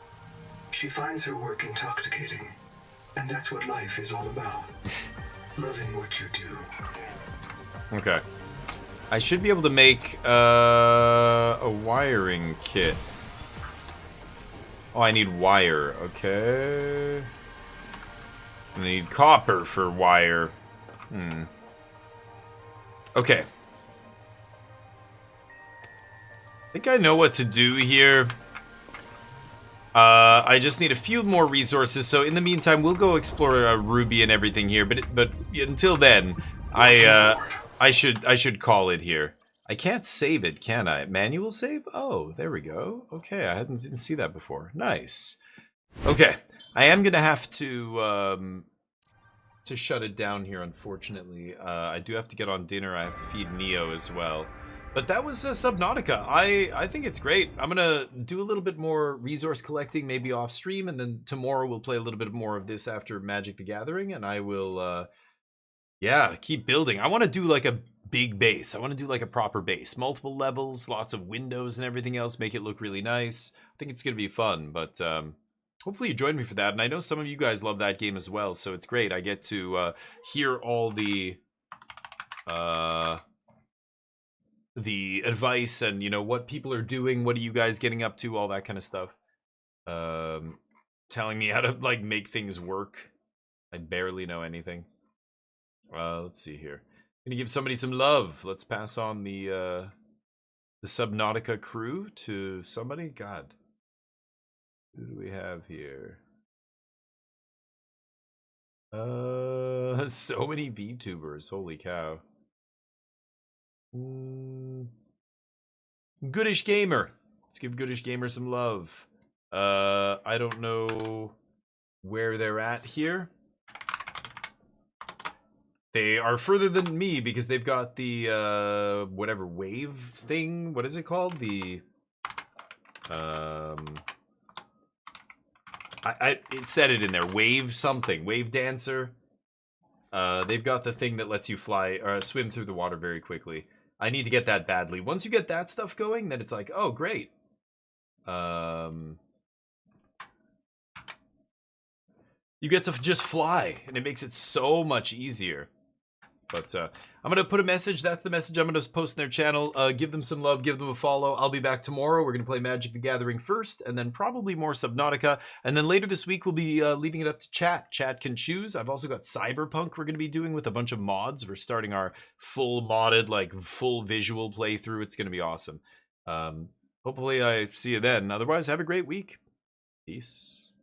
She finds her work intoxicating, and that's what life is all about. Loving what you do. Okay. I should be able to make a wiring kit. Oh, I need wire. Okay. I need copper for wire. Okay. I think I know what to do here. I just need a few more resources. So in the meantime, we'll go explore Ruby and everything here. But until then, I should call it here. I can't save it, can I? Manual save? Oh, there we go. Okay, I didn't see that before. Nice. Okay, I am gonna have to shut it down here, unfortunately. I do have to get on dinner. I have to feed Neo as well. But that was Subnautica. I think it's great. I'm gonna do a little bit more resource collecting, maybe off stream, and then tomorrow we'll play a little bit more of this after Magic the Gathering, and I will, yeah, keep building. I want to do like a big base. I want to do like a proper base, multiple levels, lots of windows and everything else, make it look really nice. I think it's going to be fun, but hopefully you join me for that. And I know some of you guys love that game as well, so it's great. I get to hear all the advice and, you know, what people are doing, what are you guys getting up to, all that kind of stuff. Telling me how to, like, make things work. I barely know anything. Let's see here. Gonna give somebody some love. Let's pass on the Subnautica crew to somebody. God. Who do we have here? So many VTubers. Holy cow. Goodish Gamer. Let's give Goodish Gamer some love. I don't know where they're at here. They are further than me because they've got the whatever wave thing. What is it called? The it said it in there. Wave something. Wave dancer. They've got the thing that lets you fly or swim through the water very quickly. I need to get that badly. Once you get that stuff going, then it's like, oh great. You get to just fly, and it makes it so much easier. But I'm going to put a message. That's the message I'm going to post in their channel. Give them some love. Give them a follow. I'll be back tomorrow. We're going to play Magic the Gathering first, and then probably more Subnautica. And then later this week, we'll be leaving it up to chat. Chat can choose. I've also got Cyberpunk we're going to be doing with a bunch of mods. We're starting our full modded, like, full visual playthrough. It's going to be awesome. Hopefully I see you then. Otherwise, have a great week. Peace.